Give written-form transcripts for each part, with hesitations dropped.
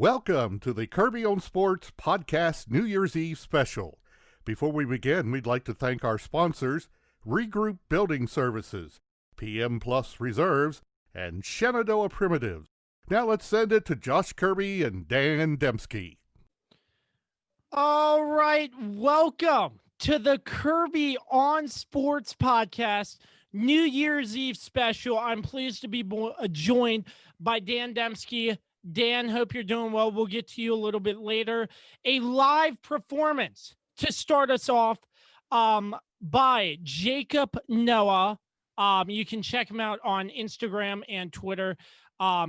Welcome to the Kirby on Sports Podcast New Year's Eve special. Before we begin, we'd like to thank our sponsors, Regroup Building Services, PM Plus Reserves, and Shenandoah Primitives. Now let's send it to Josh Kirby and Dan Demski. All right, welcome to the Kirby on Sports Podcast New Year's Eve special. I'm pleased to be joined by Dan Demski. Dan, hope you're doing well. We'll get to you a little bit later. A live performance to start us off by Jacob Noah. You can check him out on Instagram and Twitter.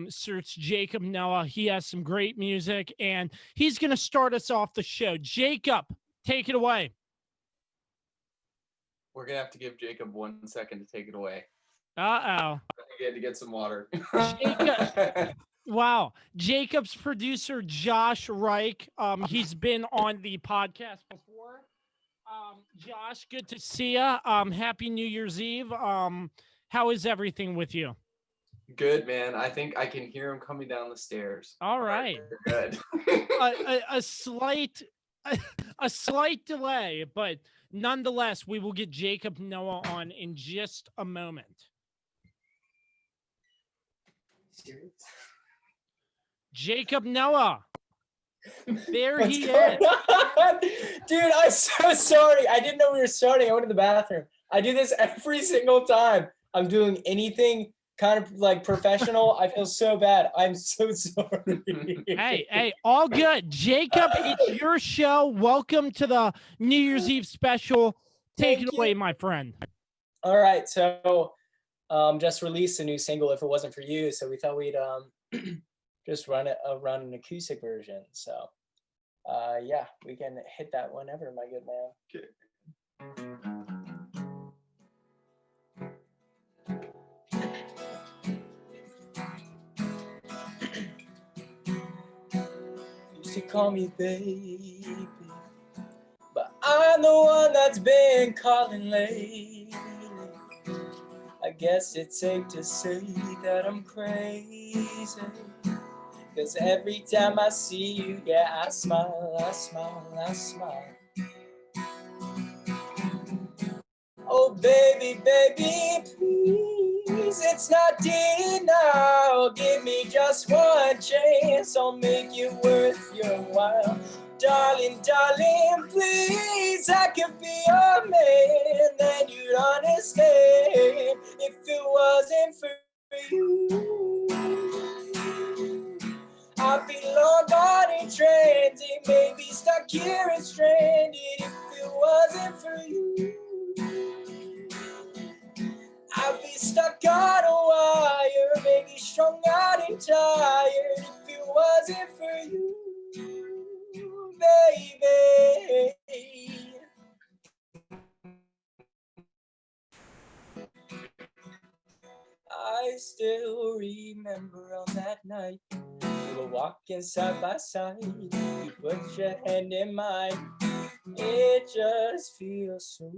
Search Jacob Noah. He has some great music, and he's going to start us off the show. Jacob, take it away. We're going to have to give Jacob 1 second to take it away. Uh-oh. I think he had to get some water. Jacob. Wow. Jacob's producer, Josh Reich. He's been on the podcast before. Josh, good to see you. Happy New Year's Eve. How is everything with you? Good, man. I think I can hear him coming down the stairs. All right. Good. a slight delay, but nonetheless, we will get Jacob Noah on in just a moment. Serious? Jacob Noah. There he is. Dude, I'm so sorry. I didn't know we were starting. I went to the bathroom. I do this every single time I'm doing anything kind of like professional. I feel so bad. I'm so sorry. Hey, all good. Jacob, it's your show. Welcome to the New Year's Eve special. Take it away, my friend. All right. So just released a new single, If It Wasn't For You. So we thought we'd just run an acoustic version. So yeah, we can hit that whenever, my good man. Okay. Used to call me baby, but I'm the one that's been calling lately. I guess it's safe to say that I'm crazy, 'cause every time I see you, yeah, I smile, I smile, I smile. Oh baby, baby, please, it's not denial. Give me just one chance, I'll make it worth your while. Darling, darling, please, I could be your man, then you'd understand if it wasn't for you. I'd be long gone in transit, maybe stuck here and stranded if it wasn't for you. I'd be stuck on a wire, maybe strung out and tired if it wasn't for you, baby. I still remember on that night, we were walking side by side, you put your hand in mine. It just feels so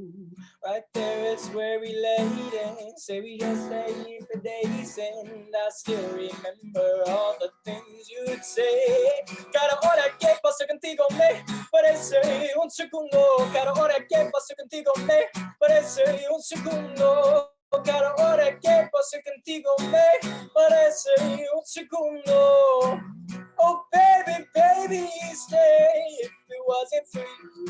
right there is where we laid and say we just stay here for days, and I still remember all the things you'd say. Cada hora que paso contigo me parece un segundo. Cada hora que paso contigo me parece un segundo. Cada hora que paso contigo me parece un segundo. Oh baby, baby, stay. If it wasn't for you,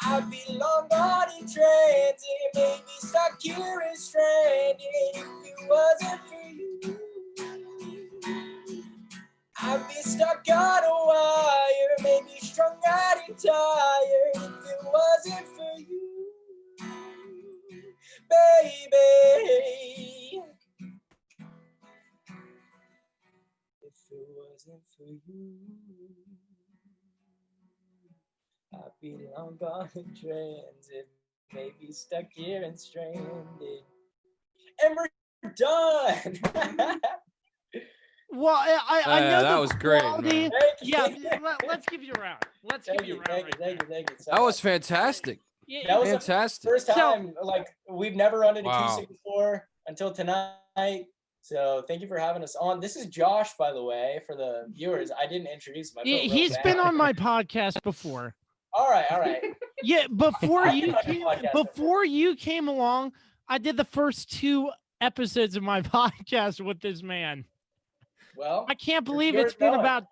I'd be long gone in transit, maybe stuck here and stranded. If it wasn't for you, I'd be stuck on a wire, maybe strung out and tired. If it wasn't for you, baby. If it wasn't for you, I'd be long gone in transit, maybe stuck here and stranded. And we're done. Well, I know that was great, man. Yeah, let's give you a round. Let's give you a round. Thank you. That was fantastic. Yeah, That was Fantastic. the first time, like, we've never run an Wow. acoustic before until tonight. So thank you for having us on. This is Josh, by the way, for the viewers. I didn't introduce him. I feel real He's bad. been on my podcast before. All right. Yeah, before I've you been on came, your podcast before you came along, I did the first 2 episodes of my podcast with this man. Well, I can't your believe viewers it's been know it. about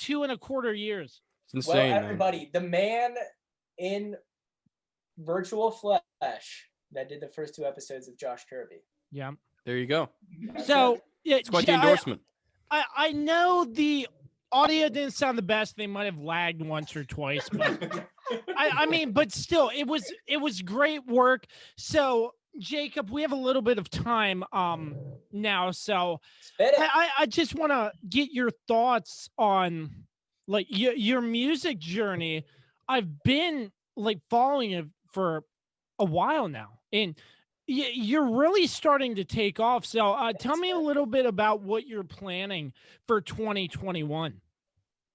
2.25 years. It's insane, Well, man. everybody, the man in virtual flesh that did the first 2 episodes of Josh Kirby. Yeah. There you go. That's So it. yeah, It's quite the endorsement. I know the audio didn't sound the best. They might have lagged once or twice, but I mean, but still, it was great work. So Jacob, we have a little bit of time now, so Spit it. I just want to get your thoughts on like your music journey. I've been like following it for a while now, and you're really starting to take off. So tell me a little bit about what you're planning for 2021.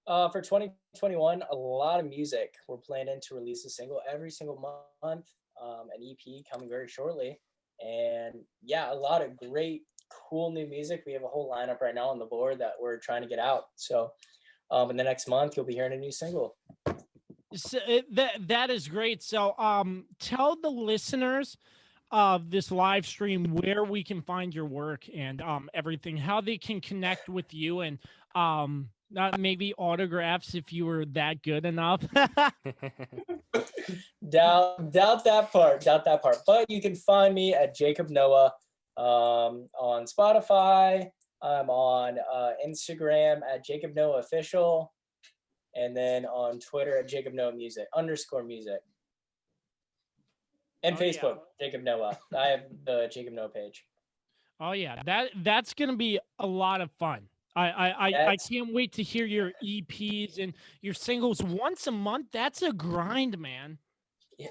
For 2021, a lot of music. We're planning to release a single every single month, an EP coming very shortly. And yeah, a lot of great, cool new music. We have a whole lineup right now on the board that we're trying to get out. So in the next month, you'll be hearing a new single. So that is great. So tell the listeners of this live stream where we can find your work and everything, how they can connect with you, and maybe autographs if you were that good enough. Doubt that part. But you can find me at Jacob Noah on Spotify. I'm on Instagram at Jacob Noah Official, and then on Twitter at Jacob Noah Music _music. And Facebook, Jacob Noah. I have the Jacob Noah page. Oh yeah, that's gonna be a lot of fun. I can't wait to hear your EPs and your singles once a month. That's a grind, man. Yeah.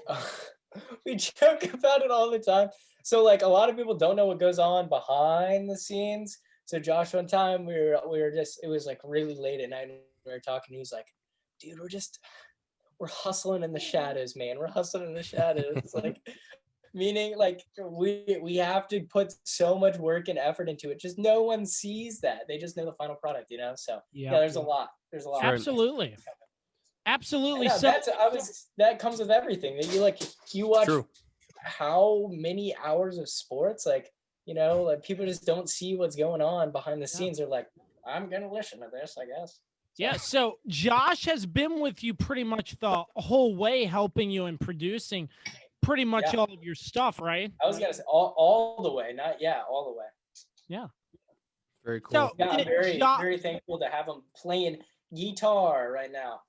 We joke about it all the time. So like a lot of people don't know what goes on behind the scenes. So Josh, one time we were just, it was like really late at night and we were talking. He's like, dude, we're hustling in the shadows, man. We're hustling in the shadows. Like, meaning like we have to put so much work and effort into it. Just no one sees that. They just know the final product, you know? So yeah, there's a lot. Absolutely. Absolutely. Yeah, So that comes with everything. That you watch True. how many hours of sports, like, you know, like people just don't see what's going on behind the scenes. They're like, I'm gonna listen to this, I guess. yeah, so Josh has been with you pretty much the whole way, helping you and producing pretty much all of your stuff, right? I was gonna say all the way, all the way. Yeah. Very cool. So, Yeah, I'm very thankful to have him playing guitar right now.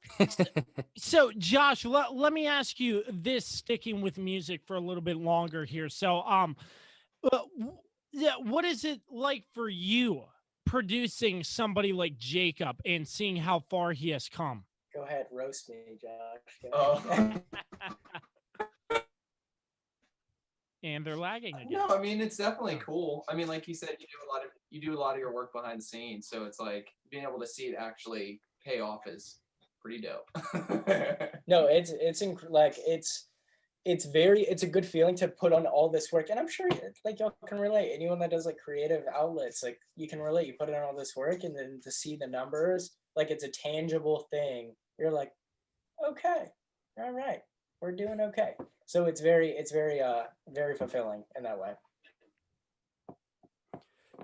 So Josh, let me ask you this, sticking with music for a little bit longer here. So what is it like for you producing somebody like Jacob and seeing how far he has come? Go ahead, roast me, Josh. Oh. And they're lagging again. No, I mean it's definitely cool. I mean, like you said, you do a lot of your work behind the scenes, so it's like being able to see it actually pay off is pretty dope. No, it's a good feeling to put on all this work, and I'm sure like y'all can relate. Anyone that does like creative outlets, like you can relate. You put in all this work, and then to see the numbers, like it's a tangible thing. You're like, okay, all right, we're doing okay. So it's very fulfilling in that way.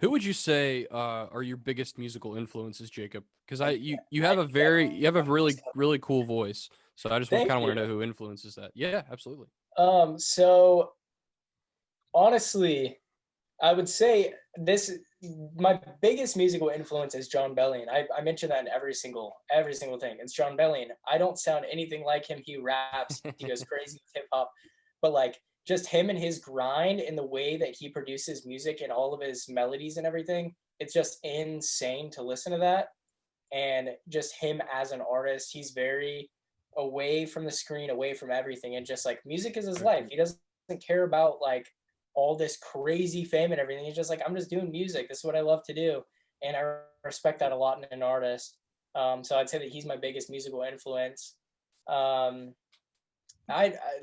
Who would you say are your biggest musical influences, Jacob? Because you have a really cool voice. So I just kind of want to know who influences that. Yeah, absolutely. So honestly, I would say my biggest musical influence is John Bellion. I mention that in every single thing. It's John Bellion. I don't sound anything like him. He raps, he goes crazy with hip hop, but like just him and his grind and the way that he produces music and all of his melodies and everything, it's just insane to listen to that. And just him as an artist, he's very away from the screen, away from everything, and just like music is his life. He doesn't care about like all this crazy fame and everything. He's just like, I'm just doing music. This is what I love to do. And I respect that a lot in an artist. So I'd say that he's my biggest musical influence. I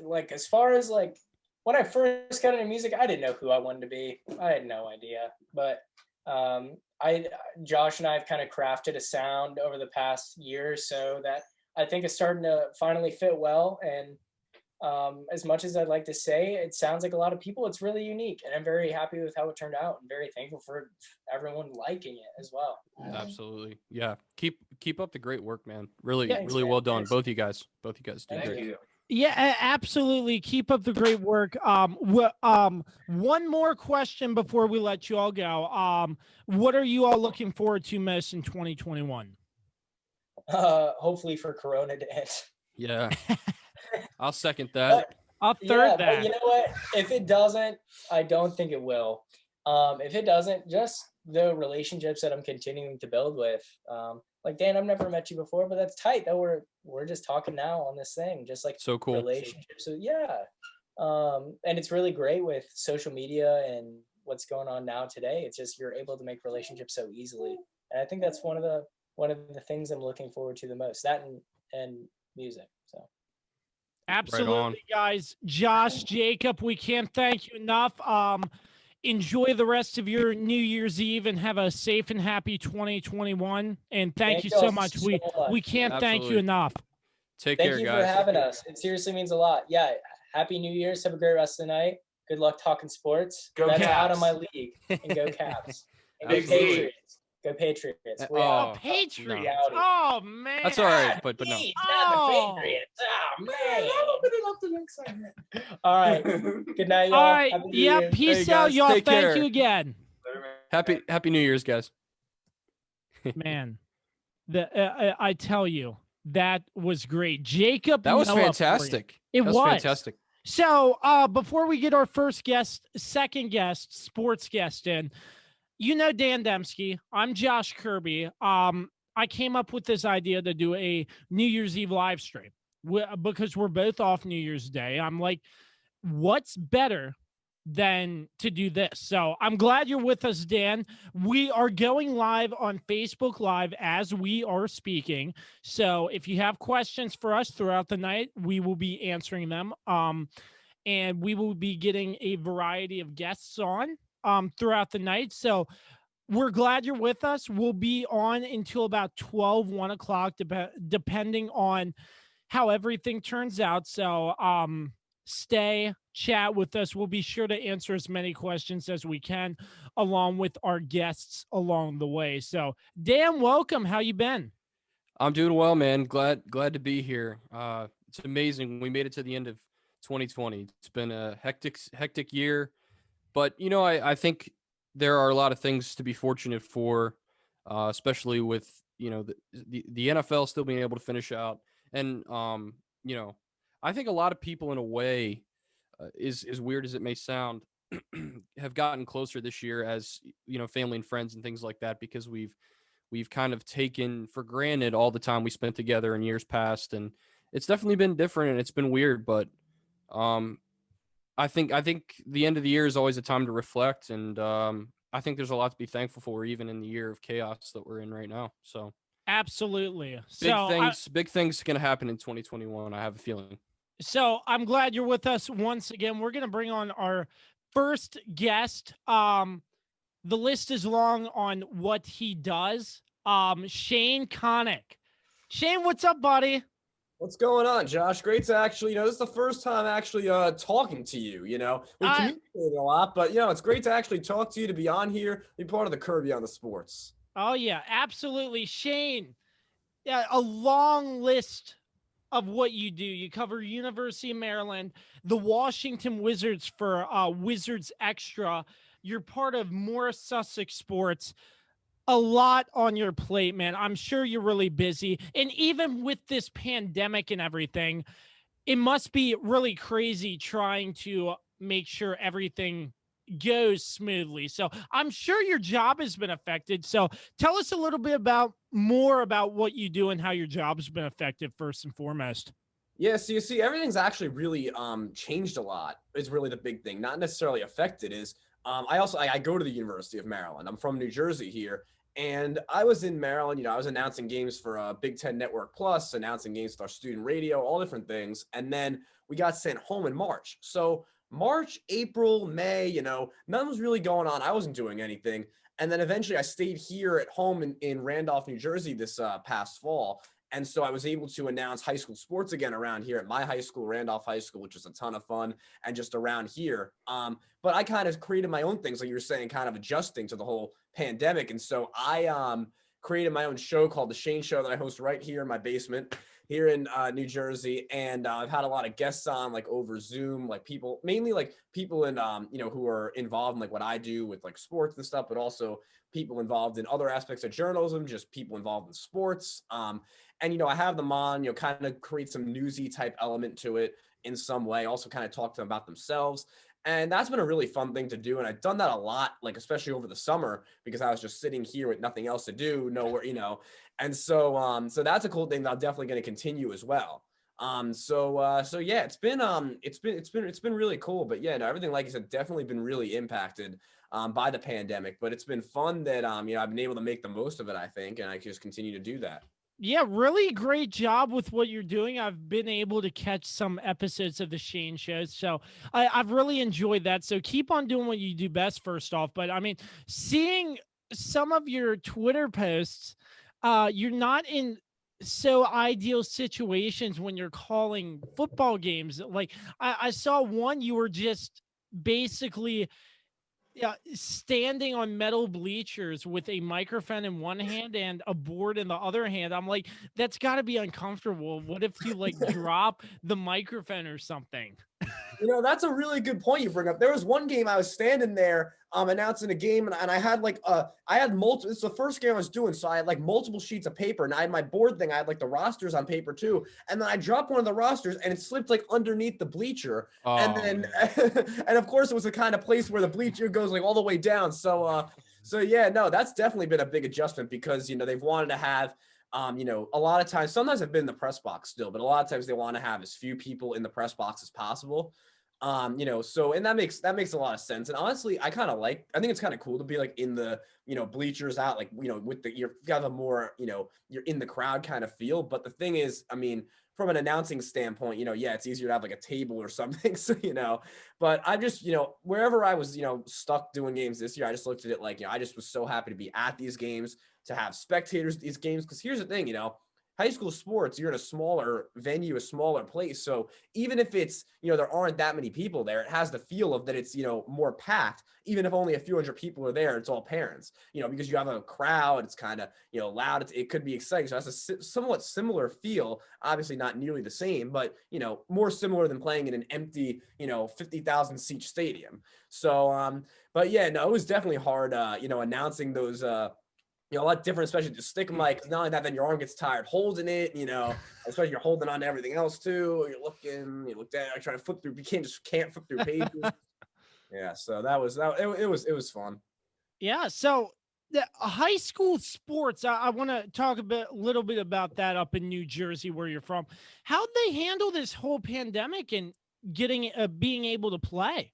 like, as far as like when I first got into music, I didn't know who I wanted to be. I had no idea, but Josh and I have kind of crafted a sound over the past year or so that I think is starting to finally fit well. And as much as I'd like to say, it sounds like a lot of people, it's really unique. And I'm very happy with how it turned out and very thankful for everyone liking it as well. Absolutely. Yeah. Keep up the great work, man. Really, Thanks, really man. well done. Thanks. Both you guys did Thank great. you. Yeah, absolutely. Keep up the great work. One more question before we let you all go. What are you all looking forward to most in 2021? Hopefully for Corona to end. Yeah. I'll second that. I'll third that. But you know what? If it doesn't, I don't think it will. If it doesn't, just the relationships that I'm continuing to build with. Like Dan, I've never met you before, but that's tight that we're just talking now on this thing, just like So cool. relationships. So yeah. And it's really great with social media and what's going on now today. It's just you're able to make relationships so easily. And I think that's one of the things I'm looking forward to the most. That and music. So Absolutely, guys. Josh, Jacob, we can't thank you enough. Enjoy the rest of your New Year's Eve and have a safe and happy 2021. And thank you so much. We can't thank you Absolutely. enoff. Take thank care, you guys. for having us. It seriously means a lot. Yeah. Happy New Year's. Have a great rest of the night. Good luck talking sports. Go That's out Caps. of my league. And go Caps. And go Absolutely. Patriots. Go Patriots. We're Oh, out. Patriots. no. Oh, man. That's all right, but no. Not the Patriots. Oh, man. All right. Good night, y'all. All right. Happy New Yep. Year's. Peace Hey, out, guys. y'all. Take Thank care. you again. Happy New Year's, guys. Man, I tell you, that was great. Jacob. That was Noah for you. fantastic. It That was fantastic. So before we get our second guest, sports guest in, Dan Demski, I'm Josh Kirby. I came up with this idea to do a New Year's Eve live stream because we're both off New Year's Day. I'm like, what's better than to do this? So I'm glad you're with us, Dan. We are going live on Facebook Live as we are speaking. So if you have questions for us throughout the night, we will be answering them. And we will be getting a variety of guests on throughout the night. So we're glad you're with us. We'll be on until about 1 o'clock, depending on how everything turns out. So stay, chat with us. We'll be sure to answer as many questions as we can, along with our guests along the way. So, Dan, welcome. How you been? I'm doing well, man. Glad to be here. It's amazing. We made it to the end of 2020. It's been a hectic year, but I think there are a lot of things to be fortunate for, especially with the NFL still being able to finish out, and I think a lot of people, in a way, as weird as it may sound, have gotten closer this year as family and friends and things like that, because we've kind of taken for granted all the time we spent together in years past, and it's definitely been different and it's been weird, but I think the end of the year is always a time to reflect, and I think there's a lot to be thankful for, even in the year of chaos that we're in right now. So absolutely. Big things going to happen in 2021. I have a feeling. So I'm glad you're with us once again. We're going to bring on our first guest. The list is long on what he does. Shane Connick. Shane, what's up, buddy? What's going on, Josh? Great to actually, this is the first time actually talking to you, we communicated a lot, but, it's great to actually talk to you, to be on here, be part of the Kirby on the Sports. Oh, yeah, absolutely. Shane, a long list of what you do. You cover University of Maryland, the Washington Wizards for Wizards Extra. You're part of Morris Sussex Sports. A lot on your plate, man. I'm sure you're really busy. And even with this pandemic and everything, it must be really crazy trying to make sure everything goes smoothly. So I'm sure your job has been affected. So tell us a little bit more about what you do and how your job's been affected, first and foremost. Yeah, so you see, everything's actually really changed a lot. Is really the big thing. Not necessarily affected is I go to the University of Maryland. I'm from New Jersey here. And I was in Maryland, I was announcing games for Big Ten Network Plus, announcing games with our student radio, all different things. And then we got sent home in March. So March, April, May, nothing was really going on. I wasn't doing anything. And then eventually I stayed here at home in Randolph, New Jersey this past fall. And so I was able to announce high school sports again around here at my high school, Randolph High School, which was a ton of fun, and just around here. But I kind of created my own things, like you were saying, kind of adjusting to the whole pandemic. And so I created my own show called The Shane Show that I host right here in my basement here in New Jersey. And I've had a lot of guests on, like over Zoom, like people, mainly like people in, who are involved in like what I do with like sports and stuff, but also people involved in other aspects of journalism, just people involved in sports. And, I have them on, kind of create some newsy type element to it in some way, also kind of talk to them about themselves. And that's been a really fun thing to do. And I've done that a lot, like, especially over the summer, because I was just sitting here with nothing else to do, nowhere, and so that's a cool thing that I'm definitely going to continue as well. So yeah, it's been really cool, but yeah, no, everything, like you said, definitely been really impacted by the pandemic, but it's been fun that, I've been able to make the most of it, I think, and I can just continue to do that. Yeah, really great job with what you're doing. I've been able to catch some episodes of the Shane Show, so I've really enjoyed that. So keep on doing what you do best, first off. But I mean, seeing some of your Twitter posts, you're not in so ideal situations when you're calling football games. Like I saw one, you were just basically standing on metal bleachers with a microphone in one hand and a board in the other hand. I'm like, that's got to be uncomfortable. What if you like drop the microphone or something? That's a really good point you bring up. There was one game I was standing there announcing a game, and I had I had multiple. It's the first game I was doing, so I had like multiple sheets of paper, and I had my board thing. I had like the rosters on paper too, and then I dropped one of the rosters, and it slipped like underneath the bleacher, and then and of course it was the kind of place where the bleacher goes like all the way down. So yeah, no, that's definitely been a big adjustment because they've wanted to have. A lot of times, sometimes I've been in the press box still, but a lot of times they want to have as few people in the press box as possible. So, and that makes a lot of sense. And honestly, I think it's kind of cool to be like in the, bleachers out, like, with you've got a more, you're in the crowd kind of feel. But the thing is, I mean, from an announcing standpoint, yeah, it's easier to have like a table or something. So, but I just, wherever I was, stuck doing games this year, I just looked at it like, I just was so happy to be at these games, to have spectators at these games. Cause here's the thing, high school sports, you're in a smaller venue, a smaller place. So even if it's, there aren't that many people there, it has the feel of that it's, more packed. Even if only a few hundred people are there, it's all parents, because you have a crowd, it's kind of, loud. It could be exciting. So that's a somewhat similar feel, obviously not nearly the same, but, more similar than playing in an empty, 50,000 seat stadium. So, but yeah, no, it was definitely hard, announcing those, a lot different, especially the stick mic. Not only that, then your arm gets tired holding it, especially you're holding on to everything else too. You're looking, you look down, trying to flip through. You can't flip through pages. Yeah, so it was fun. Yeah, so the high school sports, I want to talk a little bit about that up in New Jersey, where you're from. How'd they handle this whole pandemic and getting being able to play?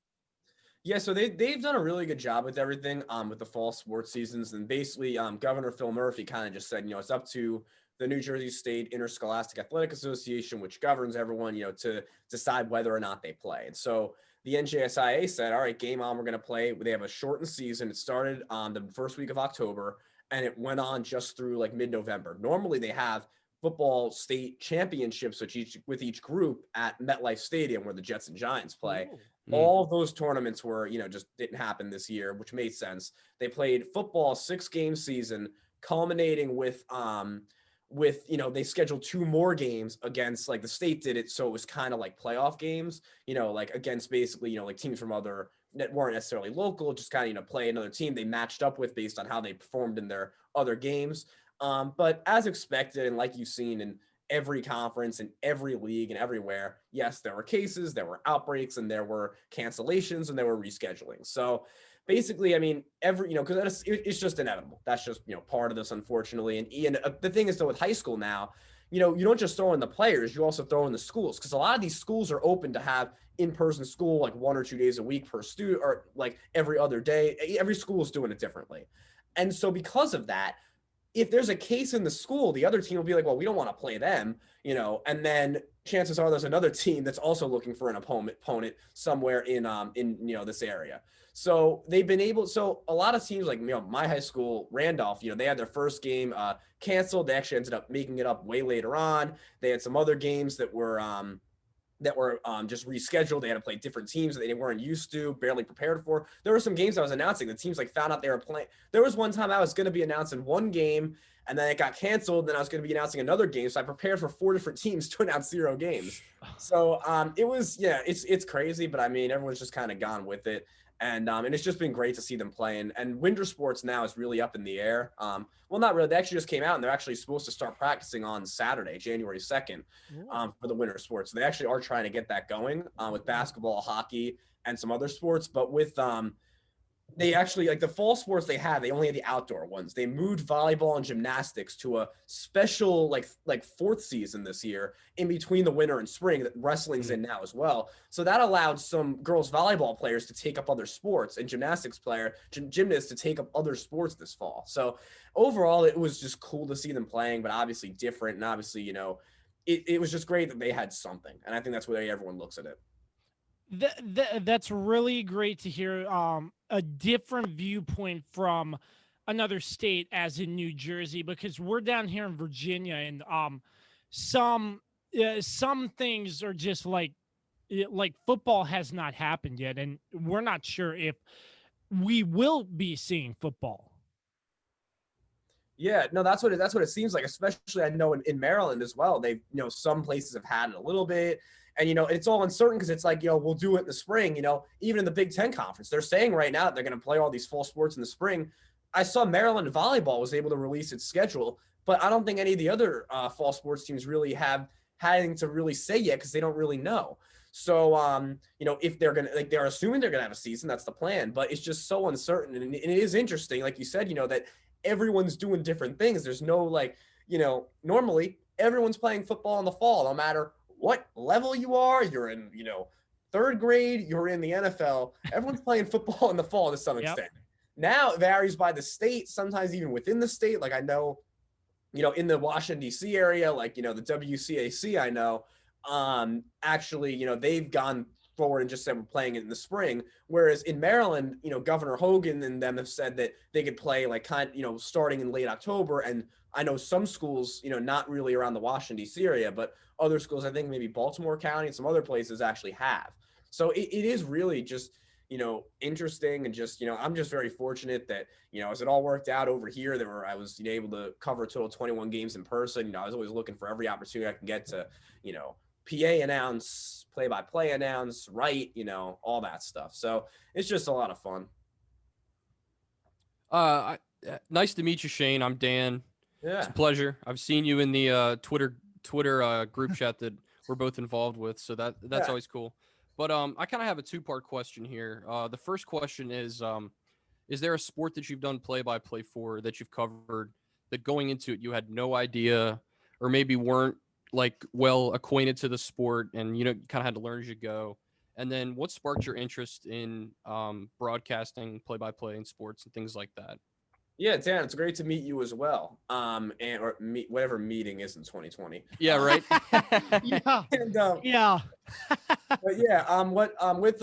Yeah, so they've done a really good job with everything with the fall sports seasons. And basically, Governor Phil Murphy kind of just said, it's up to the New Jersey State Interscholastic Athletic Association, which governs everyone, to decide whether or not they play. And so the NJSIA said, all right, game on, we're going to play. They have a shortened season. It started on the first week of October, and it went on just through like mid-November. Normally, they have football state championships with each group at MetLife Stadium, where the Jets and Giants play. Ooh. All of those tournaments were, just didn't happen this year, which made sense. They played football 6-game season, culminating with they scheduled 2 more games against, like, the state did it, so it was kind of like playoff games, like against basically, like teams from other that weren't necessarily local, just kind of, play another team they matched up with based on how they performed in their other games. But as expected, and like you've seen in every conference and every league and everywhere, yes, there were cases, there were outbreaks, and there were cancellations, and there were rescheduling. So basically, I mean, because it's just inevitable. That's just, part of this, unfortunately. And the thing is, though, with high school now, you don't just throw in the players, you also throw in the schools, because a lot of these schools are open to have in-person school like 1 or 2 days a week per student, or like every other day. Every school is doing it differently. And so because of that, if there's a case in the school, the other team will be like, well, we don't want to play them, and then chances are there's another team that's also looking for an opponent somewhere in this area. So they've been able, so a lot of teams like, my high school, Randolph, they had their first game canceled. They actually ended up making it up way later on. They had some other games that were just rescheduled. They had to play different teams that they weren't used to, barely prepared for. There were some games I was announcing. The teams found out they were playing. There was one time I was going to be announcing one game, and then it got canceled. Then I was going to be announcing another game. So I prepared for 4 different teams to announce 0 games. So it was, it's crazy, but I mean, everyone's just kind of gone with it. And it's just been great to see them playing. And winter sports now is really up in the air. Well, not really. They actually just came out, and they're actually supposed to start practicing on Saturday, January 2nd, for the winter sports. So they actually are trying to get that going with basketball, hockey, and some other sports. But with they actually, like the fall sports they only had the outdoor ones. They moved volleyball and gymnastics to a special like 4th season this year in between the winter and spring that wrestling's in now as well. So that allowed some girls volleyball players to take up other sports and gymnastics gymnasts to take up other sports this fall. So overall, it was just cool to see them playing, but obviously different. And obviously, it was just great that they had something. And I think that's the way everyone looks at it. That's really great to hear. A different viewpoint from another state, as in New Jersey, because we're down here in Virginia, and some things are just like football has not happened yet, and we're not sure if we will be seeing football. Yeah, no, that's what it seems like. Especially I know in Maryland as well. They've some places have had it a little bit. And, it's all uncertain because it's like, we'll do it in the spring, even in the Big Ten Conference. They're saying right now that they're going to play all these fall sports in the spring. I saw Maryland volleyball was able to release its schedule, but I don't think any of the other fall sports teams really have having to really say yet because they don't really know. So, if they're going to, they're assuming they're going to have a season, that's the plan, but it's just so uncertain. And it is interesting, like you said, that everyone's doing different things. There's no normally everyone's playing football in the fall, no matter what level you are. You're in, 3rd grade, you're in the NFL. Everyone's playing football in the fall to some extent. Now it varies by the state, sometimes even within the state. Like I know, in the Washington, D.C. area, the WCAC, I know, actually, they've gone forward and just said we're playing it in the spring. Whereas in Maryland, Governor Hogan and them have said that they could play starting in late October. And I know some schools, not really around the Washington, D.C. area, but other schools, I think maybe Baltimore County and some other places actually have. So it is really just, interesting. And just, I'm just very fortunate that, as it all worked out over here, I was able to cover a total of 21 games in person. I was always looking for every opportunity I can get to, PA announce, play-by-play announce, write, all that stuff. So it's just a lot of fun. Nice to meet you, Shane. I'm Dan. Yeah. It's a pleasure. I've seen you in the Twitter group chat that we're both involved with. So that's always cool. But I kind of have a 2-part question here. The first question is there a sport that you've done play-by-play for that you've covered that going into it you had no idea or maybe weren't well acquainted to the sport and kind of had to learn as you go? And then what sparked your interest in broadcasting, play-by-play in sports and things like that? Yeah, Dan, it's great to meet you as well. Whatever meeting is in 2020. Yeah, right. Yeah. And, Yeah. but yeah, with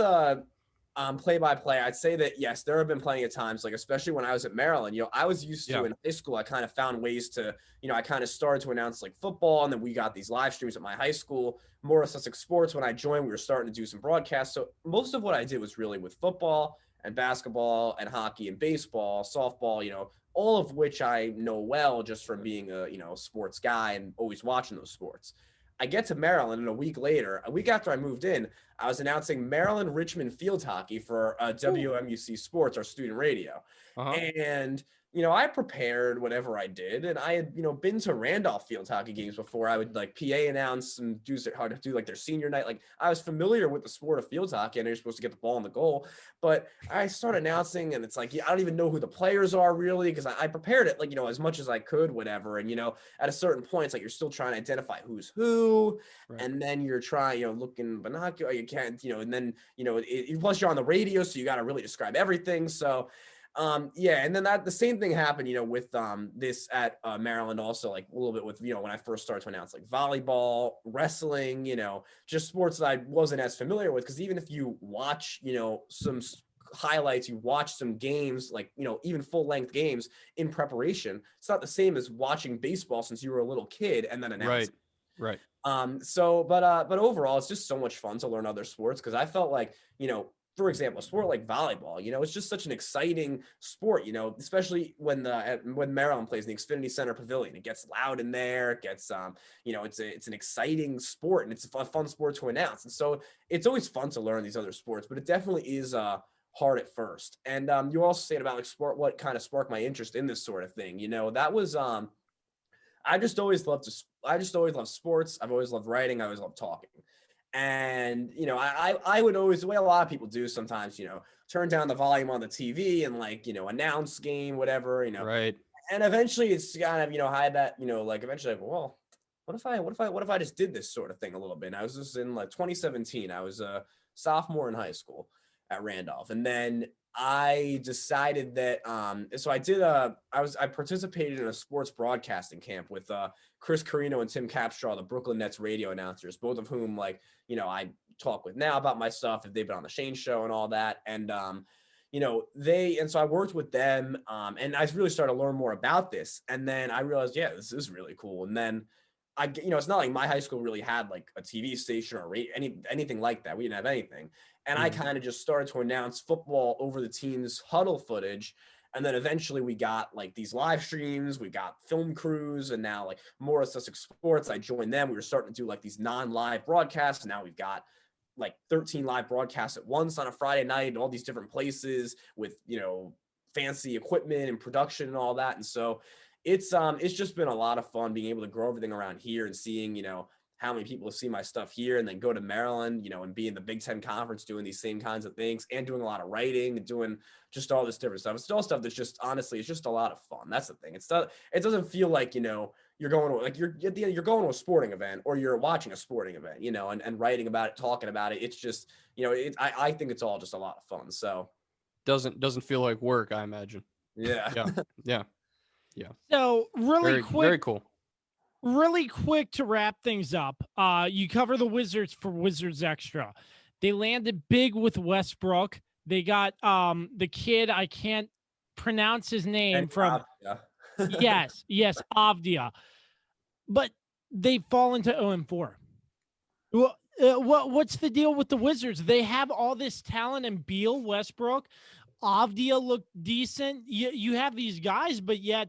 play-by-play, I'd say that yes, there have been plenty of times, especially when I was at Maryland, I was used to in high school, I kind of found ways to, I kind of started to announce football, and then we got these live streams at my high school. More Sussex Sports, when I joined, we were starting to do some broadcasts. So most of what I did was really with football and basketball and hockey and baseball, softball, all of which I know well just from being a sports guy and always watching those sports. I get to Maryland, and a week after I moved in, I was announcing Maryland Richmond field hockey for WMUC Sports, our student radio. Uh-huh. And I prepared whatever I did, and I had been to Randolph field hockey games before. I would PA announce and do their senior night. I was familiar with the sport of field hockey. I know you're supposed to get the ball in the goal, but I started announcing, and it's I don't even know who the players are really, because I prepared it as much as I could, whatever. And at a certain point, it's you're still trying to identify who's who, right. And then you're trying looking binocular, you can't and then plus you're on the radio, so you got to really describe everything. So Yeah, and then the same thing happened, with this at Maryland also, like a little bit with, when I first started to announce like volleyball, wrestling, just sports that I wasn't as familiar with. Because even if you watch, some highlights, you watch some games, like, even full length games in preparation, it's not the same as watching baseball since you were a little kid and then announcing. Right. But overall, it's just so much fun to learn other sports because I felt like, for example, a sport like volleyball, it's just such an exciting sport, especially when Maryland plays in the Xfinity Center Pavilion. It gets loud in there. It gets, it's an exciting sport and it's a fun sport to announce. And so it's always fun to learn these other sports, but it definitely is hard at first. And you also said about like what kind of sparked my interest in this sort of thing. That was I just always loved sports. I've always loved writing. I always loved talking. And, I would always, the way a lot of people do sometimes, turn down the volume on the TV and like, announce game, whatever, Right. And eventually it's kind of, I had that, like eventually, well, what if I just did this sort of thing a little bit? And I was just in like 2017. I was a sophomore in high school at Randolph. And then I decided that, so I participated in a sports broadcasting camp with Chris Carino and Tim Capstraw, the Brooklyn Nets radio announcers, both of whom I talk with now about my stuff if they've been on the Shane show and all that. And, so I worked with them and I really started to learn more about this. And then I realized, yeah, this is really cool. And then it's not like my high school really had like a TV station or anything like that. We didn't have anything. And I kind of just started to announce football over the team's huddle footage. And then eventually we got like these live streams, we got film crews, and now like more of Sussex Sports, I joined them. We were starting to do like these non-live broadcasts. Now we've got like 13 live broadcasts at once on a Friday night in all these different places with, fancy equipment and production and all that. And so it's just been a lot of fun being able to grow everything around here and seeing, how many people see my stuff here and then go to Maryland, and be in the Big Ten Conference doing these same kinds of things and doing a lot of writing and doing just all this different stuff. It's all stuff that's just, honestly, it's just a lot of fun. That's the thing. It doesn't feel like, you're going to, like you're going to a sporting event or you're watching a sporting event, and writing about it, talking about it. It's just, I think it's all just a lot of fun. So Doesn't feel like work, I imagine. yeah. Yeah. So Very cool. Really quick to wrap things up. You cover the Wizards for Wizards Extra. They landed big with Westbrook. They got the kid, I can't pronounce his name, from yes, Avdia. But they fall into 0-4. What's the deal with the Wizards? They have all this talent in Beal, Westbrook, Avdia looked decent. You have these guys, but yet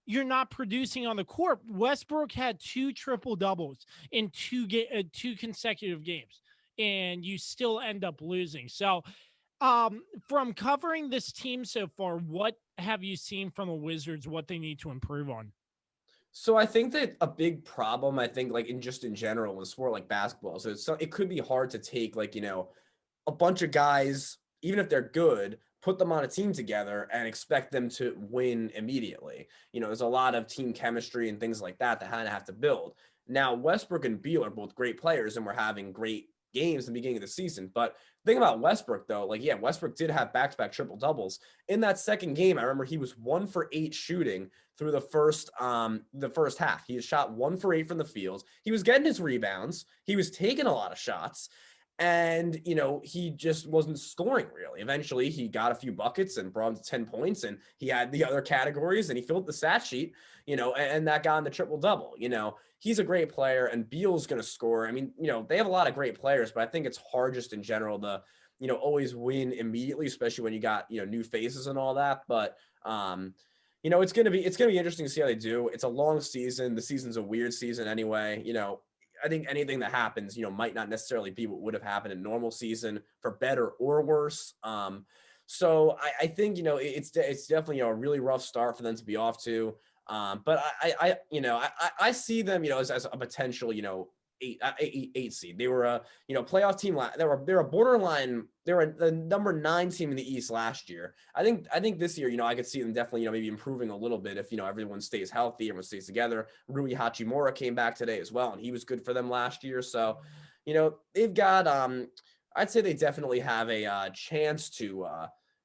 you're not producing on the court. Westbrook had 2 triple doubles in 2 consecutive games, and you still end up losing. So, from covering this team so far, what have you seen from the Wizards? What they need to improve on? So I think that a big problem, like in general in a sport like basketball, it could be hard to take a bunch of guys, even if they're good, put them on a team together and expect them to win immediately. There's a lot of team chemistry and things like that kind of have to build. Now, Westbrook and Beal are both great players and we're having great games in the beginning of the season. But the thing about Westbrook, though, Westbrook did have back-to-back triple doubles. In that second game, I remember he was 1 for 8 shooting through the first half. He had shot 1 for 8 from the field. He was getting his rebounds. He was taking a lot of shots. And, he just wasn't scoring really. Eventually, he got a few buckets and brought him to 10 points, and he had the other categories, and he filled the stat sheet, and that got him the triple-double. He's a great player, and Beal's going to score. I mean, they have a lot of great players, but I think it's hard just in general to, always win immediately, especially when you got, new faces and all that. But, it's going to be interesting to see how they do. It's a long season. The season's a weird season anyway. I think anything that happens, might not necessarily be what would have happened in normal season, for better or worse. So I think, it's definitely, a really rough start for them to be off to. But I see them, as a potential, 8 seed. They were a, playoff team. They're a borderline. They were the number 9 team in the East last year. I think this year, I could see them definitely, maybe improving a little bit if, everyone stays healthy, everyone stays together. Rui Hachimura came back today as well, and he was good for them last year. So, they've got, I'd say they definitely have a chance to,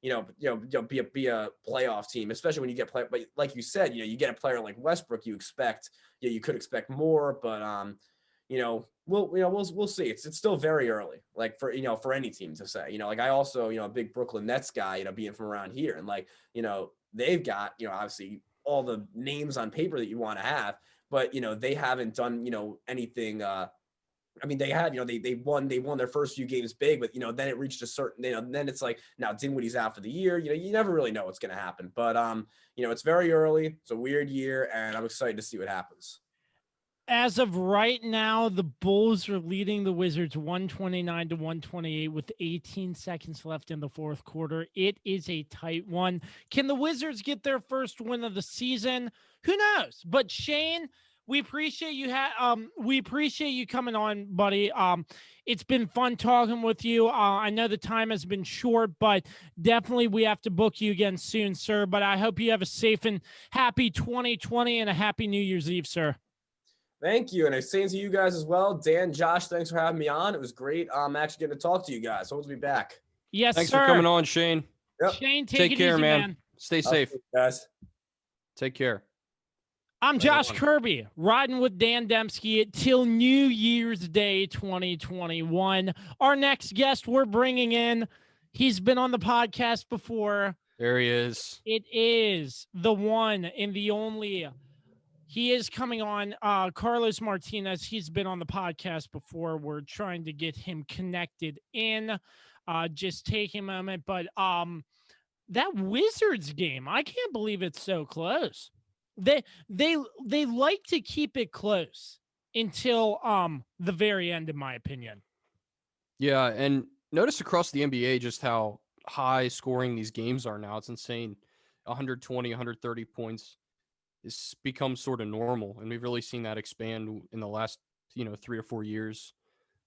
be a playoff team, especially when you get play. But like you said, you get a player like Westbrook, you could expect more, but we'll see. It's still very early, like for any team to say, like I also, a big Brooklyn Nets guy, being from around here, and like, they've got, obviously all the names on paper that you want to have, but, they haven't done, anything, I mean, they had, they won their first few games big, but, then it reached a certain, then it's like, now Dinwiddie's out for the year, you never really know what's going to happen, but, it's very early. It's a weird year, and I'm excited to see what happens. As of right now, the Bulls are leading the Wizards 129-128 with 18 seconds left in the fourth quarter. It is a tight one. Can the Wizards get their first win of the season? Who knows? But Shane, we appreciate you. We appreciate you coming on, buddy. It's been fun talking with you. I know the time has been short, but definitely we have to book you again soon, sir. But I hope you have a safe and happy 2020 and a happy New Year's Eve, sir. Thank you. And I'm saying to you guys as well. Dan, Josh, thanks for having me on. It was great. I'm actually getting to talk to you guys. Hope to be back. Yes, Thanks sir. for coming on, Shane. Yep. Shane, take care, easy, man. Stay safe. Okay, guys. Take care. I'm Josh Kirby, riding with Dan Demski till New Year's Day 2021. Our next guest we're bringing in, he's been on the podcast before. There he is. It is the one and the only. He is coming on, Carlos Martinez. He's been on the podcast before. We're trying to get him connected in. Just take a moment. But that Wizards game, I can't believe it's so close. They like to keep it close until the very end, in my opinion. Yeah, and notice across the NBA just how high scoring these games are now. It's insane. 120, 130 points. It's become sort of normal, and we've really seen that expand in the last 3 or 4 years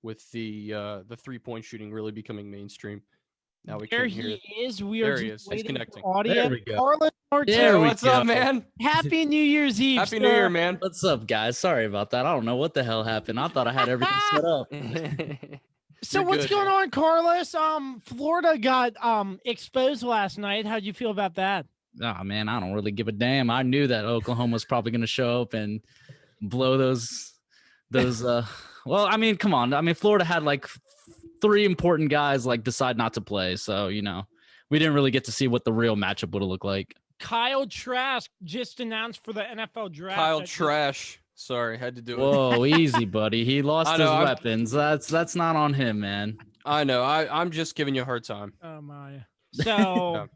with the 3-point shooting really becoming mainstream. Now we there can't hear it. He is. We are there he just is. He's waiting connecting. for audio. There we go. Carlos Martinez. There we What's go. up, man? Happy New Year's Eve. Happy New sir. Year, man. What's up, guys? Sorry about that. I don't know what the hell happened. I thought I had everything set up. So You're what's good, going man. on, Carlos? Florida got exposed last night. How'd you feel about that? Oh, man, I don't really give a damn. I knew that Oklahoma was probably going to show up and blow those. Well, I mean, come on. I mean, Florida had like 3 important guys like decide not to play. So, we didn't really get to see what the real matchup would have looked like. Kyle Trask just announced for the NFL draft. Kyle Trash. Sorry, had to do it. Whoa, easy, buddy. He lost I know, his weapons. That's not on him, man. I know. I'm just giving you a hard time. Oh my. So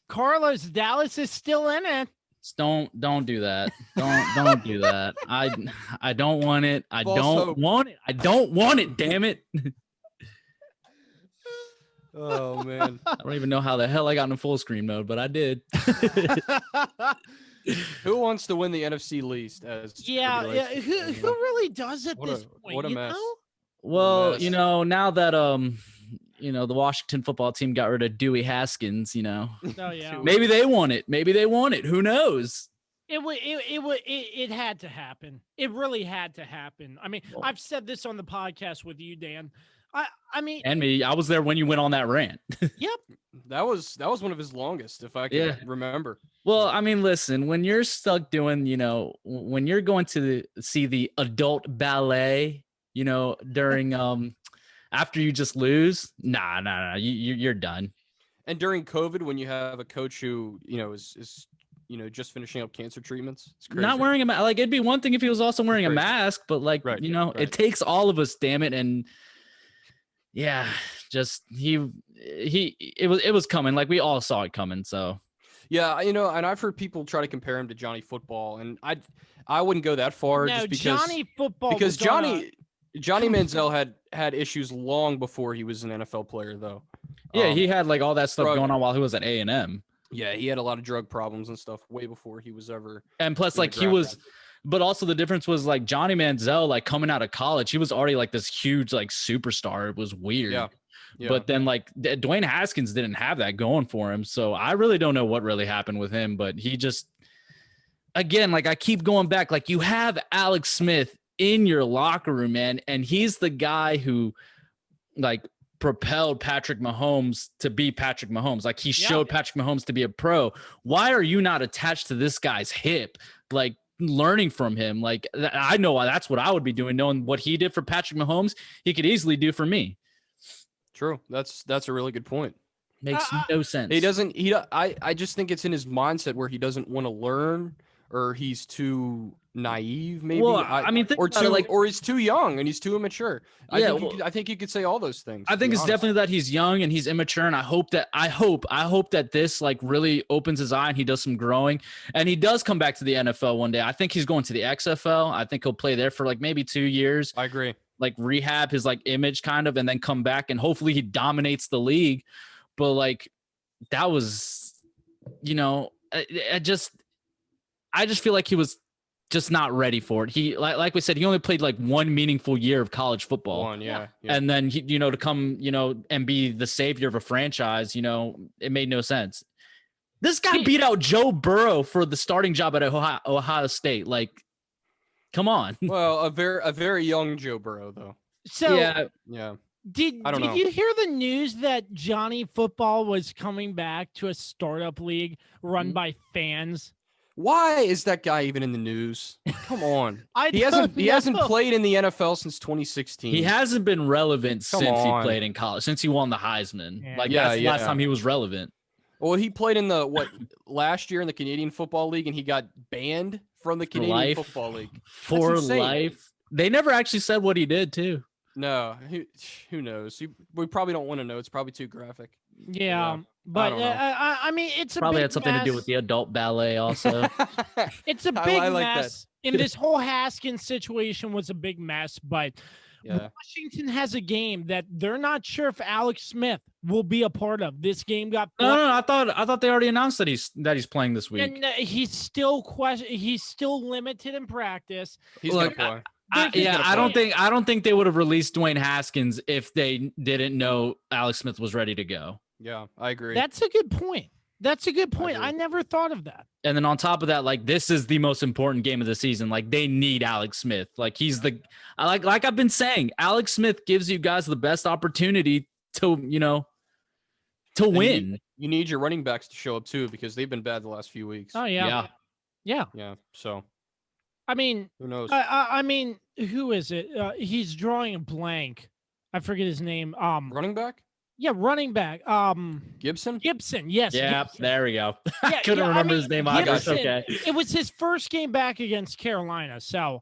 Carlos, Dallas is still in it. Just don't do that. Don't do that. I don't want it. I False don't hope. want it. I don't want it. Damn it. Oh man. I don't even know how the hell I got in full screen mode, but I did. Who wants to win the NFC least? Yeah. Who really does at this point? What a mess. Well, Yes. now that the Washington football team got rid of Dewey Haskins, Oh yeah. maybe they want it. Maybe they want it. Who knows? It had to happen. It really had to happen. I mean, I've said this on the podcast with you, Dan. I mean, And me, I was there when you went on that rant. yep. That was one of his longest, if I can remember. Well, I mean, listen, when you're stuck doing, when you're going to see the adult ballet, during after you just lose, nah, you're done. And during COVID, when you have a coach who is just finishing up cancer treatments, it's crazy. Not wearing a mask. Like, it'd be one thing if he was also wearing a Crazy. mask, but like, Right, it right. takes all of us, damn it. And yeah, just it was coming. Like, we all saw it coming. So Yeah, and I've heard people try to compare him to Johnny Football, and I wouldn't go that far. No, just because Johnny Football. because was on a- Johnny Manziel had issues long before he was an NFL player, though. yeah, he had like all that stuff drug- going on while he was at A&M. Yeah, he had a lot of drug problems and stuff way before he was ever. And plus, in the like, he draft was, round. but also the difference was like Johnny Manziel, like coming out of college, he was already like this huge like superstar. It was weird. Yeah. But then like Dwayne Haskins didn't have that going for him. So I really don't know what really happened with him, but he just, again, like I keep going back, like you have Alex Smith in your locker room, man. And he's the guy who like propelled Patrick Mahomes to be Patrick Mahomes. Like he showed Patrick Mahomes to be a pro. Why are you not attached to this guy's hip? Like learning from him. Like I know that's what I would be doing, knowing what he did for Patrick Mahomes, he could easily do for me. True. That's a really good point. Makes no sense. I just think it's in his mindset where he doesn't want to learn, or he's too naive, maybe. Well, I mean, or he's too young and he's too immature. Yeah, I think you could say all those things. I think it's definitely that he's young and he's immature, and I hope that this like really opens his eye and he does some growing, and he does come back to the NFL one day. I think he's going to the XFL. I think he'll play there for like maybe 2 years. I agree. Like rehab his like image kind of, and then come back and hopefully he dominates the league. But like that was, I just feel like he was just not ready for it. He like we said, he only played like one meaningful year of college football. Yeah. And then he, to come, and be the savior of a franchise, it made no sense. This guy beat out Joe Burrow for the starting job at Ohio State. Like, come on. Well, a very young Joe Burrow though. So yeah. Did you hear the news that Johnny Football was coming back to a startup league run by fans? Why is that guy even in the news? Come on. He he hasn't played in the NFL since 2016. He hasn't been relevant since he played in college, since he won the Heisman. Yeah. That's the last time he was relevant. Well, he played in the last year in the Canadian Football League, and he got banned from the Canadian Football League for life. They never actually said what he did too. No, who knows? We probably don't want to know. It's probably too graphic. Yeah, but I mean, it's probably big had something mess. to do with the adult ballet also. It's a big like mess. And this whole Haskins situation was a big mess, but Washington has a game that they're not sure if Alex Smith will be a part of. This game got no. I thought they already announced that he's playing this week. And he's still limited in practice. He's gonna play. I don't think they would have released Dwayne Haskins if they didn't know Alex Smith was ready to go. Yeah, I agree. That's a good point. I never thought of that. And then on top of that, like this is the most important game of the season. Like they need Alex Smith. Like he's like I've been saying, Alex Smith gives you guys the best opportunity to win. You need your running backs to show up too, because they've been bad the last few weeks. Oh yeah. So I mean, who knows? I mean, who is it? He's drawing a blank. I forget his name. Running back? Yeah, running back. Gibson? Gibson, yes. Yeah, Gibson. there we go. I couldn't remember his name. Gibson, okay. It was his first game back against Carolina. So,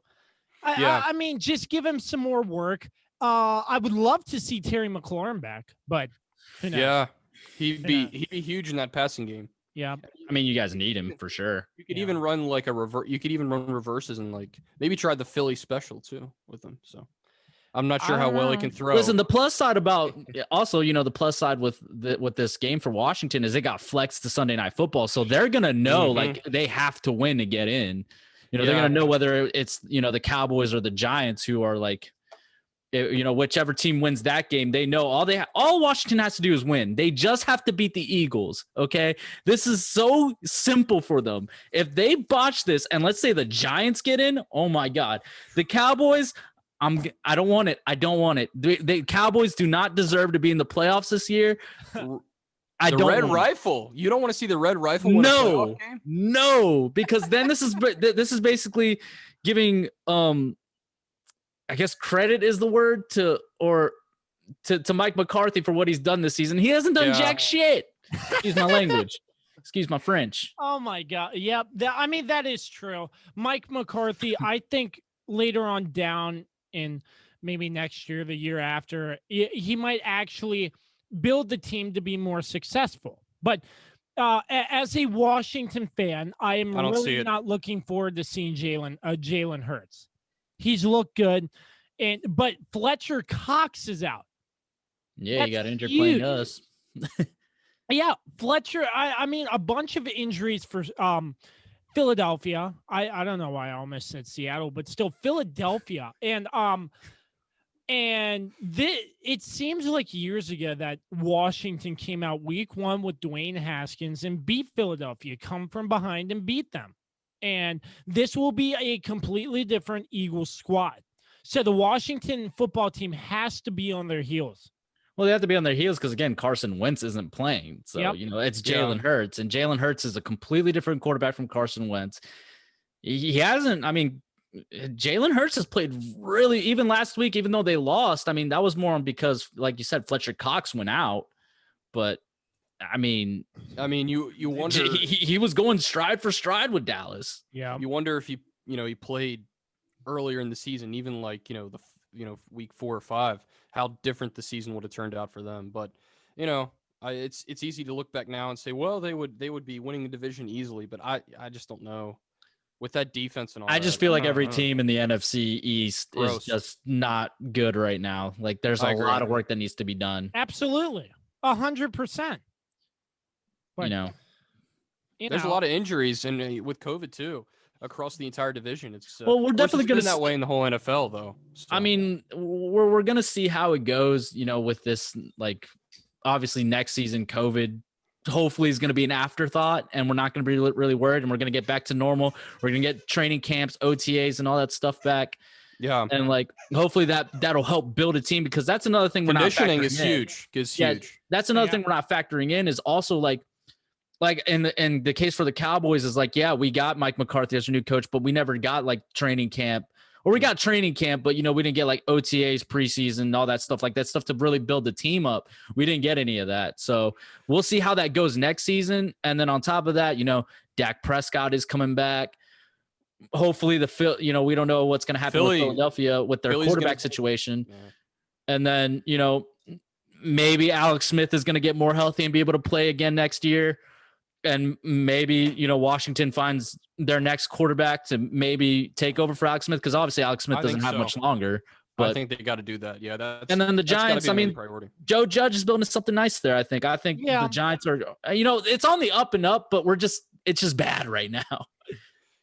I mean, just give him some more work. I would love to see Terry McLaurin back, but who knows? Yeah, he'd be huge in that passing game. Yeah. I mean, you guys need him for sure. You could even run like a revert. You could even run reverses and like maybe try the Philly special too with him. So I'm not sure how well he can throw. Listen, the plus side about also, the plus side with this game for Washington is it got flexed to Sunday Night Football, so they're gonna know like they have to win to get in. They're gonna know whether it's the Cowboys or the Giants who are like. Whichever team wins that game, they know all Washington has to do is win. They just have to beat the Eagles. Okay. This is so simple for them. If they botch this and let's say the Giants get in, oh my God, the Cowboys, I don't want it. I don't want it. The Cowboys do not deserve to be in the playoffs this year. The Red Rifle. You don't want to see the Red Rifle win a playoff game? No, because then this is basically giving I guess credit is the word to Mike McCarthy for what he's done this season. He hasn't done jack shit. Excuse my language. Excuse my French. Oh my God. Yep. I mean, that is true. Mike McCarthy, I think later on down in maybe next year, the year after, he might actually build the team to be more successful. But as a Washington fan, I am really not looking forward to seeing Jalen Hurts. He's looked good, but Fletcher Cox is out. Yeah, he got injured playing us. Yeah, Fletcher. I mean, a bunch of injuries for Philadelphia. I don't know why I almost said Seattle, but still Philadelphia. And it seems like years ago that Washington came out week one with Dwayne Haskins and beat Philadelphia, come from behind and beat them. And this will be a completely different Eagles squad. So the Washington football team has to be on their heels. Well, they have to be on their heels because, again, Carson Wentz isn't playing. So, Yep. it's Jalen Hurts. And Jalen Hurts is a completely different quarterback from Carson Wentz. He hasn't, Jalen Hurts has played really, even last week, even though they lost. That was more because, like you said, Fletcher Cox went out. But, you wonder. He was going stride for stride with Dallas. Yeah. You wonder if he played earlier in the season, even like, week 4 or 5, how different the season would have turned out for them. But, it's easy to look back now and say, well, they would be winning the division easily, but I just don't know with that defense and all. I just feel like every team in the NFC East is just not good right now. Like there's a lot of work that needs to be done. Absolutely. 100%. But, there's a lot of injuries and with COVID too. Across the entire division, it's we're definitely going to that way in the whole NFL, though. So. We're going to see how it goes. With this, like, obviously next season, COVID hopefully is going to be an afterthought, and we're not going to be really worried, and we're going to get back to normal. We're going to get training camps, OTAs, and all that stuff back. Yeah, and like hopefully that'll help build a team because that's another thing. Conditioning is huge. That's another thing we're not factoring in is also like in the case for the Cowboys is like, yeah, we got Mike McCarthy as our new coach, but we never got like training camp, or we got training camp, but we didn't get like OTAs, preseason, all that stuff to really build the team up. We didn't get any of that. So we'll see how that goes next season. And then on top of that, Dak Prescott is coming back. Hopefully we don't know what's going to happen with Philadelphia with their quarterback situation. Yeah. And then, maybe Alex Smith is going to get more healthy and be able to play again next year. And maybe, Washington finds their next quarterback to maybe take over for Alex Smith because obviously Alex Smith doesn't have much longer. But I think they got to do that. Yeah, and then the Giants. Joe Judge is building something nice there. I think the Giants are. It's on the up and up, but it's just bad right now.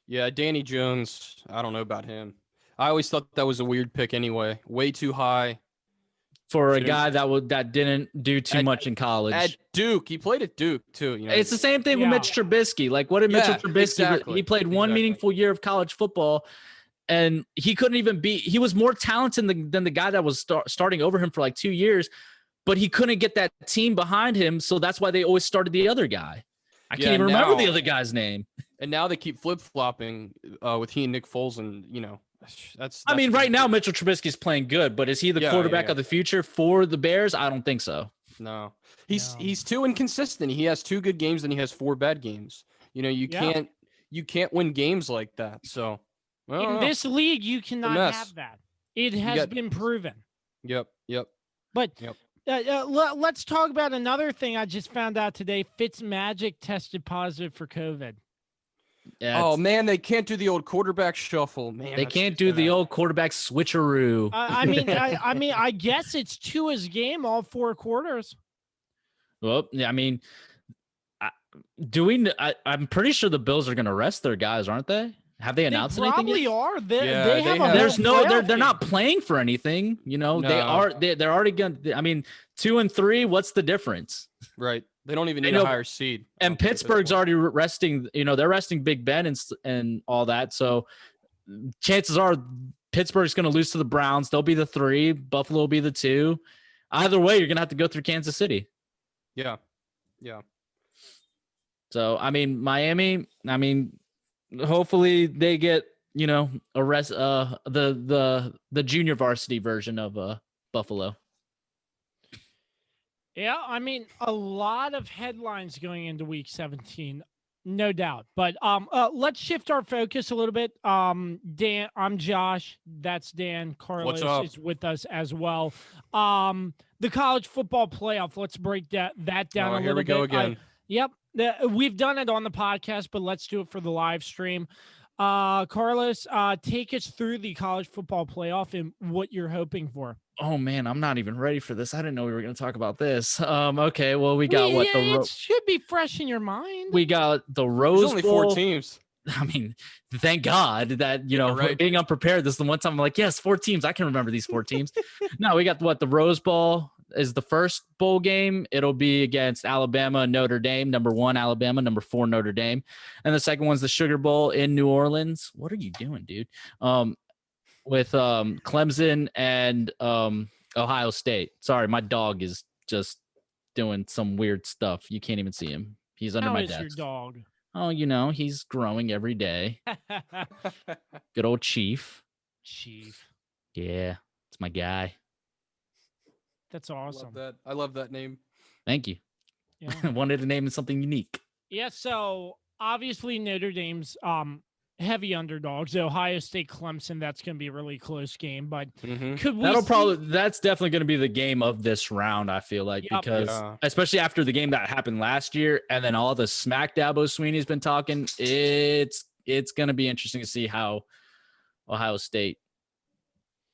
Yeah, Danny Jones. I don't know about him. I always thought that was a weird pick anyway. Way too high. For a guy that didn't do too much in college. At Duke. He played at Duke, too. It's the same thing with Mitch Trubisky. Like, what did Mitchell Trubisky exactly. He played one meaningful year of college football, and he couldn't even he was more talented than the guy that was starting over him for like 2 years, but he couldn't get that team behind him, so that's why they always started the other guy. I can't even remember the other guy's name. And now they keep flip-flopping with he and Nick Foles, and, that's right now Mitchell Trubisky is playing good, but is he the quarterback of the future for the Bears? I don't think so. No, he's too inconsistent. He has 2 good games and he has 4 bad games. You can't win games like that. So in this league, you cannot have that. It has been proven. Yep. But let's talk about another thing I just found out today. Fitzmagic tested positive for COVID. Yeah, oh man, they can't do the old quarterback shuffle, man. They can't do the old quarterback switcheroo. I guess it's to his game all 4 quarters. Well, yeah, I'm pretty sure the Bills are going to rest their guys, aren't they? Have they announced anything yet? They probably are. They're not playing for anything. No. They're already going to, 2 and 3. What's the difference? Right. They don't even need a higher seed. And Pittsburgh's already resting, they're resting Big Ben and all that. So chances are Pittsburgh's going to lose to the Browns. They'll be the 3. Buffalo will be the 2. Either way, you're going to have to go through Kansas City. Yeah. So, Miami, hopefully they get, a rest, the junior varsity version of Buffalo. Yeah, a lot of headlines going into week 17, no doubt. But let's shift our focus a little bit. Dan, I'm Josh. That's Dan. Carlos is with us as well. The college football playoff, let's break that down a little bit. Here we go again. Yep. We've done it on the podcast, but let's do it for the live stream. Carlos, take us through the college football playoff and what you're hoping for. Oh man, I'm not even ready for this. I didn't know we were going to talk about this. Okay, well we got it should be fresh in your mind. We got the Rose Bowl. There's only 4 teams. Thank God that being unprepared. This is the one time I'm like, yes, 4 teams. I can remember these 4 teams. No, we got the Rose Bowl is the first bowl game. It'll be against Alabama and Notre Dame. Number 1 Alabama, number 4 Notre Dame, and the second one's the Sugar Bowl in New Orleans. What are you doing, dude? With Clemson and Ohio State. Sorry, my dog is just doing some weird stuff. You can't even see him. He's under How my is your desk. dog? Oh, he's growing every day. Good old Chief. Chief. Yeah, it's my guy. That's I awesome. love that. I love that name. Thank you. Yeah. Wanted to name it something unique. Yeah, so obviously Notre Dame's heavy underdogs. Ohio State, Clemson, that's going to be a really close game. But could we That's definitely going to be the game of this round, I feel like, Yep. because especially after the game that happened last year and then all the smack Dabo Swinney's been talking, it's going to be interesting to see how Ohio State,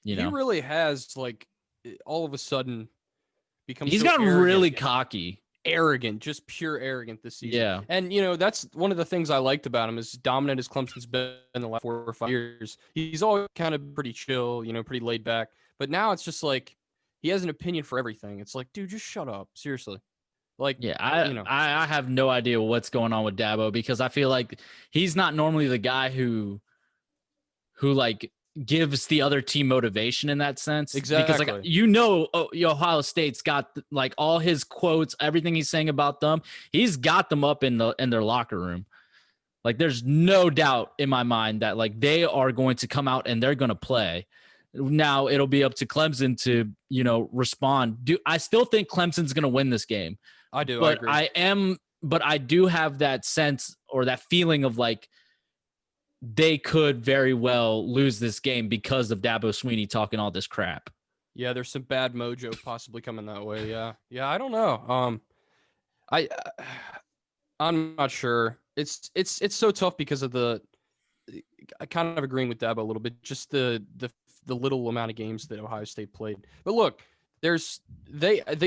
He really has, like, all of a sudden become he's so gotten arrogant. really cocky. Arrogant, just pure arrogant this season. Yeah. And, that's one of the things I liked about him, is dominant as Clemson's been in the last 4 or 5 years. He's always kind of pretty chill, pretty laid back. But now it's just like he has an opinion for everything. It's like, dude, just shut up. Seriously. Like, yeah, I have no idea what's going on with Dabo, because I feel like he's not normally the guy who like gives the other team motivation in that sense. Exactly. Because Ohio State's got like all his quotes, everything he's saying about them, he's got them up in their locker room. Like, there's no doubt in my mind that like they are going to come out and they're going to play. Now it'll be up to Clemson to, respond. I still think Clemson's going to win this game. I do. But I agree. But I do have that sense or that feeling of like they could very well lose this game because of Dabo Swinney talking all this crap. Yeah, there's some bad mojo possibly coming that way. Yeah, I don't know. I'm not sure. It's so tough because of I kind of agreeing with Dabo a little bit. Just the little amount of games that Ohio State played. But look, they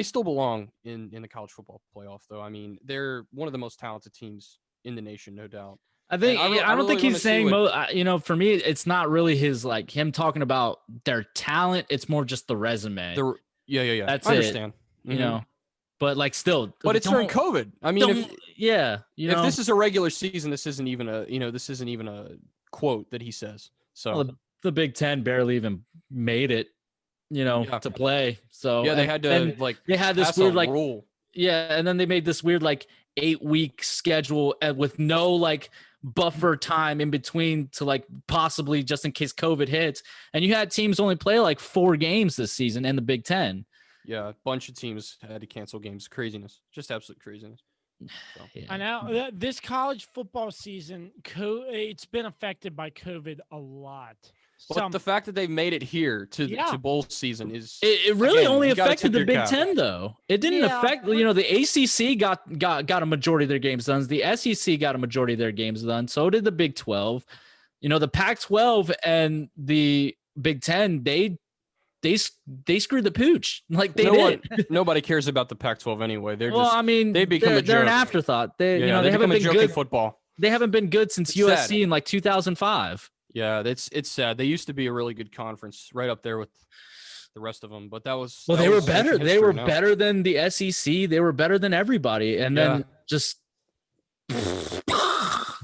still belong in the college football playoff, though. I mean, they're one of the most talented teams in the nation, no doubt. I think I don't really think he's saying what, for me it's not really his like him talking about their talent, it's more just the resume. Yeah. That's I understand. But like still, but it's during COVID. I mean, if this is a regular season, this isn't even a quote that he says. So the Big Ten barely even made it, to play. So yeah, they had to they had this weird rule. Yeah, and then they made this weird 8-week schedule with no buffer time in between to possibly just in case COVID hits. And you had teams only play 4 games this season in the Big Ten. Yeah, a bunch of teams had to cancel games. Craziness. Just absolute craziness. So. Yeah. I know this college football season, it's been affected by COVID a lot. But the fact that they made it here to bowl season is it really only affected the Big Ten though. It didn't affect the ACC got a majority of their games done. The SEC got a majority of their games done. So did the Big 12. The Pac-12 and the Big Ten they screwed the pooch. Nobody cares about the Pac-12 anyway. They're they're an afterthought. They haven't been good in football. They haven't been good since USC in 2005. Yeah, it's sad. They used to be a really good conference, right up there with the rest of them. But they were better. They were better than the SEC. They were better than everybody. And then just I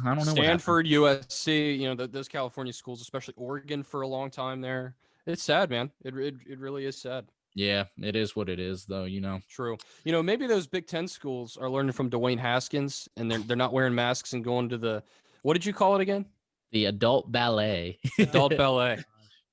don't know. Stanford, USC, those California schools, especially Oregon, for a long time there. It's sad, man. It really is sad. Yeah, it is what it is, though. True. Maybe those Big Ten schools are learning from Dwayne Haskins, and they're not wearing masks and going to the what did you call it again? The adult ballet. Adult ballet.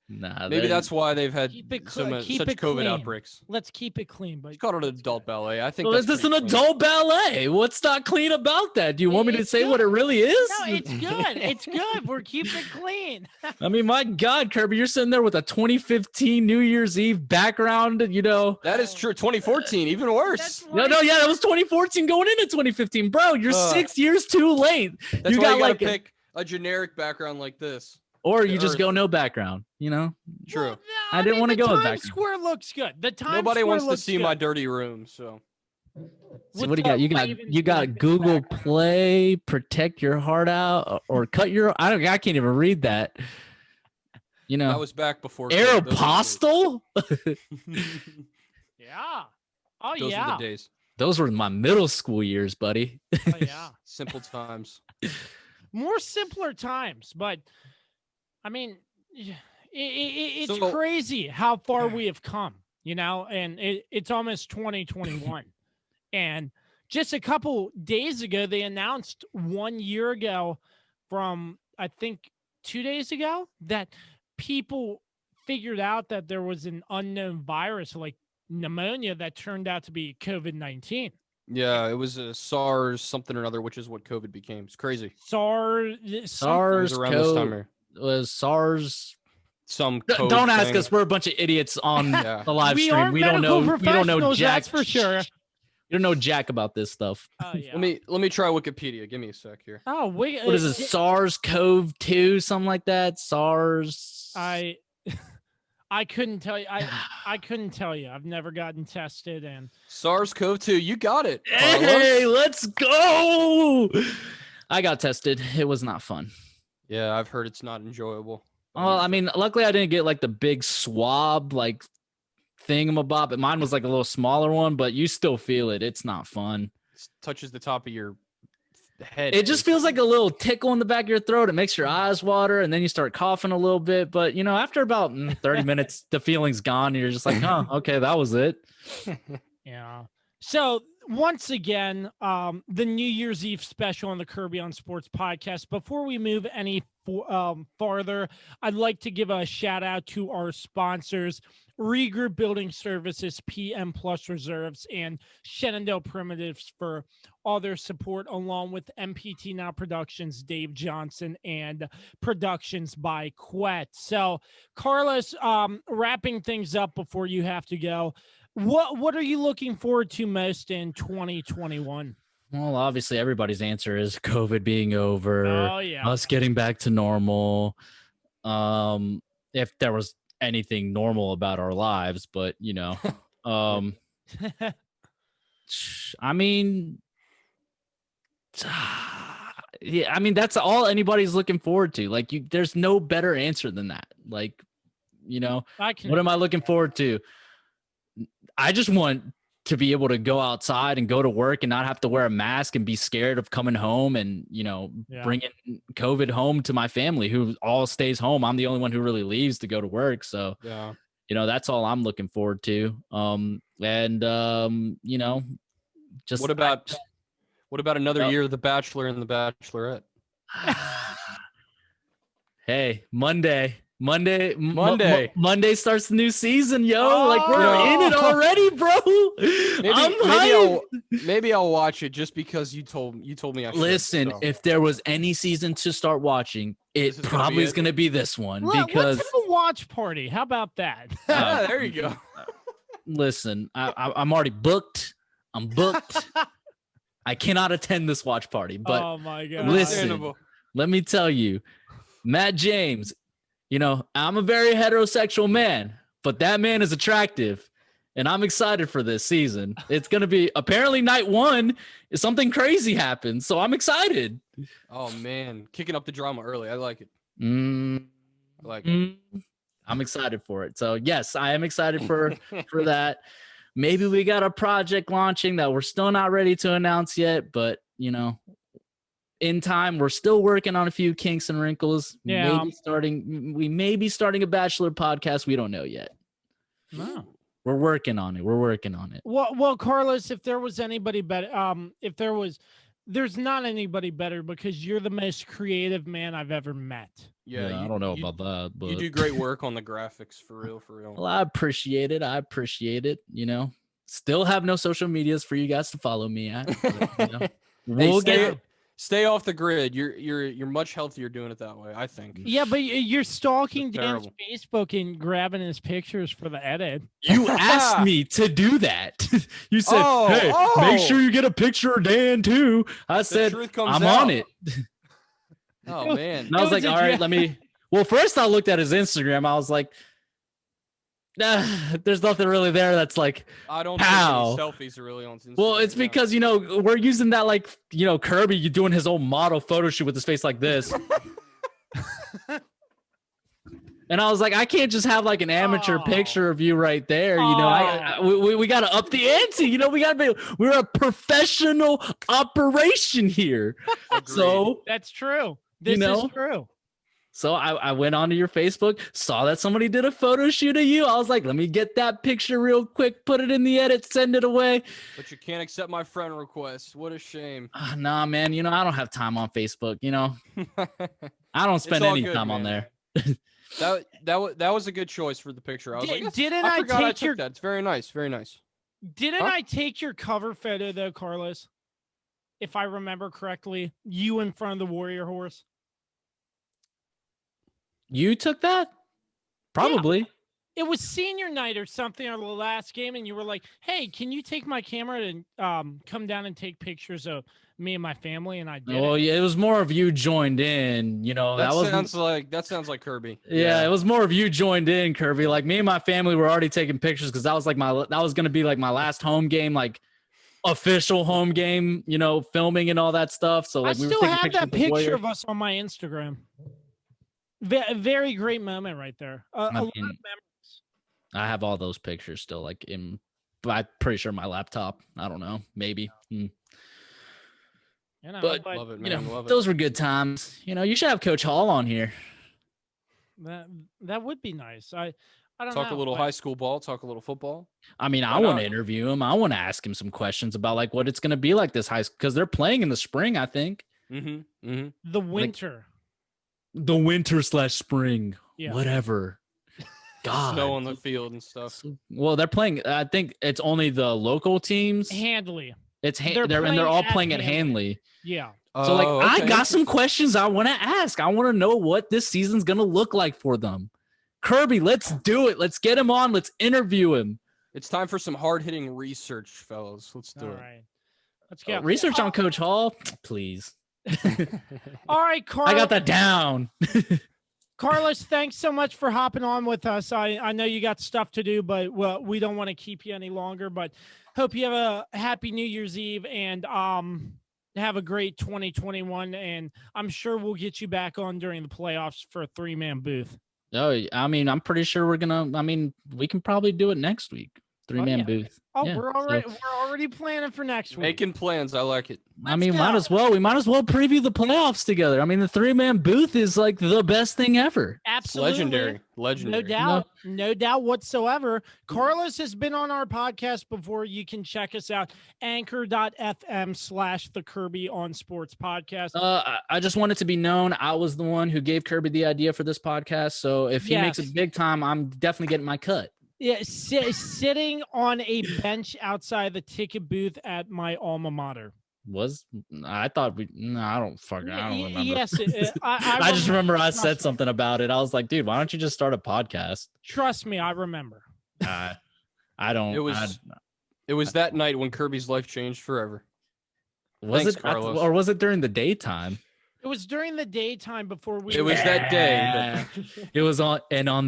Maybe that's why they've had such COVID outbreaks. Let's keep it clean. But you call it an adult ballet. I think it's just an adult ballet. What's not clean about that? Do you want me to say what it really is? No, it's good. It's good. We're keeping it clean. I mean, my God, Kirby, you're sitting there with a 2015 New Year's Eve background. That is true. 2014, even worse. That was 2014 going into 2015, bro. You're 6 years too late. That's why you gotta pick a generic background like this. Or you just go no background, True. Well, I didn't want to go with background. The Times Square looks good. Nobody wants to see my dirty room, so. So what do you got? You got Google Play, protect your heart out, or cut your. I can't even read that. That was back before. Aeropostale. Yeah. Oh those yeah. Were the days. Those were my middle school years, buddy. Oh yeah. Simple times. More simpler times, but I mean, it's crazy how far we have come. and it's almost 2021. And just a couple days ago, they announced 1 year ago from, I think, 2 days ago, that people figured out that there was an unknown virus like pneumonia that turned out to be COVID-19. Yeah, it was a SARS something or another, which is what COVID became. It's crazy. SARS. It was around this time here. Was SARS. Some don't ask thing. us. We're a bunch of idiots on Yeah. the live We stream. aren't We don't know. medical We don't know professionals, jack. that's for sure. You don't know jack about this stuff. Oh, yeah. Let me try Wikipedia. Give me a sec here. Oh, wait. What is it? SARS-CoV-2, something like that. SARS. I couldn't tell you. I couldn't tell you. I've never gotten tested, and SARS-CoV-2. You got it. Carlos. Hey, let's go! I got tested. It was not fun. Yeah, I've heard it's not enjoyable. Well, I mean, luckily I didn't get like the big swab like thingamabob, but mine was like a little smaller one. But you still feel it. It's not fun. It touches the top of your head. It just feels like a little tickle in the back of your throat. It makes your eyes water, and then you start coughing a little bit. But after about 30 minutes, the feeling's gone. And you're just like, oh, okay, that was it. yeah. So once again, the New Year's Eve special on the Kirby on Sports podcast. Before we move any farther, I'd like to give a shout out to our sponsors, Regroup Building Services, PM Plus Reserves, and Shenandoah Primitives for all their support, along with MPT Now Productions, Dave Johnson, and Productions by Quet. So, Carlos, wrapping things up before you have to go, what are you looking forward to most in 2021? Well, obviously everybody's answer is COVID being over. Oh, yeah. Us getting back to normal. If there was anything normal about our lives, but I mean, yeah, I mean, that's all anybody's looking forward to. Like, there's no better answer than that. Like, what am I looking forward to? I just want to be able to go outside and go to work and not have to wear a mask and be scared of coming home and, bringing COVID home to my family who all stays home. I'm the only one who really leaves to go to work. So, yeah, that's all I'm looking forward to. Just what about another year of The Bachelor and The Bachelorette? Hey, Monday starts the new season, yo. Like, we're in it already, bro. Maybe I'll watch it just because you told me I should. Listen, so. If there was any season to start watching, it probably is going to be this one. Because let's have a watch party. How about that? There you go. Listen, I'm already booked. I'm booked. I cannot attend this watch party. But oh my God. Listen, let me tell you, Matt James, I'm a very heterosexual man, but that man is attractive, and I'm excited for this season. It's going to be apparently night one. Something crazy happens, so I'm excited. Oh, man. Kicking up the drama early. I like it. I like it. I'm excited for it. So, yes, I am excited for that. Maybe we got a project launching that we're still not ready to announce yet, but, in time, we're still working on a few kinks and wrinkles. Yeah. We may be starting a Bachelor podcast. We don't know yet. No. We're working on it. Well, Carlos, if there was anybody better, there's not anybody better because you're the most creative man I've ever met. Yeah, I don't know about that, but you do great work on the graphics for real. Well, I appreciate it. Still have no social medias for you guys to follow me at. But, Stay off the grid. You're much healthier doing it that way, I think. Yeah, but you're stalking Dan's Facebook and grabbing his pictures for the edit. You asked me to do that. You said, make sure you get a picture of Dan too. I said, I'm on it. Oh, man. And I was like, all right, let me. Well, first I looked at his Instagram. I was like, there's nothing really there that's like, I don't think any selfies are really on Instagram. Well, it's because, we're using that like, Kirby, you doing his old model photo shoot with his face like this. And I was like, I can't just have like an amateur picture of you right there. We got to up the ante. We're a professional operation here. Agreed. So that's true. This is true. So I went onto your Facebook, saw that somebody did a photo shoot of you. I was like, let me get that picture real quick, put it in the edit, send it away. But you can't accept my friend request. What a shame. Nah, man, I don't have time on Facebook, I don't spend all any good, time on man. there. That was a good choice for the picture. I was like, Didn't I I forgot I take took your that. It's very nice. Very nice. Didn't Huh? I take your cover photo though, Carlos? If I remember correctly, you in front of the warrior horse. You took that? Probably. It was senior night or something, or the last game, and you were like, "Hey, can you take my camera and come down and take pictures of me and my family?" And I did. Oh, yeah, it was more of you joined in, That sounds like Kirby. Yeah, it was more of you joined in, Kirby. Like me and my family were already taking pictures because that was gonna be like my last home game, like official home game, filming and all that stuff. So like I we were still taking have pictures that with the picture Warriors. of us on my Instagram. Very great moment right there. A lot of memories. I have all those pictures still, like I'm pretty sure my laptop. I don't know, maybe. But love it, man. Love it. those were good times. You should have Coach Hall on here. That would be nice. I don't Talk know, a little but- high school ball. Talk a little football. I mean, I Why want not? to interview him. I want to ask him some questions about like what it's going to be like this high school because they're playing in the spring, I think. The winter. The winter/spring, Yeah. whatever. God, Snow on the field and stuff. Well, they're playing. I think it's only the local teams. Handley. They're playing all at playing at Handley. Hanley. Yeah. So like, Oh, I okay. got some questions I want to ask. I want to know what this season's gonna look like for them. Kirby, let's do it. Let's get him on. Let's interview him. It's time for some hard-hitting research, fellas. Let's do All it. right. Let's go. Research on Coach Hall, please. All right, Carlos. I got that down. Carlos, thanks so much for hopping on with us. I know you got stuff to do, but we don't want to keep you any longer. But hope you have a happy New Year's Eve and have a great 2021. And I'm sure we'll get you back on during the playoffs for a 3-man booth. Oh, I mean, I'm pretty sure we can probably do it next week. 3-man yeah. booth. Oh, Yeah, we're already planning for next week. Making plans. I like it. I mean, Let's go. we might as well preview the playoffs together. I mean, the 3-man booth is like the best thing ever. Absolutely. Legendary. No doubt whatsoever. Carlos has been on our podcast before. You can check us out, anchor.fm/the Kirby on Sports podcast. I just want it to be known I was the one who gave Kirby the idea for this podcast. So if he makes it big time, I'm definitely getting my cut. Yeah, sitting on a bench outside the ticket booth at my alma mater. I thought I don't remember. Yes, I just remember I said something about it. I was like, dude, why don't you just start a podcast? Trust me, I remember. I don't. It was that night when Kirby's life changed forever. Was Thanks, it Carlos. or was it during the daytime? It was during the daytime before we. It was that day. It was on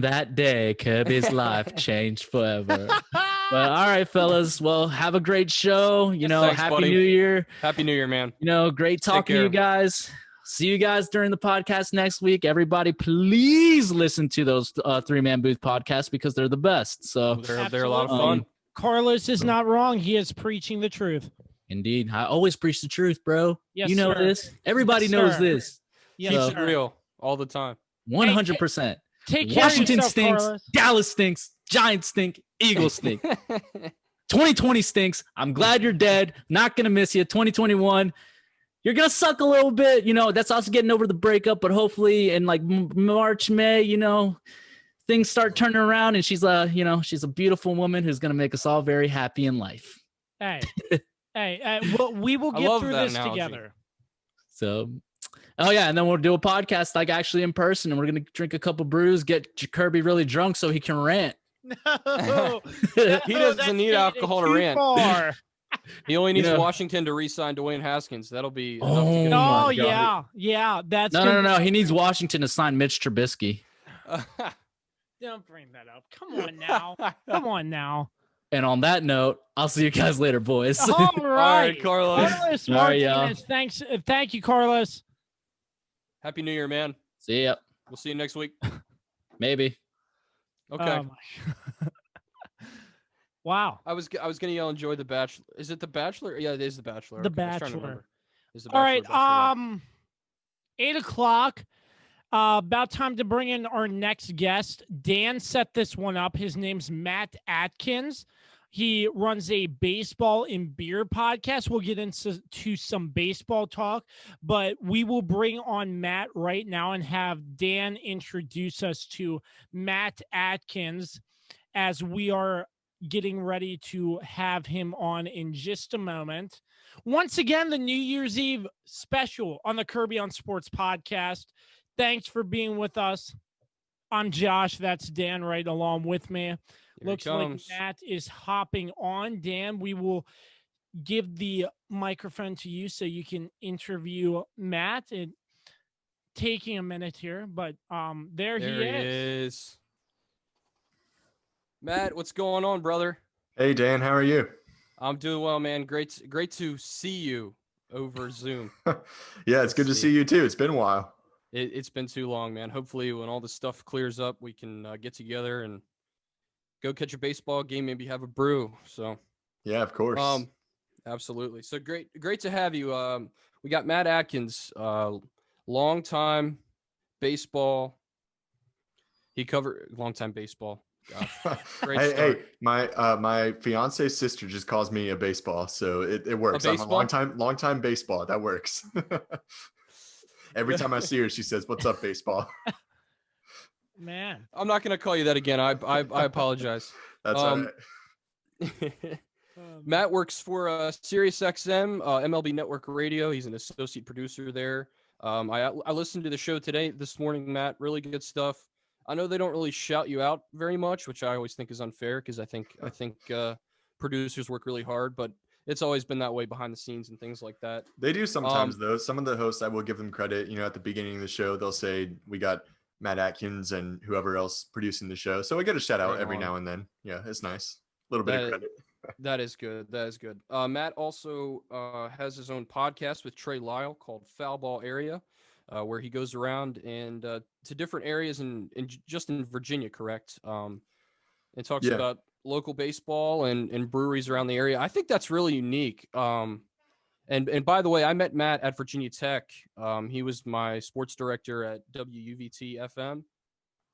that day, Kirby's life changed forever. But all right, fellas. Well, have a great show. Thanks, Happy buddy. New Year. Happy New Year, man. Great talking to care. you guys. See you guys during the podcast next week. Everybody, please listen to those 3-man booth podcasts because they're the best. So They're a lot of fun. Carlos is not wrong. He is preaching the truth. indeed, I always preach the truth, bro. Yes, you know sir. this. Everybody Yes, knows sir. this. Yes, Keeps sir. it real all the time. 100%. Take care Washington of yourself, stinks. Carlos. Dallas stinks. Giants stink. Eagles stink. 2020 stinks. I'm glad you're dead. Not going to miss you. 2021, you're going to suck a little bit. That's also getting over the breakup, but hopefully in like March, May, things start turning around and she's a beautiful woman who's going to make us all very happy in life. Hey, well, we will I get love through that this analogy. together. So, and then we'll do a podcast like actually in person and we're going to drink a couple brews, get Kirby really drunk so he can rant. No, He doesn't need alcohol to too rant. far. He only needs Yeah. Washington to re-sign Dwayne Haskins. That'll be enough Oh, to get him my Oh God. yeah. That's No. He needs Washington to sign Mitch Trubisky. Don't bring that up. Come on now. And on that note, I'll see you guys later, boys. All All right, right, Carlos. Carlos All right, y'all. Martinez. Thanks. Thank you, Carlos. Happy New Year, man. See ya. We'll see you next week. Maybe. Okay. Wow. I was gonna yell, enjoy The Bachelor. Is it The Bachelor? Yeah, it is The Bachelor. The Okay, I was trying to Bachelor. remember. Is The All right. Bachelor, Bachelorette? 8 o'clock. About time to bring in our next guest. Dan set this one up. His name's Matt Atkins. He runs a baseball and beer podcast. We'll get into some baseball talk, but we will bring on Matt right now and have Dan introduce us to Matt Atkins as we are getting ready to have him on in just a moment. Once again, the New Year's Eve special on the Kirby on Sports podcast. Thanks for being with us. I'm Josh. That's Dan right along with me. Looks like Matt is hopping on. Dan, we will give the microphone to you so you can interview Matt. It taking a minute here, but there he is. Matt, what's going on, brother? Hey, Dan, how are you? I'm doing well, man. Great to see you over Zoom. Yeah, it's good to see you too. It's been a while. It's been too long, man. Hopefully when all this stuff clears up, we can get together and go catch a baseball game, maybe have a brew. So yeah, of course. Absolutely. So great to have you. We got Matt Atkins, long time baseball. He covered long time baseball. Gosh, great hey, my fiance's sister just calls me a baseball, so it works. I'm a long time baseball. That works. Every time I see her, she says, "What's up, baseball?" Man, I'm not gonna call you that again. I apologize. That's all right. Matt works for SiriusXM, MLB Network Radio. He's an associate producer there. I listened to the show this morning, Matt. Really good stuff. I know they don't really shout you out very much, which I always think is unfair because I think producers work really hard, but it's always been that way behind the scenes and things like that. They do sometimes, though. Some of the hosts, I will give them credit. You know, at the beginning of the show, they'll say, we got Matt Atkins and whoever else producing the show. So I get a shout out every now and then. Yeah, it's nice. A little bit of credit. That is good. Matt also has his own podcast with Trey Lyle called Foul Ball Area, where he goes around and to different areas in just in Virginia, correct? And talks about local baseball and breweries around the area. I think that's really unique. And by the way, I met Matt at Virginia Tech. He was my sports director at WUVT FM.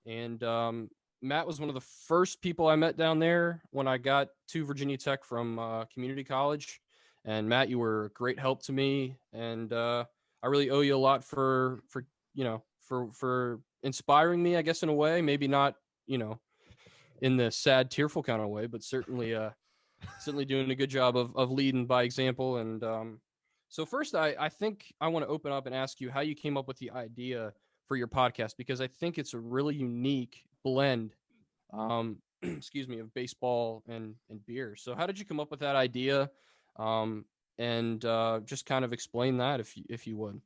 And Matt was one of the first people I met down there when I got to Virginia Tech from community college. And Matt, you were a great help to me. And I really owe you a lot for inspiring me, I guess, in a way. Maybe not, in the sad, tearful kind of way, but certainly doing a good job of leading by example. And so first, I think I want to open up and ask you how you came up with the idea for your podcast, because I think it's a really unique blend, of baseball and beer. So how did you come up with that idea? And just kind of explain that if you would.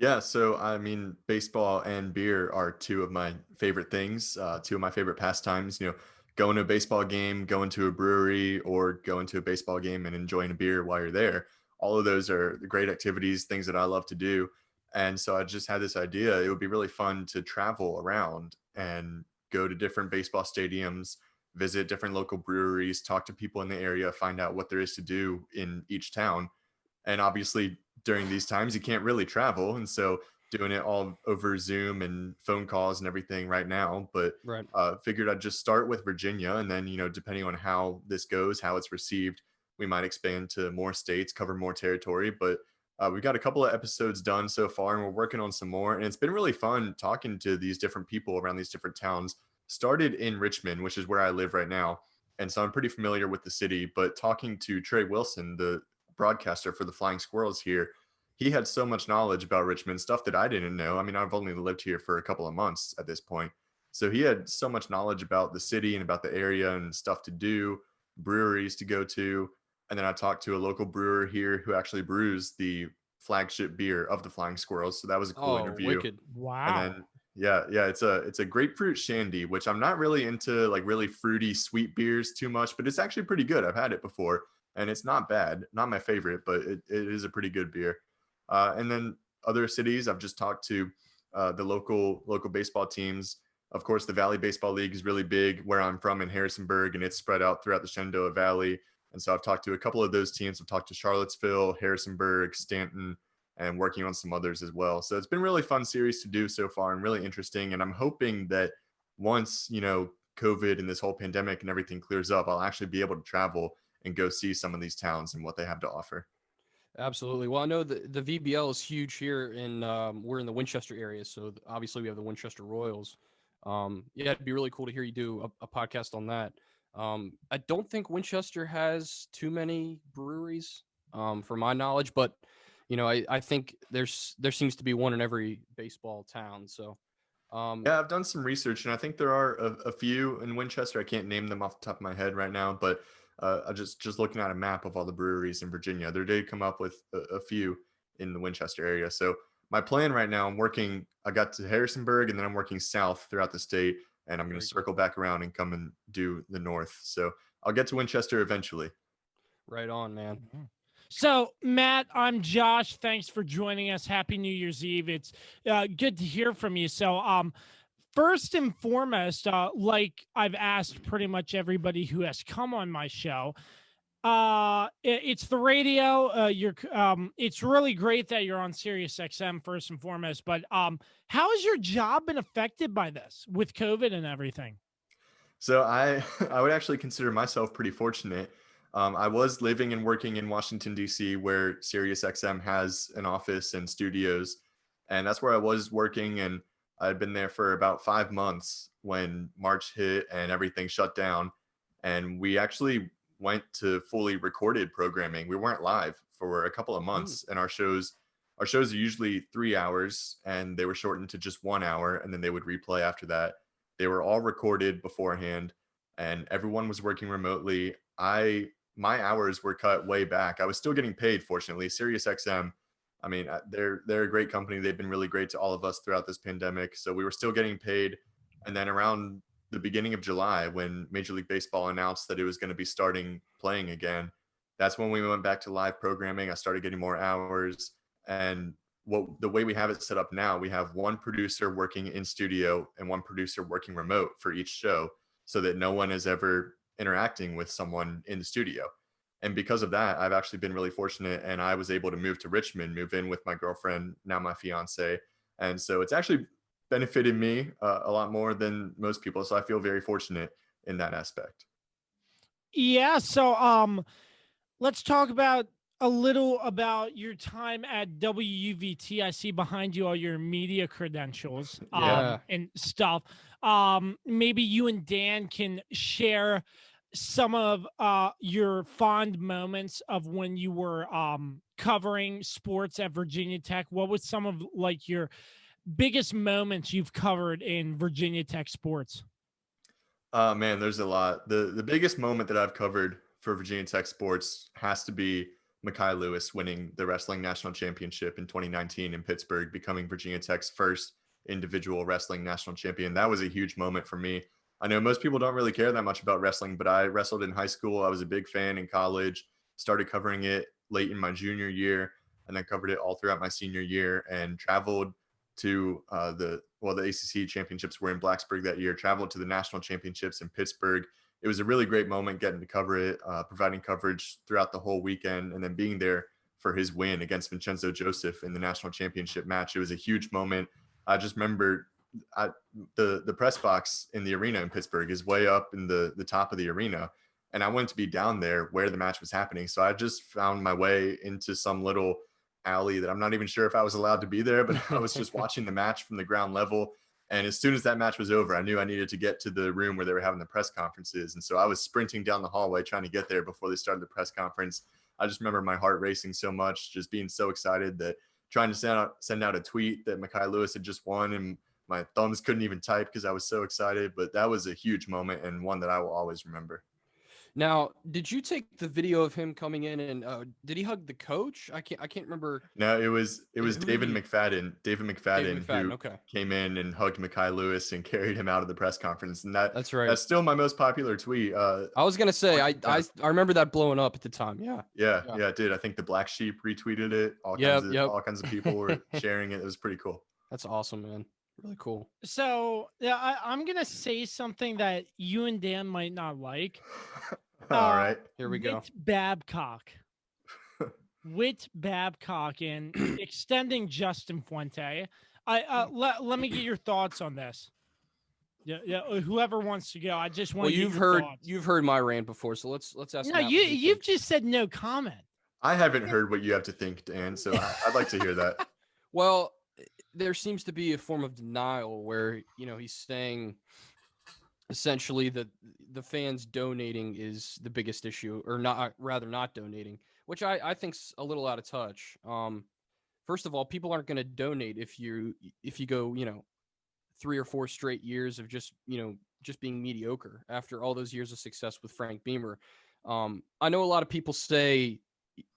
Yeah, so I mean, baseball and beer are two of my favorite things, two of my favorite pastimes. You know, going to a baseball game, going to a brewery, or going to a baseball game and enjoying a beer while you're there. All of those are great activities, things that I love to do. And so I just had this idea. It would be really fun to travel around and go to different baseball stadiums, visit different local breweries, talk to people in the area, find out what there is to do in each town. And obviously, during these times, you can't really travel. And so doing it all over Zoom and phone calls and everything right now. But figured I'd just start with Virginia. And then, depending on how this goes, how it's received, we might expand to more states, cover more territory. But we've got a couple of episodes done so far, and we're working on some more. And it's been really fun talking to these different people around these different towns. Started in Richmond, which is where I live right now. And so I'm pretty familiar with the city. But talking to Trey Wilson, the broadcaster for the Flying Squirrels here, he had so much knowledge about Richmond, stuff that I didn't know. I mean, I've only lived here for a couple of months at this point. So he had so much knowledge about the city and about the area and stuff to do, breweries to go to. And then I talked to a local brewer here who actually brews the flagship beer of the Flying Squirrels. So that was a cool interview. Wicked. Wow. And then it's a grapefruit shandy, which I'm not really into, like really fruity sweet beers too much, but it's actually pretty good. I've had it before and it's not bad. Not my favorite, but it is a pretty good beer. And then other cities, I've just talked to the local baseball teams. Of course, the Valley Baseball League is really big where I'm from in Harrisonburg, and it's spread out throughout the Shenandoah Valley. And so I've talked to a couple of those teams. I've talked to Charlottesville, Harrisonburg, Stanton, and working on some others as well. So it's been a really fun series to do so far and really interesting. And I'm hoping that once, COVID and this whole pandemic and everything clears up, I'll actually be able to travel and go see some of these towns and what they have to offer. Absolutely. Well, I know the VBL is huge here we're in the Winchester area. So obviously we have the Winchester Royals. Yeah, it'd be really cool to hear you do a podcast on that. I don't think Winchester has too many breweries, from my knowledge, but I think there seems to be one in every baseball town. So, yeah, I've done some research, and I think there are a few in Winchester. I can't name them off the top of my head right now, but I just looking at a map of all the breweries in Virginia, they did come up with a few in the Winchester area. So my plan right now, I got to Harrisonburg, and then I'm working south throughout the state, and I'm going to circle back around and come and do the north. So I'll get to Winchester eventually. Right on, man. So, Matt, I'm Josh. Thanks for joining us. Happy New Year's Eve. It's good to hear from you. So, first and foremost, like I've asked pretty much everybody who has come on my show, it's the radio. It's really great that you're on Sirius XM first and foremost. But how has your job been affected by this with COVID and everything? So I would actually consider myself pretty fortunate. I was living and working in Washington, D.C., where SiriusXM has an office and studios. And that's where I was working. And I'd been there for about 5 months when March hit and everything shut down. And we actually went to fully recorded programming. We weren't live for a couple of months. And our shows are usually 3 hours, and they were shortened to just 1 hour. And then they would replay after that. They were all recorded beforehand, and everyone was working remotely. My hours were cut way back. I was still getting paid, fortunately. SiriusXM, I mean, they're a great company. They've been really great to all of us throughout this pandemic. So we were still getting paid. And then around the beginning of July, when Major League Baseball announced that it was going to be starting playing again, that's when we went back to live programming. I started getting more hours. And the way we have it set up now, we have one producer working in studio and one producer working remote for each show, so that no one is ever interacting with someone in the studio. And because of that, I've actually been really fortunate, and I was able to move to Richmond, move in with my girlfriend, now my fiance. And so it's actually benefited me a lot more than most people. So I feel very fortunate in that aspect. Yeah. So, let's talk a little about your time at WUVT. I see behind you all your media credentials, and stuff. Maybe you and Dan can share some of your fond moments of when you were covering sports at Virginia Tech. What was some of like your biggest moments you've covered in Virginia Tech sports? Man, there's a lot. The biggest moment that I've covered for Virginia Tech sports has to be Mekhi Lewis winning the wrestling national championship in 2019 in Pittsburgh, becoming Virginia Tech's first individual wrestling national champion. That was a huge moment for me. I know most people don't really care that much about wrestling, but I wrestled in high school. I was a big fan in college, started covering it late in my junior year, and then covered it all throughout my senior year, and traveled to the ACC championships were in Blacksburg that year, traveled to the national championships in Pittsburgh. It was a really great moment getting to cover it, providing coverage throughout the whole weekend, and then being there for his win against Vincenzo Joseph in the national championship match. It was a huge moment. I just remember the press box in the arena in Pittsburgh is way up in the top of the arena. And I wanted to be down there where the match was happening. So I just found my way into some little alley that I'm not even sure if I was allowed to be there, but I was just watching the match from the ground level. And as soon as that match was over, I knew I needed to get to the room where they were having the press conferences. And so I was sprinting down the hallway trying to get there before they started the press conference. I just remember my heart racing so much, just being so excited, that trying to send out a tweet that Mekhi Lewis had just won, and my thumbs couldn't even type because I was so excited. But that was a huge moment, and one that I will always remember. Now, did you take the video of him coming in and did he hug the coach? I can't remember. No, it was David McFadden. David McFadden who came in and hugged Mekhi Lewis and carried him out of the press conference. And that's right. That's still my most popular tweet. I was gonna say I remember that blowing up at the time. Yeah, it did. I think the Black Sheep retweeted it. All kinds of people were sharing it. It was pretty cool. That's awesome, man. Really cool. So I'm gonna say something that you and Dan might not like. All right, here we go. Babcock. Whit Babcock and extending Justin Fuente. Let me get your thoughts on this. Yeah, whoever wants to go. I just want Well, to get your thoughts. you've heard my rant before, so let's ask. No, Matt you what he you've thinks. just said no comment. I haven't heard what you have to think, Dan, so I'd like to hear that. Well, there seems to be a form of denial where he's saying essentially that the fans donating is the biggest issue, or not donating, which I think's a little out of touch. First of all, people aren't going to donate if you go 3 or 4 straight years of just being mediocre after all those years of success with Frank Beamer. I know a lot of people say,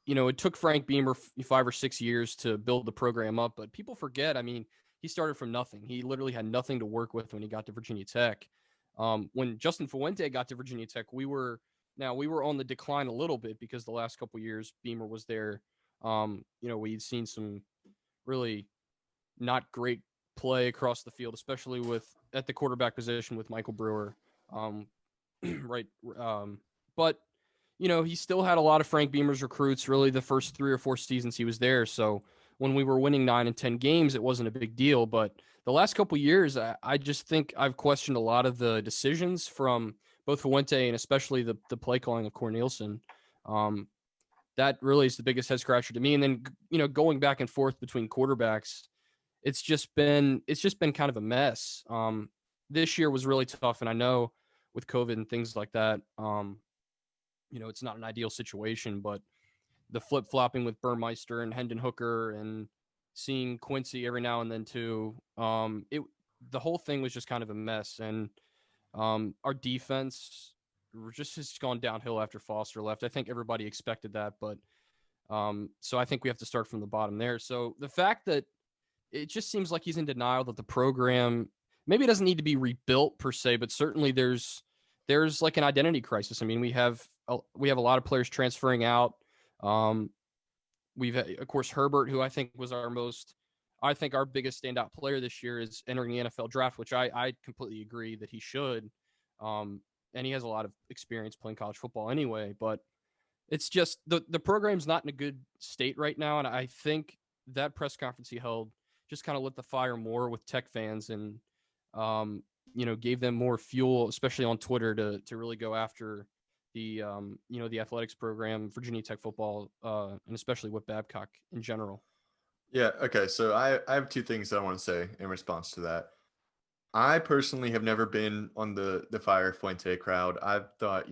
it took Frank Beamer 5 or 6 years to build the program up, but people forget, I mean, he started from nothing. He literally had nothing to work with when he got to Virginia Tech. When Justin Fuente got to Virginia Tech, we were on the decline a little bit because the last couple of years Beamer was there. We'd seen some really not great play across the field, especially at the quarterback position with Michael Brewer. Right. But he still had a lot of Frank Beamer's recruits, really the first 3 or 4 seasons he was there. So when we were winning 9 and 10 games, it wasn't a big deal. But the last couple of years, I just think I've questioned a lot of the decisions from both Fuente and especially the play calling of Cornelison. That really is the biggest head scratcher to me. And then, going back and forth between quarterbacks, it's just been kind of a mess. This year was really tough. And I know with COVID and things like that, it's not an ideal situation, but the flip-flopping with Burmeister and Hendon Hooker and seeing Quincy every now and then too, the whole thing was just kind of a mess. And our defense has gone downhill after Foster left. I think everybody expected that, but so I think we have to start from the bottom there. So the fact that it just seems like he's in denial that the program maybe it doesn't need to be rebuilt per se, but certainly there's like an identity crisis. I mean, we have a lot of players transferring out. We've had, of course, Herbert, who I think was our biggest standout player this year, is entering the NFL draft, which I completely agree that he should. And he has a lot of experience playing college football anyway, but it's just the program's not in a good state right now. And I think that press conference he held just kind of lit the fire more with Tech fans and, gave them more fuel, especially on Twitter to really go after the athletics program, Virginia Tech football, and especially with Babcock in general. Yeah. Okay. So I have 2 things that I want to say in response to that. I personally have never been on the Fire Fuente crowd. I've thought,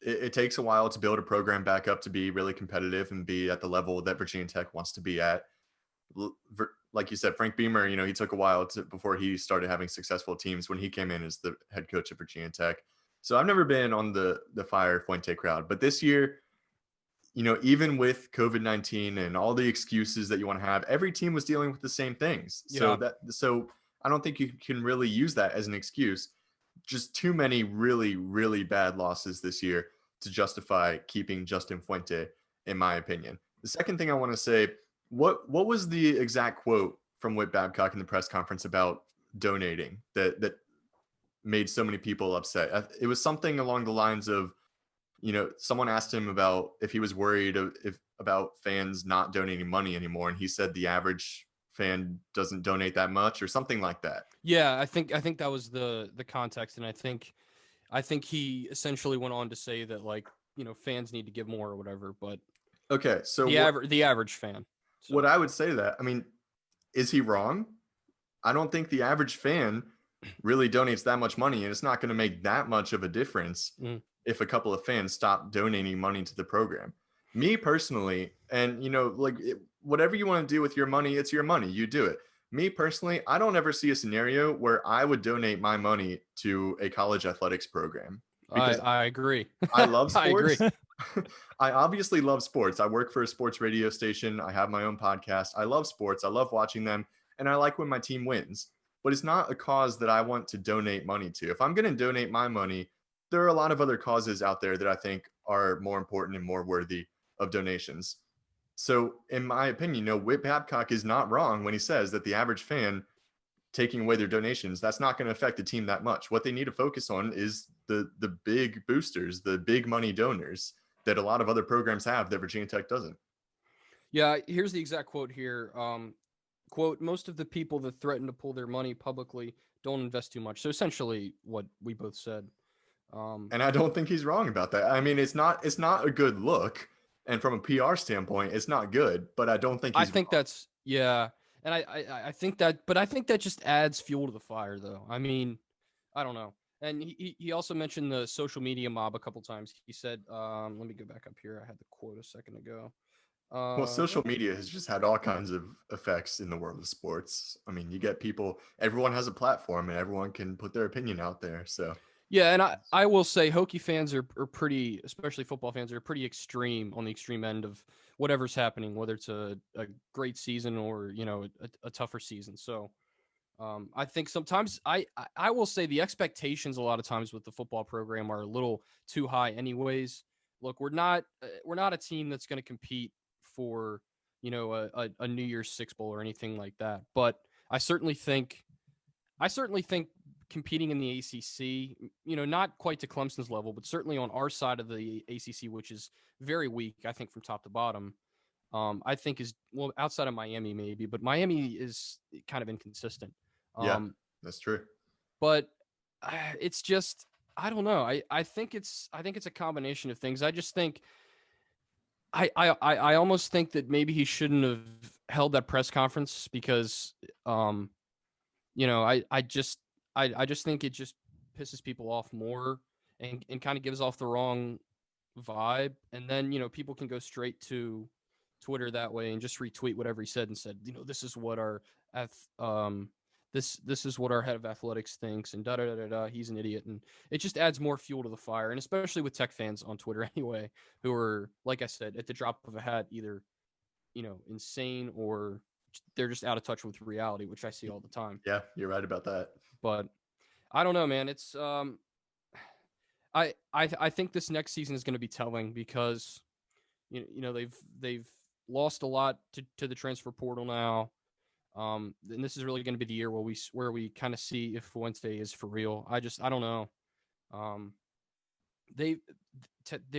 it takes a while to build a program back up to be really competitive and be at the level that Virginia Tech wants to be at. Like you said, Frank Beamer, he took a while before he started having successful teams when he came in as the head coach of Virginia Tech. So I've never been on the Fire Fuente crowd. But this year, even with COVID-19 and all the excuses that you want to have, every team was dealing with the same things. Yeah. So I don't think you can really use that as an excuse. Just too many really, really bad losses this year to justify keeping Justin Fuente, in my opinion. The second thing I want to say, what was the exact quote from Whit Babcock in the press conference about donating that made so many people upset? It was something along the lines of, someone asked him about if he was worried about fans not donating money anymore, and he said the average fan doesn't donate that much or something like that. Yeah, I think that was the context, and I think he essentially went on to say that, like, fans need to give more or whatever. But okay, so the average fan. So. What I would say to that, I mean, is he wrong? I don't think the average fan really donates that much money, and it's not going to make that much of a difference if a couple of fans stop donating money to the program. Me personally, and whatever you want to do with your money, it's your money. You do it. Me personally, I don't ever see a scenario where I would donate my money to a college athletics program. Because I agree. I love sports. I agree. I obviously love sports. I work for a sports radio station. I have my own podcast. I love sports. I love watching them. And I like when my team wins. But it's not a cause that I want to donate money to. If I'm going to donate my money, there are a lot of other causes out there that I think are more important and more worthy of donations. So in my opinion, Whit Babcock is not wrong when he says that the average fan taking away their donations, that's not going to affect the team that much. What they need to focus on is the big boosters, the big money donors that a lot of other programs have that Virginia Tech doesn't. Yeah, here's the exact quote here. Quote, most of the people that threaten to pull their money publicly don't invest too much. So essentially what we both said. And I don't think he's wrong about that. I mean, it's not a good look. And from a PR standpoint, it's not good, but I don't think I he's think wrong. that's, yeah. And I think that, but I think that just adds fuel to the fire though. I mean, I don't know. And he also mentioned the social media mob a couple times. He said, let me go back up here. I had the quote a second ago. Well, social media has just had all kinds of effects in the world of sports. I mean, you get people, everyone has a platform and everyone can put their opinion out there. So, Yeah, and I will say Hokie fans are pretty, especially football fans, are pretty extreme on the extreme end of whatever's happening, whether it's a great season or, a tougher season. So I think sometimes I will say the expectations a lot of times with the football program are a little too high anyways. Look, we're not a team that's going to compete for, a New Year's Six Bowl or anything like that. But I certainly think competing in the ACC, not quite to Clemson's level, but certainly on our side of the ACC, which is very weak, I think from top to bottom, I think is, well, outside of Miami maybe, but Miami is kind of inconsistent. yeah, that's true. But it's just, I don't know. I think it's a combination of things. I just think I almost think that maybe he shouldn't have held that press conference because I just think it just pisses people off more and kind of gives off the wrong vibe. And then, people can go straight to Twitter that way and just retweet whatever he said and said, this is what our this is what our head of athletics thinks and da da da da da. He's an idiot, and it just adds more fuel to the fire. And especially with Tech fans on Twitter anyway, who are, like I said, at the drop of a hat, either insane or they're just out of touch with reality, which I see all the time. Yeah, you're right about that. But I don't know, man. It's I think this next season is going to be telling because they've lost a lot to the transfer portal now. And this is really going to be the year where we kind of see if Fuente is for real. I don't know. They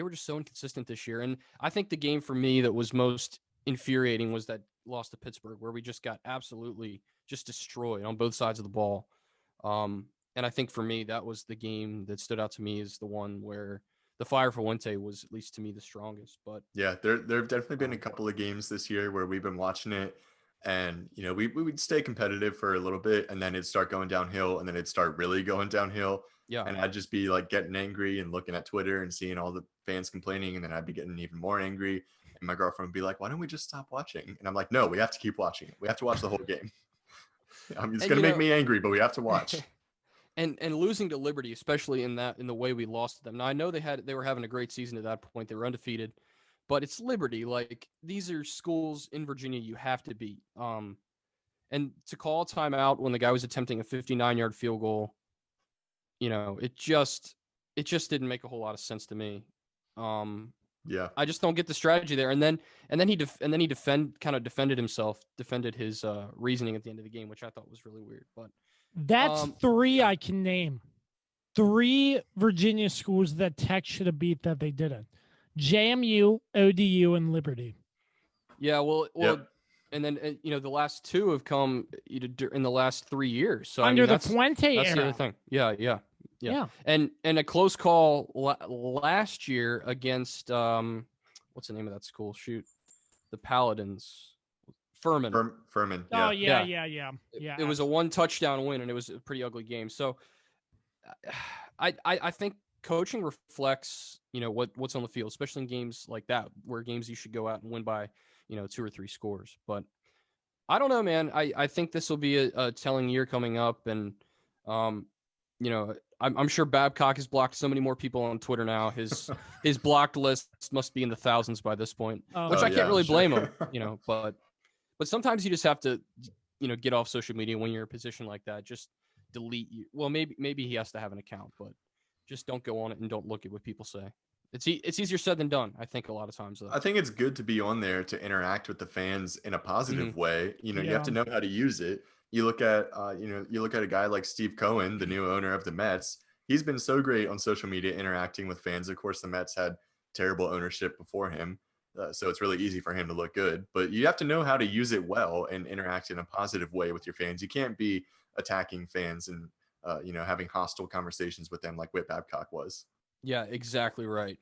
were just so inconsistent this year, and I think the game for me that was most infuriating was that loss to Pittsburgh, where we just got absolutely just destroyed on both sides of the ball. And I think for me, that was the game that stood out to me as the one where the fire for Fuente was, at least to me, the strongest. But yeah, there have definitely been a couple of games this year where we've been watching it, and we would stay competitive for a little bit, and then it'd start going downhill, and then it'd start really going downhill. yeah, And I'd just be like getting angry and looking at Twitter and seeing all the fans complaining, and then I'd be getting even more angry. And my girlfriend would be like, "Why don't we just stop watching?" And I'm like, "No, we have to keep watching. We have to watch the whole game. I mean, it's going to make me angry, but we have to watch." And losing to Liberty, especially in the way we lost to them. Now I know they were having a great season at that point. They were undefeated, but it's Liberty. Like, these are schools in Virginia you have to beat. And to call a timeout when the guy was attempting a 59-yard field goal, it just didn't make a whole lot of sense to me. Yeah, I just don't get the strategy there. And then he defended himself, defended his reasoning at the end of the game, which I thought was really weird. But that's three I can name. 3 Virginia schools that Tech should have beat that they didn't. JMU, ODU, and Liberty. Yeah, well, Yep. And then the last 2 have come in the last 3 years. So Under I mean, the Fuente that's era. the other thing. Yeah. And a close call last year against what's the name of that school? Shoot, the Paladins. Furman. Furman. Oh Yeah. yeah. It was a 1-touchdown win, and it was a pretty ugly game. So I think coaching reflects what's on the field, especially in games like that, where games you should go out and win by 2 or 3 scores. But I don't know, man. I think this will be a telling year coming up, and I'm sure Babcock has blocked so many more people on Twitter now. His blocked list must be in the thousands by this point, which I can't really blame him. But sometimes you just have to, get off social media when you're in a position like that. Just delete you. Well, maybe he has to have an account, but just don't go on it and don't look at what people say. It's easier said than done, I think, a lot of times, though. I think it's good to be on there to interact with the fans in a positive way. You have to know how to use it. You look at a guy like Steve Cohen, the new owner of the Mets. He's been so great on social media interacting with fans. Of course, the Mets had terrible ownership before him, so it's really easy for him to look good. But you have to know how to use it well and interact in a positive way with your fans. You can't be attacking fans and having hostile conversations with them like Whit Babcock was. Yeah, exactly right.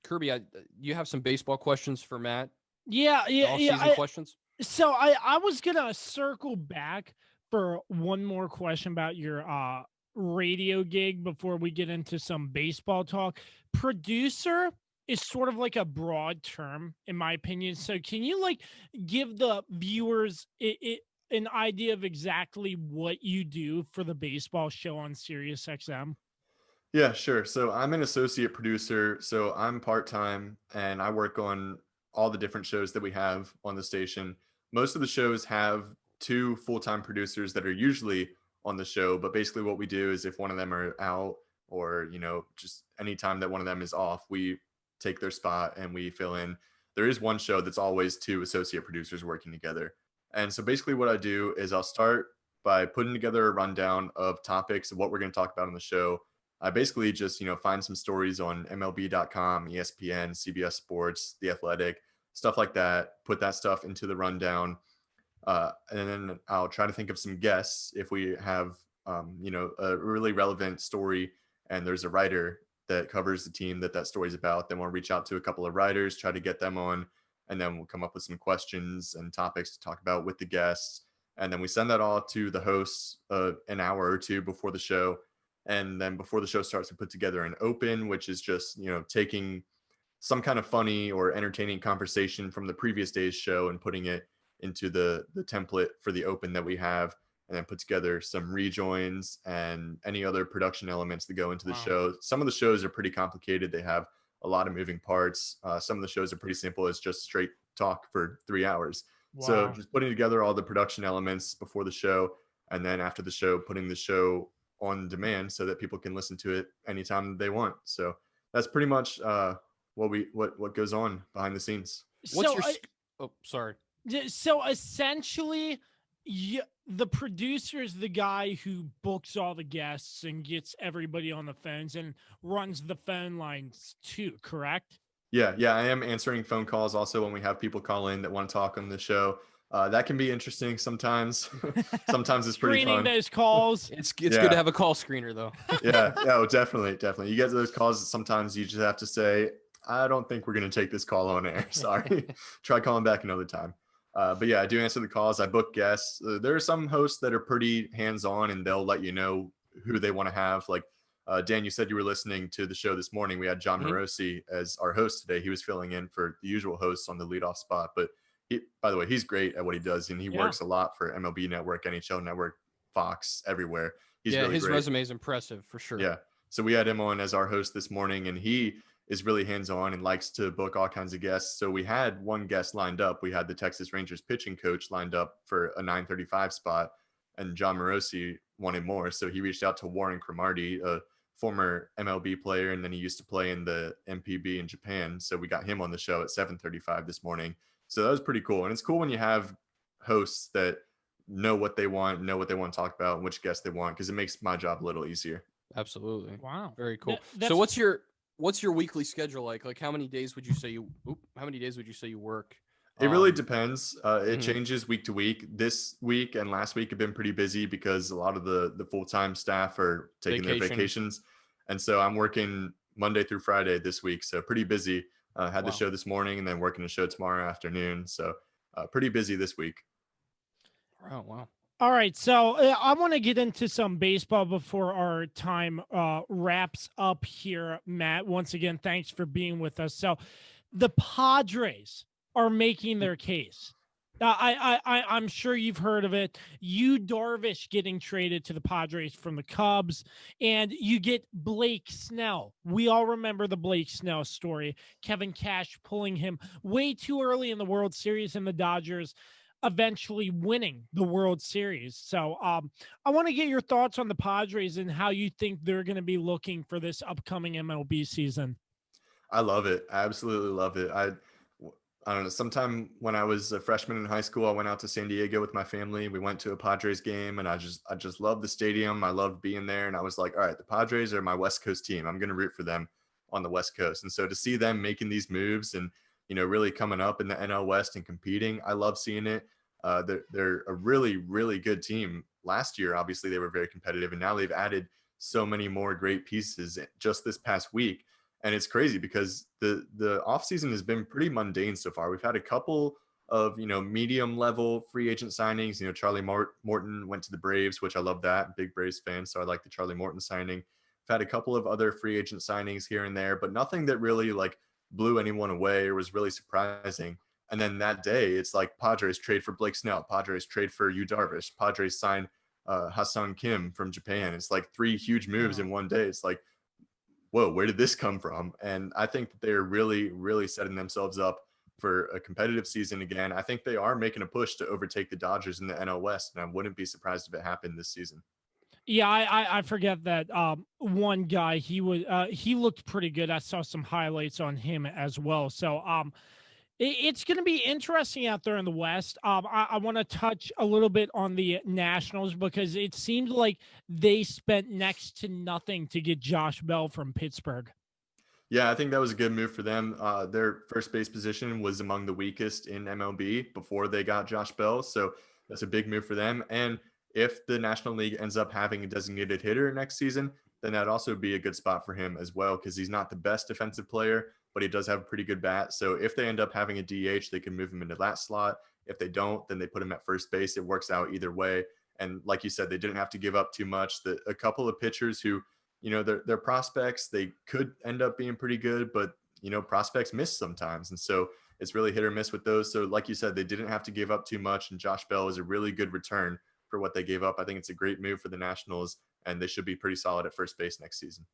Kirby, you have some baseball questions for Matt? Yeah, Off-season questions? So I was gonna circle back for one more question about your radio gig before we get into some baseball talk. Producer is sort of like a broad term, in my opinion. So can you give the viewers an idea of exactly what you do for the baseball show on Sirius XM? Yeah, sure. So I'm an associate producer. So I'm part-time and I work on all the different shows that we have on the station. Most of the shows have 2 full-time producers that are usually on the show, but basically what we do is if one of them are out or, just anytime that one of them is off, we take their spot and we fill in. There is one show that's always 2 associate producers working together. And so basically what I do is I'll start by putting together a rundown of topics of what we're going to talk about on the show. I basically just, find some stories on MLB.com, ESPN, CBS Sports, The Athletic, stuff like that, put that stuff into the rundown. And then I'll try to think of some guests if we have, a really relevant story and there's a writer that covers the team that story's about. Then we'll reach out to a couple of writers, try to get them on, and then we'll come up with some questions and topics to talk about with the guests. And then we send that all to the hosts an hour or 2 before the show. And then before the show starts, we put together an open, which is just, taking some kind of funny or entertaining conversation from the previous day's show and putting it into the template for the open that we have, and then put together some rejoins and any other production elements that go into the show. Some of the shows are pretty complicated. They have a lot of moving parts. Some of the shows are pretty simple. It's just straight talk for 3 hours. Wow. So just putting together all the production elements before the show, and then after the show, putting the show on demand so that people can listen to it anytime they want. So that's pretty much what goes on behind the scenes. Sorry. So essentially, the producer is the guy who books all the guests and gets everybody on the phones and runs the phone lines too, correct? Yeah, I am answering phone calls also when we have people call in that want to talk on the show. That can be interesting sometimes. Sometimes it's pretty fun. Screening those calls. It's good to have a call screener though. Yeah, definitely. You get those calls. Sometimes you just have to say, I don't think we're going to take this call on air. Sorry. Try calling back another time. But yeah, I do answer the calls. I book guests. There are some hosts that are pretty hands-on and they'll let you know who they want to have. Like Dan, you said you were listening to the show this morning. We had John Morosi as our host today. He was filling in for the usual hosts on the leadoff spot, but by the way, he's great at what he does, and he works a lot for MLB Network, NHL Network, Fox, everywhere. He's really his great. Resume is impressive for sure. Yeah. So we had him on as our host this morning, and he is really hands-on and likes to book all kinds of guests. So we had one guest lined up. We had the Texas Rangers pitching coach lined up for a 9:35 spot, and John Morosi wanted more. So he reached out to Warren Cromartie, a former MLB player, and then he used to play in the MPB in Japan. So we got him on the show at 7:35 this morning. So that was pretty cool. And it's cool when you have hosts that know what they want to talk about and which guests they want, because it makes my job a little easier. Absolutely. Wow. Very cool. So what's your weekly schedule like? Like how many days would you say you work? It really depends. It changes week to week. This week and last week have been pretty busy because a lot of the full-time staff are taking their vacations. And so I'm working Monday through Friday this week. So pretty busy. Had the show this morning and then working the show tomorrow afternoon. So pretty busy this week. Wow. All right. So I want to get into some baseball before our time wraps up here, Matt. Once again, thanks for being with us. So the Padres are making their case. I'm sure you've heard of it. Yu Darvish getting traded to the Padres from the Cubs, and you get Blake Snell. We all remember the Blake Snell story. Kevin Cash pulling him way too early in the World Series, and the Dodgers eventually winning the World Series. So I want to get your thoughts on the Padres and how you think they're going to be looking for this upcoming MLB season. I love it. I absolutely love it. I don't know, sometime when I was a freshman in high school, I went out to San Diego with my family. We went to a Padres game, and I just loved the stadium. I loved being there. And I was like, all right, the Padres are my West Coast team. I'm going to root for them on the West Coast. And so to see them making these moves and really coming up in the NL West and competing. I love seeing it. They're a really, really good team. Last year, obviously, they were very competitive, and now they've added so many more great pieces just this past week. And it's crazy because the offseason has been pretty mundane so far. We've had a couple of, medium level free agent signings. Charlie Morton went to the Braves, which I love that. Big Braves fan, so I like the Charlie Morton signing. We've had a couple of other free agent signings here and there, but nothing that really like blew anyone away or was really surprising. And then that day, it's like Padres trade for Blake Snell, Padres trade for Yu Darvish, Padres sign Ha-Seong Kim from Japan. It's like 3 huge moves in one day. It's like, whoa, where did this come from? And I think that they're really, really setting themselves up for a competitive season again. I think they are making a push to overtake the Dodgers in the NL West, and I wouldn't be surprised if it happened this season. Yeah, I forget that one guy, he looked pretty good. I saw some highlights on him as well. So it's going to be interesting out there in the West. I want to touch a little bit on the Nationals because it seemed like they spent next to nothing to get Josh Bell from Pittsburgh. Yeah, I think that was a good move for them. Their first base position was among the weakest in MLB before they got Josh Bell. So that's a big move for them. And if the National League ends up having a designated hitter next season, then that'd also be a good spot for him as well, because he's not the best defensive player, but he does have a pretty good bat. So if they end up having a DH, they can move him into that slot. If they don't, then they put him at first base. It works out either way. And like you said, they didn't have to give up too much. A couple of pitchers who, they're prospects, they could end up being pretty good, but, prospects miss sometimes. And so it's really hit or miss with those. So like you said, they didn't have to give up too much. And Josh Bell is a really good return for what they gave up. I think it's a great move for the Nationals, and they should be pretty solid at first base next season.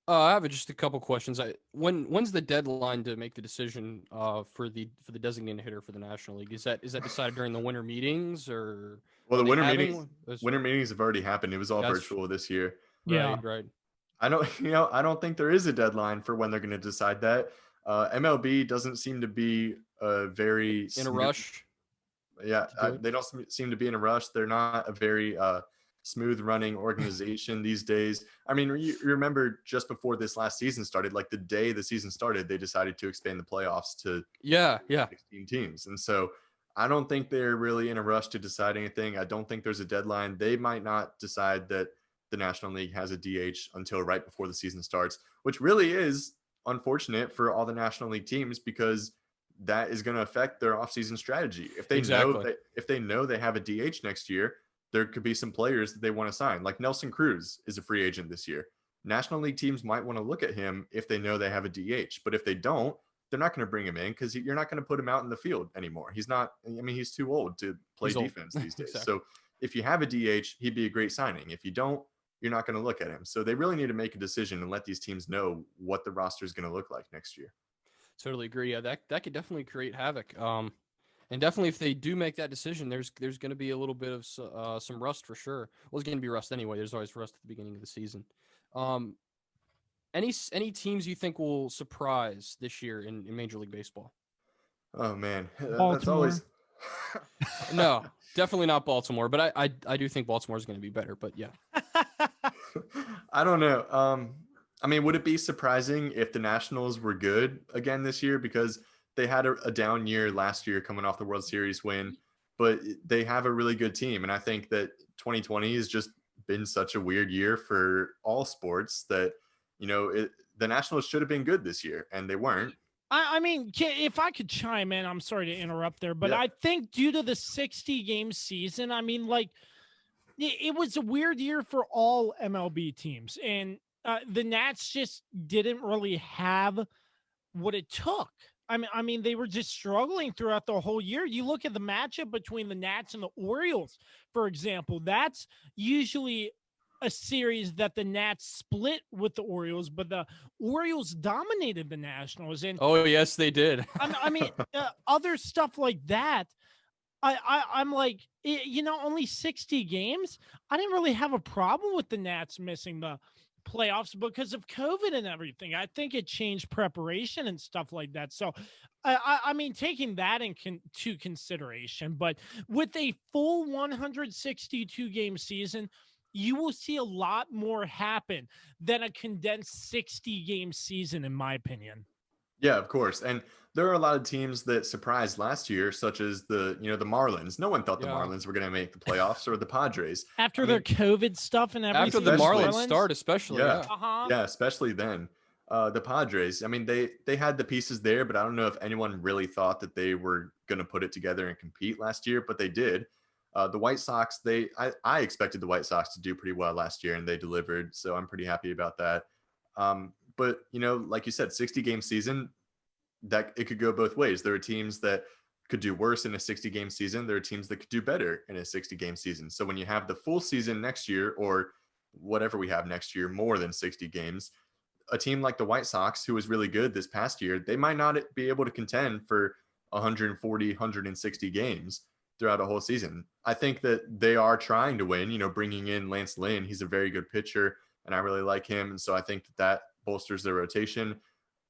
I have just a couple questions. When's the deadline to make the decision for the designated hitter for the National League? Is that decided during the winter meetings or? Well, the winter meetings have already happened. It was all virtual this year. Yeah, right. I don't think there is a deadline for when they're going to decide that. MLB doesn't seem to be very in a rush. Yeah, they don't seem to be in a rush. They're not a very smooth running organization these days. I mean, you remember just before this last season started, like the day the season started, they decided to expand the playoffs to 16 teams. And so I don't think they're really in a rush to decide anything. I don't think there's a deadline. They might not decide that the National League has a DH until right before the season starts, which really is unfortunate for all the National League teams, because that is going to affect their offseason strategy. If they know they have a DH next year, there could be some players that they want to sign. Like Nelson Cruz is a free agent this year. National League teams might want to look at him if they know they have a DH, but if they don't, they're not going to bring him in because you're not going to put him out in the field anymore. He's too old to play defense these days. Exactly. So if you have a DH, he'd be a great signing. If you don't, you're not going to look at him. So they really need to make a decision and let these teams know what the roster is going to look like next year. Totally agree. Yeah, that could definitely create havoc. And definitely if they do make that decision, there's going to be a little bit of some rust for sure. Well, it's going to be rust anyway. There's always rust at the beginning of the season. Any teams you think will surprise this year in Major League Baseball? Oh man, that's always. No, definitely not Baltimore. But I do think Baltimore is going to be better. But yeah, I don't know. I mean, would it be surprising if the Nationals were good again this year? Because they had a down year last year coming off the World Series win, but they have a really good team. And I think that 2020 has just been such a weird year for all sports that, the Nationals should have been good this year and they weren't. I mean, if I could chime in, I'm sorry to interrupt there, but I think due to the 60-game season, I mean, like, it was a weird year for all MLB teams. And the Nats just didn't really have what it took. I mean, they were just struggling throughout the whole year. You look at the matchup between the Nats and the Orioles, for example. That's usually a series that the Nats split with the Orioles, but the Orioles dominated the Nationals. And oh yes, they did. I mean, other stuff like that. I'm like, only 60 games. I didn't really have a problem with the Nats missing the playoffs because of COVID and everything. I think it changed preparation and stuff like that. So, I mean, taking that into consideration, but with a full 162 game season, you will see a lot more happen than a condensed 60 game season, in my opinion. Yeah, of course. And there are a lot of teams that surprised last year, such as the Marlins. No one thought the Yeah. Marlins were going to make the playoffs, or the Padres. After I their mean, COVID stuff and everything. After the Especially- Marlins start, especially. Yeah. Yeah. Uh-huh. Yeah, especially then. The Padres, I mean, they had the pieces there, but I don't know if anyone really thought that they were going to put it together and compete last year, but they did. The White Sox, I expected the White Sox to do pretty well last year, and they delivered, so I'm pretty happy about that. But like you said, 60-game season, that it could go both ways. There are teams that could do worse in a 60-game season. There are teams that could do better in a 60-game season. So when you have the full season next year, or whatever we have next year, more than 60 games, a team like the White Sox, who was really good this past year, they might not be able to contend for 140, 160 games throughout a whole season. I think that they are trying to win, bringing in Lance Lynn. He's a very good pitcher, and I really like him. And so I think that bolsters their rotation.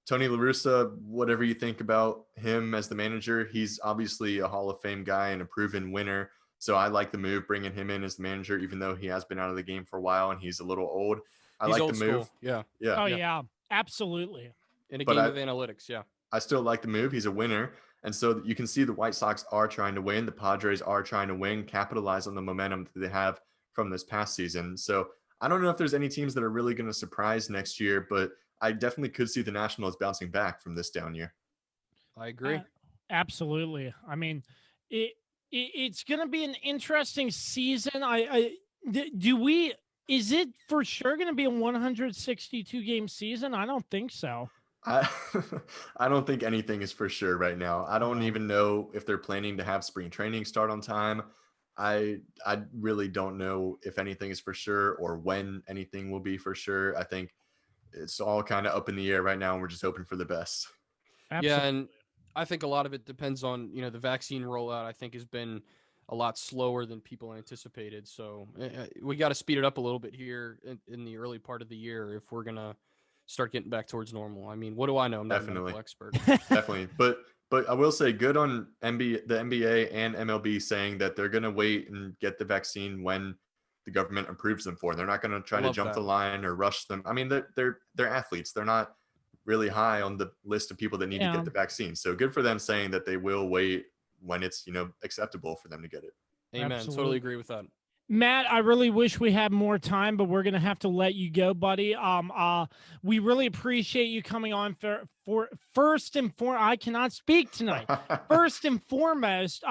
Tony La Russa, whatever you think about him as the manager, he's obviously a Hall of Fame guy and a proven winner. So I like the move, bringing him in as the manager, even though he has been out of the game for a while and he's a little old. I He's like old the move. school. Yeah. Yeah. Oh, yeah. Absolutely. In a But game of analytics. Yeah. I still like the move. He's a winner. And so you can see the White Sox are trying to win. The Padres are trying to win, capitalize on the momentum that they have from this past season. So I don't know if there's any teams that are really going to surprise next year, but I definitely could see the Nationals bouncing back from this down year. I agree. Absolutely. I mean, it's going to be an interesting season. Is it for sure going to be a 162 game season? I don't think so. I don't think anything is for sure right now. I don't even know if they're planning to have spring training start on time. I really don't know if anything is for sure or when anything will be for sure. I think it's all kind of up in the air right now, and we're just hoping for the best. Absolutely. Yeah, and I think a lot of it depends on, the vaccine rollout, I think, has been a lot slower than people anticipated. So we got to speed it up a little bit here in the early part of the year if we're going to start getting back towards normal. I mean, what do I know? I'm not a medical expert. Definitely. But I will say good on the NBA and MLB saying that they're going to wait and get the vaccine when the government approves them for. They're not going to try to jump the line or rush them. I mean, they're athletes. They're not really high on the list of people that need to get the vaccine. So good for them saying that they will wait when it's, acceptable for them to get it. Amen. Absolutely. Totally agree with that. Matt, I really wish we had more time, but we're going to have to let you go, buddy. We really appreciate you coming on for first and foremost. I cannot speak tonight. First and foremost,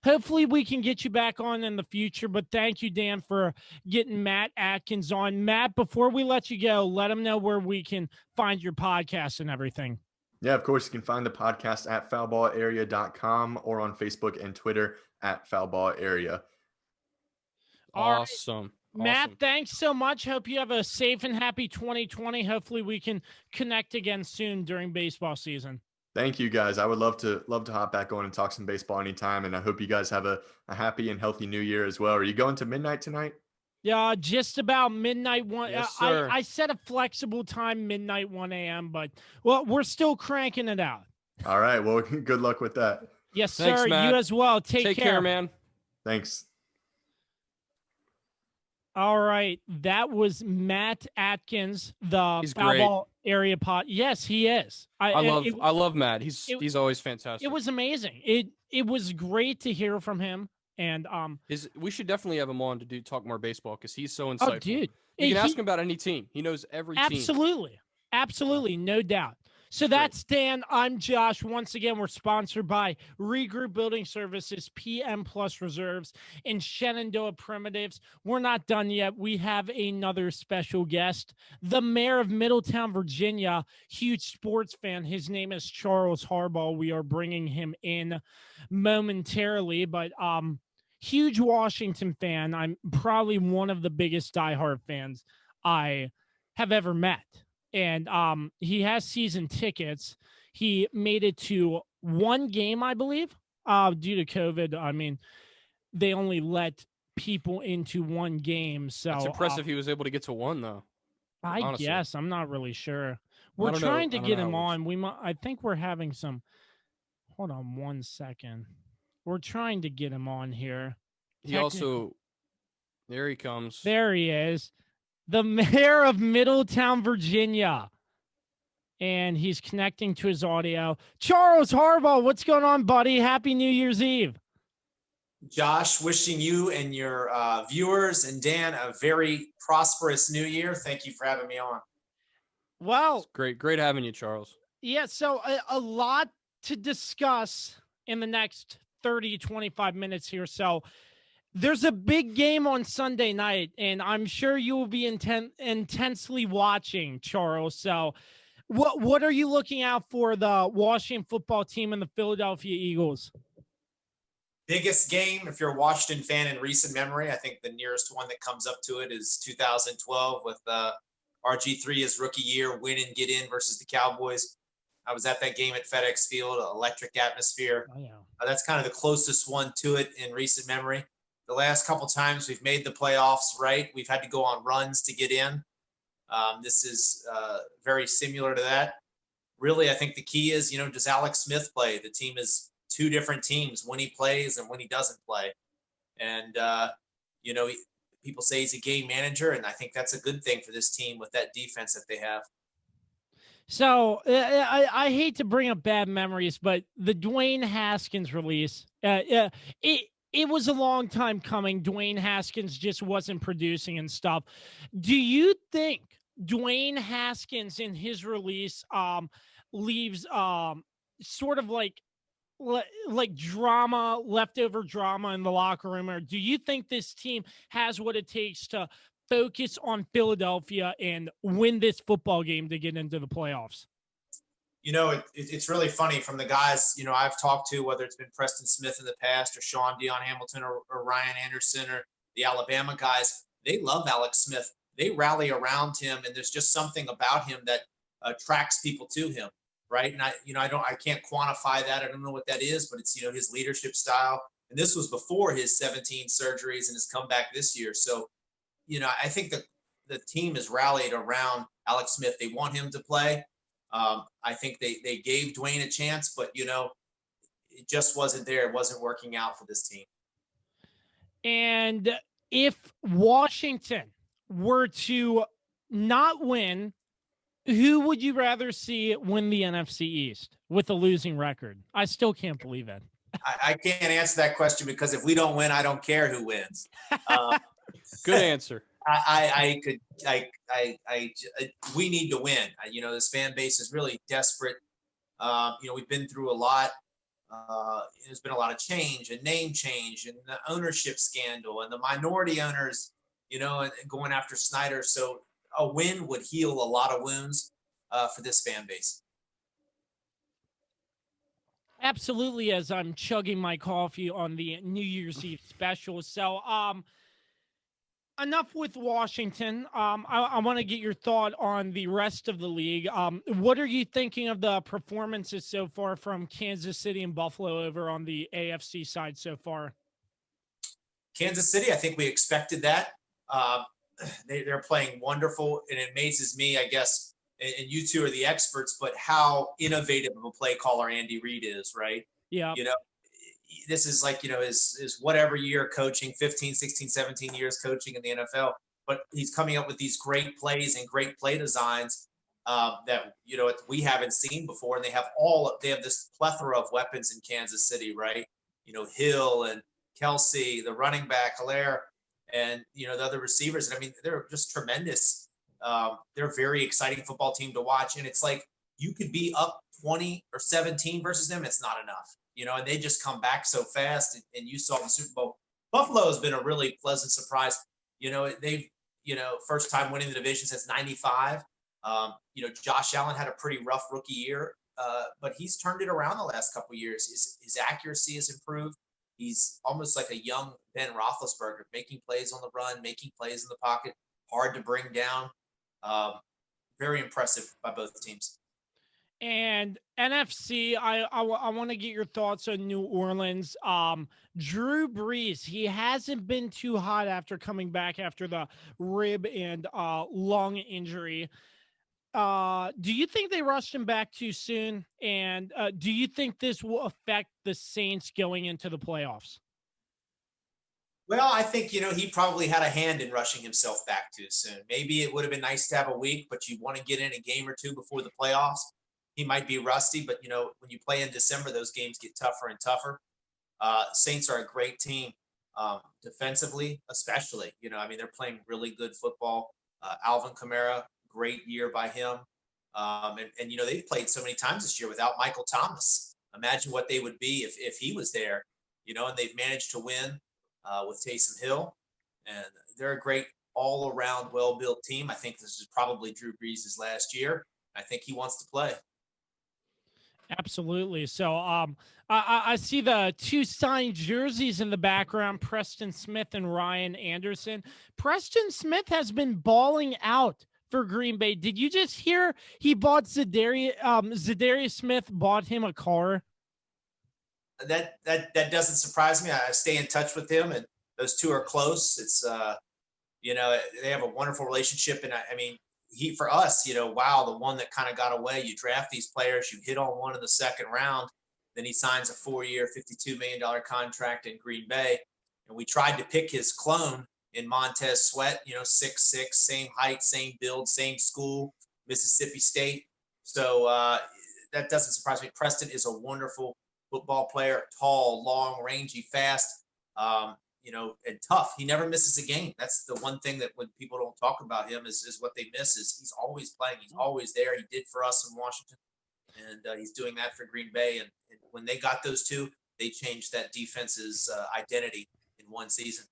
hopefully we can get you back on in the future, but thank you, Dan, for getting Matt Atkins on. Matt, before we let you go, let them know where we can find your podcast and everything. Yeah, of course, you can find the podcast at foulballarea.com or on Facebook and Twitter at foulballarea. Awesome. Matt, thanks so much. Hope you have a safe and happy 2020. Hopefully we can connect again soon during baseball season. Thank you, guys. I would love to hop back on and talk some baseball anytime. And I hope you guys have a happy and healthy new year as well. Are you going to midnight tonight? Yeah, just about midnight. Yes, sir. I set a flexible time, midnight, 1 a.m., but we're still cranking it out. All right. Well, good luck with that. Yes, Thanks, sir. Matt. You as well. Take care, man. Thanks. All right. That was Matt Atkins, the He's Foul great. Ball Area Pod. Yes, he is. I love Matt. He's always fantastic. It was amazing. It was great to hear from him. And we should definitely have him on to talk more baseball because he's so insightful. oh, dude, You can ask him about any team. He knows every team. Absolutely, no doubt. So that's Dan. I'm Josh. Once again, we're sponsored by Regroup Building Services, PM Plus Reserves, and Shenandoah Primitives. We're not done yet. We have another special guest, the mayor of Middletown, Virginia, huge sports fan. His name is Charles Harbaugh. We are bringing him in momentarily, but huge Washington fan. I'm probably one of the biggest diehard fans I have ever met. And he has season tickets. He made it to one game, I believe, due to COVID. I mean, they only let people into one game. So it's impressive he was able to get to one, though. I guess. I'm not really sure. We're don't know. trying to I don't get know him how it on. I think we're having some. Hold on 1 second. We're trying to get him on here. There he comes. There he is. The mayor of Middletown, Virginia. and he's connecting to his audio. Charles Harbaugh, what's going on, buddy? Happy New Year's Eve. Josh, wishing you and your viewers and Dan a very prosperous new year. Thank you for having me on. Well, It's great having you, Charles. yeah, so a lot to discuss in the next 30, 25 minutes here. So there's a big game on Sunday night, and I'm sure you will be intensely watching, Charles. So what are you looking out for the Washington football team and the Philadelphia Eagles? Biggest game, if you're a Washington fan in recent memory, I think the nearest one that comes up to it is 2012 with RG3 his rookie year, win and get in versus the Cowboys. I was at that game at FedEx Field, electric atmosphere. Oh, yeah. That's kind of the closest one to it in recent memory. The last couple times we've made the playoffs, right? We've had to go on runs to get in. This is very similar to that. Really, I think the key is, does Alex Smith play? The team is two different teams when he plays and when he doesn't play. And, people say he's a game manager, and I think that's a good thing for this team with that defense that they have. So I hate to bring up bad memories, but the Dwayne Haskins release, it was a long time coming. Dwayne Haskins just wasn't producing and stuff. Do you think Dwayne Haskins in his release leaves sort of like drama, leftover drama in the locker room? Or do you think this team has what it takes to focus on Philadelphia and win this football game to get into the playoffs? It's really funny from the guys, I've talked to, whether it's been Preston Smith in the past or Sean Dion Hamilton or Ryan Anderson or the Alabama guys. They love Alex Smith. They rally around him, and there's just something about him that attracts people to him. Right. And I can't quantify that. I don't know what that is, but it's, his leadership style. And this was before his 17 surgeries and his comeback this year. So, I think that the team is rallied around Alex Smith. They want him to play. I think they gave Dwayne a chance, but, it just wasn't there. It wasn't working out for this team. And if Washington were to not win, who would you rather see win the NFC East with a losing record? I still can't believe it. I can't answer that question because if we don't win, I don't care who wins. Good answer. We need to win. This fan base is really desperate. We've been through a lot. There's been a lot of change and name change and the ownership scandal and the minority owners, and going after Snyder. So a win would heal a lot of wounds for this fan base. Absolutely, as I'm chugging my coffee on the New Year's Eve special. So enough with Washington. I want to get your thought on the rest of the league. What are you thinking of the performances so far from Kansas City and Buffalo over on the AFC side so far? Kansas City, I think we expected that. They're playing wonderful, and it amazes me, I guess, and you two are the experts, but how innovative of a play caller Andy Reid is, right? Yeah. This is like, his whatever year coaching, 15, 16, 17 years coaching in the NFL, but he's coming up with these great plays and great play designs that, we haven't seen before. And they have this plethora of weapons in Kansas City, right? Hill and Kelsey, the running back, Hilaire, and, the other receivers. And I mean, they're just tremendous. They're a very exciting football team to watch. And it's like, you could be up 20 or 17 versus them. It's not enough, and they just come back so fast. And you saw in the Super Bowl, Buffalo has been a really pleasant surprise. They've, first time winning the division since 95. Josh Allen had a pretty rough rookie year, but he's turned it around the last couple of years. His accuracy has improved. He's almost like a young Ben Roethlisberger, making plays on the run, making plays in the pocket, hard to bring down. Very impressive by both teams. And NFC, I want to get your thoughts on New Orleans. Drew Brees, he hasn't been too hot after coming back after the rib and lung injury. Do you think they rushed him back too soon? And do you think this will affect the Saints going into the playoffs? Well, I think, he probably had a hand in rushing himself back too soon. Maybe it would have been nice to have a week, but you want to get in a game or two before the playoffs. He might be rusty, but when you play in December, those games get tougher and tougher. Saints are a great team, defensively, especially. They're playing really good football. Alvin Kamara, great year by him. And they've played so many times this year without Michael Thomas. Imagine what they would be if he was there, and they've managed to win with Taysom Hill. And they're a great all-around, well-built team. I think this is probably Drew Brees' last year. I think he wants to play. Absolutely. So I see the two signed jerseys in the background, Preston Smith and Ryan Anderson. Preston Smith has been balling out for Green Bay. Did you just hear he bought Zadarius Smith bought him a car? That doesn't surprise me. I stay in touch with him, and those two are close. It's they have a wonderful relationship, and he, for us, wow, the one that kind of got away. You draft these players, you hit on one in the second round, then he signs a 4-year, $52 million contract in Green Bay. And we tried to pick his clone in Montez Sweat, 6'6", same height, same build, same school, Mississippi State. So that doesn't surprise me. Preston is a wonderful football player, tall, long, rangy, fast, and tough. He never misses a game. That's the one thing that when people don't talk about him is what they miss is he's always playing. He's always there. He did for us in Washington, and he's doing that for Green Bay. And when they got those two, they changed that defense's identity in one season.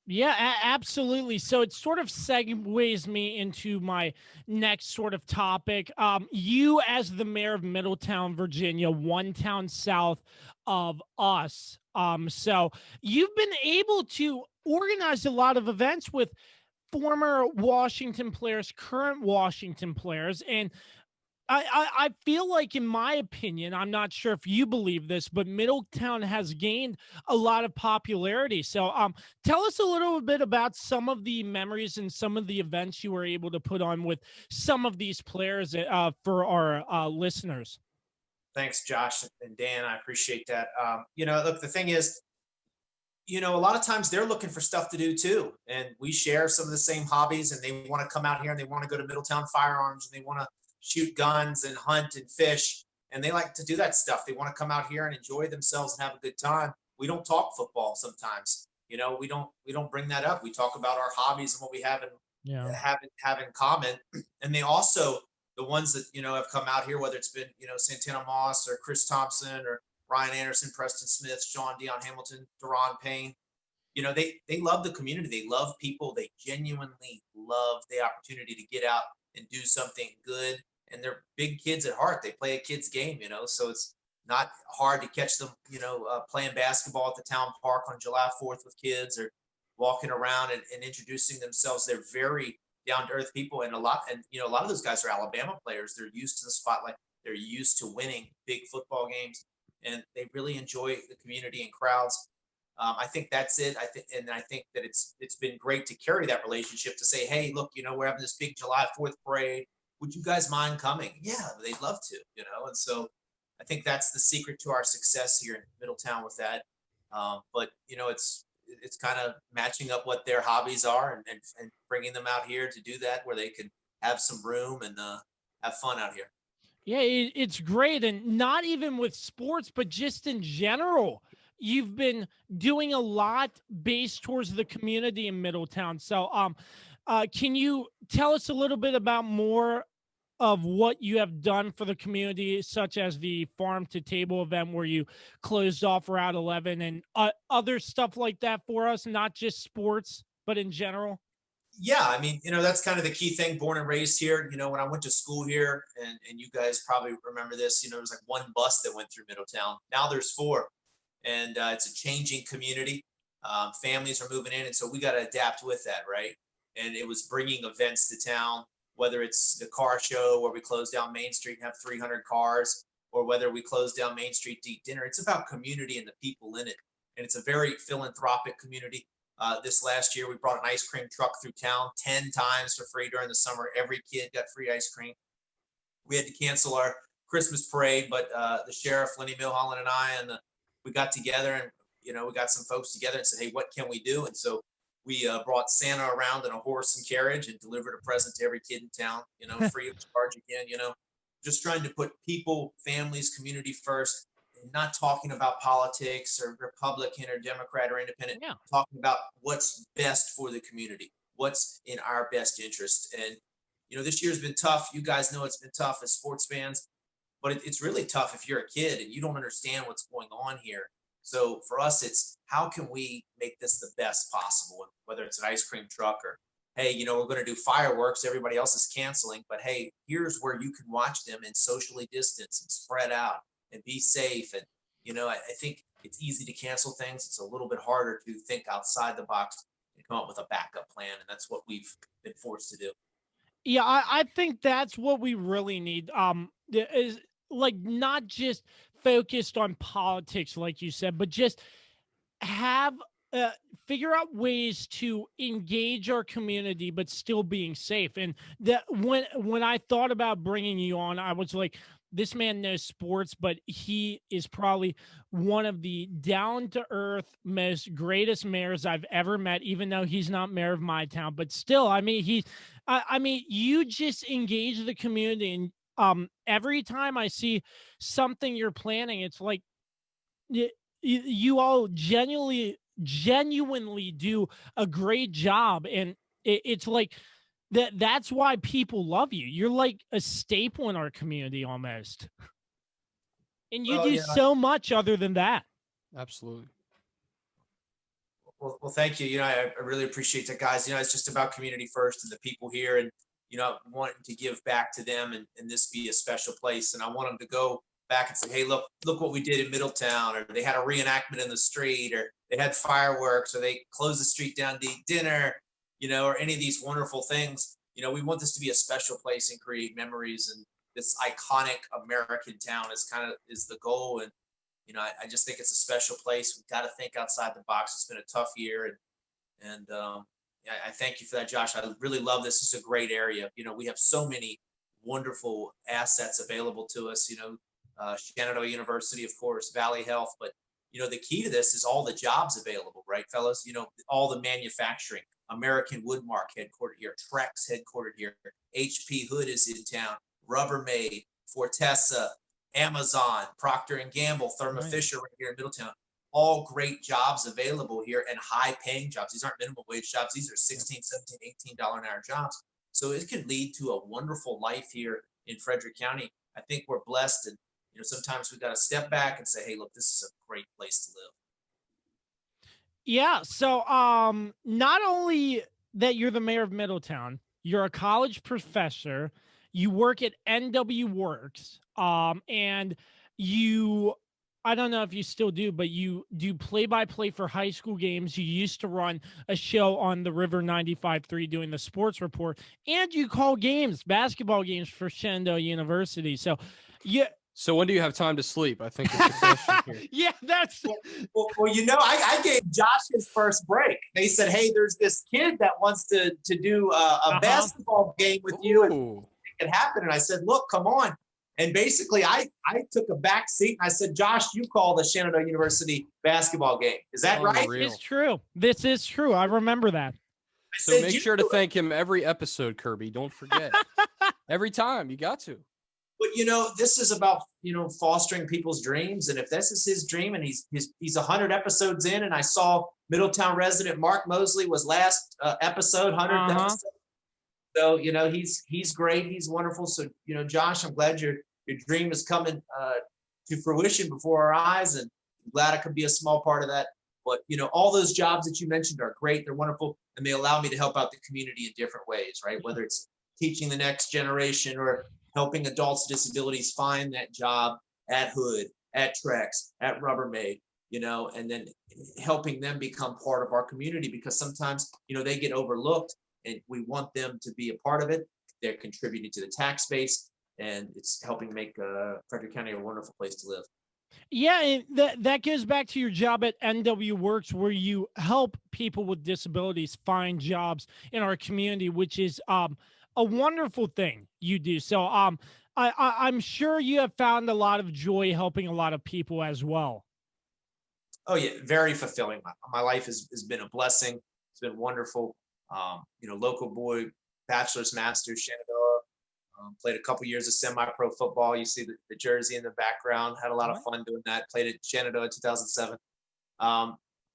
Yeah, absolutely. So it sort of segues me into my next sort of topic. You, as the mayor of Middletown, Virginia, one town south of us. So you've been able to organize a lot of events with former Washington players, current Washington players, and I feel like, in my opinion, I'm not sure if you believe this, but Middletown has gained a lot of popularity. So tell us a little bit about some of the memories and some of the events you were able to put on with some of these players for our listeners. Thanks, Josh and Dan. I appreciate that. Look, the thing is, a lot of times they're looking for stuff to do too. And we share some of the same hobbies, and they want to come out here and they want to go to Middletown Firearms, and they want to shoot guns and hunt and fish. And they like to do that stuff. They want to come out here and enjoy themselves and have a good time. We don't talk football sometimes. We don't bring that up. We talk about our hobbies and what we have in common. And they also, the ones that, have come out here, whether it's been, Santana Moss or Chris Thompson or Ryan Anderson, Preston Smith, Sean Dion Hamilton, Deron Payne, they love the community. They love people. They genuinely love the opportunity to get out and do something good. And they're big kids at heart. They play a kid's game, so it's not hard to catch them, playing basketball at the town park on July 4th with kids, or walking around and introducing themselves. They're very down to earth people. And a lot of those guys are Alabama players. They're used to the spotlight. They're used to winning big football games, and they really enjoy the community and crowds. I think that's it. I think that it's been great to carry that relationship to say, hey, look, we're having this big July 4th parade. Would you guys mind coming? Yeah, they'd love to, And so I think that's the secret to our success here in Middletown with that. But it's kind of matching up what their hobbies are and bringing them out here to do that, where they can have some room and have fun out here. Yeah, it's great. And not even with sports, but just in general. You've been doing a lot based towards the community in Middletown. So can you tell us a little bit about more of what you have done for the community, such as the Farm to Table event where you closed off Route 11 and other stuff like that for us, not just sports, but in general? Yeah, that's kind of the key thing, born and raised here. When I went to school here, and you guys probably remember this, there was like one bus that went through Middletown. Now there's 4. And it's a changing community. Families are moving in, and so we got to adapt with that, right? And it was bringing events to town, whether it's the car show where we close down Main Street and have 300 cars, or whether we close down Main Street to eat dinner. It's about community and the people in it. And it's a very philanthropic community. This last year, we brought an ice cream truck through town 10 times for free during the summer. Every kid got free ice cream. We had to cancel our Christmas parade, but the sheriff, Lenny Milholland, and I, we got together, and we got some folks together and said, hey, what can we do? And so we brought Santa around in a horse and carriage and delivered a present to every kid in town, free of charge again, just trying to put people, families, community first, and not talking about politics or Republican or Democrat or independent, talking about what's best for the community, what's in our best interest. And, this year's been tough. You guys know it's been tough as sports fans, but it's really tough if you're a kid and you don't understand what's going on here. So for us, it's how can we make this the best possible, whether it's an ice cream truck or, hey, we're going to do fireworks. Everybody else is canceling, but hey, here's where you can watch them and socially distance and spread out and be safe. And, I think it's easy to cancel things. It's a little bit harder to think outside the box and come up with a backup plan. And that's what we've been forced to do. Yeah, I think that's what we really need. Is like not just focused on politics, like you said, but just have figure out ways to engage our community, but still being safe. And that when I thought about bringing you on, I was like, this man knows sports, but he is probably one of the down-to-earth, most greatest mayors I've ever met, even though he's not mayor of my town. But still, I mean, you just engage the community. And every time I see something you're planning, it's like you all genuinely do a great job. And it's like, that's why people love you. You're like a staple in our community almost. And you do so much other than that. Absolutely. Well, thank you. I really appreciate that, guys. It's just about community first and the people here, and, wanting to give back to them and this be a special place. And I want them to go back and say, hey, look what we did in Middletown, or they had a reenactment in the street, or they had fireworks, or they closed the street down to eat dinner, or any of these wonderful things. We want this to be a special place and create memories. And this iconic American town is the goal. And, I just think it's a special place. We've got to think outside the box. It's been a tough year. And I thank you for that, Josh. I really love this. This is a great area. We have so many wonderful assets available to us, Shenandoah University, of course, Valley Health. But, the key to this is all the jobs available, right, fellas? All the manufacturing. American Woodmark headquartered here, Trex headquartered here, HP Hood is in town, Rubbermaid, Fortessa, Amazon, Procter & Gamble, Thermo Fisher right here in Middletown. All great jobs available here and high-paying jobs. These aren't minimum wage jobs. These are $16, $17, $18 an hour jobs. So it can lead to a wonderful life here in Frederick County. I think we're blessed, and sometimes we've got to step back and say, hey, look, this is a great place to live. Yeah. So not only that you're the mayor of Middletown, you're a college professor, you work at NW Works, and I don't know if you still do, but you do play-by-play for high school games. You used to run a show on the River 95.3 doing the sports report, and you call games, basketball games for Shenandoah University. So So when do you have time to sleep? I think it's the question here. Yeah, that's well, I gave Josh his first break. They said, hey, there's this kid that wants to do a basketball game with you, and it can happen. And I said, look, come on. And basically I took a back seat and I said, Josh, you call the Shenandoah University basketball game. Is that right? It's true. This is true. I remember that. So make sure to thank him every episode, Kirby. Don't forget. Every time. You got to. But, this is about, fostering people's dreams. And if this is his dream and he's 100 episodes in, and I saw Middletown resident Mark Mosley was last episode, 100th episode. So, he's great. He's wonderful. So, Josh, I'm glad your dream is coming to fruition before our eyes. And I'm glad I could be a small part of that. But, all those jobs that you mentioned are great. They're wonderful. And they allow me to help out the community in different ways, right? Whether it's teaching the next generation or helping adults with disabilities find that job at Hood, at Trex, at Rubbermaid, and then helping them become part of our community, because sometimes, they get overlooked and we want them to be a part of it. They're contributing to the tax base, and it's helping make Frederick County a wonderful place to live. Yeah, and that goes back to your job at NW Works, where you help people with disabilities find jobs in our community, which is a wonderful thing you do. So I'm sure you have found a lot of joy helping a lot of people as well. Oh yeah, very fulfilling. My life has been a blessing. It's been wonderful. Local boy, bachelor's, master's, Shenandoah. Played a couple years of semi-pro football. You see the jersey in the background. Had a lot of fun doing that. Played at Shenandoah in 2007.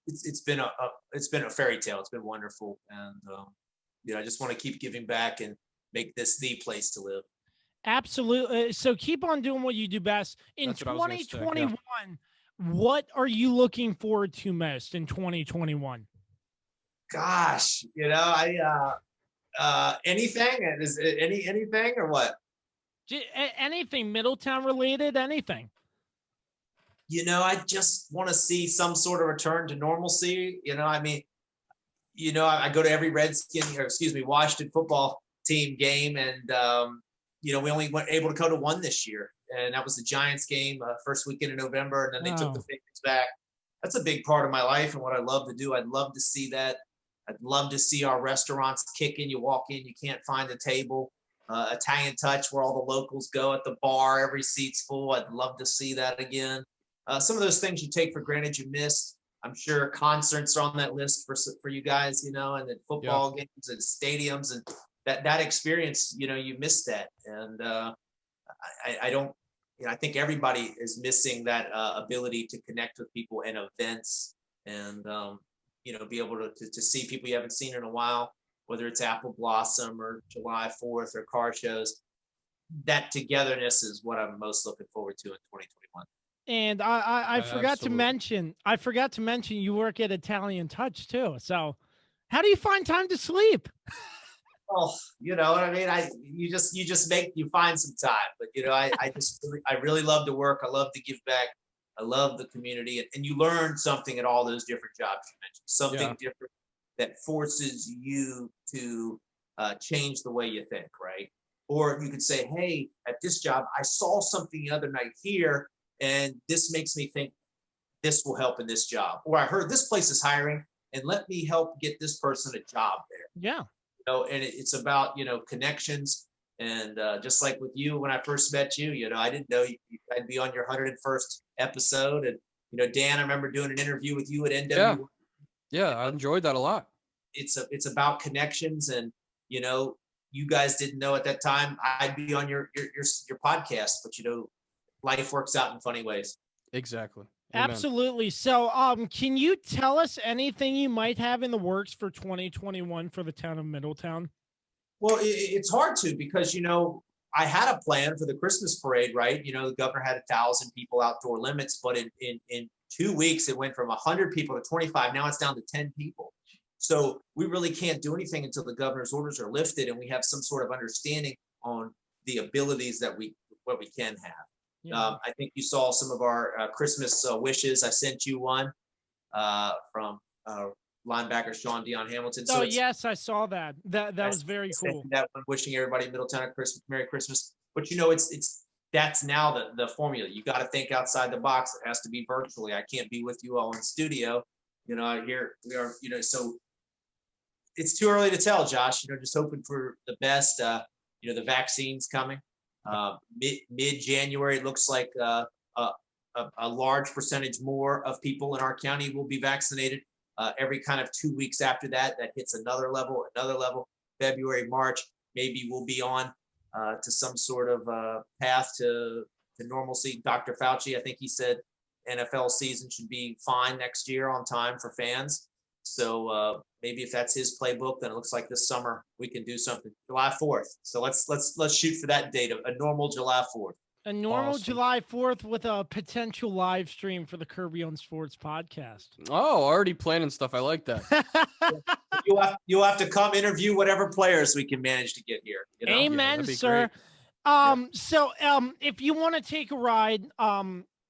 It's been a fairy tale. It's been wonderful, and I just want to keep giving back and make this the place to live. Absolutely. So keep on doing what you do best. In That's what I was gonna say, 2021, what are you looking forward to most in 2021? Gosh, anything? Is it anything or what? Anything Middletown related? Anything? I just want to see some sort of return to normalcy. I go to every Washington football team game, and we only were able to go to one this year, and that was the Giants game, first weekend in November, and then they took the Patriots back. That's a big part of my life and what I love to do. I'd love to see that. I'd love to see our restaurants kicking. You walk in, you can't find a table. Italian touch, where all the locals go at the bar, every seat's full. I'd love to see that again. Some of those things you take for granted, you miss. I'm sure concerts are on that list for you guys, and then football games and stadiums, and that experience, you miss that. And I think everybody is missing that ability to connect with people in events and, be able to see people you haven't seen in a while, whether it's Apple Blossom or July 4th or car shows. That togetherness is what I'm most looking forward to in 2021. And I forgot to mention, you work at Italian Touch too. So how do you find time to sleep? Oh, you know what I mean? You find some time, but I really love to work. I love to give back. I love the community, and you learn something at all those different jobs you mentioned, something different that forces you to change the way you think, right? Or you could say, hey, at this job, I saw something the other night here, and this makes me think this will help in this job. Or I heard this place is hiring, and let me help get this person a job there. Yeah. And it's about, connections. And just like with you, when I first met you, I didn't know I'd be on your 101st episode. And, Dan, I remember doing an interview with you at NWE. Yeah, I enjoyed that a lot. It's about connections. And, you guys didn't know at that time I'd be on your podcast, but, life works out in funny ways. Exactly. Amen. Absolutely. So, can you tell us anything you might have in the works for 2021 for the town of Middletown? Well, it's hard to, because, I had a plan for the Christmas parade, right? The governor had 1,000 people outdoor limits, but in 2 weeks, it went from 100 people to 25. Now it's down to 10 people. So we really can't do anything until the governor's orders are lifted and we have some sort of understanding on the abilities that what we can have. Yeah. I think you saw some of our Christmas wishes. I sent you one from linebacker Sean Dion Hamilton. So yes, I saw that. That was very cool. That one, wishing everybody in Middletown a Merry Christmas. But that's now the formula. You got to think outside the box. It has to be virtually. I can't be with you all in studio. Here we are. So it's too early to tell, Josh. Just hoping for the best. The vaccine's coming. Mid-January, it looks like a large percentage more of people in our county will be vaccinated. Every kind of 2 weeks after that hits another level. February, March, maybe we'll be on to some sort of path to normalcy. Dr. Fauci, I think he said NFL season should be fine next year on time for fans. So maybe if that's his playbook, then it looks like this summer we can do something. July 4th. So let's shoot for that date, a normal July 4th. A normal July 4th with a potential live stream for the Kirby on Sports podcast. Oh, already planning stuff. I like that. You'll have to come interview whatever players we can manage to get here. Amen, sir. So if you want to take a ride,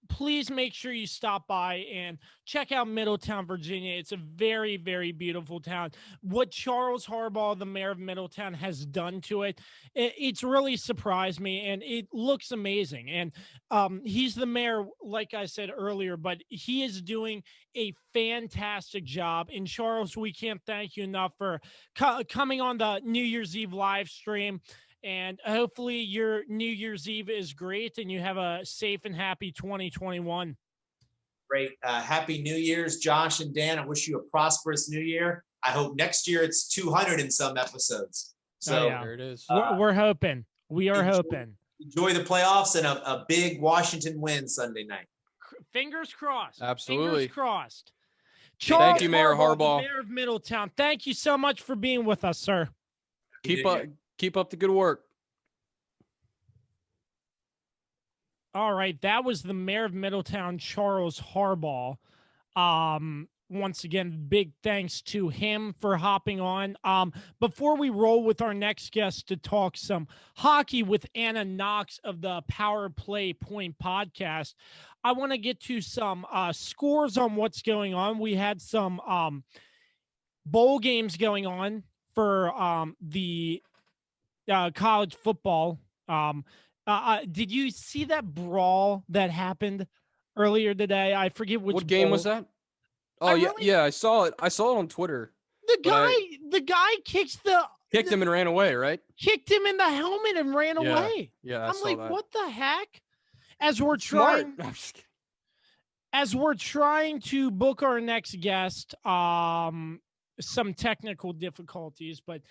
please make sure you stop by and check out Middletown, Virginia. It's a very, very beautiful town. What Charles Harbaugh, the mayor of Middletown, has done to it, it's really surprised me, and it looks amazing. And he's the mayor, like I said earlier, but he is doing a fantastic job. And Charles, we can't thank you enough for coming on the New Year's Eve live stream. And hopefully your New Year's Eve is great and you have a safe and happy 2021. Great. Happy New Year's, Josh and Dan. I wish you a prosperous New Year. I hope next year it's 200 in some episodes. So yeah. There it is. We're hoping. We are hoping. enjoy the playoffs and a big Washington win Sunday night. Fingers crossed. Absolutely. Fingers crossed. Thank you, Mayor the Harbaugh. Mayor of Middletown. Thank you so much for being with us, sir. Keep up the good work. All right, that was the Mayor of Middletown, Charles Harbaugh. Once again, big thanks to him for hopping on. Before we roll with our next guest to talk some hockey with Anna Knox of the Power Play Point podcast, I want to get to some scores on what's going on. We had some bowl games going on for the college football. Did you see that brawl that happened earlier today? I forget which game bowl. was that? Oh, yeah, I saw it. I saw it on Twitter. The guy kicked him and ran away, right? Kicked him in the helmet and ran away. Yeah, I'm like, that. what the heck? As we're Smart. trying to book our next guest, some technical difficulties, but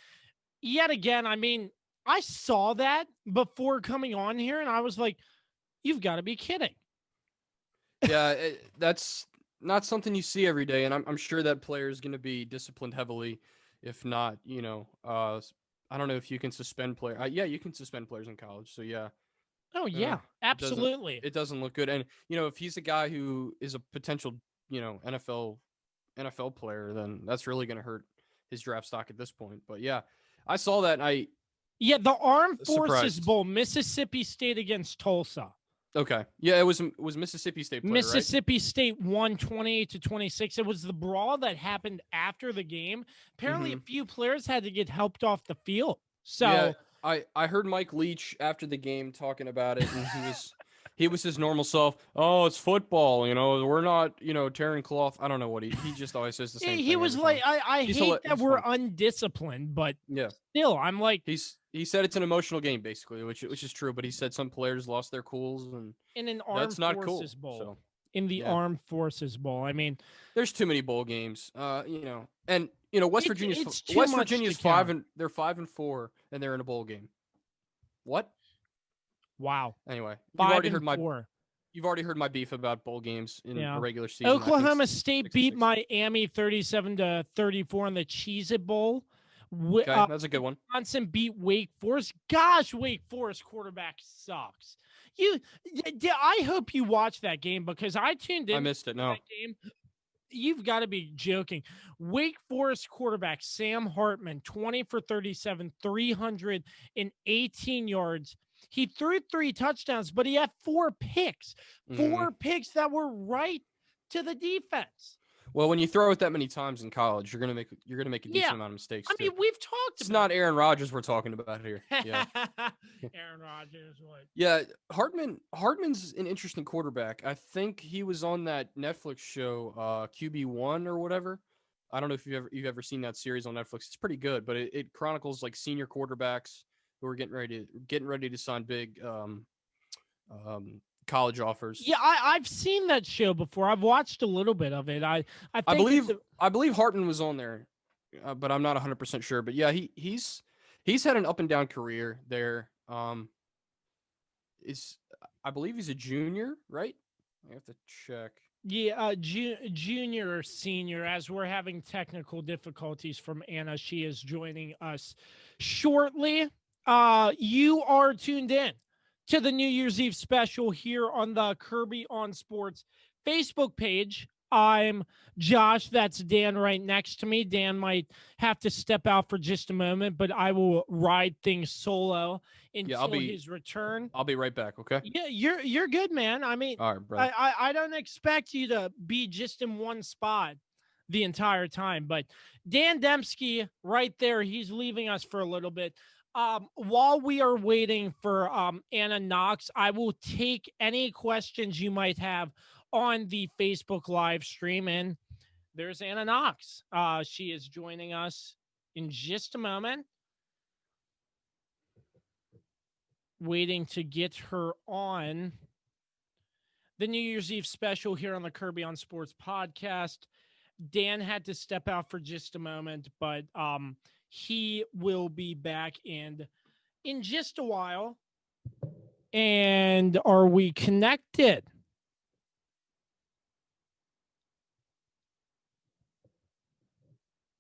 yet again, I mean, I saw that before coming on here, and I was like, you've got to be kidding. Yeah, that's not something you see every day, and I'm sure that player is going to be disciplined heavily. If not, I don't know if you can suspend player. Yeah, you can suspend players in college. So yeah. Oh yeah, absolutely. It doesn't look good, and if he's a guy who is a potential, NFL player, then that's really going to hurt his draft stock at this point. But yeah, I saw that, and the Armed Forces surprised. Bowl, Mississippi State against Tulsa. Okay. Yeah, it was Mississippi State player, Mississippi State won 28-26. It was the brawl that happened after the game. Apparently, a few players had to get helped off the field. So yeah, I heard Mike Leach after the game talking about it, and he was his normal self. Oh, it's football, we're not, tearing cloth. I don't know what he just always says the same thing. He was like, I hate that we're fun. undisciplined, but yeah, still, I'm like, he said it's an emotional game basically, which is true. But he said some players lost their cools, and in an Armed Forces Bowl. So, in the Armed Forces Bowl, I mean, there's too many bowl games, and West Virginia's 5-4, and they're in a bowl game. What? Wow. Anyway, you've 5-4. already heard my beef about bowl games in the regular season. Oklahoma State beat Miami 37-34 in the Cheez-It Bowl. Okay, that's a good one. Wisconsin beat Wake Forest. Gosh, Wake Forest quarterback sucks. I hope you watched that game because I tuned in. I missed it. No. That game. You've got to be joking. Wake Forest quarterback Sam Hartman, 20 for 37, 318 yards. He threw 3 touchdowns, but he had 4 picks. 4 picks that were right to the defense. Well, when you throw it that many times in college, you're gonna make a decent amount of mistakes. I mean, we've talked. It's not Aaron Rodgers we're talking about here. Yeah. Aaron Rodgers. What? Yeah, Hartman's an interesting quarterback. I think he was on that Netflix show, QB1 or whatever. I don't know if you've ever seen that series on Netflix. It's pretty good, but it chronicles like senior quarterbacks who are getting ready to sign big college offers. Yeah, I've seen that show before. I've watched a little bit of it. I believe Hartman was on there, but I'm not 100% sure. But yeah, he's had an up and down career there. I believe he's a junior, right? I have to check. Yeah, junior or senior, as we're having technical difficulties from Anna. She is joining us shortly. You are tuned in to the New Year's Eve special here on the Kirby on Sports Facebook page. I'm Josh. That's Dan right next to me. Dan might have to step out for just a moment, but I will ride things solo until his return. I'll be right back, okay? Yeah, you're good, man. I mean, all right, brother. I don't expect you to be just in one spot the entire time, but Dan Demski right there, he's leaving us for a little bit. While we are waiting for Anna Knox, I will take any questions you might have on the Facebook live stream. And there's Anna Knox. She is joining us in just a moment. Waiting to get her on the New Year's Eve special here on the Kirby on Sports podcast. Dan had to step out for just a moment, but he will be back in just a while. And are we connected?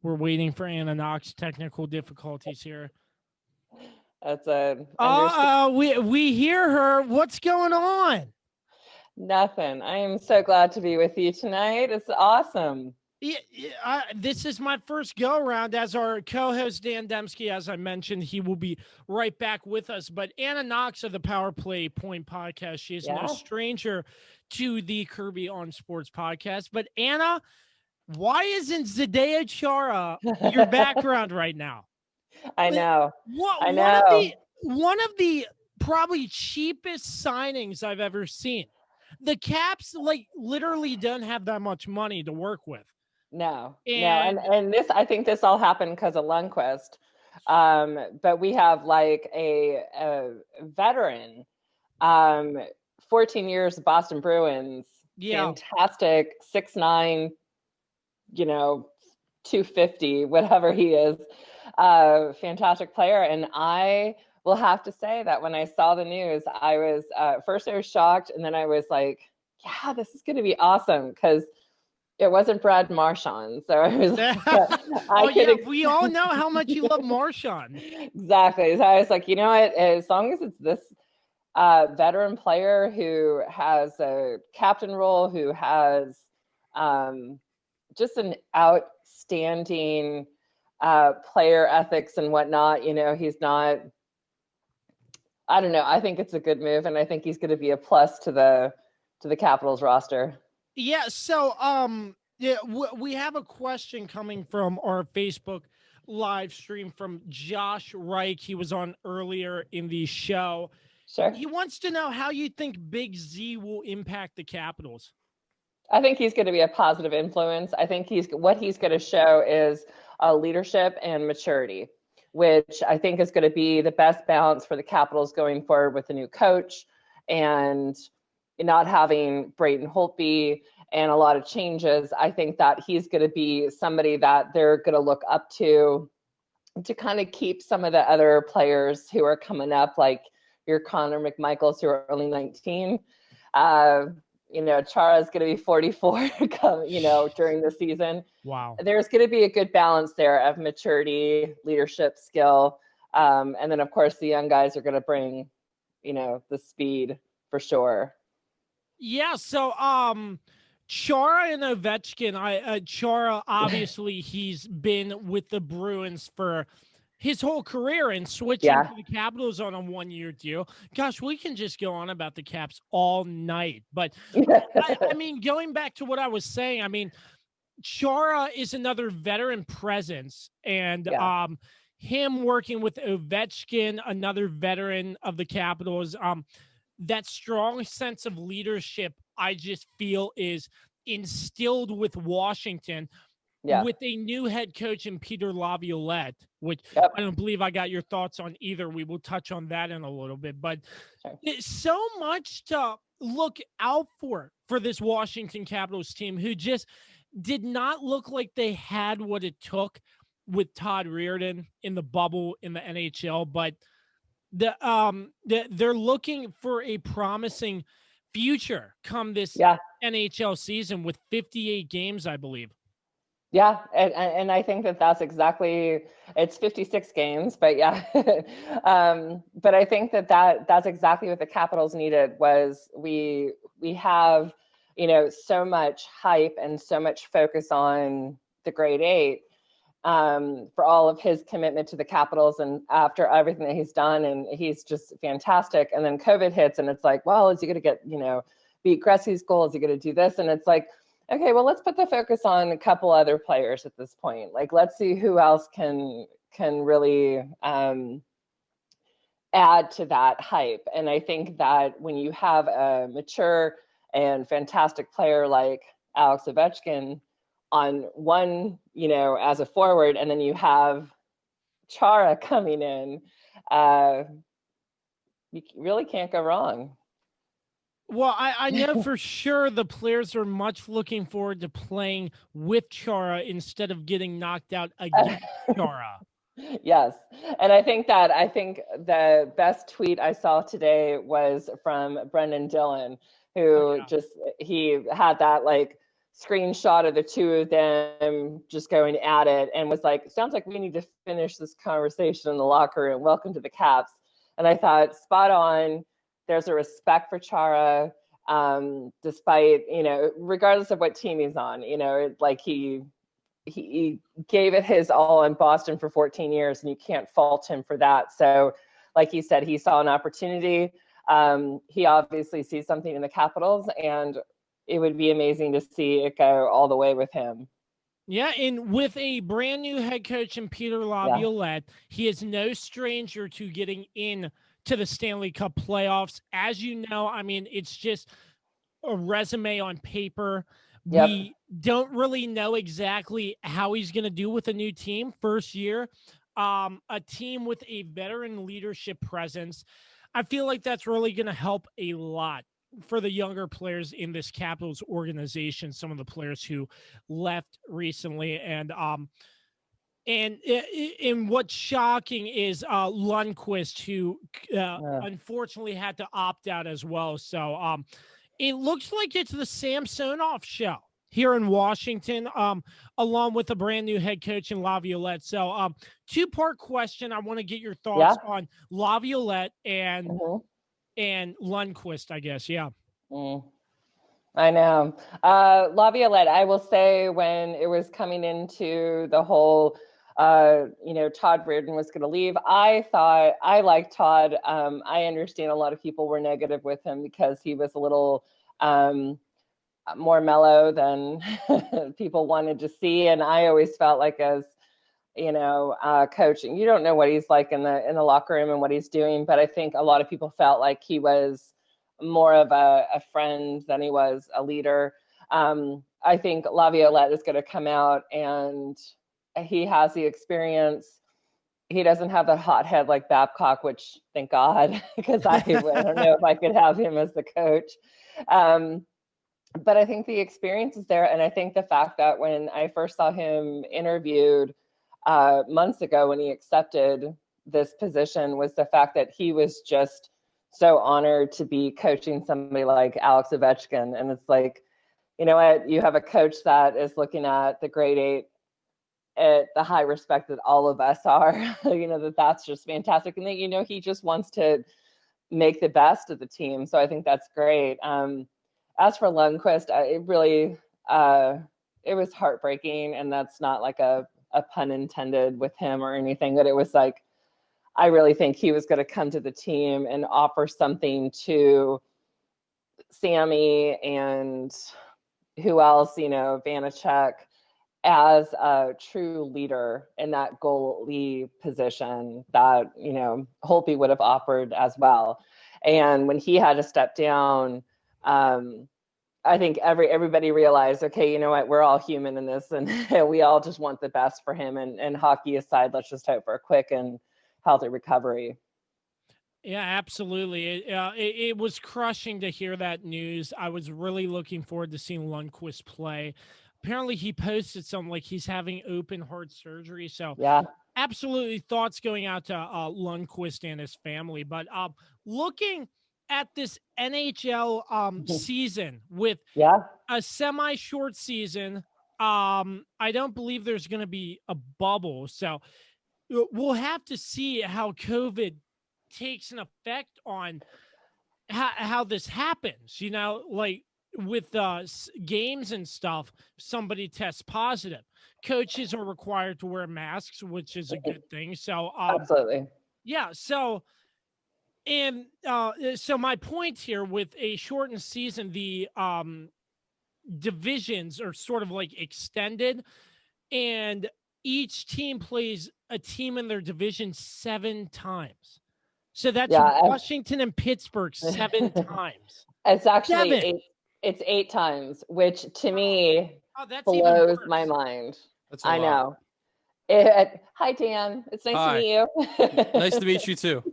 We're waiting for Anna Knox. Technical difficulties here. That's a we hear her. What's going on? nothing. I am so glad to be with you tonight. It's awesome. This is my first go around as our co-host Dan Demski. As I mentioned, he will be right back with us. But Anna Knox of the Power Play Point podcast, she is no stranger to the Kirby on Sports podcast. But Anna, why isn't Zendaya Chara your background right now? I know. I know. One of the probably cheapest signings I've ever seen. The Caps literally don't have that much money to work with. No. And this, I think this all happened because of Lundqvist. But we have a veteran, 14 years Boston Bruins, fantastic, 6'9", 250, whatever he is, fantastic player. And I will have to say that when I saw the news, I was first I was shocked, and then I was like, yeah, this is going to be awesome, because it wasn't Brad Marchand. So I was we all know how much you love Marchand. Exactly. So I was like, you know what, as long as it's this veteran player who has a captain role, who has just an outstanding player ethics and whatnot, he's not, I don't know. I think it's a good move, and I think he's going to be a plus to the Capitals roster. Yeah. So, we have a question coming from our Facebook live stream from Josh Reich. He was on earlier in the show. Sure. He wants to know how you think Big Z will impact the Capitals. I think he's going to be a positive influence. I think what he's going to show is leadership and maturity, which I think is going to be the best balance for the Capitals going forward with the new coach, and not having Brayden Holtby and a lot of changes. I think that he's going to be somebody that they're going to look up to kind of keep some of the other players who are coming up, like your Connor McMichaels, who are only 19. Chara is going to be 44, during the season. Wow. There's going to be a good balance there of maturity, leadership, skill. And then, of course, the young guys are going to bring, the speed for sure. Yeah. So, Chara and Ovechkin, Chara, obviously he's been with the Bruins for his whole career, and switching to the Capitals on a 1-year deal. Gosh, we can just go on about the Caps all night. But I mean, going back to what I was saying, Chara is another veteran presence, and him working with Ovechkin, another veteran of the Capitals, that strong sense of leadership, I just feel, is instilled with Washington with a new head coach in Peter Laviolette, which I don't believe I got your thoughts on either. We will touch on that in a little bit, but there's so much to look out for this Washington Capitals team, who just did not look like they had what it took with Todd Reirden in the bubble in the NHL, but they're looking for a promising future come this NHL season with 58 games, I believe. Yeah, and I think that's exactly, it's 56 games, but but I think that's exactly what the Capitals needed. Was we have, so much hype and so much focus on the grade 8 for all of his commitment to the Capitals, and after everything that he's done, and he's just fantastic. And then COVID hits, and it's like, well, is he going to get, beat Gretzky's goal? Is he going to do this? And it's like, okay, well, let's put the focus on a couple other players at this point. Like, let's see who else can really add to that hype. And I think that when you have a mature and fantastic player like Alex Ovechkin on one, as a forward, and then you have Chara coming in, you really can't go wrong. Well, I know for sure the players are much looking forward to playing with Chara instead of getting knocked out against Chara. Yes. And I think the best tweet I saw today was from Brendan Dillon, who he had that like screenshot of the two of them just going at it and was like, sounds like we need to finish this conversation in the locker room. Welcome to the Caps. And I thought, spot on. There's a respect for Chara, despite, regardless of what team he's on, like he gave it his all in Boston for 14 years, and you can't fault him for that. So, like he said, he saw an opportunity. He obviously sees something in the Capitals, and it would be amazing to see it go all the way with him. Yeah, and with a brand new head coach in Peter Laviolette, he is no stranger to getting in to the Stanley Cup playoffs. As you know, I mean, it's just a resume on paper. Yep. We don't really know exactly how he's going to do with a new team first year. A team with a veteran leadership presence. I feel like that's really going to help a lot for the younger players in this Capitals organization, some of the players who left recently. And what's shocking is Lundqvist, who unfortunately had to opt out as well. So it looks like it's the Samsonov show here in Washington, along with a brand new head coach in Laviolette. So two-part question. I want to get your thoughts on Laviolette and Lundqvist, I guess. Yeah. I know. Laviolette, I will say, when it was coming into the whole, Todd Reardon was going to leave, I thought I liked Todd. I understand a lot of people were negative with him because he was a little more mellow than people wanted to see. And I always felt like, as coaching, you don't know what he's like in the locker room and what he's doing. But I think a lot of people felt like he was more of a friend than he was a leader. I think Laviolette is going to come out, and he has the experience. He doesn't have that hot head like Babcock, which thank God, because I don't know if I could have him as the coach. But I think the experience is there. And I think the fact that when I first saw him interviewed months ago when he accepted this position was the fact that he was just so honored to be coaching somebody like Alex Ovechkin. And it's like, you know what, you have a coach that is looking at the grade 8 at the high respect that all of us are, that's just fantastic. And that, he just wants to make the best of the team. So I think that's great. As for Lundqvist, it was heartbreaking, and that's not like a pun intended with him or anything, but it was like, I really think he was going to come to the team and offer something to Sammy and who else, Vanacek, as a true leader in that goalie position that, Holtby would have offered as well. And when he had to step down, I think everybody realized, okay, you know what, we're all human in this, and we all just want the best for him. And hockey aside, let's just hope for a quick and healthy recovery. Yeah, absolutely. It was crushing to hear that news. I was really looking forward to seeing Lundqvist play. Apparently, he posted something like he's having open heart surgery. So, yeah, absolutely, thoughts going out to Lundqvist and his family. But looking at this NHL season with a semi-short season, I don't believe there's going to be a bubble. So we'll have to see how COVID takes an effect on how this happens, like with games and stuff. Somebody tests positive, coaches are required to wear masks, which is a good thing. So absolutely. Yeah. So my point here, with a shortened season, the divisions are sort of like extended, and each team plays a team in their division 7 times. So that's Washington and Pittsburgh 7 times. It's actually 8. It's 8 times, which to me blows my mind. That's know. Hi, Dan. It's nice to meet you. Nice to meet you too.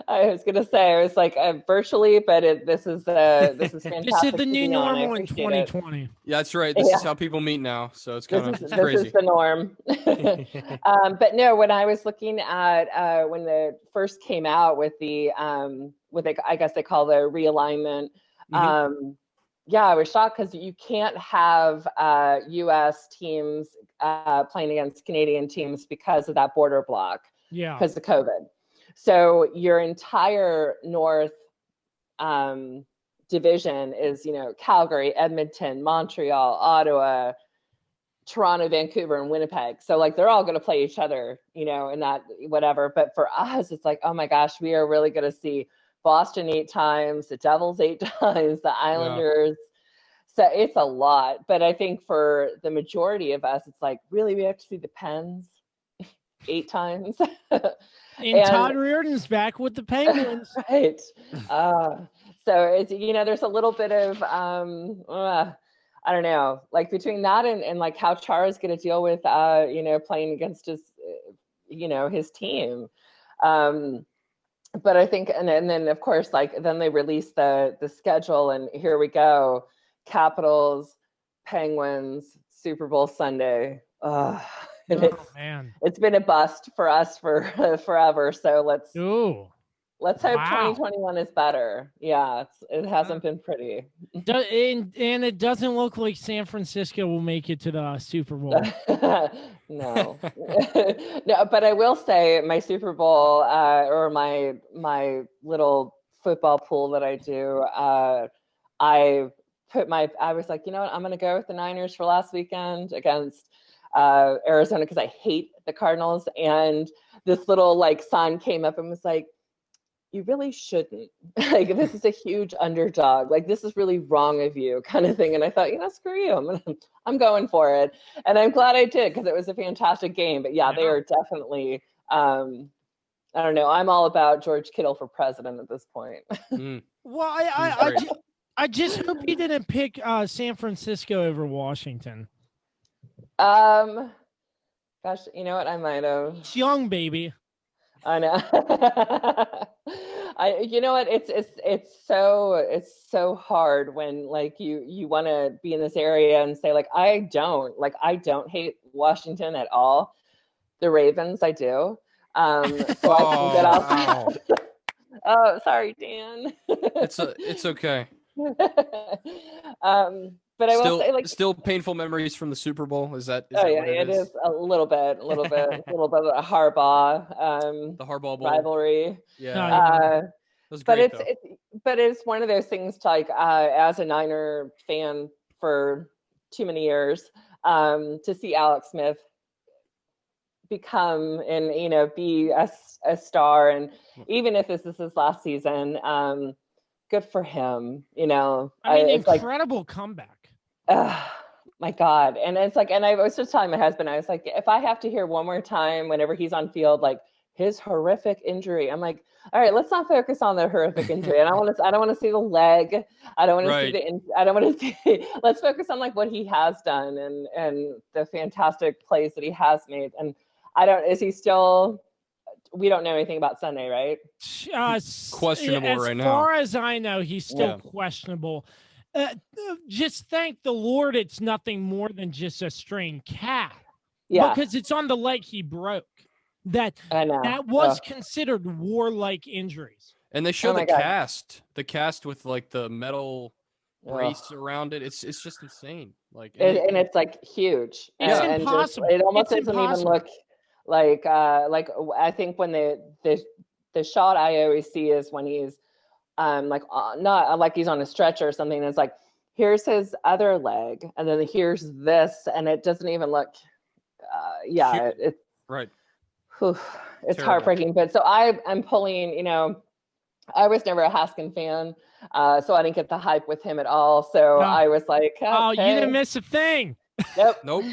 I was gonna say I was like virtually, but this is fantastic. This is the to new be on. I normal in appreciate it. 2020. Yeah, that's right. This is how people meet now. So it's kind of This crazy. is the norm. But no, when I was looking at when the first came out with the I guess they call the realignment. Yeah, I was shocked because you can't have U.S. teams playing against Canadian teams because of that border block. Yeah. Because of COVID. So your entire North division is, Calgary, Edmonton, Montreal, Ottawa, Toronto, Vancouver, and Winnipeg. So like they're all going to play each other, in that whatever. But for us, it's like, oh my gosh, we are really going to see Boston 8 times, the Devils 8 times, the Islanders. Yeah. So it's a lot. But I think for the majority of us, it's like, really, we have to see the Pens 8 times. And Todd Reardon's back with the Penguins. Right. So it's, there's a little bit of, I don't know, like between that and like how Chara's going to deal with, playing against his, his team. But I think, and then of course, like then they release the schedule and here we go. Capitals, Penguins, Super Bowl Sunday. Man, it's been a bust for us for forever. So let's hope wow. 2021 is better. Yeah, it hasn't been pretty. And it doesn't look like San Francisco will make it to the Super Bowl. No, no. But I will say my Super Bowl or my little football pool that I do. I was like, I'm going to go with the Niners for last weekend against Arizona because I hate the Cardinals, and this little like sign came up and was like, you really shouldn't, like this is a huge underdog, like this is really wrong of you kind of thing. And I thought, screw you, I'm going for it, and I'm glad I did because it was a fantastic game. But yeah, they are definitely I don't know, I'm all about George Kittle for president at this point. Well, I just hope you didn't pick San Francisco over Washington. Gosh, you know what? I might have. It's young, baby. I know. You know what? It's so hard when like you want to be in this area and say like I don't hate Washington at all. The Ravens, I do. So I can get off. Oh, sorry, Dan. It's okay. But I will say, like, still painful memories from the Super Bowl. Is that yeah, what it is a little bit, a little bit of a Harbaugh, the Harbaugh Bowl rivalry. Yeah, it was great, but it's one of those things to, like, as a Niner fan for too many years, to see Alex Smith become and be a star, and even if this is his last season, good for him. I mean, incredible comeback. My God. And it's like, and I was just telling my husband, I was like, if I have to hear one more time whenever he's on field, like his horrific injury, I'm like, all right, let's not focus on the horrific injury. I don't want to see the leg. I don't want to see I don't want to see, let's focus on like what he has done and the fantastic plays that he has made. And is he still, we don't know anything about Sunday, right? Questionable right now. As far as I know, he's still questionable. Just thank the Lord it's nothing more than just a strained calf. Yeah. Because it's on the leg he broke. That was considered warlike injuries. And they show the cast with like the metal brace around it. It's just insane. Like and it's like huge. It's impossible. It almost doesn't even look like I think when the shot I always see is when he's not like he's on a stretcher or something. It's like, here's his other leg, and then here's this, and it doesn't even look. It's right. It's heartbreaking. But so I'm pulling. I was never a Haskin fan, so I didn't get the hype with him at all. So I was like, okay. Oh, you didn't miss a thing. Nope.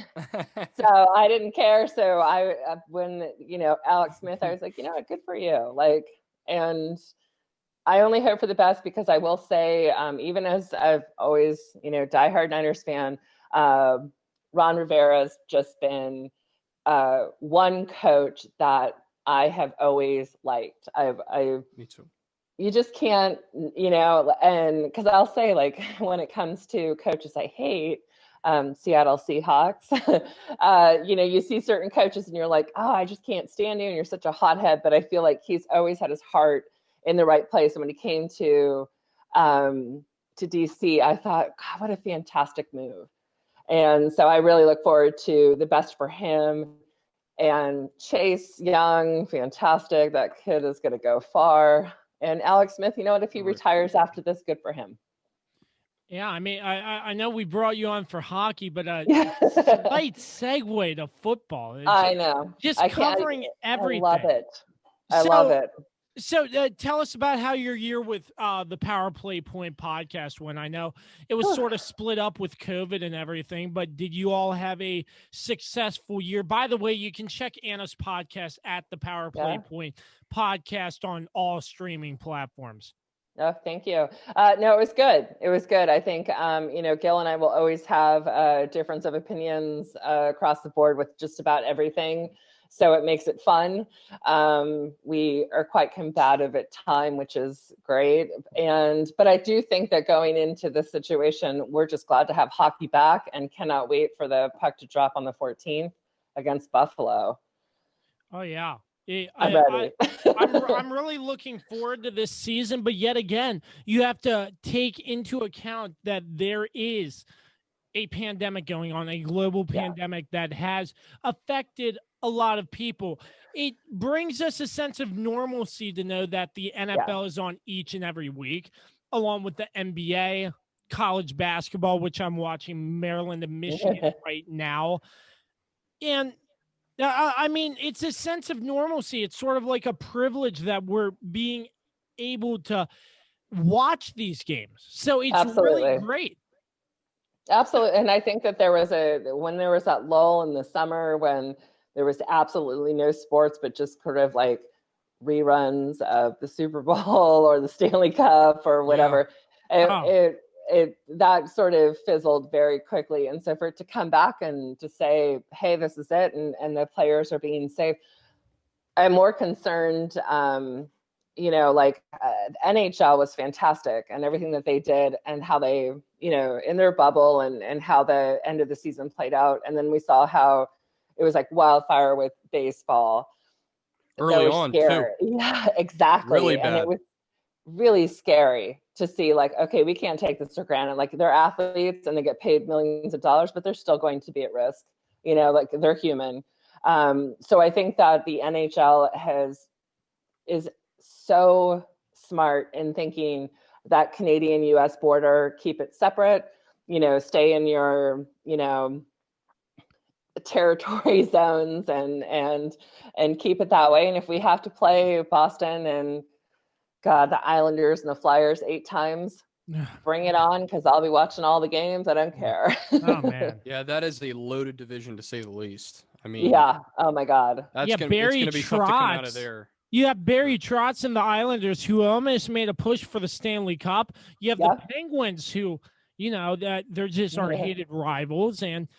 So I didn't care. So when Alex Smith, I was like, good for you. Like, and I only hope for the best, because I will say, even as I've always, diehard Niners fan, Ron Rivera's just been one coach that I have always liked. Me too. You just can't, and because I'll say, like, when it comes to coaches I hate, Seattle Seahawks, you see certain coaches and you're like, oh, I just can't stand you and you're such a hothead. But I feel like he's always had his heart in the right place. And when he came to DC, I thought, God, what a fantastic move. And so I really look forward to the best for him. And Chase Young, fantastic. That kid is going to go far. And Alex Smith, if he retires after this, good for him. Yeah, I mean, I know we brought you on for hockey, but slight segue to football. I know. Just covering everything. I love it. I love it. So tell us about how your year with the Power Play Point podcast went. I know it was sort of split up with COVID and everything, but did you all have a successful year? By the way, you can check Anna's podcast at the Power Play Point podcast on all streaming platforms. Oh, thank you. No, it was good. It was good. I think, Gil and I will always have a difference of opinions across the board with just about everything. So it makes it fun. We are quite combative at time, which is great. But I do think that going into this situation, we're just glad to have hockey back and cannot wait for the puck to drop on the 14th against Buffalo. Oh, yeah. I'm ready. I'm really looking forward to this season, but yet again, you have to take into account that there is a pandemic going on, a global pandemic that has affected a lot of people. It brings us a sense of normalcy to know that the NFL is on each and every week, along with the NBA, college basketball, which I'm watching Maryland and Michigan right now. And I mean, it's a sense of normalcy. It's sort of like a privilege that we're being able to watch these games. So it's really great. Absolutely. And I think that when there was that lull in the summer when there was absolutely no sports, but just sort of like reruns of the Super Bowl or the Stanley Cup or whatever, that sort of fizzled very quickly. And so for it to come back and to say, hey, this is it, and the players are being safe, I'm more concerned, NHL was fantastic and everything that they did and how they, in their bubble and how the end of the season played out. And then we saw how it was like wildfire with baseball. Early on, too. Yeah, exactly. Really bad. And it was really scary to see, like, okay, we can't take this for granted. Like, they're athletes and they get paid millions of dollars, but they're still going to be at risk. Like, they're human. So I think that the NHL is so smart in thinking that Canadian-US border, keep it separate, stay in your, territory zones and keep it that way. And if we have to play Boston and the Islanders and the Flyers 8 times, bring it on, because I'll be watching all the games. I don't care. Oh, man. Yeah, that is a loaded division, to say the least. I mean, oh my God. It's going to be tough to come out of there. You have Barry Trotz and the Islanders, who almost made a push for the Stanley Cup. You have the Penguins, who, that they're just our hated rivals, and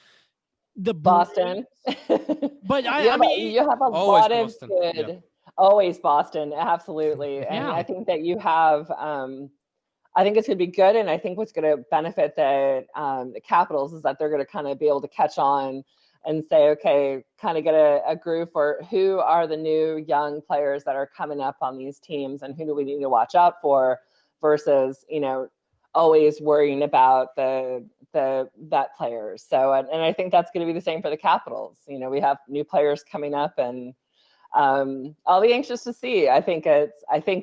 the Boston. But I mean, you have a lot of Boston. good. Yeah. Always Boston, absolutely. And I think that you have, I think it's going to be good. And I think what's going to benefit the Capitals is that they're going to kind of be able to catch on and say, okay, kind of get a groove for who are the new young players that are coming up on these teams and who do we need to watch out for versus, always worrying about that players. So, and I think that's going to be the same for the Capitals. We have new players coming up and, I'll be anxious to see. I think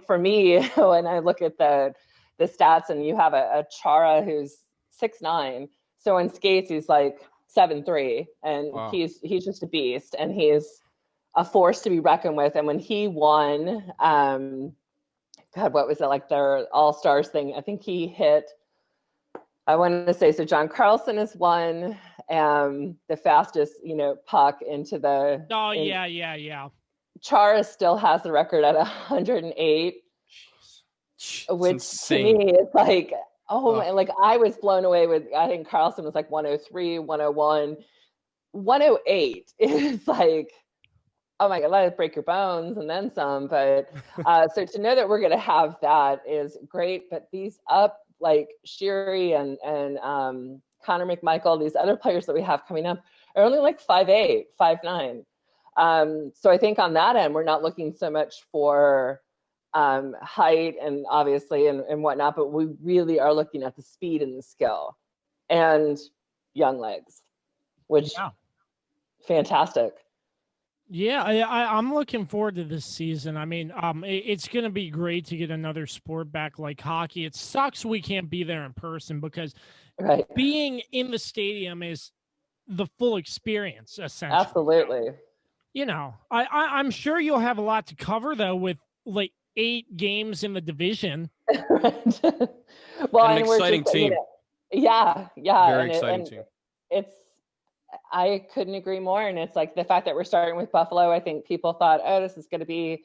for me, when I look at the stats and you have a Chara who's 6'9", so in skates, he's like 7'3", and he's just a beast and he's a force to be reckoned with. And when he won, what was it, like their All-Stars thing? I think he hit, I wanted to say, so John Carlson has won the fastest, puck into the. Oh, yeah. Chara still has the record at 108, which to me is like, like I was blown away with, I think Carlson was like 103, 101, 108 is like Oh my God, let it break your bones and then some. But so to know that we're going to have that is great. But these up like Sherry and Connor McMichael, these other players that we have coming up are only like 5'8", 5'9". So I think on that end, we're not looking so much for height and obviously and whatnot, but we really are looking at the speed and the skill and young legs, which fantastic. Yeah, I'm looking forward to this season. I mean, it's going to be great to get another sport back like hockey. It sucks we can't be there in person because being in the stadium is the full experience, essentially. Absolutely. You know, I'm sure you'll have a lot to cover, though, with like 8 games in the division. Well, and an exciting team. Yeah. Very exciting team. I couldn't agree more. And it's like the fact that we're starting with Buffalo, I think people thought, oh, this is going to be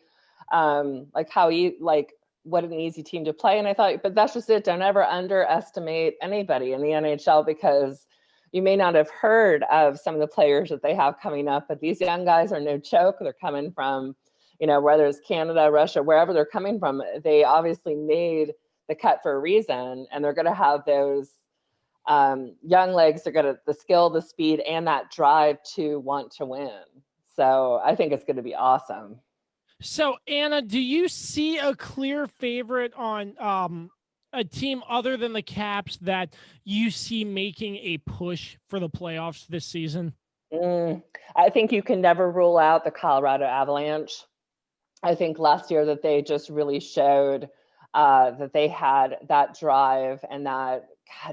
what an easy team to play. And I thought, but that's just it. Don't ever underestimate anybody in the NHL because you may not have heard of some of the players that they have coming up, but these young guys are no joke. They're coming from, whether it's Canada, Russia, wherever they're coming from, they obviously made the cut for a reason. And they're going to have those young legs are the skill, the speed, and that drive to want to win. So I think it's going to be awesome. So Anna, do you see a clear favorite on a team other than the Caps that you see making a push for the playoffs this season? I think you can never rule out the Colorado Avalanche. I think last year that they just really showed that they had that drive and that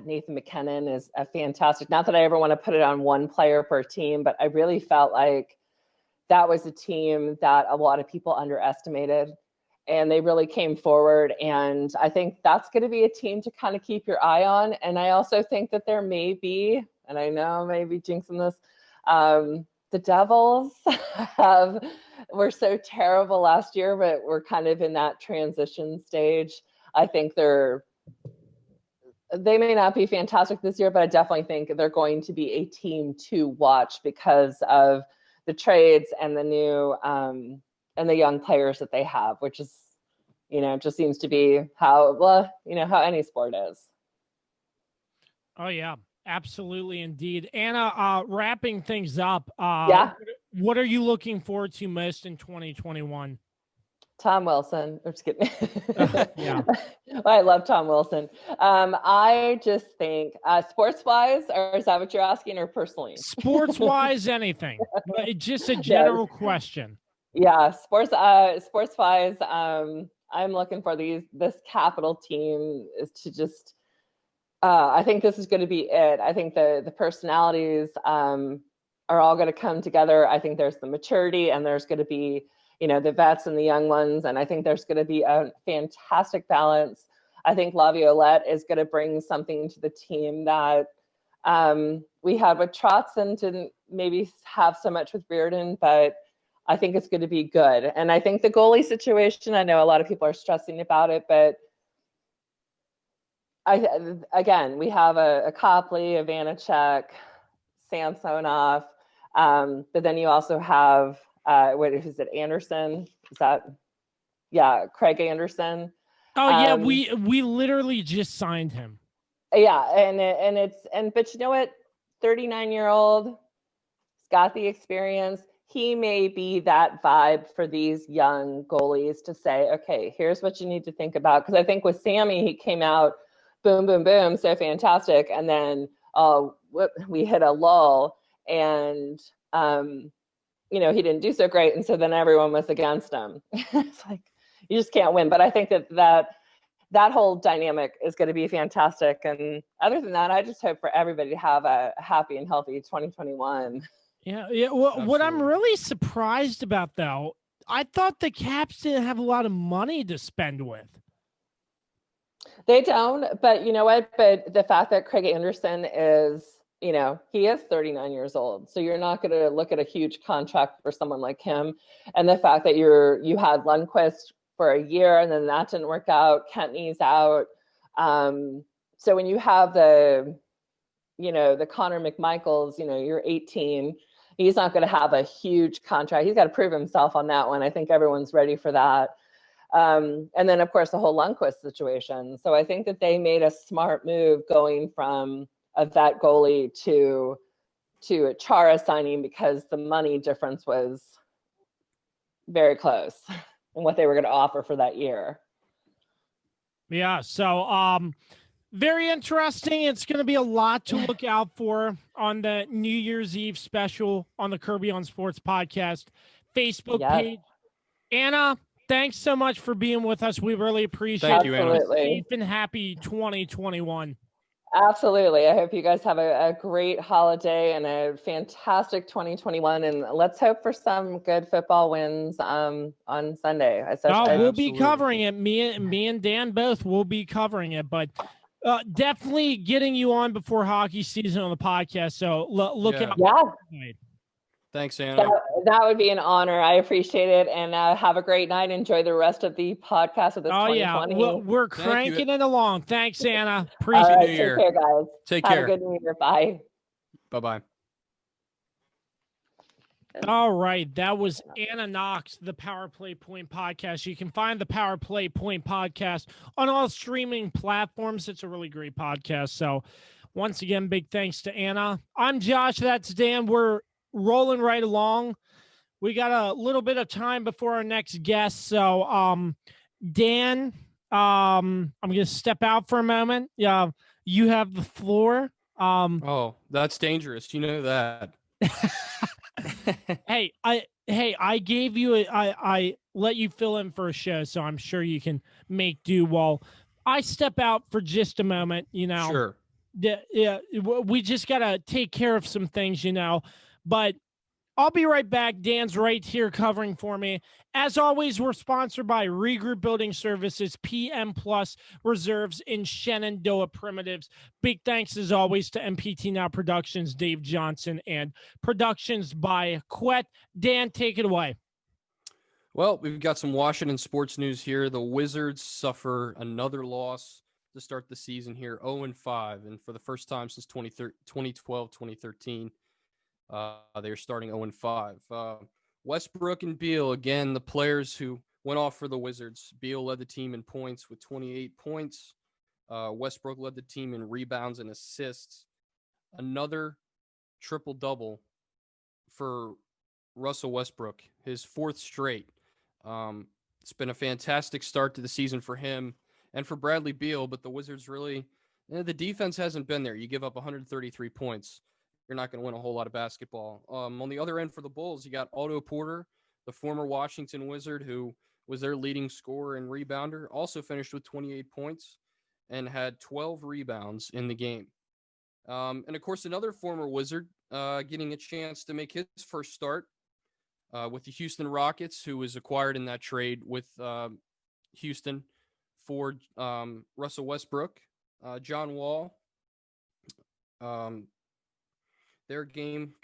Nathan McKinnon is a fantastic, not that I ever want to put it on one player per team, but I really felt like that was a team that a lot of people underestimated and they really came forward. And I think that's going to be a team to kind of keep your eye on. And I also think that there may be, and I know I may be jinxing this, the Devils were so terrible last year, but we're kind of in that transition stage. I think they may not be fantastic this year, but I definitely think they're going to be a team to watch because of the trades and the new and the young players that they have, which is, just seems to be how any sport is. Oh yeah, absolutely, indeed. Anna, wrapping things up. What are you looking forward to most in 2021? Tom Wilson. I'm just kidding. Yeah. I love Tom Wilson. I just think sports-wise, or is that what you're asking, or personally? Sports-wise, anything. But just a general question. Yeah, sports-wise, I'm looking for this Capital team is to just. I think this is going to be it. I think the personalities are all going to come together. I think there's the maturity, and there's going to be the vets and the young ones. And I think there's going to be a fantastic balance. I think Laviolette is going to bring something to the team that we had with Trotz and didn't maybe have so much with Bearden, but I think it's going to be good. And I think the goalie situation, I know a lot of people are stressing about it, but we have a Copley, a Vanacek, Samsonov, but then you also have what is it, Anderson? Craig Anderson. Oh yeah, we literally just signed him. Yeah, but you know what? 39-year-old, he's got the experience. He may be that vibe for these young goalies to say, okay, here's what you need to think about. Because I think with Sammy, he came out, boom, boom, boom, so fantastic, and then we hit a lull, and he didn't do so great, and so then everyone was against him. It's like you just can't win. But I think that whole dynamic is going to be fantastic. And other than that, I just hope for everybody to have a happy and healthy 2021. Yeah. Well, what I'm really surprised about, though, I thought the Caps didn't have a lot of money to spend with. They don't, but you know what? But the fact that Craig Anderson is, he is 39 years old. So you're not going to look at a huge contract for someone like him. And the fact that you had Lundqvist for a year and then that didn't work out, Kentney's out. So when you have the Connor McMichaels, you're 18, he's not going to have a huge contract. He's got to prove himself on that one. I think everyone's ready for that. And then, of course, the whole Lundqvist situation. So I think that they made a smart move going from a vet goalie to a Chara signing, because the money difference was very close in what they were going to offer for that year. Yeah. So, very interesting. It's going to be a lot to look out for on the New Year's Eve special on the Kirby on Sports podcast Facebook page. Anna, thanks so much for being with us. We really appreciate it. Thank you, Anna. Safe and happy 2021. Absolutely. I hope you guys have a great holiday and a fantastic 2021. And let's hope for some good football wins on Sunday. We'll be covering it. Me and Dan both will be covering it, but definitely getting you on before hockey season on the podcast. So look out. Yeah. Thanks, Anna. That would be an honor. I appreciate it. And have a great night. Enjoy the rest of the podcast of this 2020. Yeah. We're cranking it along. Thanks, Anna. Appreciate it. New Year. Take care, guys. Take care. Have a good New Year. Bye. Bye-bye. All right. That was Anna Knox, the Power Play Point podcast. You can find the Power Play Point podcast on all streaming platforms. It's a really great podcast. So once again, big thanks to Anna. I'm Josh. That's Dan. We're rolling right along. We got a little bit of time before our next guest. So, Dan, I'm going to step out for a moment. Yeah, you have the floor. Oh, that's dangerous. You know that. I gave you I let you fill in for a show, so I'm sure you can make do while I step out for just a moment. Sure. Yeah, we just got to take care of some things, but I'll be right back. Dan's right here covering for me. As always, we're sponsored by Regroup Building Services, PM Plus Reserves in Shenandoah Primitives. Big thanks, as always, to MPT Now Productions, Dave Johnson, and Productions by Quet. Dan, take it away. Well, we've got some Washington sports news here. The Wizards suffer another loss to start the season here, 0-5, and for the first time since 2012, 2013. They are starting 0-5. Westbrook and Beal, again, the players who went off for the Wizards. Beal led the team in points with 28 points. Westbrook led the team in rebounds and assists. Another triple-double for Russell Westbrook, his fourth straight. It's been a fantastic start to the season for him and for Bradley Beal, but the Wizards really, the defense hasn't been there. You give up 133 points. You're not going to win a whole lot of basketball. On the other end for the Bulls, you got Otto Porter, the former Washington Wizard, who was their leading scorer and rebounder, also finished with 28 points and had 12 rebounds in the game. And, of course, another former Wizard getting a chance to make his first start with the Houston Rockets, who was acquired in that trade with Houston for Russell Westbrook. John Wall. Their game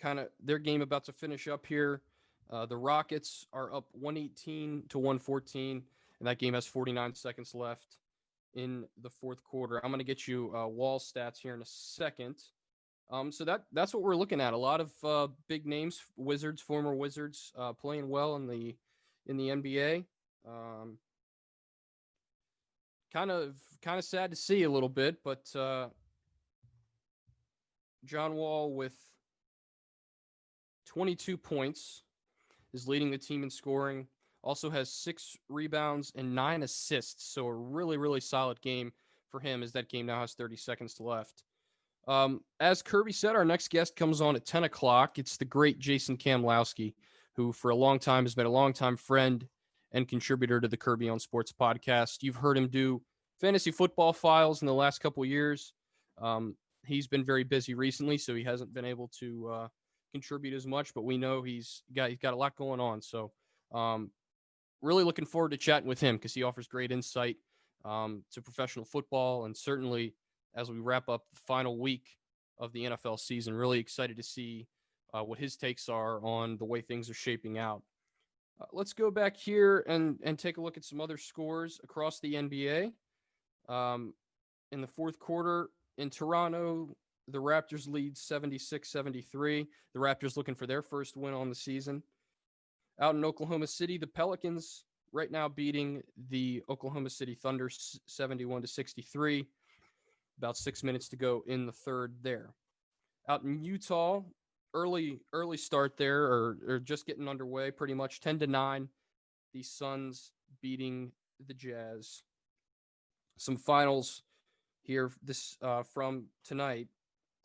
about to finish up here. The Rockets are up 118-114, and that game has 49 seconds left in the fourth quarter. I'm going to get you Wall stats here in a second. So that's what we're looking at. A lot of big names, Wizards, former Wizards, playing well in the NBA. Kind of sad to see a little bit, but John Wall with 22 points is leading the team in scoring. Also has 6 rebounds and 9 assists. So a really, really solid game for him, as that game now has 30 seconds left. As Kirby said, our next guest comes on at 10 o'clock. It's the great Jason Kamlowski, who for a long time has been a longtime friend and contributor to the Kirby on Sports podcast. You've heard him do fantasy football files in the last couple of years. He's been very busy recently, so he hasn't been able to contribute as much, but we know he's got a lot going on. So really looking forward to chatting with him, because he offers great insight to professional football, and certainly as we wrap up the final week of the NFL season, really excited to see what his takes are on the way things are shaping out. Let's go back here and take a look at some other scores across the NBA. In the fourth quarter in Toronto, the Raptors lead 76-73. The Raptors looking for their first win on the season. Out in Oklahoma City, the Pelicans right now beating the Oklahoma City Thunder 71-63. About 6 minutes to go in the third there. Out in Utah, early start there, or just getting underway pretty much, 10-9. The Suns beating the Jazz. Some finals here from tonight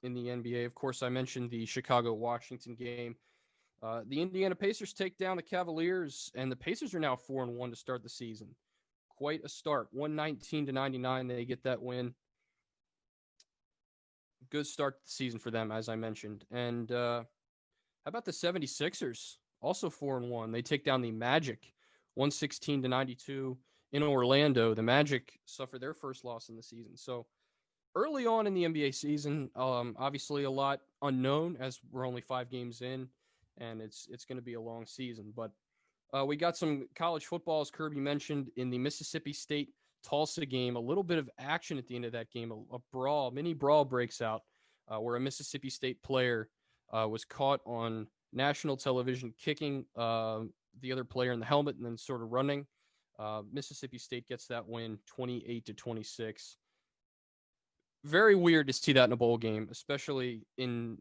in the NBA. Of course, I mentioned the Chicago-Washington game. The Indiana Pacers take down the Cavaliers, and the Pacers are now 4-1 to start the season. Quite a start. 119-99, they get that win. Good start to the season for them, as I mentioned. And how about the 76ers? Also 4-1. They take down the Magic, 116-92 in Orlando. The Magic suffer their first loss in the season. So early on in the NBA season, obviously a lot unknown as we're only 5 games in, and it's going to be a long season. But we got some college football, as Kirby mentioned, in the Mississippi State Tulsa game. A little bit of action at the end of that game. A mini brawl breaks out where a Mississippi State player was caught on national television kicking the other player in the helmet and then sort of running. Mississippi State gets that win 28-26. Very weird to see that in a bowl game, especially in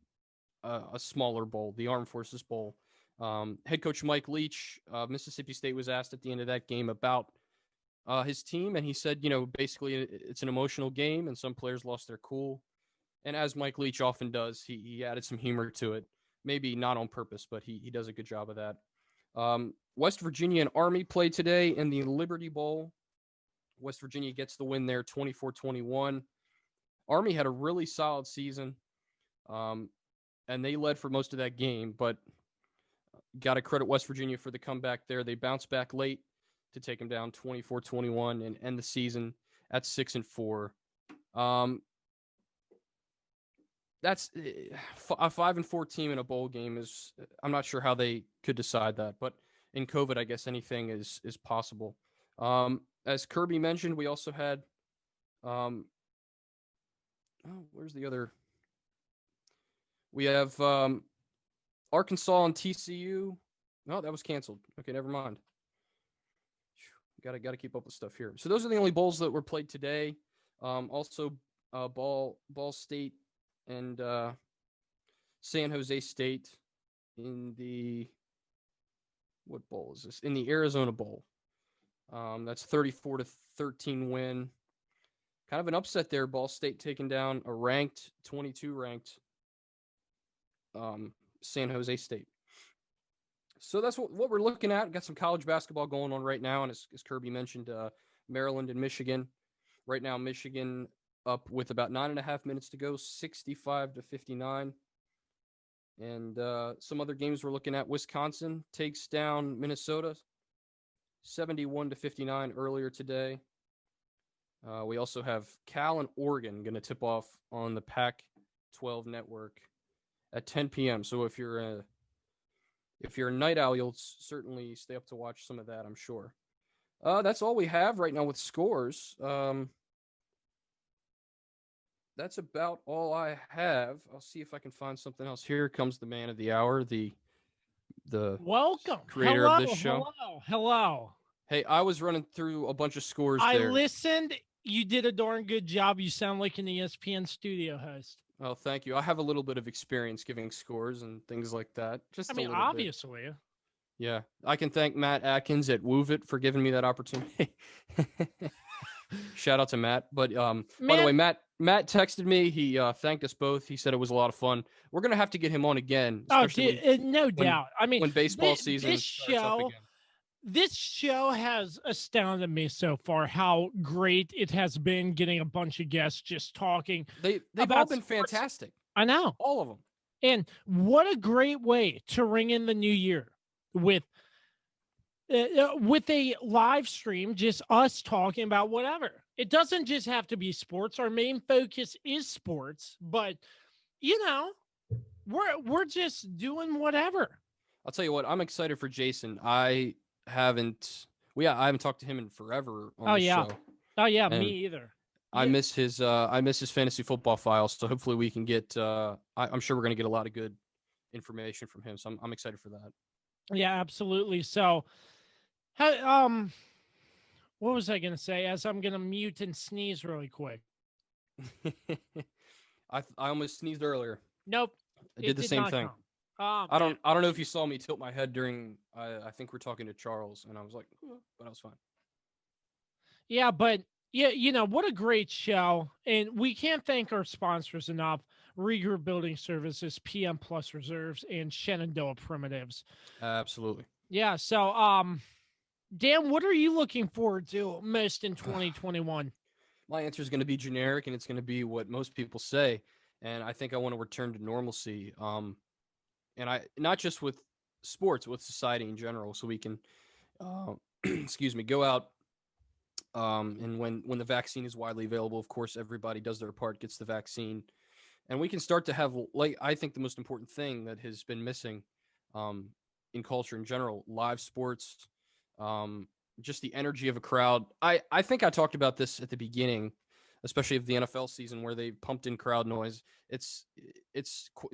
a smaller bowl, the Armed Forces Bowl. Head coach Mike Leach, Mississippi State, was asked at the end of that game about his team, and he said, basically it's an emotional game and some players lost their cool. And as Mike Leach often does, he added some humor to it. Maybe not on purpose, but he does a good job of that. West Virginia and Army played today in the Liberty Bowl. West Virginia gets the win there, 24-21. Army had a really solid season, and they led for most of that game, but got to credit West Virginia for the comeback there. They bounced back late to take them down 24-21 and end the season at 6-4. That's a 5-4 team in a bowl game is, I'm not sure how they could decide that, but in COVID, I guess anything is possible. As Kirby mentioned, we also had, where's the other? We have Arkansas and TCU. No, that was canceled. Okay, never mind. Got to keep up with stuff here. So those are the only bowls that were played today. Also, Ball State and San Jose State in the, what bowl is this? In the Arizona Bowl. That's 34-13 win. Kind of an upset there. Ball State taking down a 22 ranked San Jose State. So that's what we're looking at. Got some college basketball going on right now, and as Kirby mentioned, Maryland and Michigan. Right now, Michigan up with about 9.5 minutes to go, 65-59. And some other games we're looking at. Wisconsin takes down Minnesota, 71-59 earlier today. We also have Cal and Oregon going to tip off on the Pac-12 network at 10 p.m. So if you're a night owl, you'll certainly stay up to watch some of that, I'm sure. That's all we have right now with scores. That's about all I have. I'll see if I can find something else. Here comes the man of the hour, the welcome creator of this show. Hello. Hey, I was running through a bunch of scores I there. listened. You did a darn good job. You sound like an ESPN studio host. Oh, thank you. I have a little bit of experience giving scores and things like that. Obviously. Bit. Yeah. I can thank Matt Atkins at WooVit for giving me that opportunity. Shout out to Matt. But by the way, Matt texted me. He thanked us both. He said it was a lot of fun. We're going to have to get him on again. Oh, no doubt. I mean, when baseball season starts up again. This show has astounded me so far, how great it has been getting a bunch of guests just talking. They've all been fantastic. I know. All of them. And what a great way to ring in the new year with a live stream, just us talking about whatever. It doesn't just have to be sports. Our main focus is sports, but we're just doing whatever. I'll tell you what, I'm excited for Jason. I haven't talked to him in forever on the show. Oh yeah, and me either. I miss his fantasy football files. So hopefully we can get. I'm sure we're going to get a lot of good information from him. So I'm excited for that. Yeah, absolutely. So, how, what was I going to say? As I'm going to mute and sneeze really quick. I almost sneezed earlier. Nope. I did the same thing. Oh, I don't know if you saw me tilt my head during. I think we're talking to Charles, and I was like, but I was fine. Yeah, but yeah, what a great show. And we can't thank our sponsors enough. Regroup Building Services, PM Plus Reserves, and Shenandoah Primitives. Absolutely. Yeah, so Dan, what are you looking forward to most in 2021? My answer is going to be generic, and it's going to be what most people say. And I think I want to return to normalcy. And I not just with sports, with society in general, so we can, excuse me, go out. And when the vaccine is widely available, of course, everybody does their part, gets the vaccine, and we can start to have, like, I think the most important thing that has been missing in culture in general, live sports, just the energy of a crowd. I think I talked about this at the beginning, especially of the NFL season, where they pumped in crowd noise. It's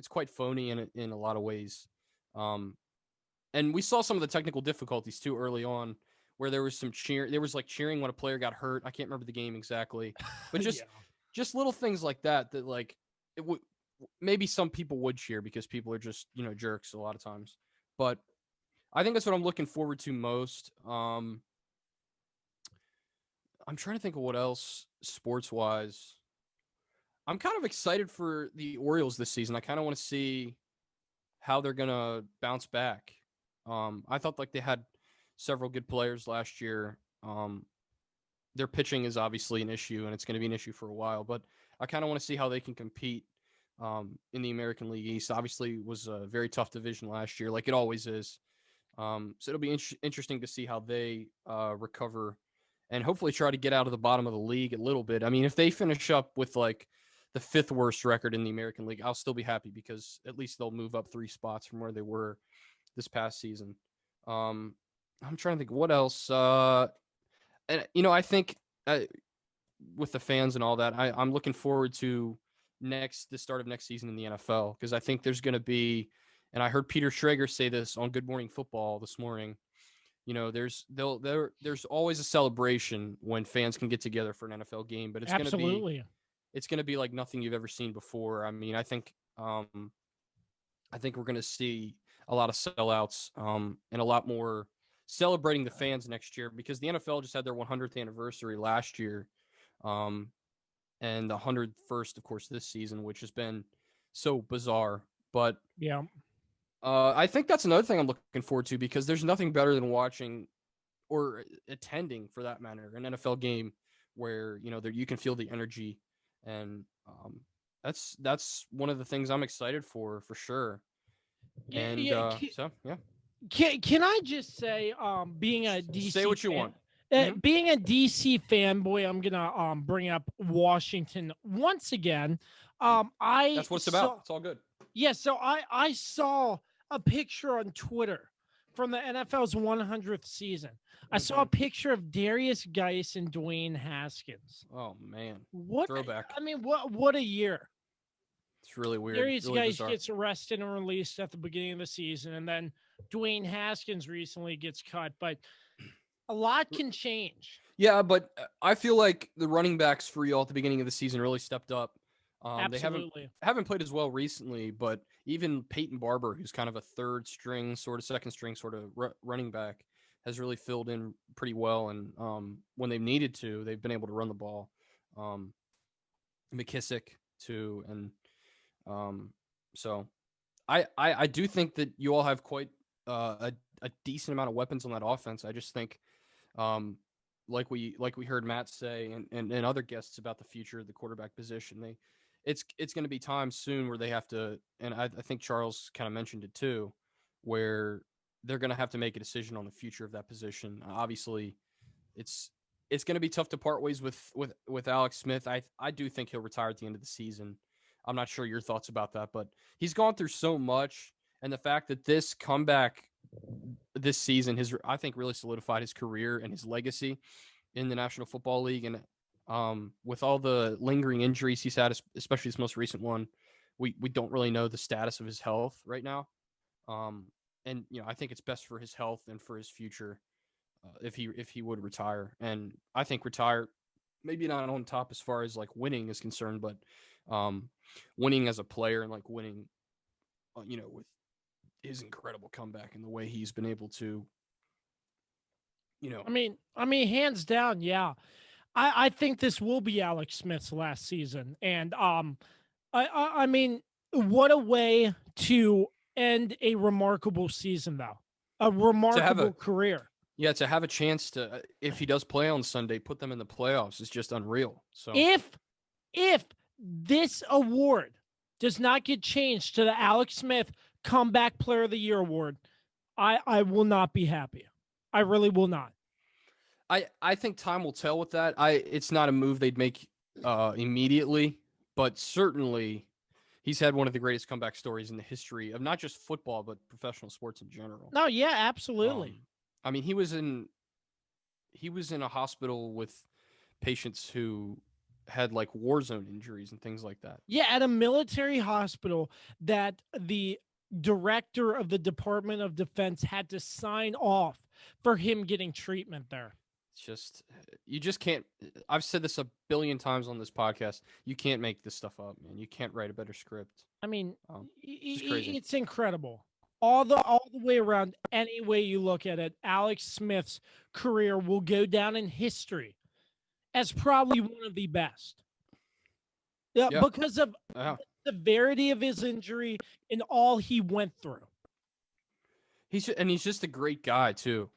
quite phony in a lot of ways. And we saw some of the technical difficulties too early on, where there was some cheer. There was like cheering when a player got hurt. I can't remember the game exactly, but just little things like that like it would, maybe some people would cheer because people are just, jerks a lot of times. But I think that's what I'm looking forward to most. I'm trying to think of what else sports wise. I'm kind of excited for the Orioles this season. I kind of want to see how they're going to bounce back. I thought like they had several good players last year. Their pitching is obviously an issue, and it's going to be an issue for a while, but I kind of want to see how they can compete in the American League East. Obviously, it was a very tough division last year, like it always is. So it'll be interesting to see how they recover and hopefully try to get out of the bottom of the league a little bit. I mean, if they finish up with like the 5th worst record in the American League, I'll still be happy because at least they'll move up 3 spots from where they were this past season. I'm trying to think what else. And I think with the fans and all that, I'm looking forward to the start of next season in the NFL, because I think there's going to be, and I heard Peter Schrager say this on Good Morning Football this morning. There's always a celebration when fans can get together for an NFL game, but it's going to be like nothing you've ever seen before. I mean, I think we're going to see a lot of sellouts and a lot more celebrating the fans next year, because the NFL just had their 100th anniversary last year, and the 101st, of course, this season, which has been so bizarre. But yeah, I think that's another thing I'm looking forward to, because there's nothing better than watching or attending, for that matter, an NFL game where you can feel the energy, and that's one of the things I'm excited for sure. And so yeah. Can I just say, being a DC say what you fan, want. Being a DC fanboy, I'm gonna bring up Washington once again. That's what it's about. It's all good. Yeah, so I saw a picture on Twitter from the NFL's 100th season. I saw a picture of Darius Geis and Dwayne Haskins. Oh man, what throwback! I mean, what a year! It's really weird. Darius really Geis bizarre. gets arrested and released at the beginning of the season, and then Dwayne Haskins recently gets cut. But a lot can change. Yeah, but I feel like the running backs for y'all at the beginning of the season really stepped up. Absolutely. They haven't played as well recently, but even Peyton Barber, who's kind of a third string, sort of second string, sort of running back, has really filled in pretty well. And when they've needed to, they've been able to run the ball. McKissick too, and so I do think that you all have quite a decent amount of weapons on that offense. I just think, like we heard Matt say and other guests about the future of the quarterback position, it's going to be time soon where they have to, and I think Charles kind of mentioned it too, where they're going to have to make a decision on the future of that position. Obviously, it's going to be tough to part ways with Alex Smith. I do think he'll retire at the end of the season. I'm not sure your thoughts about that, but he's gone through so much, and the fact that this comeback this season has, I think, really solidified his career and his legacy in the National Football League. And With all the lingering injuries he's had, especially this most recent one, we don't really know the status of his health right now. And I think it's best for his health and for his future if he would retire. And I think retire, maybe not on top as far as like winning is concerned, but winning as a player and like winning, with his incredible comeback and the way he's been able to, I mean, hands down, yeah. I think this will be Alex Smith's last season, and I mean, what a way to end a remarkable season, though, a remarkable career. Yeah, to have a chance to, if he does play on Sunday, put them in the playoffs is just unreal. So if this award does not get changed to the Alex Smith Comeback Player of the Year award, I will not be happy. I really will not. I think time will tell with that. It's not a move they'd make immediately, but certainly he's had one of the greatest comeback stories in the history of not just football, but professional sports in general. No, yeah, absolutely. I mean, he was in a hospital with patients who had like war zone injuries and things like that. Yeah, at a military hospital that the director of the Department of Defense had to sign off for him getting treatment there. It's just, you just can't. I've said this a billion times on this podcast. You can't make this stuff up, man. You can't write a better script. I mean, it's crazy. It's incredible. All the way around, any way you look at it, Alex Smith's career will go down in history as probably one of the best. Yeah, because of the severity of his injury and all he went through. He's just a great guy too.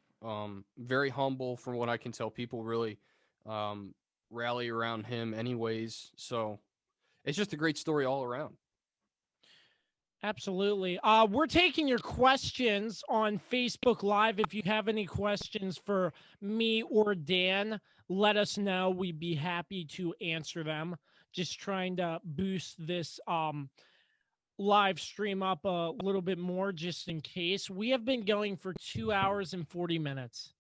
Very humble from what I can tell. People really rally around him anyways. So it's just a great story all around. Absolutely. We're taking your questions on Facebook Live. If you have any questions for me or Dan, let us know. We'd be happy to answer them. Just trying to boost this live stream up a little bit more just in case. We have been going for 2 hours and 40 minutes.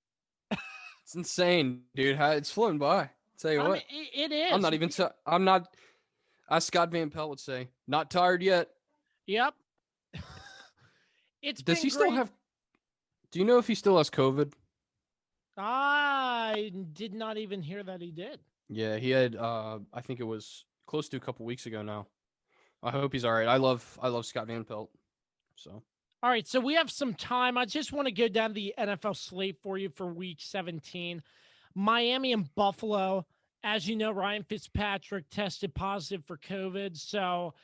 It's insane, dude. It's flown by. I'll tell you what. It is. I'm not even I'm not, as Scott Van Pelt would say, not tired yet. Yep. Does he still have, do you know if he still has COVID? I did not even hear that he did. Yeah, he had, I think it was close to a couple weeks ago now. I hope he's all right. I love Scott Van Pelt. So. All right, so we have some time. I just want to go down the NFL slate for you for Week 17. Miami and Buffalo. As you know, Ryan Fitzpatrick tested positive for COVID, so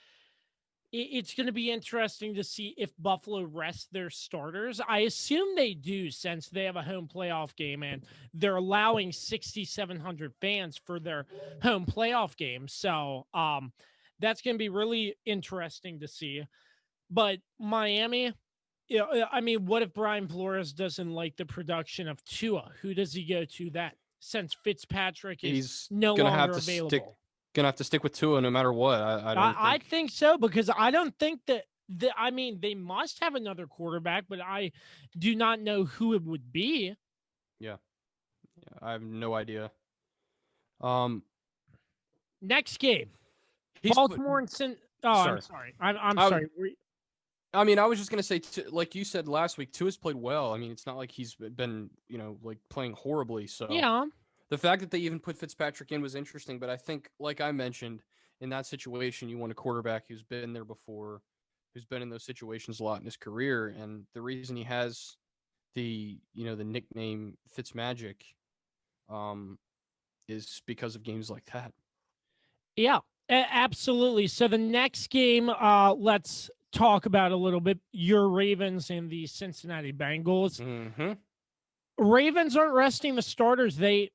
it's going to be interesting to see if Buffalo rests their starters. I assume they do, since they have a home playoff game and they're allowing 6,700 fans for their home playoff game. So that's going to be really interesting to see. But Miami, I mean, what if Brian Flores doesn't like the production of Tua? Who does he go to that, since Fitzpatrick is no longer available? Gonna have to stick with Tua no matter what. I think so, because I don't think that I mean, they must have another quarterback, but I do not know who it would be. Yeah, I have no idea. Next game, Baltimore and I'm sorry. I'm sorry. I mean, I was just gonna say, like you said last week, Tua's played well. I mean, it's not like he's been, like playing horribly. So yeah. The fact that they even put Fitzpatrick in was interesting, but I think, like I mentioned, in that situation, you want a quarterback who's been there before, who's been in those situations a lot in his career, and the reason he has the nickname Fitzmagic, is because of games like that. Yeah, absolutely. So the next game, let's talk about a little bit. Your Ravens and the Cincinnati Bengals. Mm-hmm. Ravens aren't resting the starters. They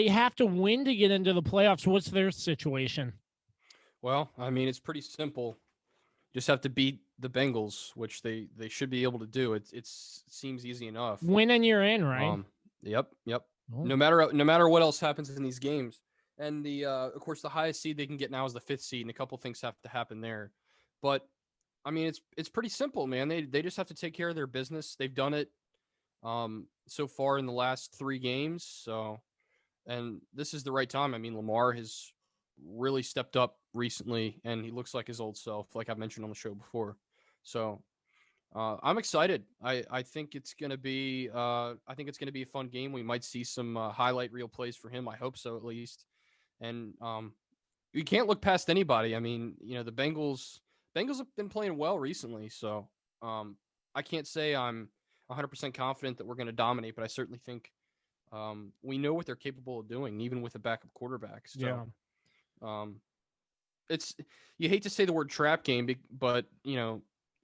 have to win to get into the playoffs. What's their situation? Well, I mean, it's pretty simple. Just have to beat the Bengals, which they should be able to do. It seems easy enough. Win and you're in, right? Yep. Oh. No matter what else happens in these games, and of course the highest seed they can get now is the 5th seed, and a couple things have to happen there. But I mean, it's pretty simple, man. They just have to take care of their business. They've done it so far in the last 3 games. So And this is the right time. I mean, Lamar has really stepped up recently, and he looks like his old self, like I've mentioned on the show before. So I'm excited. I think it's gonna be a fun game. We might see some highlight reel plays for him. I hope so, at least. And you can't look past anybody. I mean, the Bengals have been playing well recently, so I can't say I'm 100% confident that we're going to dominate, but I certainly think we know what they're capable of doing, even with a backup quarterback. So, it's you hate to say the word trap game, but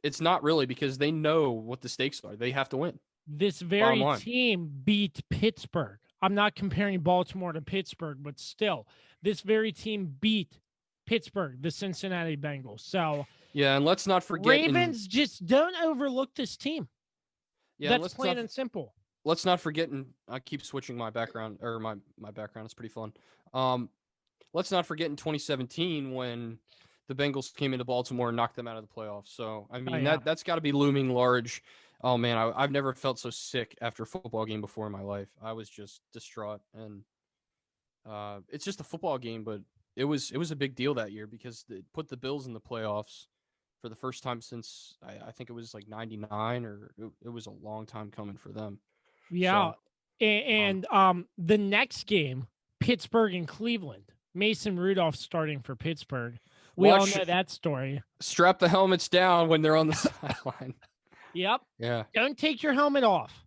it's not really, because they know what the stakes are. They have to win. This very team beat Pittsburgh. I'm not comparing Baltimore to Pittsburgh, but still, this very team beat Pittsburgh, the Cincinnati Bengals. So yeah, and let's not forget Ravens just don't overlook this team. Yeah, that's plain and simple. Let's not forget, and I keep switching my background, or my background. It's pretty fun. Let's not forget in 2017 when the Bengals came into Baltimore and knocked them out of the playoffs. So I mean that's got to be looming large. Oh man, I've never felt so sick after a football game before in my life. I was just distraught, and it's just a football game, but it was a big deal that year because it put the Bills in the playoffs for the first time since I think it was like 99, or it was a long time coming for them. Yeah. So, and the next game, Pittsburgh and Cleveland. Mason Rudolph starting for Pittsburgh. We all know that story. Strap the helmets down when they're on the sideline. Yep. Yeah. Don't take your helmet off.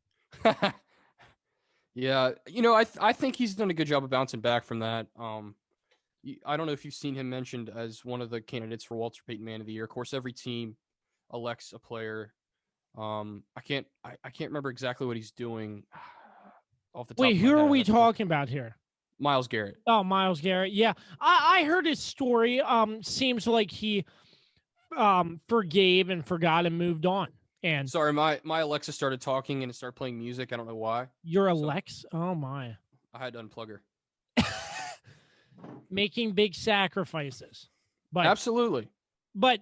Yeah. I think he's done a good job of bouncing back from that. I don't know if you've seen him mentioned as one of the candidates for Walter Payton Man of the Year. Of course, every team elects a player. I can't remember exactly what he's doing off the top. Wait, of my who head. are we talking about here? Myles Garrett. Oh, Myles Garrett. Yeah. I heard his story. Seems like he forgave and forgot and moved on. And sorry, my Alexa started talking and it started playing music. I don't know why. Your Alexa? Oh my. I had to unplug her. Making big sacrifices. But absolutely. But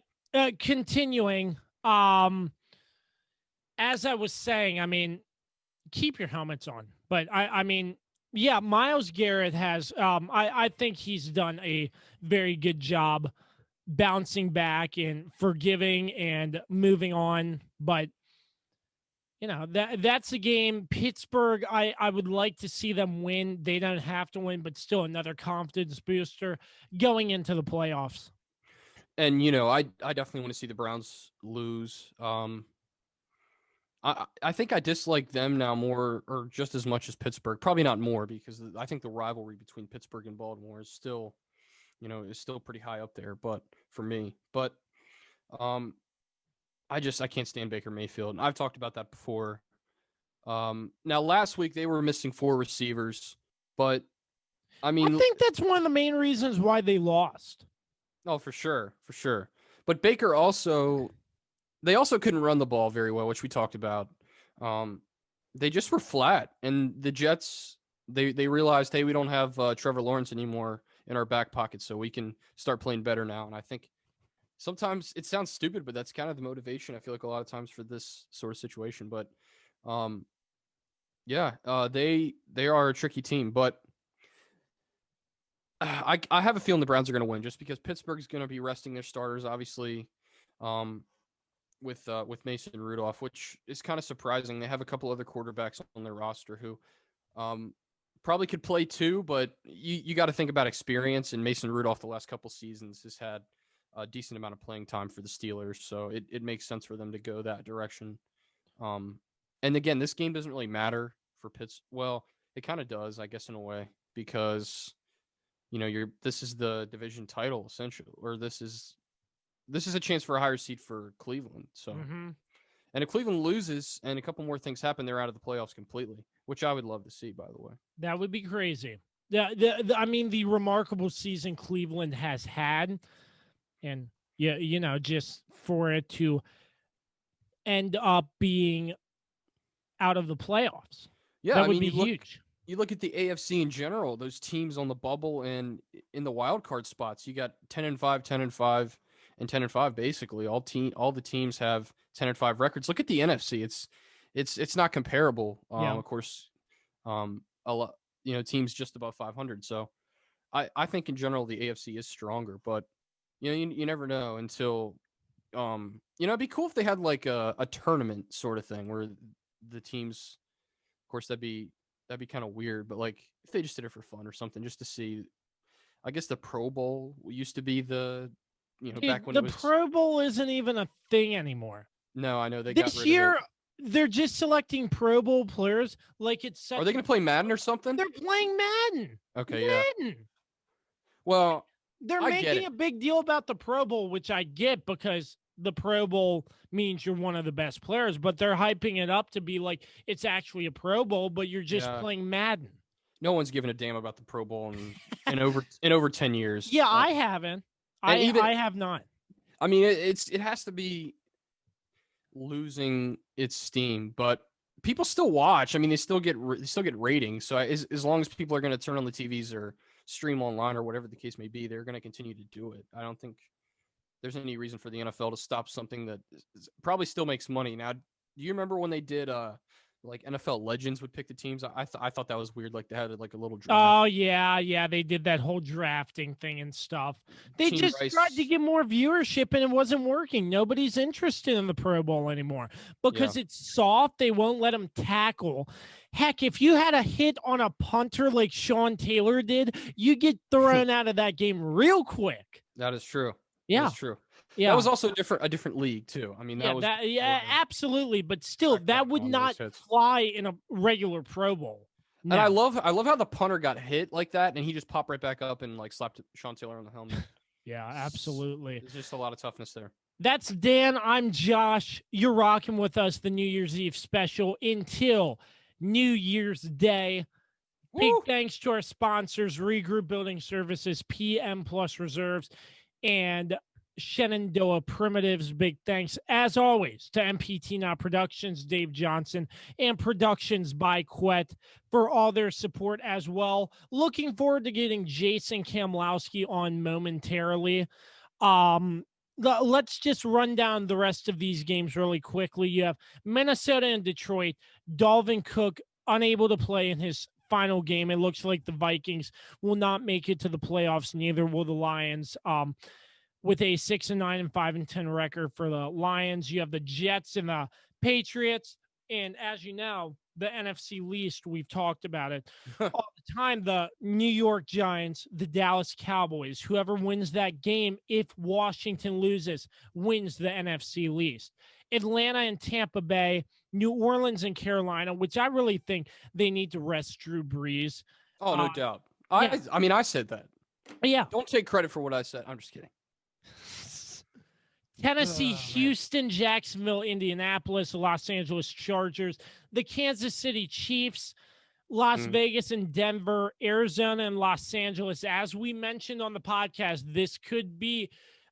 continuing, as I was saying, I mean, keep your helmets on. But I mean, yeah, Myles Garrett has, I think he's done a very good job bouncing back and forgiving and moving on. But, that's a game. Pittsburgh, I would like to see them win. They don't have to win, but still another confidence booster going into the playoffs. And, I definitely want to see the Browns lose. I think I dislike them now more, or just as much as Pittsburgh. Probably not more, because I think the rivalry between Pittsburgh and Baltimore is still, pretty high up there. But for me, I can't stand Baker Mayfield. I've talked about that before. Now last week they were missing 4 receivers, but I think that's one of the main reasons why they lost. Oh, for sure. But Baker they also couldn't run the ball very well, which we talked about. They just were flat, and the Jets, they realized, hey, we don't have Trevor Lawrence anymore in our back pocket, so we can start playing better now. And I think sometimes it sounds stupid, but that's kind of the motivation, I feel like, a lot of times for this sort of situation. But they are a tricky team, but I have a feeling the Browns are going to win, just because Pittsburgh's going to be resting their starters, obviously. With Mason Rudolph, which is kind of surprising. They have a couple other quarterbacks on their roster who probably could play too, but you got to think about experience, and Mason Rudolph the last couple seasons has had a decent amount of playing time for the Steelers, so it makes sense for them to go that direction. And again, this game doesn't really matter for Pitts. Well, it kind of does, I guess, in a way, because this is the division title essentially, or this is a chance for a higher seed for Cleveland. So, And if Cleveland loses and a couple more things happen, they're out of the playoffs completely, which I would love to see, by the way. That would be crazy. The remarkable season Cleveland has had, and just for it to end up being out of the playoffs. Yeah, that would be huge. You look at the AFC in general, those teams on the bubble and in the wild card spots, you got 10-5, 10-5. And 10-5, basically all the teams have 10-5 records. Look at the NFC; it's not comparable. Of course, teams just above 500. So I think in general the AFC is stronger, but you never know until it'd be cool if they had like a tournament sort of thing where the teams, of course that'd be kind of weird, but like if they just did it for fun or something, just to see. I guess the Pro Bowl used to be Dude, back when the it was. Pro Bowl isn't even a thing anymore. No, I know they got This rid year, of it. they're just selecting Pro Bowl players like it's such. Are they going to play Madden or something? They're playing Madden. Okay, yeah. Madden. Well, They're I get making it. a big deal about the Pro Bowl, which I get because the Pro Bowl means you're one of the best players, but they're hyping it up to be like it's actually a Pro Bowl, but you're just Yeah. playing Madden. No one's giving a damn about the Pro Bowl in over 10 years. Yeah, I haven't. I have not. I mean, it has to be losing its steam, but people still watch. I mean, they still get ratings. So as long as people are going to turn on the TVs or stream online or whatever the case may be, they're going to continue to do it. I don't think there's any reason for the NFL to stop something that probably still makes money. Now, do you remember when they did like NFL Legends would pick the teams? I thought that was weird. Like they had like a little draft. Oh yeah, they did that whole drafting thing and stuff. They Team just Rice. tried to get more viewership and it wasn't working. Nobody's interested in the Pro Bowl anymore because it's soft. They won't let them tackle. Heck, if you had a hit on a punter like Sean Taylor did, you get thrown out of that game real quick. That is true. Yeah, That's true. yeah. That was also a different league too. I mean, that was absolutely. But still, that would not fly in a regular Pro Bowl. No. And I love how the punter got hit like that, and he just popped right back up and like slapped Sean Taylor on the helmet. Yeah, absolutely. There's just a lot of toughness there. That's Dan. I'm Josh. You're rocking with us the New Year's Eve special until New Year's Day. Big thanks to our sponsors, Regroup Building Services, PM Plus Reserves, and Shenandoah Primitives. Big thanks, as always, to MPT Now Productions, Dave Johnson, and Productions by Quet for all their support as well. Looking forward to getting Jason Kamlowski on momentarily. Let's just run down the rest of these games really quickly. You have Minnesota and Detroit. Dalvin Cook unable to play in his final game. It looks like the Vikings will not make it to the playoffs. Neither will the Lions. With a 6-9 and 5-10 record for the Lions, you have the Jets and the Patriots, and as you know, the NFC least. We've talked about it all the time. The New York Giants, the Dallas Cowboys. Whoever wins that game, if Washington loses, wins the NFC least. Atlanta and Tampa Bay, New Orleans and Carolina, which I really think they need to rest Drew Brees. Oh, no doubt. yeah. I mean, I said that. Yeah. Don't take credit for what I said. I'm just kidding. Tennessee, Houston, Jacksonville, Indianapolis, Los Angeles Chargers, the Kansas City Chiefs, Las Vegas and Denver, Arizona and Los Angeles. As we mentioned on the podcast, this could be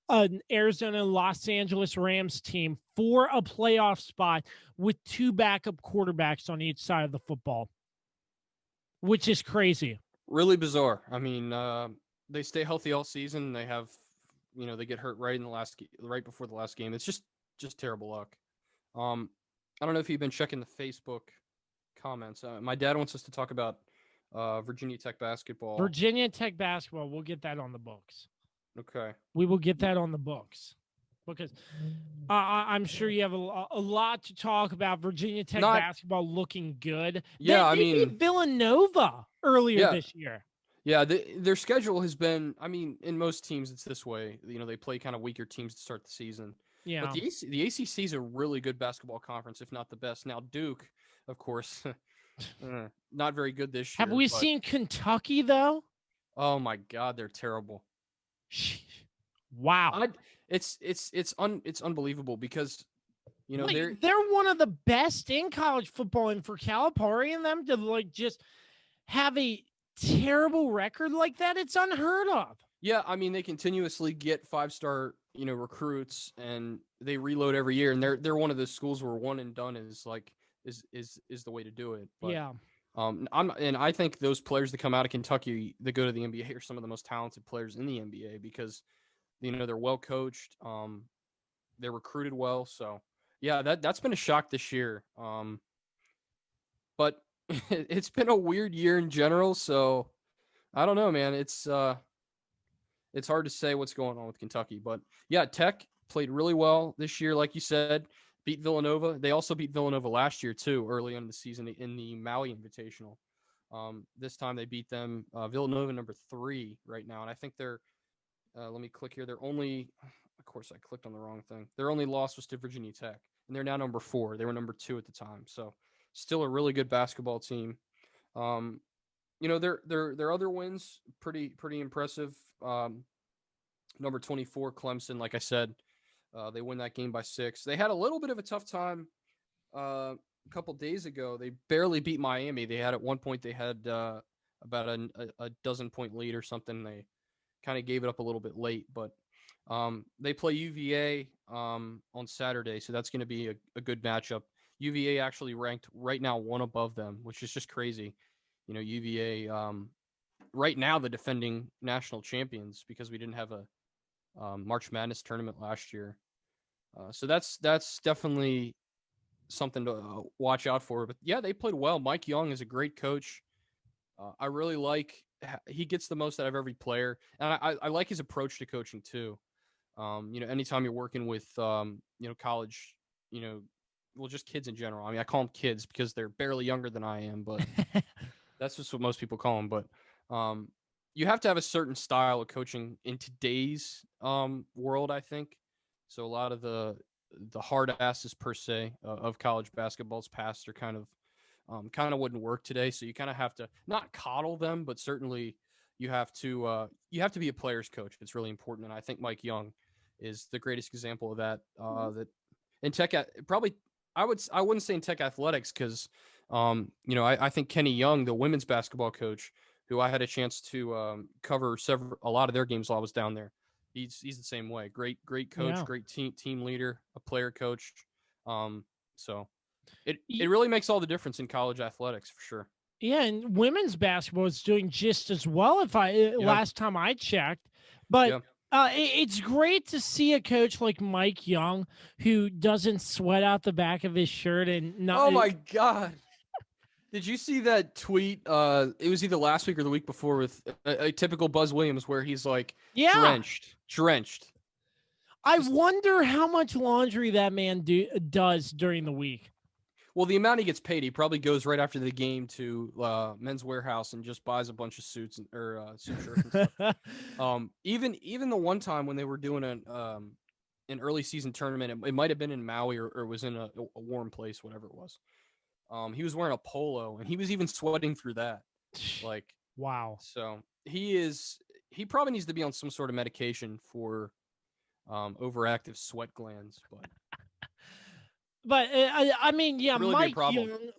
an Arizona and Los Angeles Rams team for a playoff spot with two backup quarterbacks on each side of the football, which is crazy. Really bizarre. I mean, they stay healthy all season. They have, they get hurt right before the last game. It's just terrible luck. I don't know if you've been checking the Facebook comments. My dad wants us to talk about Virginia Tech basketball. Virginia Tech basketball. We'll get that on the books. Okay. We will get that on the books because I'm sure you have a lot to talk about. Virginia Tech basketball looking good. Yeah, I mean, beat Villanova earlier this year. Yeah, their schedule has been, I mean, in most teams it's this way. They play kind of weaker teams to start the season. Yeah. But the ACC is a really good basketball conference, if not the best. Now, Duke, of course, not very good this year. Have we seen Kentucky, though? Oh, my God, they're terrible. Wow. It's unbelievable because, they're one of the best in college football, and for Calipari and them to, just have a terrible record like that, it's unheard of. Yeah, I mean, they continuously get 5-star, recruits, and they reload every year, and they're one of those schools where one and done is the way to do it. But, yeah. I think those players that come out of Kentucky that go to the NBA are some of the most talented players in the NBA because, they're well coached, they're recruited well. So yeah, that's been a shock this year. But it's been a weird year in general. So I don't know, man. It's hard to say what's going on with Kentucky, but yeah, Tech played really well this year, like you said. Beat Villanova. They also beat Villanova last year too, early in the season in the Maui Invitational. This time they beat them. Villanova number 3 right now, and I think they're. Let me click here. They're only. Of course, I clicked on the wrong thing. Their only loss was to Virginia Tech, and they're now number 4. They were number 2 at the time, so still a really good basketball team. Their other wins pretty impressive. Number 24, Clemson, like I said, they win that game by 6. They had a little bit of a tough time a couple days ago. They barely beat Miami. They had at one point they had about a dozen-point lead or something. They kind of gave it up a little bit late, but they play UVA on Saturday, so that's going to be a good matchup. UVA actually ranked right now 1 above them, which is just crazy. UVA right now the defending national champions because we didn't have a March Madness tournament last year. So that's definitely something to watch out for. But yeah, they played well. Mike Young is a great coach. I really like he gets the most out of every player, and I like his approach to coaching too. Anytime you're working with college, well, just kids in general. I mean, I call them kids because they're barely younger than I am, but that's just what most people call them. But you have to have a certain style of coaching in today's world, I think. So a lot of the hard asses per se of college basketball's past are kind of wouldn't work today. So you kind of have to not coddle them, but certainly you have to be a player's coach. It's really important, and I think Mike Young is the greatest example of that. That in Tech, probably I wouldn't say in Tech athletics because I think Kenny Young, the women's basketball coach, who I had a chance to cover a lot of their games while I was down there. He's the same way. Great coach, Yeah. great team leader, a player coach. So it really makes all the difference in college athletics for sure. Yeah, and women's basketball is doing just as well. Last time I checked, but it's great to see a coach like Mike Young who doesn't sweat out the back of his shirt and not. Oh my God! Did you see that tweet? It was either last week or the week before with a typical Buzz Williams, where he's like drenched. I wonder how much laundry that man does during the week. Well, the amount he gets paid, he probably goes right after the game to Men's Warehouse and just buys a bunch of suits or suit shirts and stuff. Even the one time when they were doing an early season tournament, it might have been in Maui or was in a warm place, whatever it was. He was wearing a polo and he was even sweating through that. Like, wow. So he probably needs to be on some sort of medication for overactive sweat glands, But I mean, yeah, really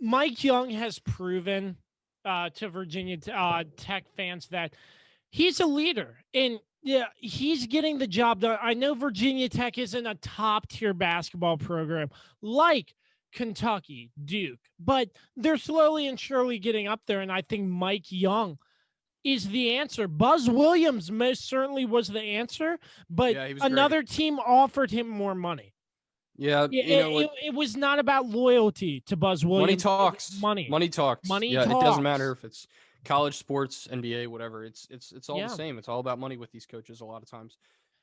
Mike Young has proven to Virginia Tech fans that he's a leader, and yeah, he's getting the job done. I know Virginia Tech isn't a top tier basketball program like Kentucky, Duke, but they're slowly and surely getting up there, and I think Mike Young is the answer. Buzz Williams most certainly was the answer, but another team offered him more money. Yeah, it was not about loyalty to Buzz Williams. Money talks. Money talks. Money talks. It doesn't matter if it's college sports, NBA, whatever. It's all the same. It's all about money with these coaches a lot of times.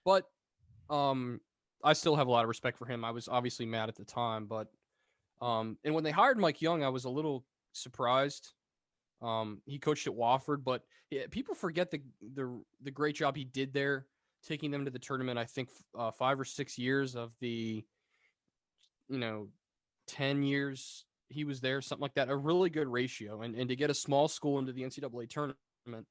But I still have a lot of respect for him. I was obviously mad at the time, but and when they hired Mike Young, I was a little surprised. He coached at Wofford, but people forget the great job he did there, taking them to the tournament. I think 5 or 6 years of the 10 years he was there, something like that, a really good ratio. And to get a small school into the NCAA tournament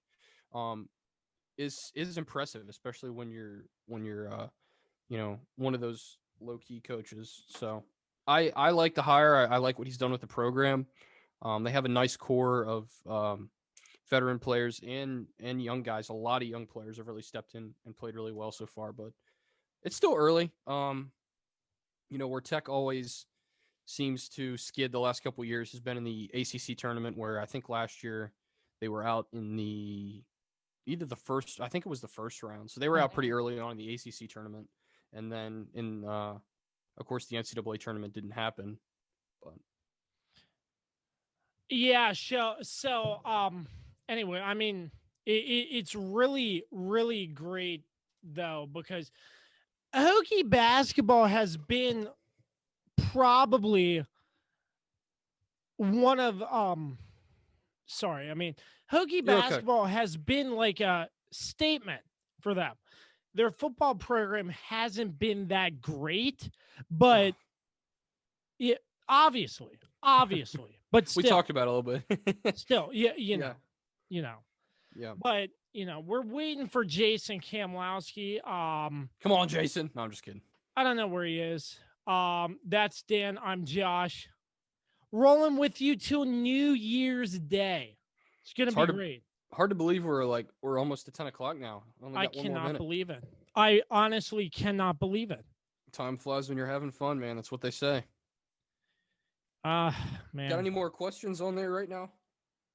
is impressive, especially when you're one of those low key coaches. So I like the hire. I like what he's done with the program. They have a nice core of veteran players and young guys. A lot of young players have really stepped in and played really well so far, but it's still early. Where Tech always seems to skid the last couple of years has been in the ACC tournament, where I think last year they were out in I think it was the first round. So they were out pretty early on in the ACC tournament. And then of course, the NCAA tournament didn't happen. But Yeah. Anyway, I mean, it's really, really great though, because Hokie basketball has been probably one of sorry, I mean, Hokie You're okay. basketball has been like a statement for them. Their football program hasn't been that great, but yeah, obviously, but We still, talked about it a little bit. still, yeah, Yeah. Yeah. but we're waiting for Jason Kamlowski. Come on, Jason. No, I'm just kidding. I don't know where he is. That's Dan. I'm Josh. Rolling with you till New Year's Day. It's gonna be great. Hard to believe we're almost at 10 o'clock now. Only I got one more cannot minute. believe it. I honestly cannot believe it. Time flies when you're having fun, man. That's what they say. Man. Got any more questions on there right now?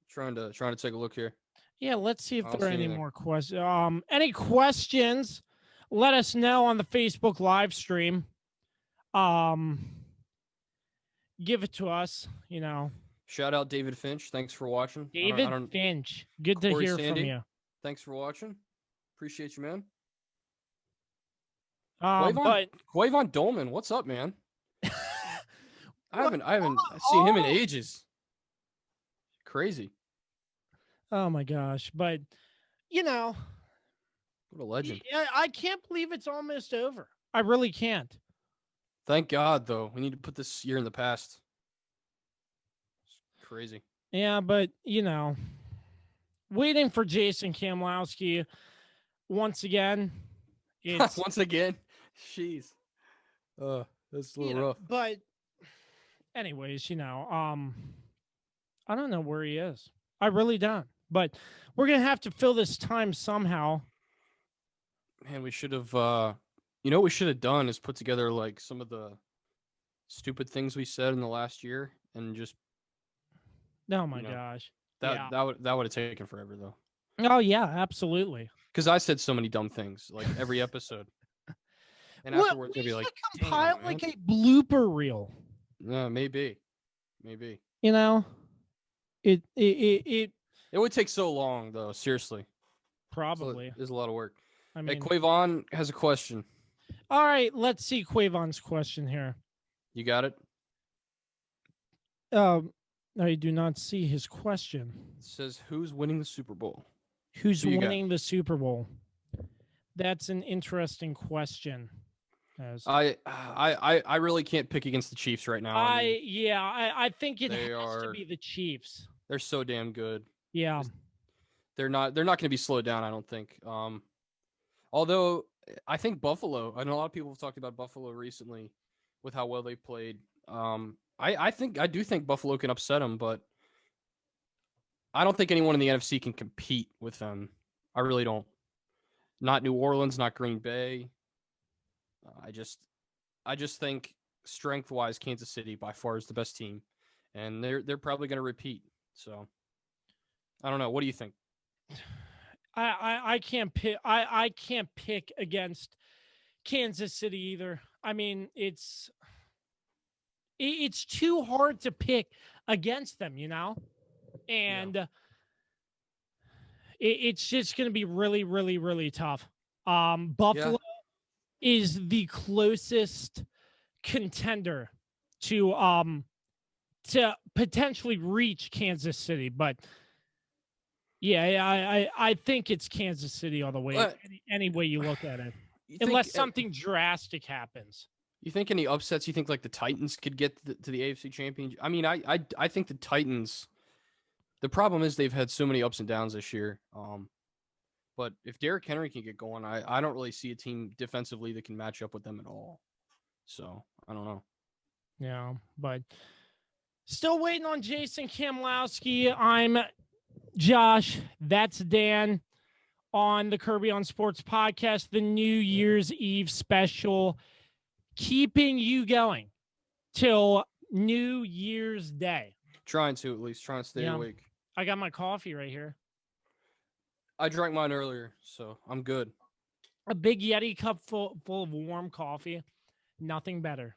Trying to take a look here. Yeah, let's see if I don't there are see any anything. more questions. Any questions? Let us know on the Facebook live stream. Give it to us. Shout out David Finch. Thanks for watching. David Finch. Good to Corey hear Sandy, from you. Thanks for watching. Appreciate you, man. But Quavon Dolman, what's up, man? I haven't seen him in ages. Crazy. Oh my gosh. But What a legend. I can't believe it's almost over. I really can't. Thank God, though. We need to put this year in the past. It's crazy. Yeah, but waiting for Jason Kamlowski once again. It's Once again. Jeez. That's a little rough. But anyways, I don't know where he is. I really don't. But we're gonna have to fill this time somehow. Man, we should have what we should have done is put together like some of the stupid things we said in the last year and just Oh my gosh. that would have taken forever though. Oh yeah, absolutely. Because I said so many dumb things like every episode. And afterwards they'd be like, compile "Damn, like man." a blooper reel. Yeah, maybe. It It would take so long though, seriously. probably. There's a lot of work. I Hey, mean, Quavon has a question. all right, let's see Quavon's question here. You got it? I do not see his question. It says, who's winning the Super Bowl? Who's Who you got? winning the Super Bowl? That's an interesting question. I really can't pick against the Chiefs right now. I think it has to are- be the Chiefs. They're so damn good. Yeah. They're not going to be slowed down, I don't think. Although I think Buffalo, I know a lot of people have talked about Buffalo recently with how well they played. I do think Buffalo can upset them, but I don't think anyone in the NFC can compete with them. I really don't. Not New Orleans, not Green Bay. I just think strength-wise, Kansas City by far is the best team, and they're probably going to repeat. So I don't know. What do you think? I can't pick. I can't pick against Kansas City either. I mean, it's too hard to pick against them, and it's just going to be really, really, really tough. Buffalo is the closest contender to potentially reach Kansas City, but I think it's Kansas City all the way. Any way you look at it, unless something drastic happens. You think any upsets? You think like the Titans could get to the AFC Championship? I mean, I think the Titans. The problem is they've had so many ups and downs this year. But if Derrick Henry can get going, I don't really see a team defensively that can match up with them at all. So I don't know. Yeah, but still waiting on Jason Kamlowski. I'm Josh. That's Dan on the Kirby on Sports podcast, the New Year's Eve special, keeping you going till New Year's Day. Trying to at least stay awake. I got my coffee right here. I drank mine earlier, so I'm good. A big Yeti cup full of warm coffee. Nothing better.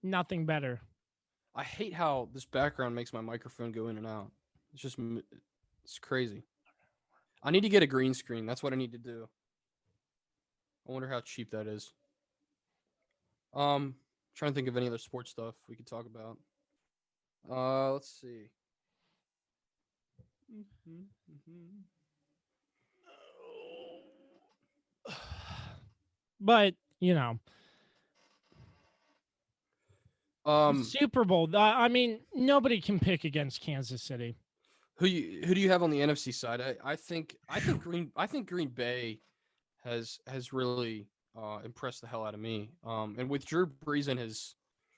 Nothing better. I hate how this background makes my microphone go in and out. It's crazy. I need to get a green screen. That's what I need to do. I wonder how cheap that is. Trying to think of any other sports stuff we could talk about. Let's see. But Super Bowl. I mean, nobody can pick against Kansas City. Who do you have on the NFC side? I think Green Bay has really impressed the hell out of me. And with Drew Brees and his,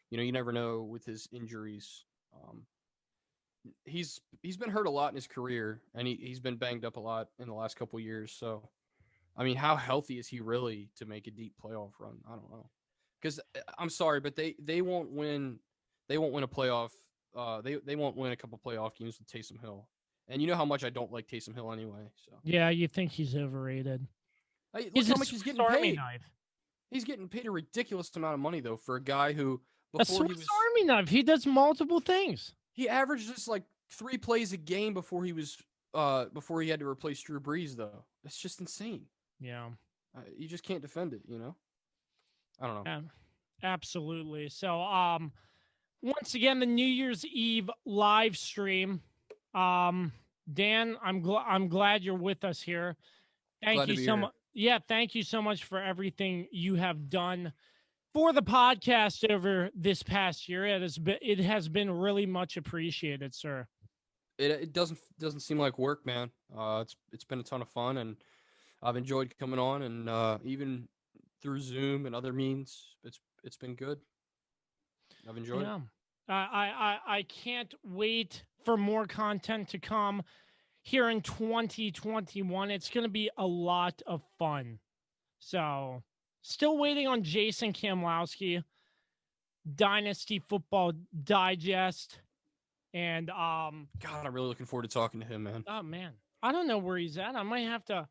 you never know with his injuries. He's been hurt a lot in his career, and he's been banged up a lot in the last couple of years. So, I mean, how healthy is he really to make a deep playoff run? I don't know. Because I'm sorry, but they won't win. They won't win a playoff. They won't win a couple playoff games with Taysom Hill. And you know how much I don't like Taysom Hill anyway. So yeah, you think he's overrated. Look how much he's getting paid. He's getting paid a ridiculous amount of money though for a guy who before he was Army knife. He does multiple things. He averaged just like 3 plays a game before he had to replace Drew Brees though. It's just insane. Yeah, you just can't defend it. I don't know. Yeah, absolutely. So, once again, the New Year's Eve live stream. Dan, I'm glad you're with us here. Thank you so much. Yeah, thank you so much for everything you have done for the podcast over this past year. It has been really much appreciated, sir. It doesn't seem like work, man. It's been a ton of fun, and I've enjoyed coming on, and even through Zoom and other means, it's been good. I've enjoyed it. I can't wait for more content to come here in 2021. It's going to be a lot of fun. So, still waiting on Jason Kamlowski, Dynasty Football Digest, and God, I'm really looking forward to talking to him, man. Oh man, I don't know where he's at. I might have to.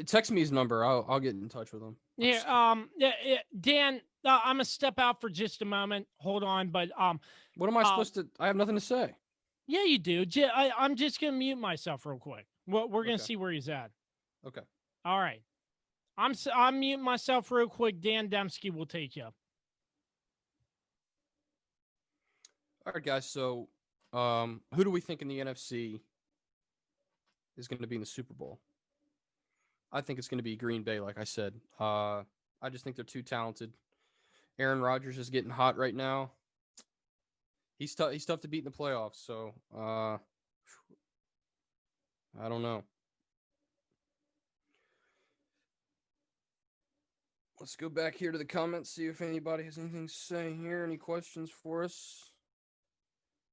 Text me his number. I'll get in touch with him. Yeah. Dan, I'm gonna step out for just a moment. Hold on, but what am I supposed to? I have nothing to say. Yeah, you do. I'm just gonna mute myself real quick. We're gonna see where he's at. Okay. All right. I'm muting myself real quick. Dan Demski will take you. All right, guys. So, who do we think in the NFC is going to be in the Super Bowl? I think it's going to be Green Bay, like I said. I just think they're too talented. Aaron Rodgers is getting hot right now. He's tough to beat in the playoffs, so I don't know. Let's go back here to the comments, see if anybody has anything to say here. Any questions for us?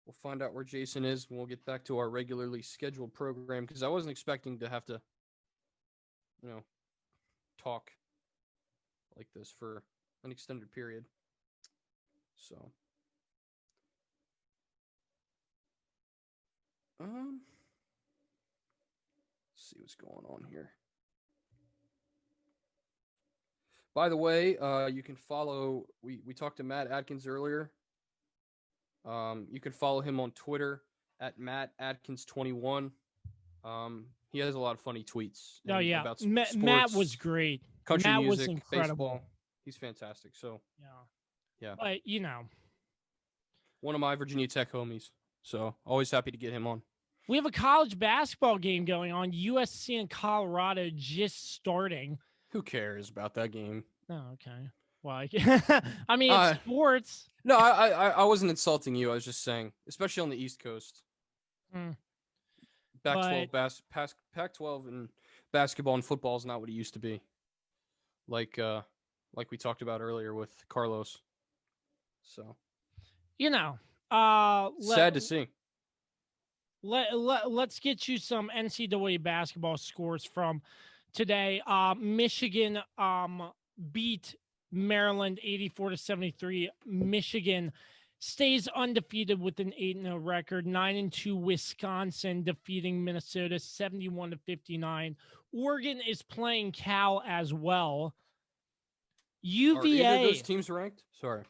We'll find out where Jason is, and we'll get back to our regularly scheduled program, because I wasn't expecting to have to, talk like this for an extended period. So, let's see what's going on here. By the way, you can follow, we talked to Matt Atkins earlier. You can follow him on Twitter at MattAtkins21. He has a lot of funny tweets. Oh, yeah. About Matt was great. Country Matt music, was incredible. baseball. He's fantastic. So, yeah. But, one of my Virginia Tech homies. So, always happy to get him on. We have a college basketball game going on. USC and Colorado just starting. Who cares about that game? Oh, okay. Well, I mean, it's sports. No, I wasn't insulting you. I was just saying, especially on the East Coast. Pac-12 and basketball and football is not what it used to be. Like we talked about earlier with Carlos. So, sad to see. Let's get you some NCAA basketball scores from today. Michigan beat Maryland 84-73. Michigan stays undefeated with an 8-0 record. 9-2 Wisconsin defeating Minnesota 71-59. Oregon is playing Cal as well. UVA. Are either of those teams ranked? Sorry.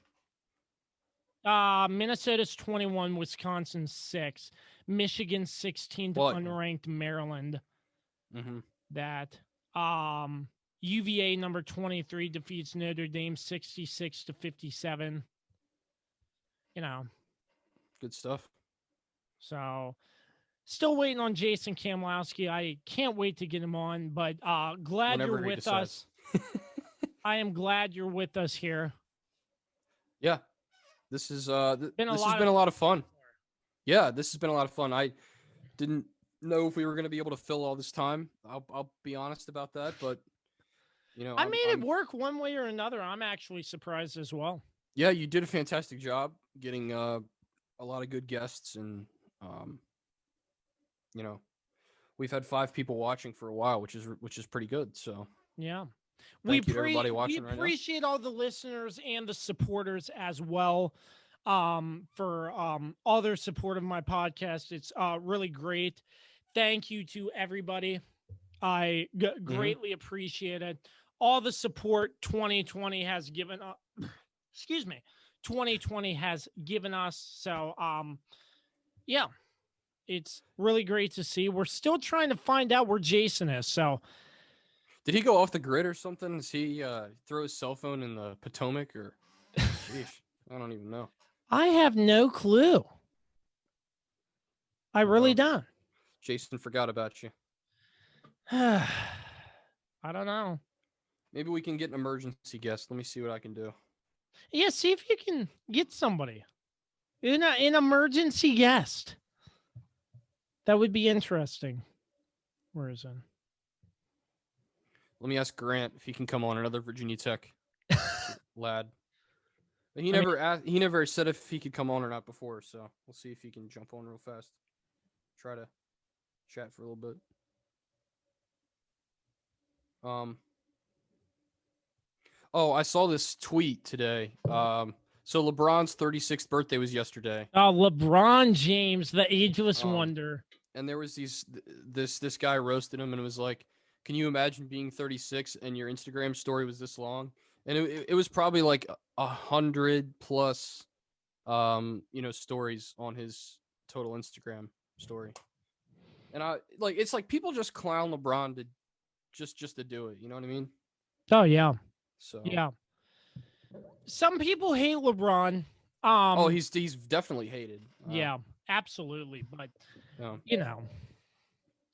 Minnesota's 21, Wisconsin 6, Michigan 16 to What? unranked Maryland. Mm-hmm. That UVA number 23 defeats Notre Dame 66 to 57. You know, Good stuff. so still waiting on Jason Kamlowski. I can't wait to get him on, but glad Whenever you're he with decides. us. I am glad you're with us here. Yeah, this is Been a this lot has been of a lot of fun. Yeah, this has been a lot of fun. I didn't know if we were going to be able to fill all this time. I'll be honest about that, but you know, I made it work one way or another. I'm actually surprised as well. Yeah, you did a fantastic job getting a lot of good guests, and you know, we've had 5 people watching for a while, which is pretty good. So Yeah. thank you to everybody watching we right now. appreciate all the listeners and the supporters as well for all their support of my podcast. It's really great. Thank you to everybody. I greatly appreciate it. All the support 2020 has given us. Excuse me. 2020 has given us. So yeah. It's really great to see. We're still trying to find out where Jason is. So Did he go off the grid or something? Does he throw his cell phone in the Potomac or? Sheesh, I don't even know. I have no clue. I really don't. Jason forgot about you. I don't know. Maybe we can get an emergency guest. Let me see what I can do. Yeah, see if you can get somebody. An emergency guest. That would be interesting. Where is it? Let me ask Grant if he can come on, another Virginia Tech lad. But he never said if he could come on or not before, so we'll see if he can jump on real fast. Try to chat for a little bit. Oh, I saw this tweet today. So LeBron's 36th birthday was yesterday. LeBron James, the ageless wonder. And there was this guy roasted him and it was like, can you imagine being 36 and your Instagram story was this long? And it was probably like 100 plus, stories on his total Instagram story. And it's like people just clown LeBron to just to do it. You know what I mean? Oh yeah. So yeah. Some people hate LeBron. He's definitely hated. Yeah, absolutely. But yeah. You know,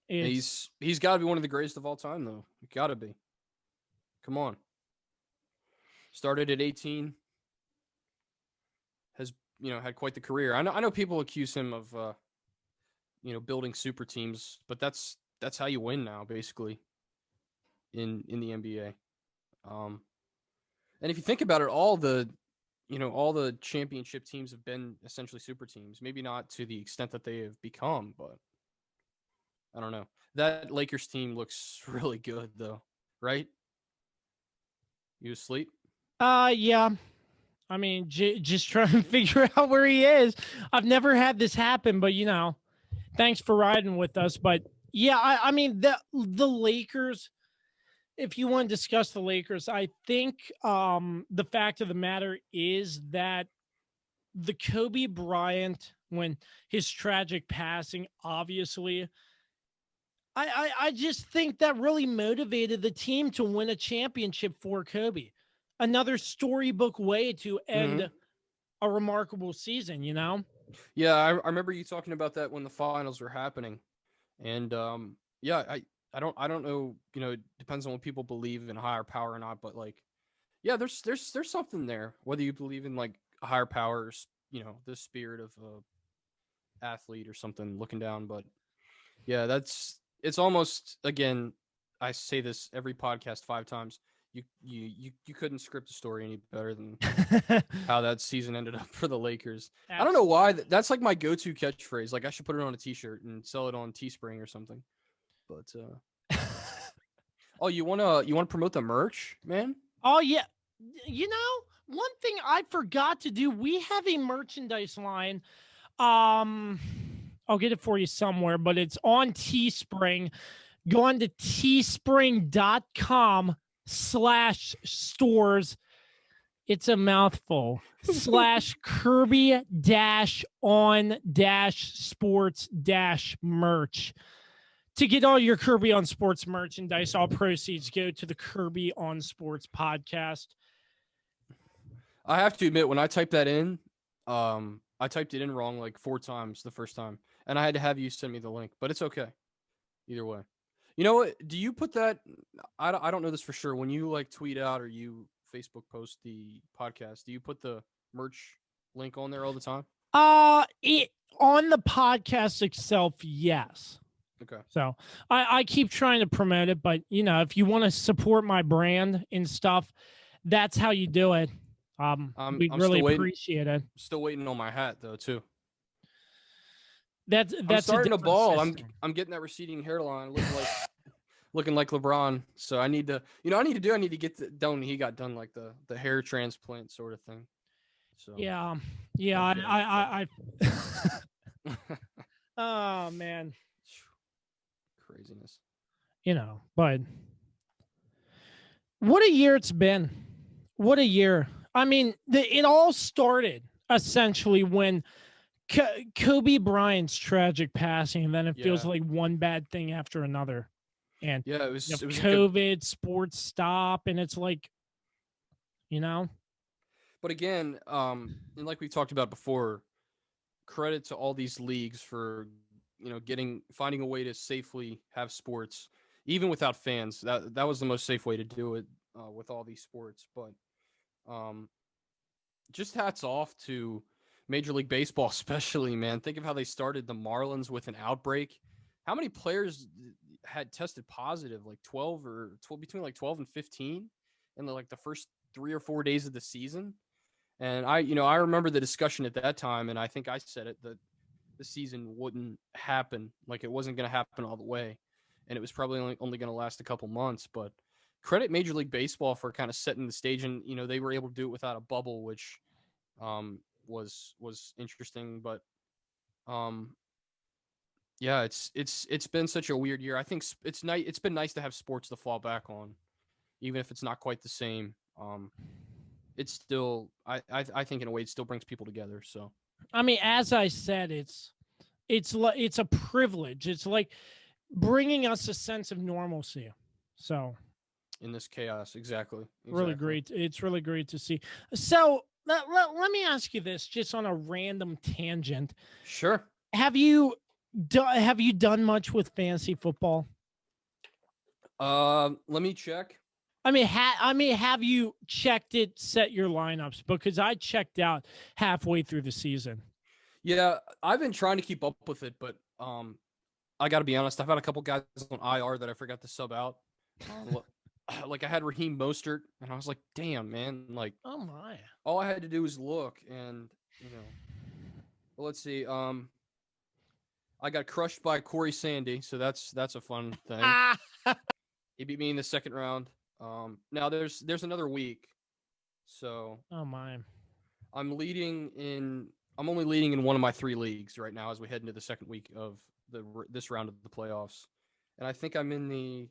he's got to be one of the greatest of all time, though. Got to be. Come on. Started at 18. Has had quite the career. I know people accuse him of building super teams, but that's how you win now, basically. In the NBA. And if you think about it, all the championship teams have been essentially super teams. Maybe not to the extent that they have become, but I don't know. That Lakers team looks really good, though, right? You asleep? Yeah. I mean, just trying to figure out where he is. I've never had this happen, but thanks for riding with us. But yeah, I mean the Lakers. If you want to discuss the Lakers, I think the fact of the matter is that the Kobe Bryant, when his tragic passing, obviously, I just think that really motivated the team to win a championship for Kobe. Another storybook way to end a remarkable season, Yeah, I remember you talking about that when the finals were happening. And I don't know, it depends on what people believe in higher power or not, but there's something there, whether you believe in like a higher power, the spirit of a athlete or something looking down. But yeah, it's almost, again, I say this every podcast 5 times. You couldn't script a story any better than how that season ended up for the Lakers. Absolutely. I don't know why that's like my go-to catchphrase. Like I should put it on a t-shirt and sell it on Teespring or something. But oh, you wanna promote the merch, man? Oh yeah. One thing I forgot to do, we have a merchandise line. I'll get it for you somewhere, but it's on Teespring. Go on to teespring.com/stores. It's a mouthful. / Kirby on sports merch. To get all your Kirby on Sports merchandise, all proceeds go to the Kirby on Sports podcast. I have to admit, when I typed that in, I typed it in wrong like 4 times the first time, and I had to have you send me the link, but it's okay. Either way. You know what? Do you put that? I don't know this for sure. When you like tweet out or you Facebook post the podcast, do you put the merch link on there all the time? It on the podcast itself, yes. Okay. So I keep trying to promote it, but if you want to support my brand and stuff, that's how you do it. We really appreciate it. Still waiting on my hat though too. That's starting to ball. I'm getting that receding hairline, looking like LeBron. So I need to get done. He got done like the hair transplant sort of thing. So yeah. I oh man, craziness. But what a year it's been. What a year. I mean, it all started essentially when Kobe Bryant's tragic passing, and then it feels like one bad thing after another. And it was COVID, sports stop, and it's like, But again, and like we talked about before, credit to all these leagues for finding a way to safely have sports, even without fans. That was the most safe way to do it with all these sports. But just hats off to Major League Baseball, especially, man. Think of how they started the Marlins with an outbreak. How many players had tested positive? Like 12 between like 12 and 15 in the first 3 or 4 days of the season. And I remember the discussion at that time, and I think I said it, that the season wouldn't happen. Like it wasn't going to happen all the way. And it was probably only going to last a couple months. But credit Major League Baseball for kind of setting the stage. And, they were able to do it without a bubble, which was interesting. But it's been such a weird year. I think it's nice. It's been nice to have sports to fall back on, even if it's not quite the same. It's still, I think in a way it still brings people together. So, I mean, as I said, it's a privilege. It's like bringing us a sense of normalcy. So, in this chaos, exactly. Really great. It's really great to see. So let me ask you this, just on a random tangent. Sure. Have you done much with fantasy football? Let me check. I mean, have you checked it, set your lineups? Because I checked out halfway through the season. Yeah, I've been trying to keep up with it, but I got to be honest. I've had a couple guys on IR that I forgot to sub out. Like I had Raheem Mostert, and I was like, "Damn, man!" Like, oh my! All I had to do was look, and well, let's see. I got crushed by Corey Sandy, so that's a fun thing. He beat me in the second round. Now there's another week, so oh my! I'm only leading in one of my 3 leagues right now as we head into the second week of this round of the playoffs, and I think I'm in the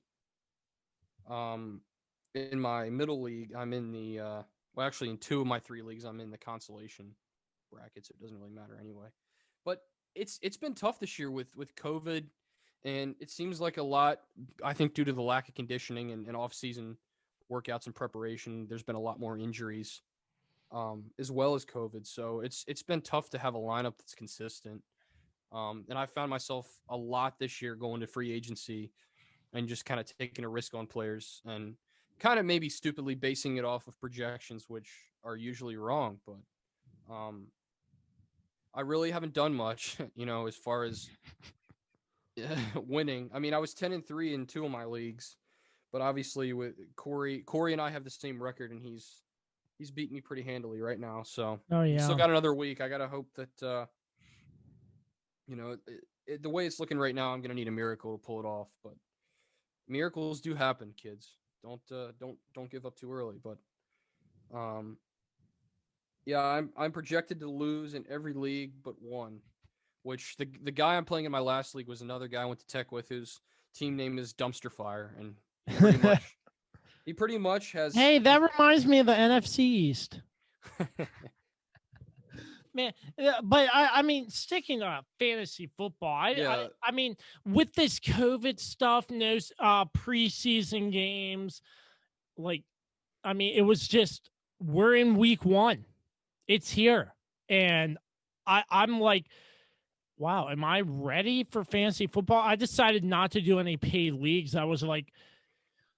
in my middle league. I'm in the well, actually in 2 of my 3 leagues I'm in the consolation bracket, so it doesn't really matter anyway. But it's been tough this year with COVID. And it seems like a lot, I think, due to the lack of conditioning and off-season workouts and preparation, there's been a lot more injuries, as well as COVID. So it's been tough to have a lineup that's consistent. And I found myself a lot this year going to free agency and just kind of taking a risk on players and kind of maybe stupidly basing it off of projections, which are usually wrong. But I really haven't done much, as far as winning. I mean, I was 10-3 in 2 of my leagues, but obviously with Corey and I have the same record, and he's beating me pretty handily right now. So still got another week. I gotta hope that the way it's looking right now, I'm gonna need a miracle to pull it off. But miracles do happen, kids. Don't give up too early. But yeah, I'm projected to lose in every league but one. Which the guy I'm playing in my last league was another guy I went to tech with whose team name is Dumpster Fire, and he pretty much has. Hey, that reminds me of the NFC East. Man, but I mean, sticking to fantasy football, I mean, with this COVID stuff, no preseason games, like, I mean, it was just, we're in week 1. It's here. And I'm like, wow, am I ready for fantasy football? I decided not to do any paid leagues. I was like,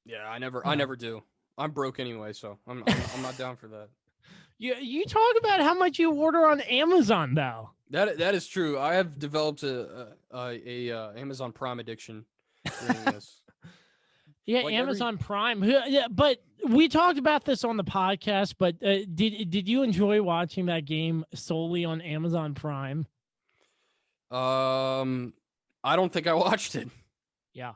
yeah, I never do. I'm broke anyway, so I'm not down for that. You talk about how much you order on Amazon, though. That is true. I have developed a Amazon Prime addiction during this. Yeah, like Amazon Prime. Yeah, but we talked about this on the podcast. But did you enjoy watching that game solely on Amazon Prime? I don't think I watched it. Yeah.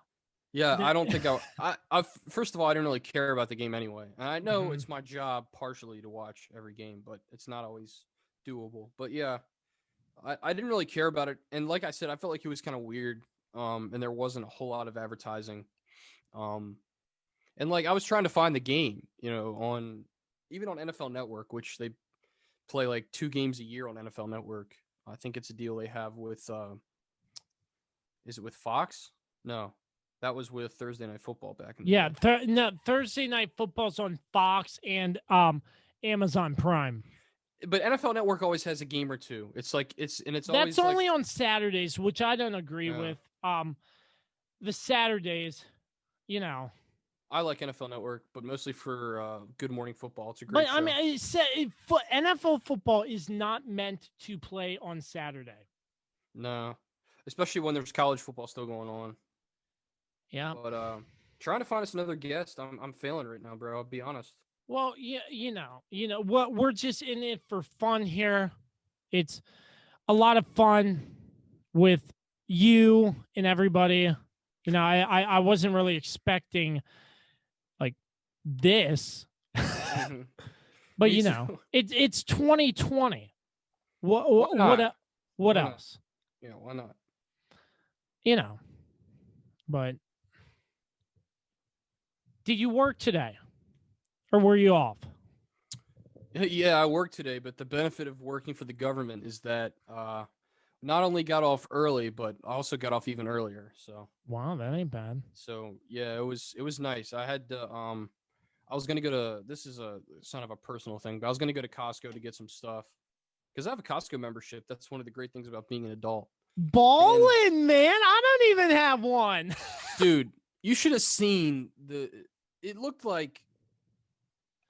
Yeah, I don't think I first of all, I don't really care about the game anyway. And I know it's my job partially to watch every game, but it's not always doable. But yeah, I didn't really care about it. And like I said, I felt like it was kind of weird. And there wasn't a whole lot of advertising. And like I was trying to find the game, you know, even on NFL Network, which they play like 2 games a year on NFL Network. I think it's a deal they have with is it with Fox? No. That was with Thursday Night Football back in the day. No, Thursday Night Football's on Fox and Amazon Prime. But NFL Network always has a game or two. It's like it's that's always only on Saturdays, which I don't agree with. The Saturdays, you know. I like NFL Network, but mostly for Good Morning Football. It's a great show. I mean, NFL football is not meant to play on Saturday. No, especially when there's college football still going on. Yeah, but trying to find us another guest, I'm failing right now, bro. I'll be honest. Well, yeah, you know what? We're just in it for fun here. It's a lot of fun with you and everybody. You know, I wasn't really expecting like this, but you know, it's 2020. What else? Yeah, why not? You know, but. Did you work today? Or were you off? Yeah, I worked today, but the benefit of working for the government is that not only got off early, but also got off even earlier. So wow, that ain't bad. So yeah, it was nice. I had to I was gonna go to this is kind of a personal thing, but I was gonna go to Costco to get some stuff. Because I have a Costco membership. That's one of the great things about being an adult. Ballin', man. I don't even have one. Dude, you should have seen it looked like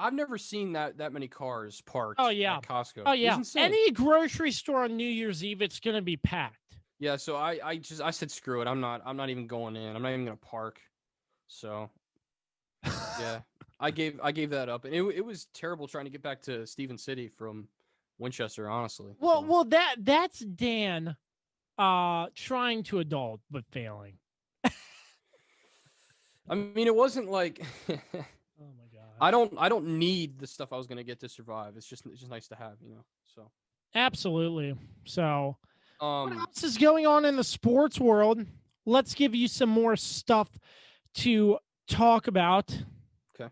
I've never seen that many cars parked at Costco. Oh, yeah. Any grocery store on New Year's Eve, it's going to be packed. Yeah, so I said, screw it. I'm not even going in. I'm not even going to park. So, yeah, I gave that up. And it was terrible trying to get back to Stephen City from Winchester, honestly. Well, that's Dan trying to adult, but failing. I mean, it wasn't like oh my god. I don't need the stuff I was gonna get to survive. It's just nice to have, you know. So absolutely. So what else is going on in the sports world? Let's give you some more stuff to talk about. Okay.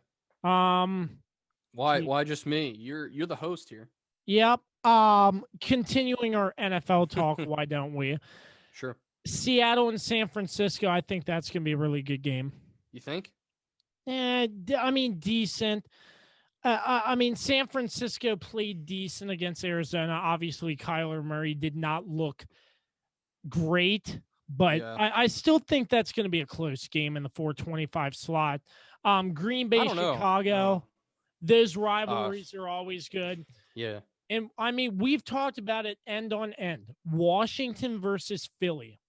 Why just me? You're the host here. Yep. Continuing our NFL talk, why don't we? Sure. Seattle and San Francisco, I think that's going to be a really good game. You think? I mean, decent. I mean, San Francisco played decent against Arizona. Obviously, Kyler Murray did not look great, but yeah. I still think that's going to be a close game in the 425 slot. Green Bay, Chicago, those rivalries are always good. Yeah. And, I mean, we've talked about it end on end. Washington versus Philly.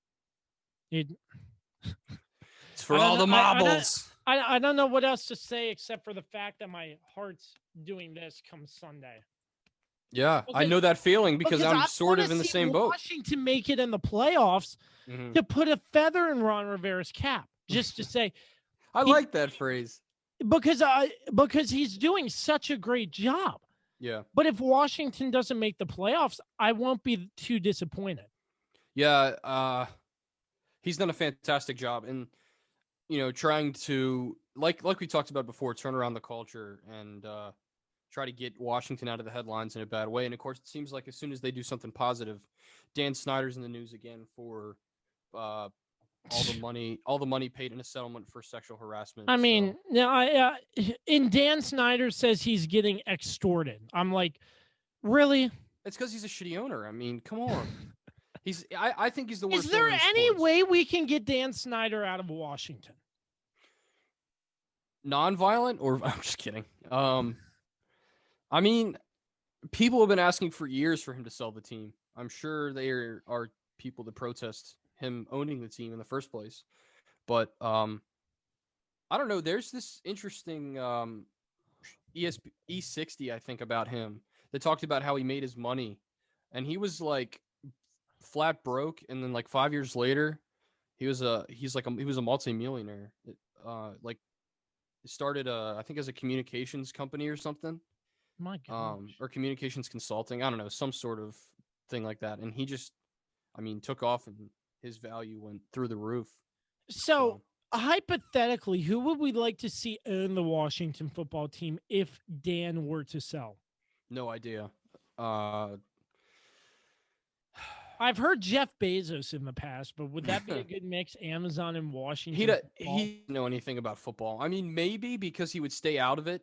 It's for all the marbles. I don't know what else to say except for the fact that my heart's doing this come Sunday. Yeah, I know that feeling because I'm sort of in the same boat. Washington make it in the playoffs to put a feather in Ron Rivera's cap, just to say. I like that phrase. Because he's doing such a great job. Yeah. But if Washington doesn't make the playoffs, I won't be too disappointed. Yeah, he's done a fantastic job, and trying to like we talked about before, turn around the culture and try to get Washington out of the headlines in a bad way. And of course, it seems like as soon as they do something positive, Dan Snyder's in the news again for all the money paid in a settlement for sexual harassment. I mean, now and Dan Snyder says he's getting extorted. I'm like, really? It's because he's a shitty owner. I mean, come on. I think he's the worst. Is there owner in any sports. way we can get Dan Snyder out of Washington? Non-violent, or I'm just kidding. I mean, people have been asking for years for him to sell the team. I'm sure there are people that protest him owning the team in the first place. But I don't know. There's this interesting E60, I think, about him that talked about how he made his money. And he was like flat broke. And then like 5 years later, he was a multimillionaire. Like started I think as a communications company or something. My God. Or communications consulting. I don't know, some sort of thing like that. And he just, I mean, took off and his value went through the roof. So hypothetically, who would we like to see own the Washington football team if Dan were to sell? No idea. I've heard Jeff Bezos in the past, but would that be a good mix? Amazon and Washington. He doesn't know anything about football. I mean, maybe because he would stay out of it.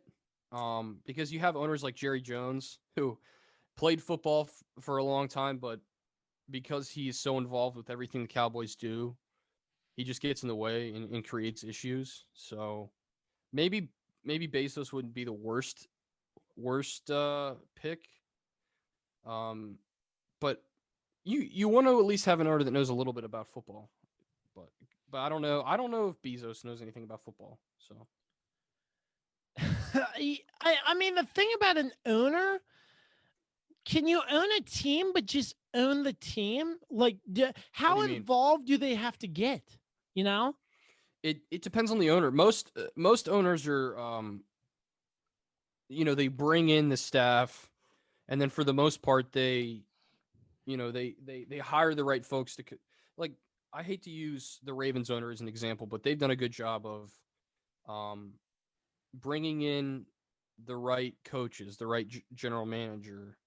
Because you have owners like Jerry Jones who played football for a long time, but because he's so involved with everything the Cowboys do, he just gets in the way and creates issues. So maybe Bezos wouldn't be the worst pick. But you want to at least have an owner that knows a little bit about football. But I don't know. I don't know if Bezos knows anything about football. So I mean, the thing about an owner, can you own a team but just own the team? Like, how involved do they have to get? You know, it depends on the owner. Most owners are, they bring in the staff, and then for the most part, they hire the right folks to, like, I hate to use the Ravens owner as an example, but they've done a good job of, bringing in the right coaches, the right general manager,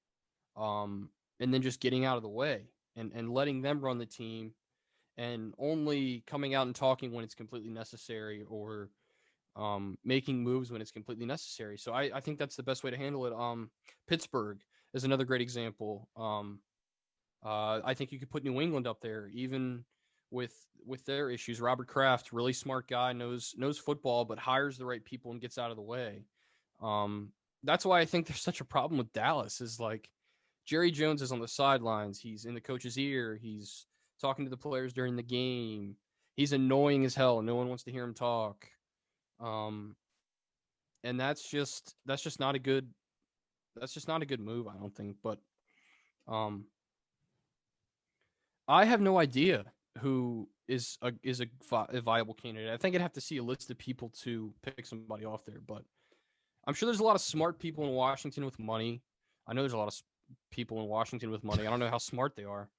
and then just getting out of the way and letting them run the team and only coming out and talking when it's completely necessary or making moves when it's completely necessary. So I think that's the best way to handle it. Pittsburgh is another great example. I think you could put New England up there, even with their issues. Robert Kraft, really smart guy, knows football, but hires the right people and gets out of the way. That's why I think there's such a problem with Dallas, is like Jerry Jones is on the sidelines. He's in the coach's ear. He's talking to the players during the game. He's annoying as hell. No one wants to hear him talk. And that's just not a good move, I don't think. But I have no idea who is a viable candidate. I think I'd have to see a list of people to pick somebody off there, but I'm sure there's a lot of smart people in Washington with money. I know there's a lot of people in Washington with money. I don't know how smart they are,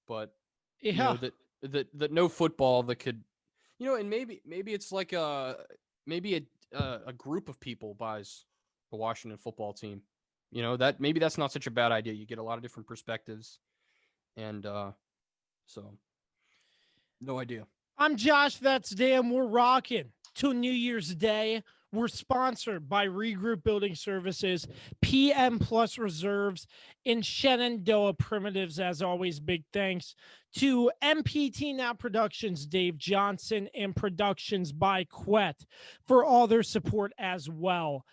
but that know football, that could, and maybe it's like a group of people buys the Washington football team. That maybe that's not such a bad idea. You get a lot of different perspectives, and so. No idea. I'm Josh. That's Dan. We're rocking till New Year's Day. We're sponsored by Regroup Building Services, PM Plus Reserves, and Shenandoah Primitives. As always, big thanks to MPT Now Productions, Dave Johnson, and Productions by Quet for all their support as well.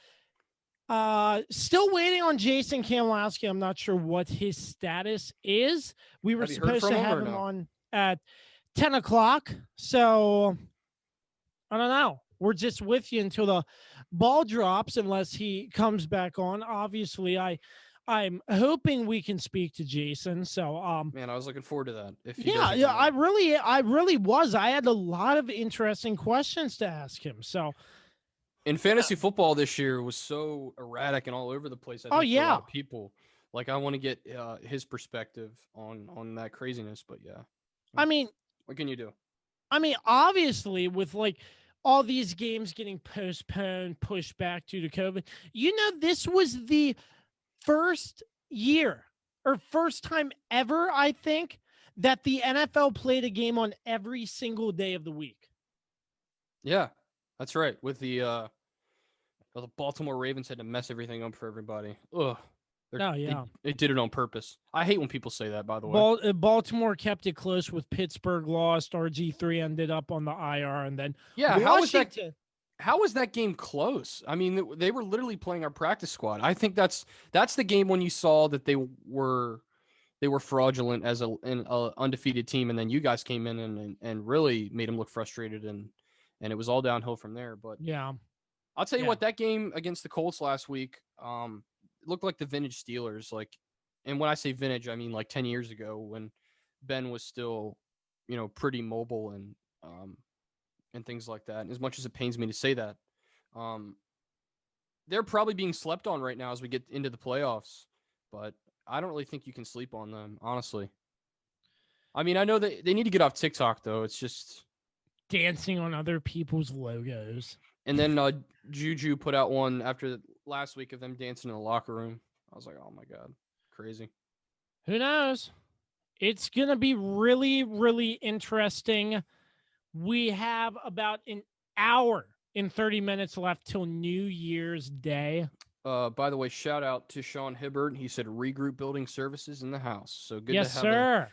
Still waiting on Jason Kamlowski. I'm not sure what his status is. We were supposed to have him on at 10 o'clock. So I don't know. We're just with you until the ball drops, unless he comes back on. Obviously, I'm hoping we can speak to Jason. So man, I was looking forward to that. I really was. I had a lot of interesting questions to ask him. So in fantasy football this year was so erratic and all over the place. I think for a lot of people, like, I want to get his perspective on that craziness. But yeah, I mean, what can you do? I mean, obviously, with like all these games getting postponed, pushed back due to COVID. This was the first year or first time ever, I think, that the NFL played a game on every single day of the week. Yeah, that's right. With the Baltimore Ravens had to mess everything up for everybody. Ugh. They did it on purpose. I hate when people say that, by the way. Baltimore kept it close with Pittsburgh lost. RG3 ended up on the IR, and then Washington. How was that game close? I mean, they were literally playing our practice squad. I think that's the game when you saw that they were fraudulent as an undefeated team, and then you guys came in and really made them look frustrated, and it was all downhill from there. But yeah, I'll tell you what, that game against the Colts last week, looked like the vintage Steelers. And when I say vintage, I mean like 10 years ago when Ben was still, pretty mobile and things like that. And as much as it pains me to say that, they're probably being slept on right now as we get into the playoffs. But I don't really think you can sleep on them, honestly. I mean, I know that they need to get off TikTok, though. It's just dancing on other people's logos. And then Juju put out one after last week of them dancing in the locker room. I was like, oh, my God, crazy. Who knows? It's going to be really, really interesting. We have about an hour and 30 minutes left till New Year's Day. By the way, shout out to Sean Hibbert. He said Regroup Building Services in the house. So good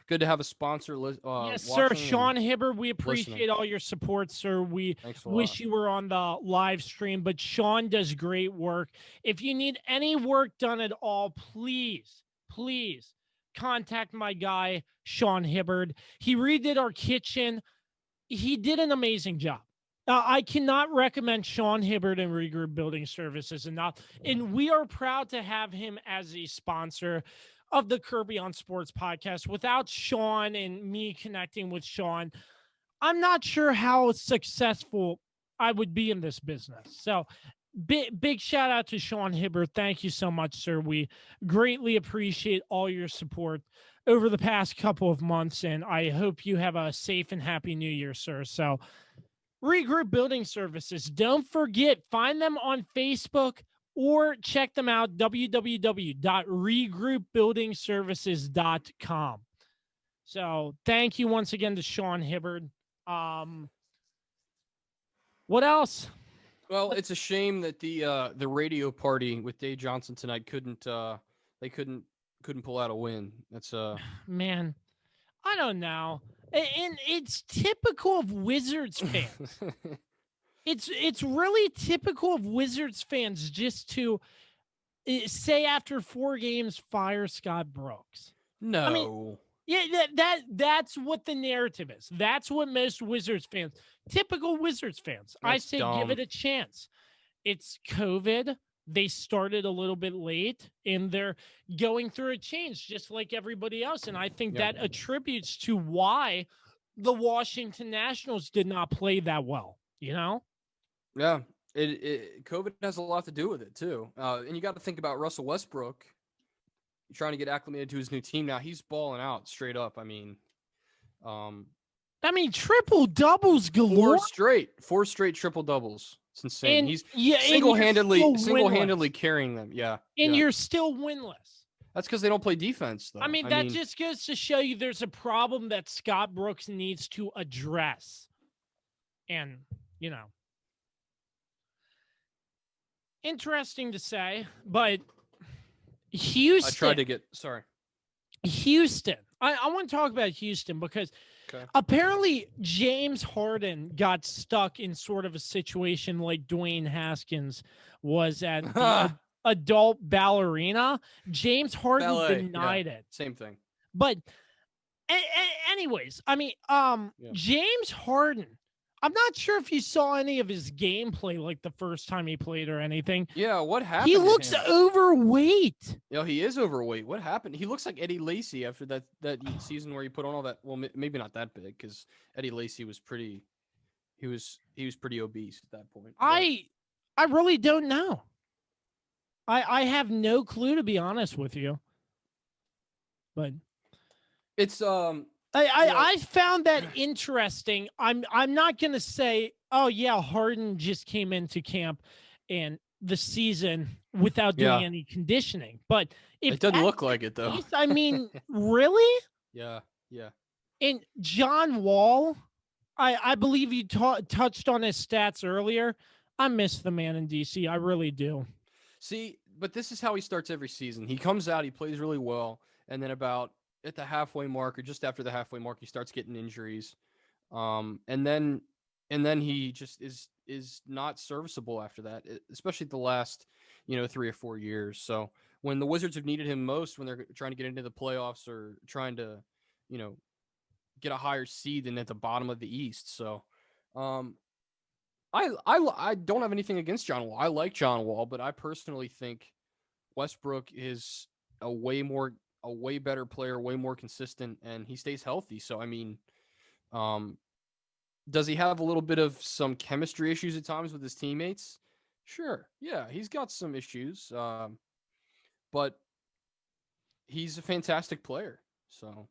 good to have a sponsor. Yes, sir. Sean Hibbert, we appreciate all your support, sir. We wish you were on the live stream, but Sean does great work. If you need any work done at all, please contact my guy, Sean Hibbert. He redid our kitchen. He did an amazing job. I cannot recommend Sean Hibbert and Regroup Building Services enough. And we are proud to have him as a sponsor of the Kirby on Sports podcast. Without Sean and me connecting with Sean, I'm not sure how successful I would be in this business. So big shout out to Sean Hibbert. Thank you so much, sir. We greatly appreciate all your support over the past couple of months. And I hope you have a safe and happy New Year, sir. So Regroup Building Services. Don't forget, find them on Facebook or check them out, www.regroupbuildingservices.com. So thank you once again to Sean Hibbert. What else? Well, it's a shame that the radio party with Dave Johnson tonight couldn't pull out a win. That's man, I don't know. And it's typical of Wizards fans. It's really typical of Wizards fans just to say after 4 games, fire Scott Brooks. No. I mean, yeah, that's what the narrative is. That's what most Wizards fans, typical Wizards fans, I say give it a chance. It's COVID. They started a little bit late and they're going through a change just like everybody else. And I think that attributes to why the Washington Nationals did not play that well, Yeah. COVID has a lot to do with it too. And you got to think about Russell Westbrook trying to get acclimated to his new team. Now he's balling out straight up. I mean, triple doubles galore. 4 straight triple doubles. It's insane. And, he's single-handedly carrying them. Yeah. And you're still winless. That's because they don't play defense, though. I mean, that just goes to show you there's a problem that Scott Brooks needs to address. And, interesting to say, but Houston. Houston. I want to talk about Houston because apparently James Harden got stuck in sort of a situation like Dwayne Haskins was at the adult ballerina. James Harden denied it. Same thing. But anyways, James Harden, I'm not sure if you saw any of his gameplay like the first time he played or anything. Yeah, what happened? He looks overweight. He is overweight. What happened? He looks like Eddie Lacy after that season where he put on all that. Well, maybe not that big because Eddie Lacy was pretty. He was pretty obese at that point. But I really don't know. I have no clue, to be honest with you. But it's I found that interesting. I'm not gonna say, oh yeah, Harden just came into camp and the season without doing any conditioning. But if It doesn't that's look like the it though. case, I mean, really? Yeah, yeah. And John Wall, I believe you touched on his stats earlier. I miss the man in DC. I really do. See, but this is how he starts every season. He comes out, he plays really well, and then about at the halfway mark or just after the halfway mark, he starts getting injuries. And then he just is not serviceable after that, especially the last, 3 or 4 years. So when the Wizards have needed him most, when they're trying to get into the playoffs or trying to, get a higher seed than at the bottom of the East. So, I don't have anything against John Wall. I like John Wall, but I personally think Westbrook is a way better player, way more consistent, and he stays healthy. So, I mean, does he have a little bit of some chemistry issues at times with his teammates? Sure. Yeah, he's got some issues. But he's a fantastic player. So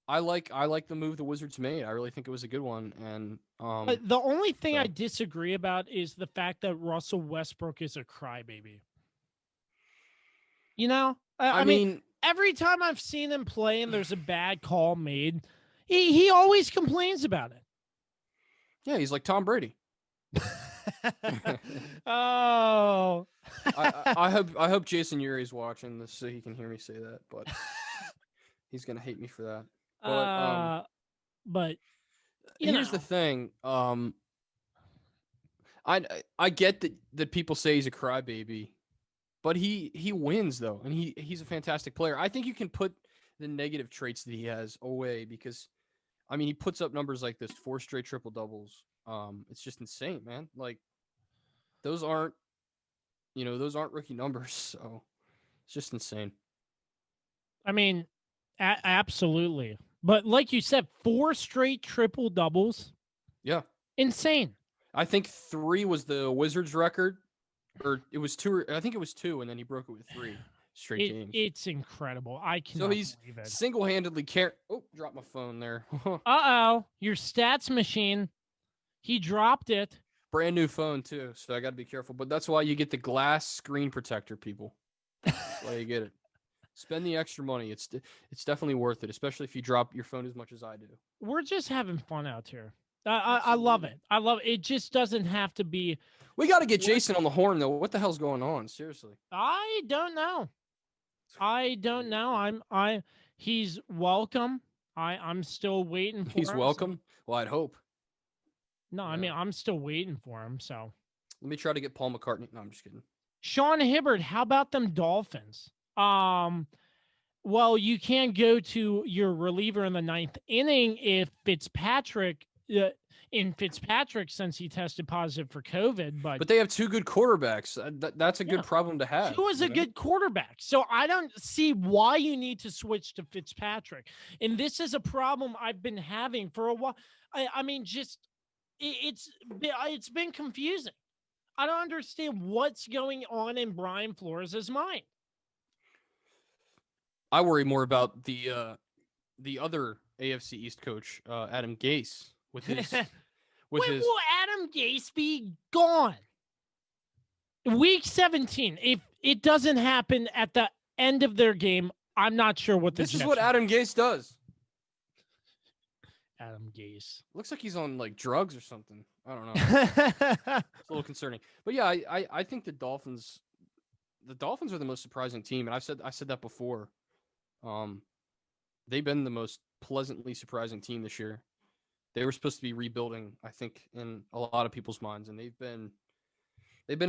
I like the move the Wizards made. I really think it was a good one. And but the only thing I disagree about is the fact that Russell Westbrook is a crybaby. I mean, every time I've seen him play and there's a bad call made, he always complains about it. Yeah, he's like Tom Brady. Oh. I hope Jason Uri's watching this so he can hear me say that, but he's gonna hate me for that. But here's the thing. I get that people say he's a crybaby, but he wins though, and he's a fantastic player. I think you can put the negative traits that he has away because, I mean, he puts up numbers like this, 4 straight triple doubles. It's just insane, man. Like those aren't rookie numbers, so it's just insane. I mean, absolutely. But like you said, 4 straight triple doubles. Yeah. Insane. I think 3 was the Wizards record, or it was 2. I think it was 2, and then he broke it with 3 straight games. It's incredible. I cannot So he's believe it. single-handedly dropped my phone there. Uh-oh. Your stats machine. He dropped it. Brand new phone, too, so I got to be careful. But that's why you get the glass screen protector, people. That's why you get it. Spend the extra money. It's definitely worth it, especially if you drop your phone as much as I do. We're just having fun out here. I love it. I love it. It just doesn't have to be. We got to get Jason on the horn, though. What the hell's going on? Seriously. I don't know. He's welcome. I'm still waiting for him. He's welcome? Well, I'd hope. No, I mean, I'm still waiting for him, so. Let me try to get Paul McCartney. No, I'm just kidding. Sean Hibbert, how about them Dolphins? Well, you can't go to your reliever in the 9th inning if Fitzpatrick, since he tested positive for COVID. But they have 2 good quarterbacks. That's a good problem to have. Who is a good quarterback? So I don't see why you need to switch to Fitzpatrick. And this is a problem I've been having for a while. I mean, just it's been confusing. I don't understand what's going on in Brian Flores' mind. I worry more about the other AFC East coach, Adam Gase, with his When will Adam Gase be gone? Week 17. If it doesn't happen at the end of their game, I'm not sure what this is. What Adam Gase does. Adam Gase looks like he's on like drugs or something. I don't know. It's a little concerning. But yeah, I think the Dolphins are the most surprising team, and I said that before. They've been the most pleasantly surprising team this year. They were supposed to be rebuilding, I think, in a lot of people's minds, and they've been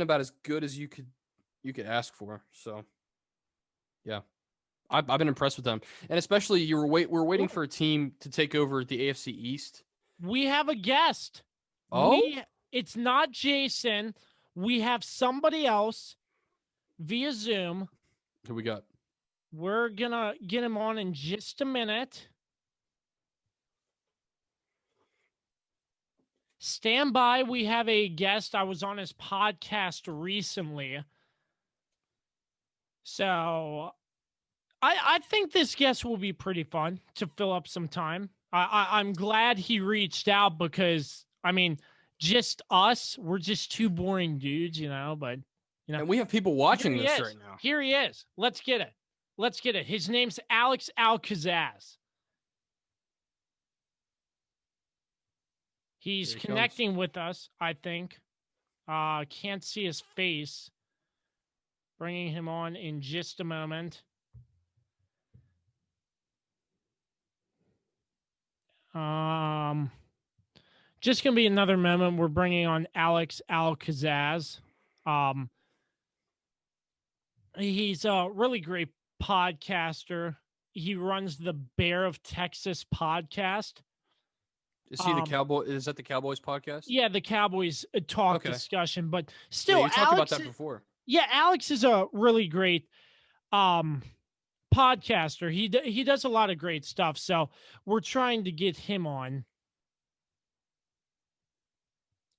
about as good as you could ask for. So, yeah, I've been impressed with them, and especially we're waiting for a team to take over the AFC East. We have a guest. Oh, it's not Jason. We have somebody else via Zoom. Who we got? We're gonna get him on in just a minute. Stand by. We have a guest. I was on his podcast recently. So I think this guest will be pretty fun to fill up some time. I'm glad he reached out because, I mean, just us, we're just two boring dudes, but, And we have people watching here he this is. right now. Here he is. Let's get it. Let's get it. His name's Alex Al-Kazzaz. He's Here he connecting with us, I think. Can't see his face. Bringing him on in just a moment. Just gonna be another moment. We're bringing on Alex Al-Kazzaz. He's a really great podcaster. He runs the Bear of Texas podcast. Is he the Cowboy? Is that the Cowboys podcast? Yeah, the Cowboys talk discussion, but still, Yeah, you talked Alex, about that before. Yeah, Alex is a really great podcaster. He does a lot of great stuff. So we're trying to get him on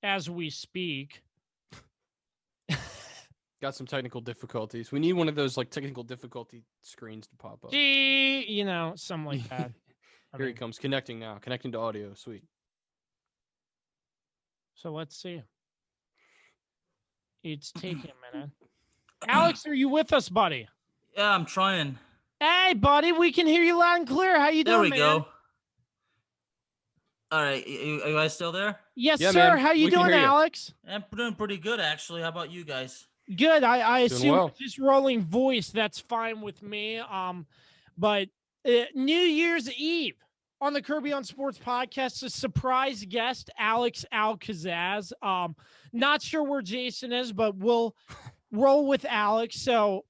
as we speak. Got some technical difficulties. We need one of those like technical difficulty screens to pop up. Something like that. Here he comes, connecting now. Connecting to audio. Sweet. So let's see. It's taking a minute. Alex, are you with us, buddy? Yeah, I'm trying. Hey, buddy, we can hear you loud and clear. How you There doing, we man? go. All right, are you guys still there? Yes, Yeah, sir. man. How you We can doing, hear you. Alex? I'm doing pretty good, actually. How about you guys? Good. I Doing assume well. just rolling voice. That's fine with me. But New Year's Eve on the Kirby on Sports podcast, a surprise guest, Alex Al-Kazzaz. Not sure where Jason is, but we'll roll with Alex. So,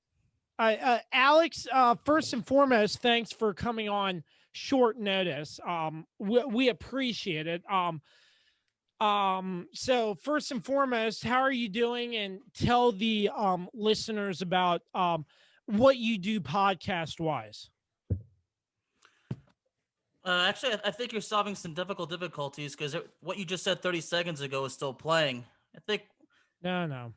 Alex, first and foremost, thanks for coming on short notice. We appreciate it. So first and foremost, how are you doing? And tell the listeners about what you do podcast wise. Actually, I think you're solving some difficulties because what you just said 30 seconds ago is still playing. I think. No.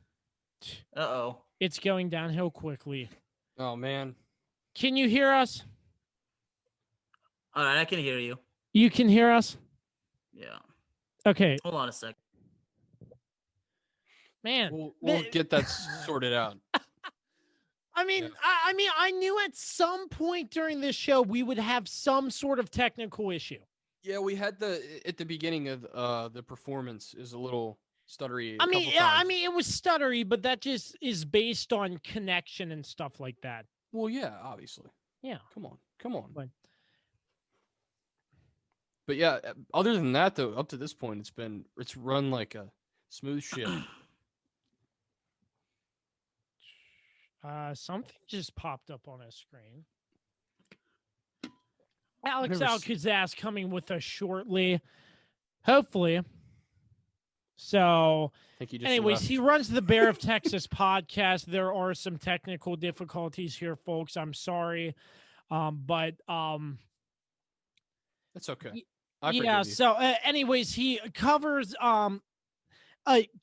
Uh-oh. It's going downhill quickly. Oh man. Can you hear us? All right, I can hear you. You can hear us? Yeah. Okay. Hold on a sec. Man. We'll get that sorted out. I mean, I knew at some point during this show we would have some sort of technical issue. Yeah, we had at the beginning of the performance is a little stuttery. It was stuttery, but that just is based on connection and stuff like that. Well, yeah, obviously. Yeah. Come on. But But yeah, other than that though, up to this point, it's run like a smooth ship. Something just popped up on a screen. Alex never Al-Kazzaz coming with us shortly, hopefully. So, I think you just anyways, left. he runs the Bear of Texas podcast. There are some technical difficulties here, folks. I'm sorry, but That's okay. I forgive yeah. you. So, anyways, he covers a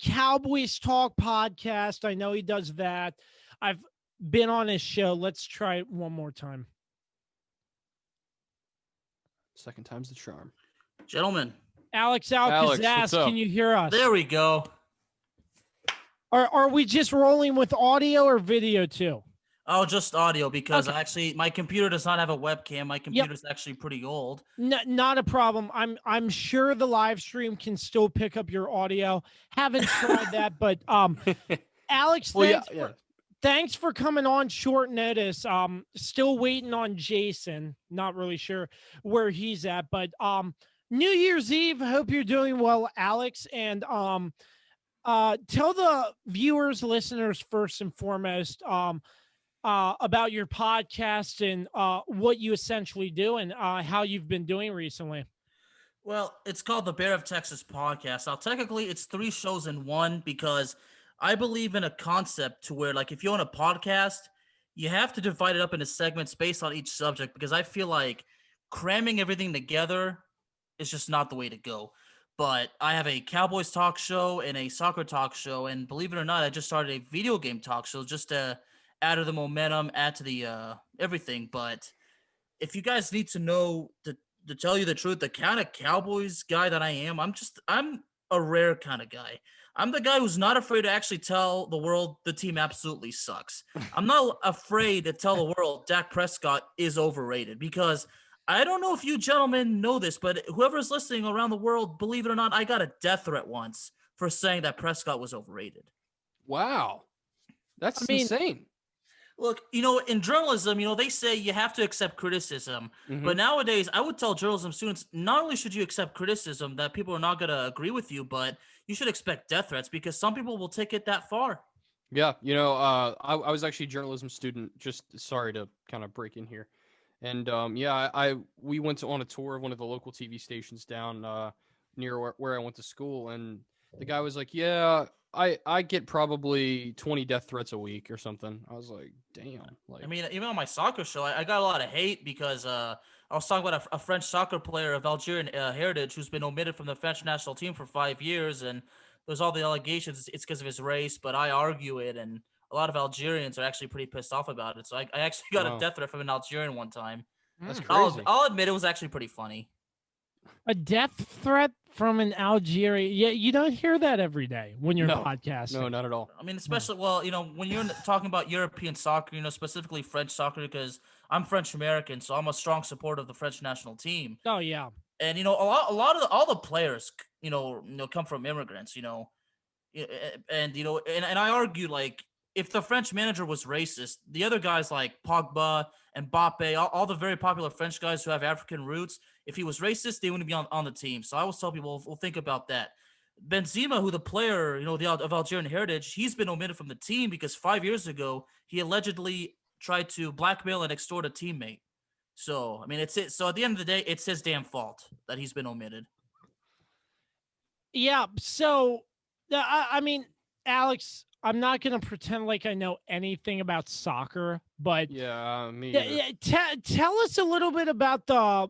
Cowboys Talk podcast. I know he does that. I've been on his show. Let's try it one more time. Second time's the charm. Gentlemen. Alex Alex, Al-Kazzaz, what's up? can you hear us? There we go. Are we just rolling with audio or video too? Oh, just audio because Okay. actually my computer does not have a webcam. My computer's actually pretty old. Not a problem. I'm sure the live stream can still pick up your audio. Haven't tried that, but Alex, Well, thanks for coming on short notice. Still waiting on Jason. Not really sure where he's at, but New Year's Eve. Hope you're doing well, Alex. And tell the viewers, listeners, first and foremost, about your podcast and what you essentially do and how you've been doing recently. Well, it's called the Bear of Texas podcast. Now, technically, it's 3 shows in one because I believe in a concept to where, like, if you own a podcast, you have to divide it up into segments based on each subject because I feel like cramming everything together is just not the way to go. But I have a Cowboys talk show and a soccer talk show, and believe it or not, I just started a video game talk show just to add to the momentum, add to the everything. But if you guys need to know to tell you the truth, the kind of Cowboys guy that I am, I'm a rare kind of guy. I'm the guy who's not afraid to actually tell the world the team absolutely sucks. I'm not afraid to tell the world Dak Prescott is overrated, because I don't know if you gentlemen know this, but whoever's listening around the world, believe it or not, I got a death threat once for saying that Prescott was overrated. Wow. That's I mean, insane. Look, in journalism, they say you have to accept criticism. Mhm. But nowadays, I would tell journalism students, not only should you accept criticism that people are not going to agree with you, but you should expect death threats, because some people will take it that far. Yeah, I was actually a journalism student. Just sorry to kind of break in here, and we went on a tour of one of the local TV stations down near where I went to school, and the guy was like, "Yeah, I get probably 20 death threats a week or something." I was like, "Damn!" Like, I mean, even on my soccer show, I got a lot of hate because I was talking about a French soccer player of Algerian heritage who's been omitted from the French national team for 5 years, and there's all the allegations it's because of his race, but I argue it, and a lot of Algerians are actually pretty pissed off about it. So I actually got Wow. a death threat from an Algerian one time. that's Mm. crazy. I'll admit it was actually pretty funny. A death threat from an Algerian. Yeah, you don't hear that every day when you're No. podcasting. No, not at all. I mean, especially, well, when you're talking about European soccer, specifically French soccer, because I'm French American, so I'm a strong supporter of the French national team. Oh yeah. And a lot of all the players, come from immigrants, and I argue, like, if the French manager was racist, the other guys like Pogba and Mbappe, all the very popular French guys who have African roots, if he was racist, they wouldn't be on the team. So I always tell people, we'll think about that. Benzema, who the player, of Algerian heritage, he's been omitted from the team because 5 years ago he allegedly tried to blackmail and extort a teammate. So I mean, it's it. So at the end of the day, it's his damn fault that he's been omitted. Yeah. So, I mean, Alex, I'm not going to pretend like I know anything about soccer, but Yeah, me. tell us a little bit about the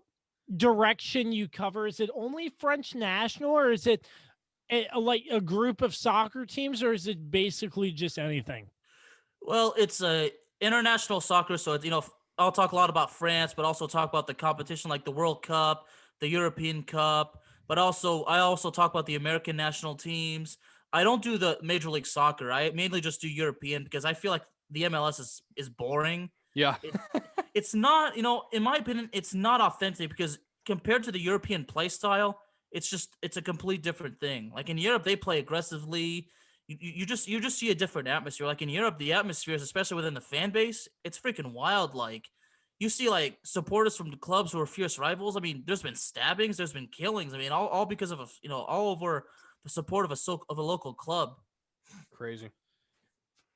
direction you cover. Is it only French national, or is it like a group of soccer teams, or is it basically just anything? Well, it's a international soccer, so it's, I'll talk a lot about France, but also talk about the competition like the World Cup, the European Cup, but I also talk about the American national teams. I don't do the Major League Soccer. I mainly just do European because I feel like the MLS is boring. Yeah. It's not, in my opinion, it's not authentic, because compared to the European play style, it's a complete different thing. Like in Europe, they play aggressively. You just see a different atmosphere. Like in Europe, the atmospheres, especially within the fan base, it's freaking wild. Like you see like supporters from the clubs who are fierce rivals. I mean, there's been stabbings, there's been killings. I mean, all because of all over the support of a local club. Crazy.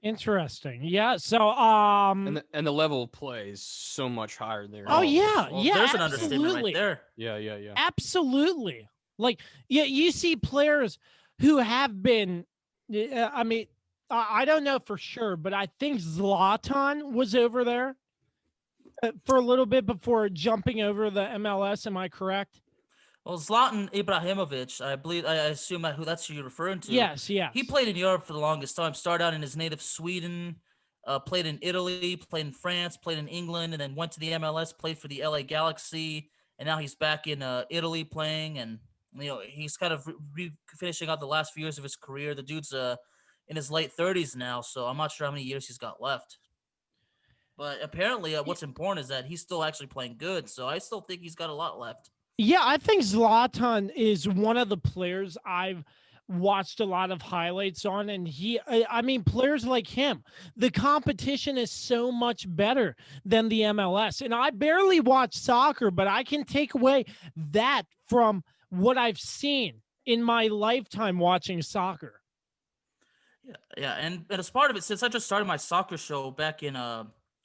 Interesting. Yeah. So, And the level of play is so much higher there. Oh yeah, Well, yeah. there's an understatement right there. Yeah. Absolutely. Like, yeah, you see players who have been. I mean, I don't know for sure, but I think Zlatan was over there for a little bit before jumping over the MLS. Am I correct? Well, Zlatan Ibrahimovic, I assume that's who you're referring to. Yes. He played in Europe for the longest time. Started out in his native Sweden, played in Italy, played in France, played in England, and then went to the MLS, played for the LA Galaxy, and now he's back in Italy playing, and he's kind of finishing out the last few years of his career. The dude's in his late 30s now, so I'm not sure how many years he's got left. But apparently, what's important is that he's still actually playing good, so I still think he's got a lot left. Yeah, I think Zlatan is one of the players I've watched a lot of highlights on, and I mean, players like him, the competition is so much better than the MLS. And I barely watch soccer, but I can take away that from what I've seen in my lifetime watching soccer. Yeah, and as part of it, since I just started my soccer show back in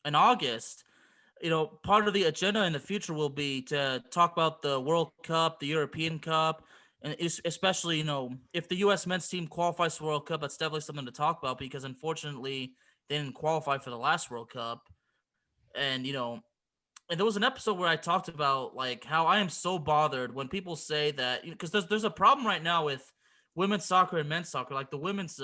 August, part of the agenda in the future will be to talk about the World Cup, the European Cup, and especially, if the U.S. men's team qualifies for the World Cup, that's definitely something to talk about, because unfortunately they didn't qualify for the last World Cup. And, and there was an episode where I talked about like how I am so bothered when people say that, because there's a problem right now with women's soccer and men's soccer. Like the women's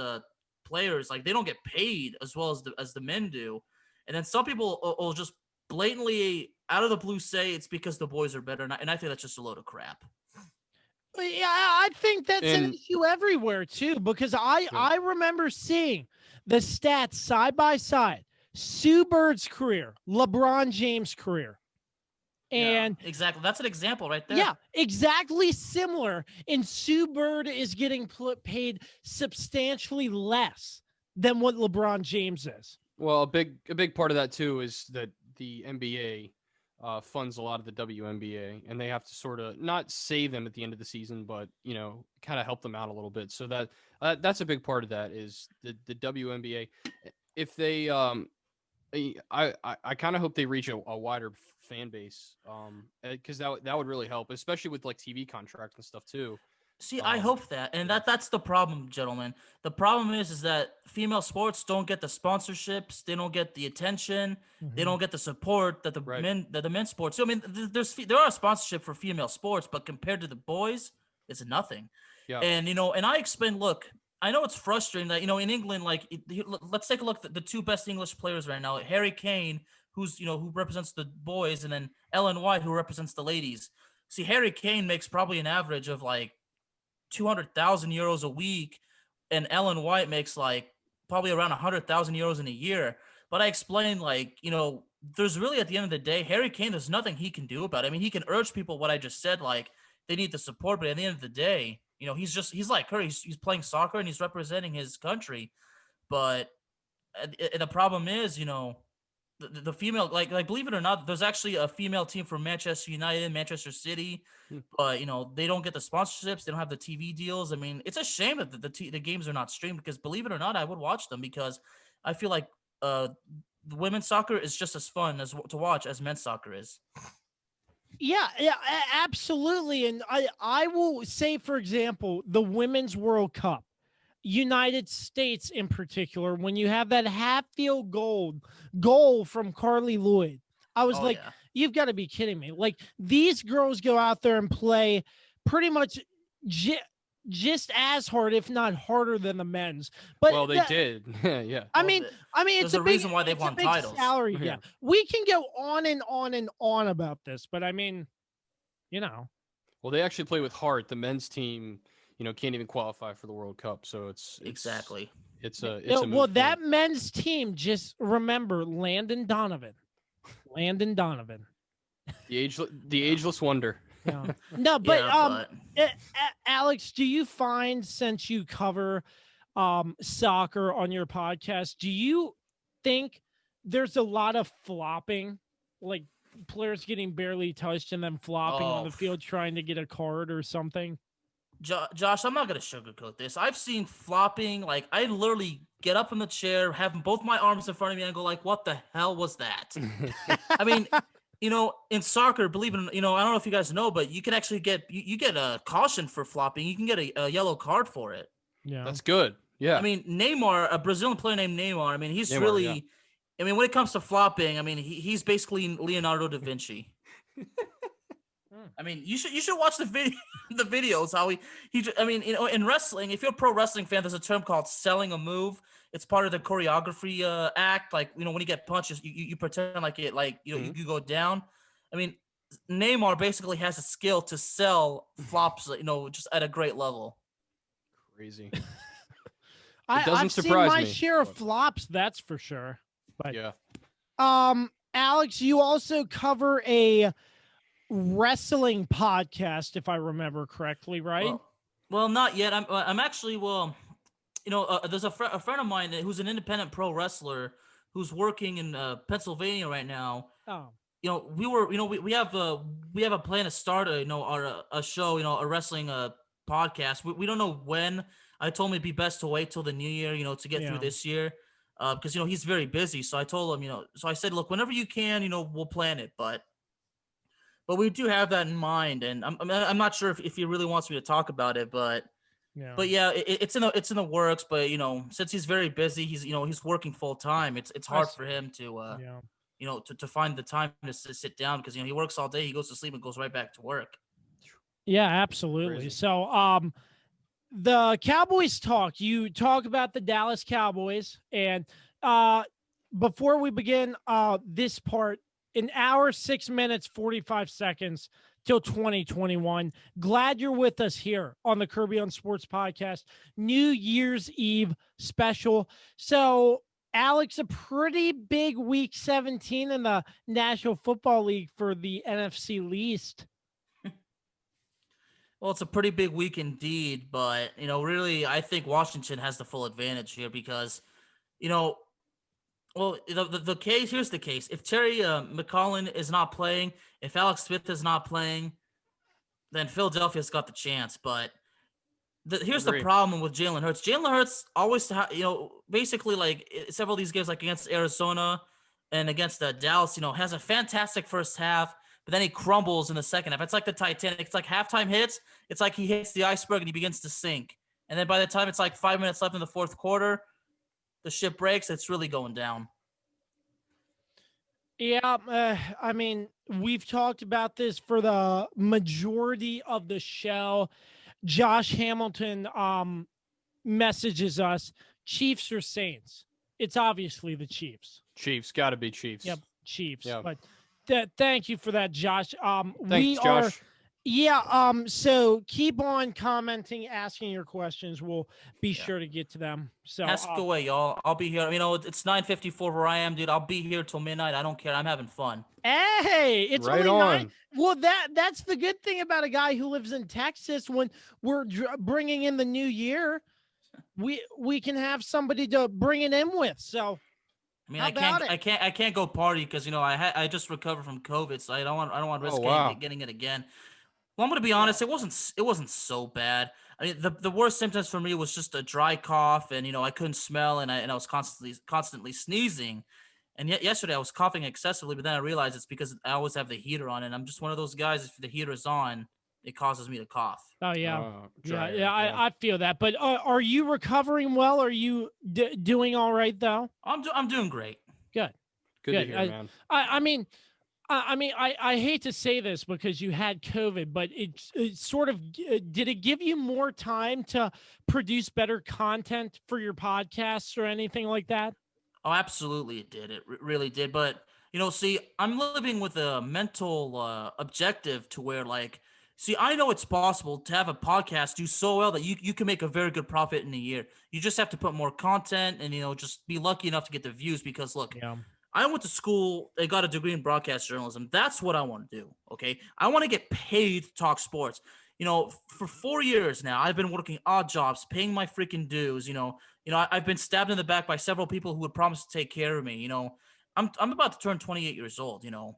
players, like they don't get paid as well as the men do. And then some people will just blatantly out of the blue say it's because the boys are better. And I think that's just a load of crap. Yeah, I think that's an And- issue everywhere too, because I remember seeing the stats side by side. Sue Bird's career, LeBron James' career. And exactly. That's an example right there. yeah, exactly similar. And Sue Bird is getting paid substantially less than what LeBron James is. Well, a big part of that too is that the NBA funds a lot of the WNBA, and they have to sort of not save them at the end of the season, but kind of help them out a little bit. So that's a big part of that is the WNBA. If they, I kind of hope they reach a wider fan base, because that would really help, especially with like TV contracts and stuff too. See, I hope that, and that's the problem, gentlemen. The problem is that female sports don't get the sponsorships, they don't get the attention, they don't get the support that the men's sports. So, I mean, there are sponsorship for female sports, but compared to the boys, it's nothing. Yeah. And and I explain. Look, I know it's frustrating that in England, like let's take a look at the two best English players right now: Harry Kane, who's who represents the boys, and then Ellen White, who represents the ladies. See, Harry Kane makes probably an average of like 200,000 euros a week, and Ellen White makes like probably around 100,000 euros in a year. But I explained, like, there's really, at the end of the day, Harry Kane, there's nothing he can do about it. I mean, he can urge people what I just said, like they need the support, but at the end of the day, he's like her. He's playing soccer and he's representing his country. But the problem is, the female, like believe it or not, there's actually a female team from Manchester United, Manchester City, but they don't get the sponsorships, they don't have the TV deals. I mean, it's a shame that the games are not streamed, because believe it or not, I would watch them, because I feel like the women's soccer is just as fun to watch as men's soccer is. Yeah, absolutely. And I will say, for example, the Women's World Cup, United States in particular, when you have that half field goal from Carly Lloyd, I was you've got to be kidding me. Like, these girls go out there and play pretty much just as hard, if not harder, than the men's. But they did. Yeah. I mean, it's a big reason why they've won titles. Salary. Yeah. We can go on and on and on about this, but I mean, Well, they actually play with heart. The men's team, can't even qualify for the World Cup. So it's exactly. It's a that men's team, just remember Landon Donovan. The ageless wonder. Yeah. No, but Alex, do you find, since you cover soccer on your podcast, do you think there's a lot of flopping, like players getting barely touched and then flopping on the field trying to get a card or something? Josh, I'm not going to sugarcoat this. I've seen flopping. Like, I literally get up from the chair, have both my arms in front of me, and go like, what the hell was that? I mean, in soccer, believe it or not, I don't know if you guys know, but you can actually get a caution for flopping. You can get a yellow card for it. Yeah. That's good. Yeah. I mean, Neymar, a Brazilian player named Neymar, I mean, he's really, yeah. I mean, when it comes to flopping, I mean, he's basically Leonardo da Vinci. I mean, you should watch the videos how I mean, in wrestling, if you're a pro wrestling fan, there's a term called selling a move. It's part of the choreography act. Like, when you get punches, you pretend like it, like, you go down. I mean, Neymar basically has a skill to sell flops, just at a great level. Crazy. I've seen my share of flops, that's for sure. But yeah. Alex, you also cover a wrestling podcast, if I remember correctly, right? Well, not yet. I'm actually, there's a friend of mine who's an independent pro wrestler who's working in Pennsylvania right now. Oh. We have a plan to start a show, a wrestling podcast. We don't know when. I told him it'd be best to wait till the new year, to get through this year, because he's very busy. So I told him, so I said, look, whenever you can, we'll plan it, but we do have that in mind, and I'm not sure if he really wants me to talk about it, but it's in the works. But since he's very busy, he's working full time. It's hard for him to to find the time to sit down, because he works all day, he goes to sleep and goes right back to work. Yeah, absolutely. Crazy. So the Cowboys talk. You talk about the Dallas Cowboys, and before we begin this part, an hour, 6 minutes, 45 seconds till 2021. Glad you're with us here on the Kirby on Sports podcast, New Year's Eve special. So, Alex, a pretty big week 17 in the National Football League for the NFC least. Well, it's a pretty big week indeed, but, really, I think Washington has the full advantage here because, well, the case, here's the case. If Terry McCollin is not playing, if Alex Smith is not playing, then Philadelphia's got the chance. But here's the problem with Jalen Hurts. Jalen Hurts always, basically like several of these games, like against Arizona and against Dallas, has a fantastic first half, but then he crumbles in the second half. It's like the Titanic. It's like halftime hits. It's like he hits the iceberg and he begins to sink. And then by the time it's like 5 minutes left in the fourth quarter, the ship breaks. It's really going down. Yeah, I mean, we've talked about this for the majority of the show. Josh Hamilton messages us, Chiefs or Saints? It's obviously the Chiefs. Chiefs, got to be Chiefs. Yep, Chiefs. Yep. But thank you for that, Josh. Thanks, Josh. So keep on commenting, asking your questions. We'll be sure to get to them. So ask away, y'all. I'll be here. It's 9:54 where I am, dude. I'll be here till midnight. I don't care. I'm having fun. Hey, it's right only on. 9. Well, that's the good thing about a guy who lives in Texas. When we're bringing in the new year, we can have somebody to bring it in with. So, I can't go party because I just recovered from COVID, so I don't want to risk getting it again. Well, I'm going to be honest. It wasn't so bad. I mean, the worst symptoms for me was just a dry cough, and I couldn't smell, and I was constantly sneezing. And yet yesterday I was coughing excessively, but then I realized it's because I always have the heater on, and I'm just one of those guys. If the heater is on, it causes me to cough. Oh yeah, I feel that. But are you recovering well? Are you doing all right though? I'm doing great. Good to hear, man. I hate to say this because you had COVID, but it sort of did it give you more time to produce better content for your podcasts or anything like that? Oh, absolutely, it did. It really did. But see, I'm living with a mental objective to where I know it's possible to have a podcast do so well that you can make a very good profit in a year. You just have to put more content and just be lucky enough to get the views because look. Yeah. I went to school. I got a degree in broadcast journalism. That's what I want to do. Okay. I want to get paid to talk sports. For 4 years now, I've been working odd jobs, paying my freaking dues. I've been stabbed in the back by several people who would promise to take care of me. I'm about to turn 28 years old. And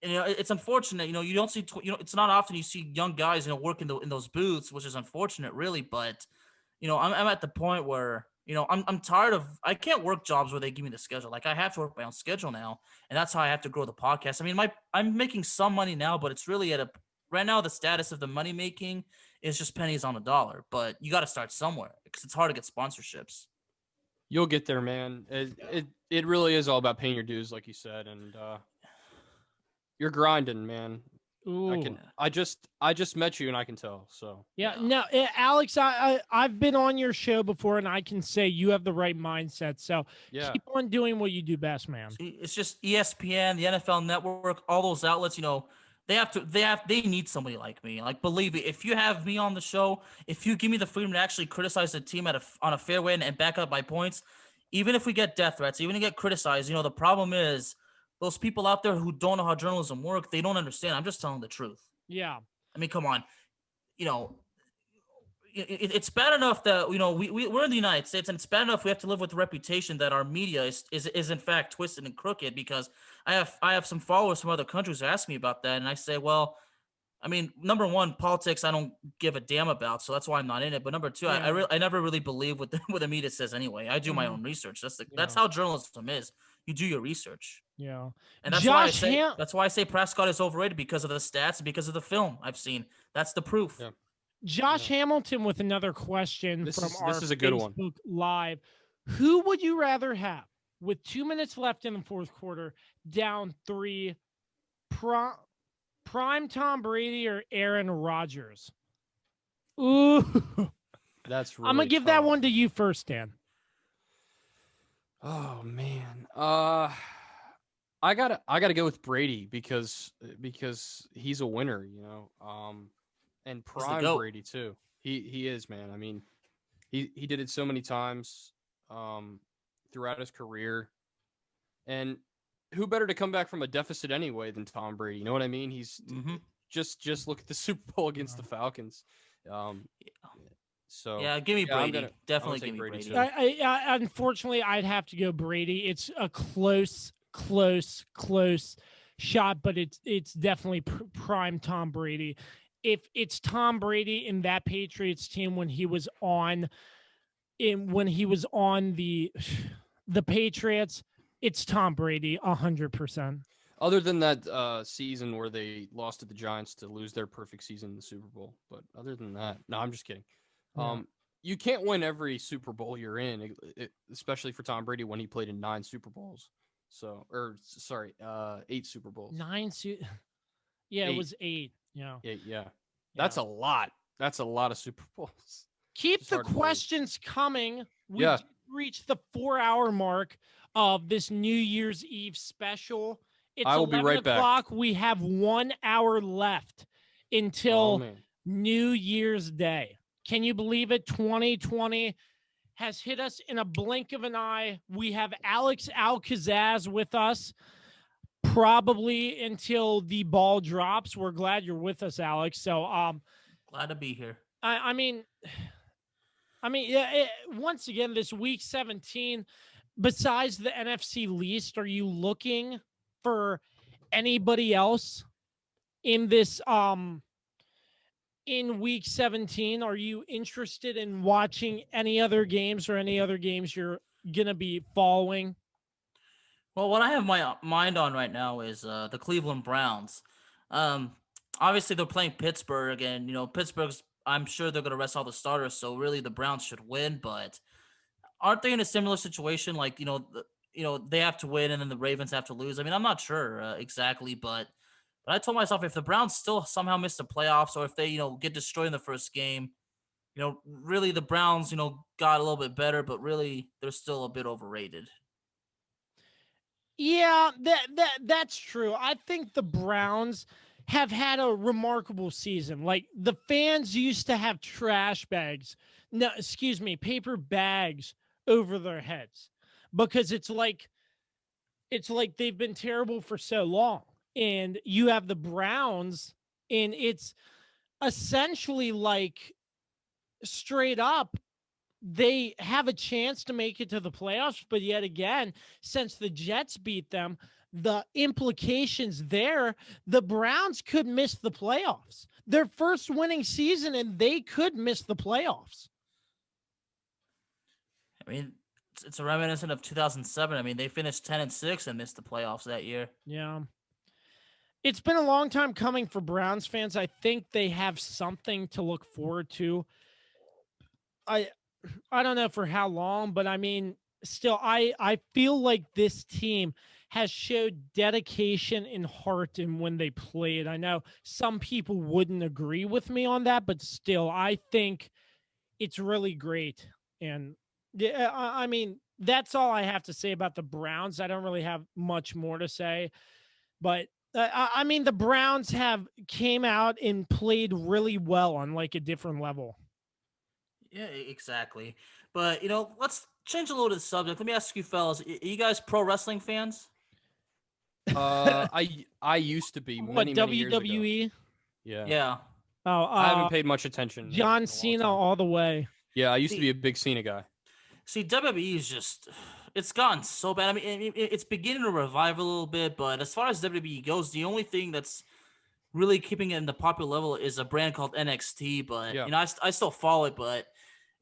it's unfortunate. You don't see. It's not often you see young guys work in those booths, which is unfortunate, really. But I'm at the point where. I'm tired of. I can't work jobs where they give me the schedule. I have to work my own schedule now, and that's how I have to grow the podcast. I mean, I'm making some money now, but it's really right now. The status of the money making is just pennies on the dollar. But you got to start somewhere because it's hard to get sponsorships. You'll get there, man. It really is all about paying your dues, like you said, and you're grinding, man. Ooh. I just met you and I can tell. So no, Alex, I've been on your show before and I can say you have the right mindset. So keep on doing what you do best, man. It's just ESPN, the NFL Network, all those outlets. They need somebody like me. Believe me, if you have me on the show, if you give me the freedom to actually criticize the team on a fair way and back up my points, even if we get death threats, even if we get criticized, the problem is. Those people out there who don't know how journalism works, they don't understand. I'm just telling the truth. Yeah. I mean, come on. It's bad enough that, we're in the United States, and it's bad enough we have to live with the reputation that our media is in fact twisted and crooked because I have some followers from other countries who ask me about that. And I say, well, I mean, number one, politics I don't give a damn about, so that's why I'm not in it. But number two, I never really believe what the media says anyway. I do my own research. That's how journalism is. You do your research. Yeah. And that's why I say Prescott is overrated because of the stats and because of the film I've seen. That's the proof. Yeah. Josh Hamilton with another question this is a good Facebook one. Live. Who would you rather have with 2 minutes left in the fourth quarter, down 3, prime Tom Brady or Aaron Rodgers? Ooh. That's really I'm going to give that one to you first, Dan. Oh man. I gotta go with Brady because he's a winner, and He's the prime GOAT. Brady too. He is, man. I mean, he did it so many times throughout his career, and who better to come back from a deficit anyway than Tom Brady? You know what I mean? He's just look at the Super Bowl against the Falcons. So Yeah, give me yeah, Brady. I'm gonna Definitely take give me Brady. too. Unfortunately, I'd have to go Brady. It's a close shot, but it's definitely prime Tom Brady. If it's Tom Brady in that Patriots team when he was on the Patriots, it's Tom Brady 100%. Other than that season where they lost to the Giants to lose their perfect season in the Super Bowl, but other than that, no, I'm just kidding. Yeah. You can't win every Super Bowl you're in, especially for Tom Brady when he played in 9 Super Bowls. 8 Super Bowls. Yeah, 8. it was 8. Yeah. 8, yeah. That's a lot. That's a lot of Super Bowls. Keep Just the hard to believe. questions coming. We Yeah. did reach the 4-hour mark of this New Year's Eve special. It's I will be 11 right back. o'clock. We have 1 hour left Oh, until man. New Year's Day. Can you believe it? 2020 has hit us in a blink of an eye. We have Alex Al-Kazzaz with us probably until the ball drops. We're glad you're with us, Alex. So, Glad to be here. I mean, yeah. Once again, this week 17. Besides the NFC least, are you looking for anybody else in this in week 17? Are you interested in watching any other games or any other games you're gonna be following? Well, what I have my mind on right now is the Cleveland Browns. Obviously, they're playing Pittsburgh, and Pittsburgh's. I'm sure they're going to rest all the starters, so really the Browns should win. But aren't they in a similar situation? Like they have to win, and then the Ravens have to lose. I mean, I'm not sure exactly, but I told myself if the Browns still somehow miss the playoffs, or if they get destroyed in the first game, really the Browns got a little bit better, but really they're still a bit overrated. Yeah, that's true. I think the Browns have had a remarkable season. Like the fans used to have trash bags. No, excuse me, paper bags over their heads because it's like they've been terrible for so long. And you have the Browns and it's essentially like straight up they have a chance to make it to the playoffs, but yet again, since the Jets beat them, the implications there, the Browns could miss the playoffs. Their first winning season, and they could miss the playoffs. I mean, it's a reminiscent of 2007. I mean, they finished 10-6 and missed the playoffs that year. Yeah. It's been a long time coming for Browns fans. I think they have something to look forward to. I don't know for how long, but I mean, still, I feel like this team has showed dedication and heart in when they played. I know some people wouldn't agree with me on that, but still, I think it's really great. And yeah, I mean, that's all I have to say about the Browns. I don't really have much more to say, but I mean, the Browns have came out and played really well on like a different level. Yeah, exactly. But let's change a little to the subject. Let me ask you, fellas, are you guys pro wrestling fans? I used to be many years ago. WWE? Yeah. Yeah. Oh, I haven't paid much attention. John Cena all the way. Yeah, I used to be a big Cena guy. See, WWE is just, it's gotten so bad. I mean, it's beginning to revive a little bit, but as far as WWE goes, the only thing that's really keeping it in the popular level is a brand called NXT. But, I still follow it, but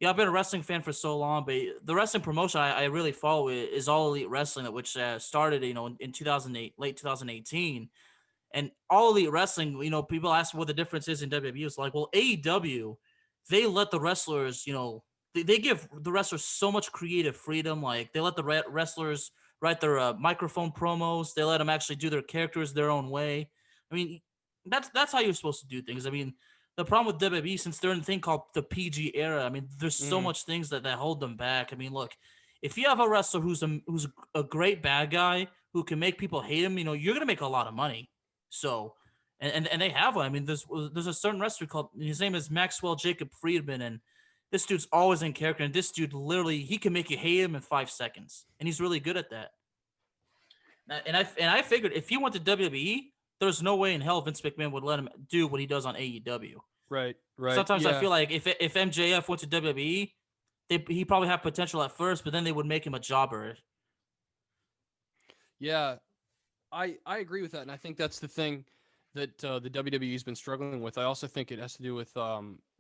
I've been a wrestling fan for so long, but the wrestling promotion I really follow is All Elite Wrestling, which started, in 2008, late 2018. And All Elite Wrestling, people ask what the difference is in WWE. It's like, well, AEW, they let the wrestlers, they give the wrestlers so much creative freedom. Like they let the wrestlers write their microphone promos. They let them actually do their characters their own way. I mean, that's how you're supposed to do things. I mean, the problem with WWE, since they're in a thing called the PG era, I mean, there's so much things that hold them back. I mean, look, if you have a wrestler who's a great bad guy who can make people hate him, you're gonna make a lot of money. So, and they have one. I mean, there's a certain wrestler called, his name is Maxwell Jacob Friedman, and this dude's always in character. And this dude literally, he can make you hate him in 5 seconds, and he's really good at that. And I figured if he went to WWE, there's no way in hell Vince McMahon would let him do what he does on AEW. Right. Sometimes I feel like if MJF went to WWE, he probably have potential at first, but then they would make him a jobber. Yeah, I agree with that, and I think that's the thing that the WWE's been struggling with. I also think it has to do with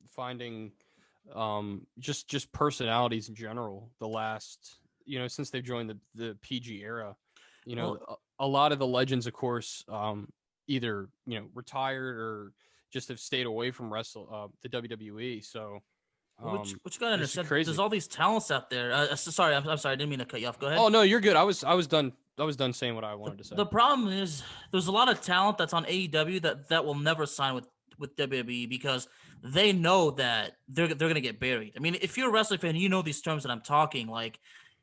finding just personalities in general. The last, since they've joined the PG era, a lot of the legends, of course, either retired or just have stayed away from the WWE. So. Which you gotta understand. Crazy. There's all these talents out there. Sorry, I'm sorry. I didn't mean to cut you off. Go ahead. Oh no, you're good. I was done. I was done saying what I wanted to say. The problem is there's a lot of talent that's on AEW that will never sign with WWE because they know that they're gonna get buried. I mean, if you're a wrestling fan, you know these terms that I'm talking. Like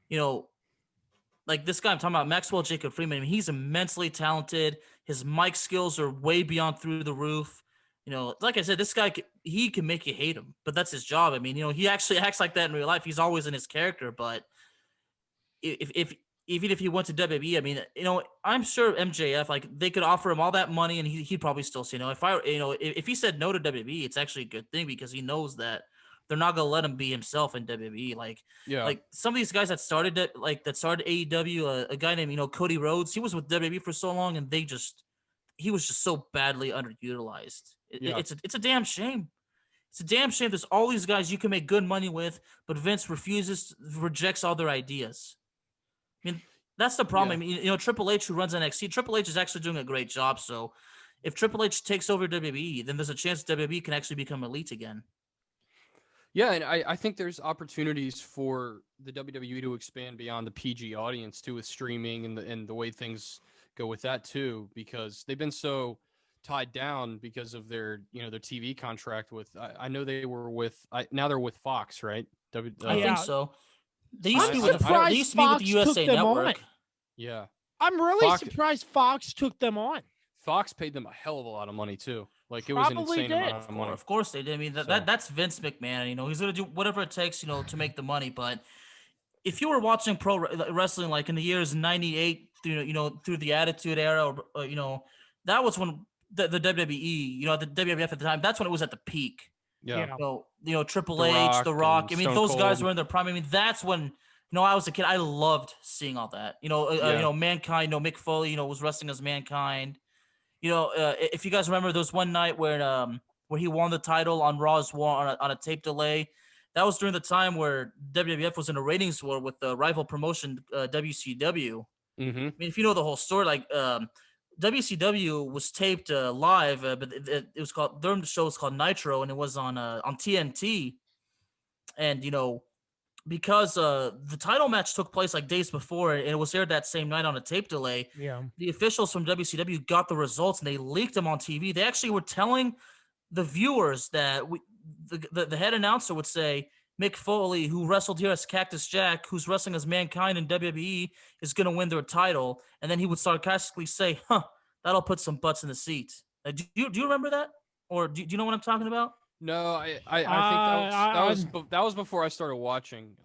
this guy I'm talking about, Maxwell Jacob Friedman. I mean, he's immensely talented. His mic skills are way beyond through the roof. Like I said, this guy, he can make you hate him, but that's his job. I mean, he actually acts like that in real life. He's always in his character, but even if he went to WWE, I mean, I'm sure MJF, like, they could offer him all that money and he'd probably still say no. If he said no to WWE, it's actually a good thing because he knows that they're not going to let him be himself in WWE. Like some of these guys that started AEW, a guy named, Cody Rhodes, he was with WWE for so long and he was just so badly underutilized. It's a damn shame. It's a damn shame. There's all these guys you can make good money with, but Vince rejects all their ideas. I mean, that's the problem. Yeah. I mean, Triple H, who runs NXT, Triple H is actually doing a great job. So if Triple H takes over WWE, then there's a chance WWE can actually become elite again. Yeah, and I think there's opportunities for the WWE to expand beyond the PG audience too, with streaming and the way things go with that too, because they've been so tied down because of their their TV contract with. I know they were with. Now they're with Fox, right? I think so. They used to be with Fox the USA Network. On. Yeah, I'm really surprised Fox took them on. Fox paid them a hell of a lot of money too. Like it was an insane amount of money. Of course they did. I mean that's Vince McMahon. He's gonna do whatever it takes, to make the money. But if you were watching pro wrestling like in the years '98 through the Attitude Era, or that was when the WWE, the WWF at the time, that's when it was at the peak. Yeah. Triple H, The Rock. I mean, those guys were in their prime. I mean, that's when I was a kid. I loved seeing all that. Mankind. Mick Foley. Was wrestling as Mankind. If you guys remember, there was one night where he won the title on Raw's War on a tape delay. That was during the time where WWF was in a ratings war with the rival promotion WCW. Mm-hmm. I mean, if you know the whole story, like WCW was taped live, but it was called, their show was called Nitro, and it was on TNT. And because the title match took place like days before, and it was aired that same night on a tape delay. Yeah, the officials from WCW got the results and they leaked them on TV. They actually were telling the viewers that the head announcer would say, Mick Foley, who wrestled here as Cactus Jack, who's wrestling as Mankind in WWE, is going to win their title. And then he would sarcastically say, that'll put some butts in the seats. Do you remember that? Or do you know what I'm talking about? No, I think that was before I started watching.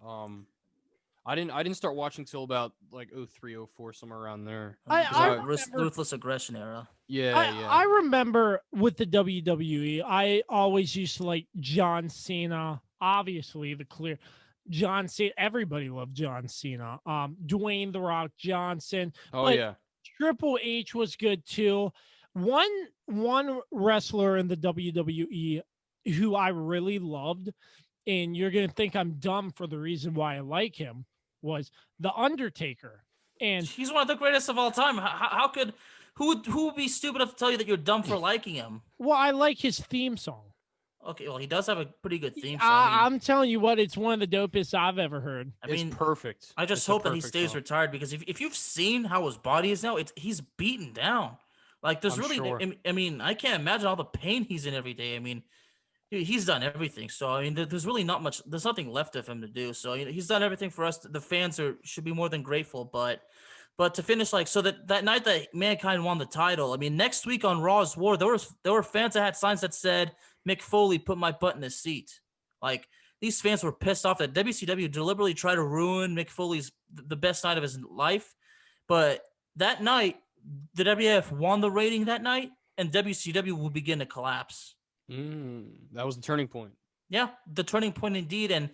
I didn't start watching till about like 03, 04, somewhere around there. Ruthless Aggression era. Yeah, I remember with the WWE, I always used to like John Cena. Obviously, the clear John Cena. Everybody loved John Cena. Dwayne The Rock Johnson. Oh yeah. Triple H was good too. One wrestler in the WWE who I really loved, and you're gonna think I'm dumb for the reason why I like him, was The Undertaker. And he's one of the greatest of all time. How could who would be stupid enough to tell you that you're dumb for liking him? Well, I like his theme song. Okay, well, he does have a pretty good theme song. I'm telling you what, it's one of the dopest I've ever heard. It's perfect. I just hope that he stays retired, because if you've seen how his body is now, he's beaten down. Like there's I mean, I can't imagine all the pain he's in every day. I mean, he's done everything. So I mean, there's really not much. There's nothing left of him to do. So he's done everything for us. The fans should be more than grateful. But to finish, like, so that night that Mankind won the title, I mean, next week on Raw's War, there were fans that had signs that said Mick Foley put my butt in his seat. Like, these fans were pissed off that WCW deliberately tried to ruin Mick Foley's the best night of his life. But that night, the WWF won the rating that night, and WCW will begin to collapse. That was the turning point. Yeah, the turning point indeed. And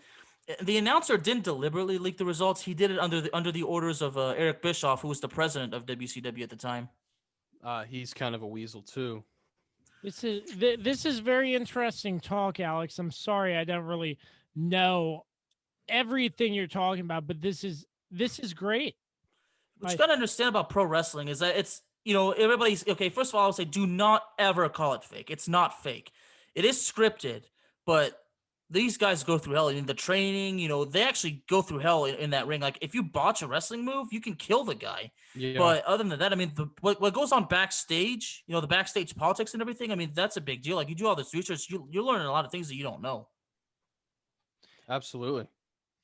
the announcer didn't deliberately leak the results. He did it under the orders of Eric Bischoff, who was the president of WCW at the time. He's kind of a weasel too. This is very interesting talk, Alex. I'm sorry I don't really know everything you're talking about, but this is great. What you got to understand about pro wrestling is that it's, everybody's okay. First of all, I'll say do not ever call it fake. It's not fake. It is scripted, but these guys go through hell in the training. They actually go through hell in that ring. Like, if you botch a wrestling move, you can kill the guy. Yeah. But other than that, I mean, what goes on backstage, the backstage politics and everything, I mean, that's a big deal. Like, you do all this research, you're learning a lot of things that you don't know. Absolutely.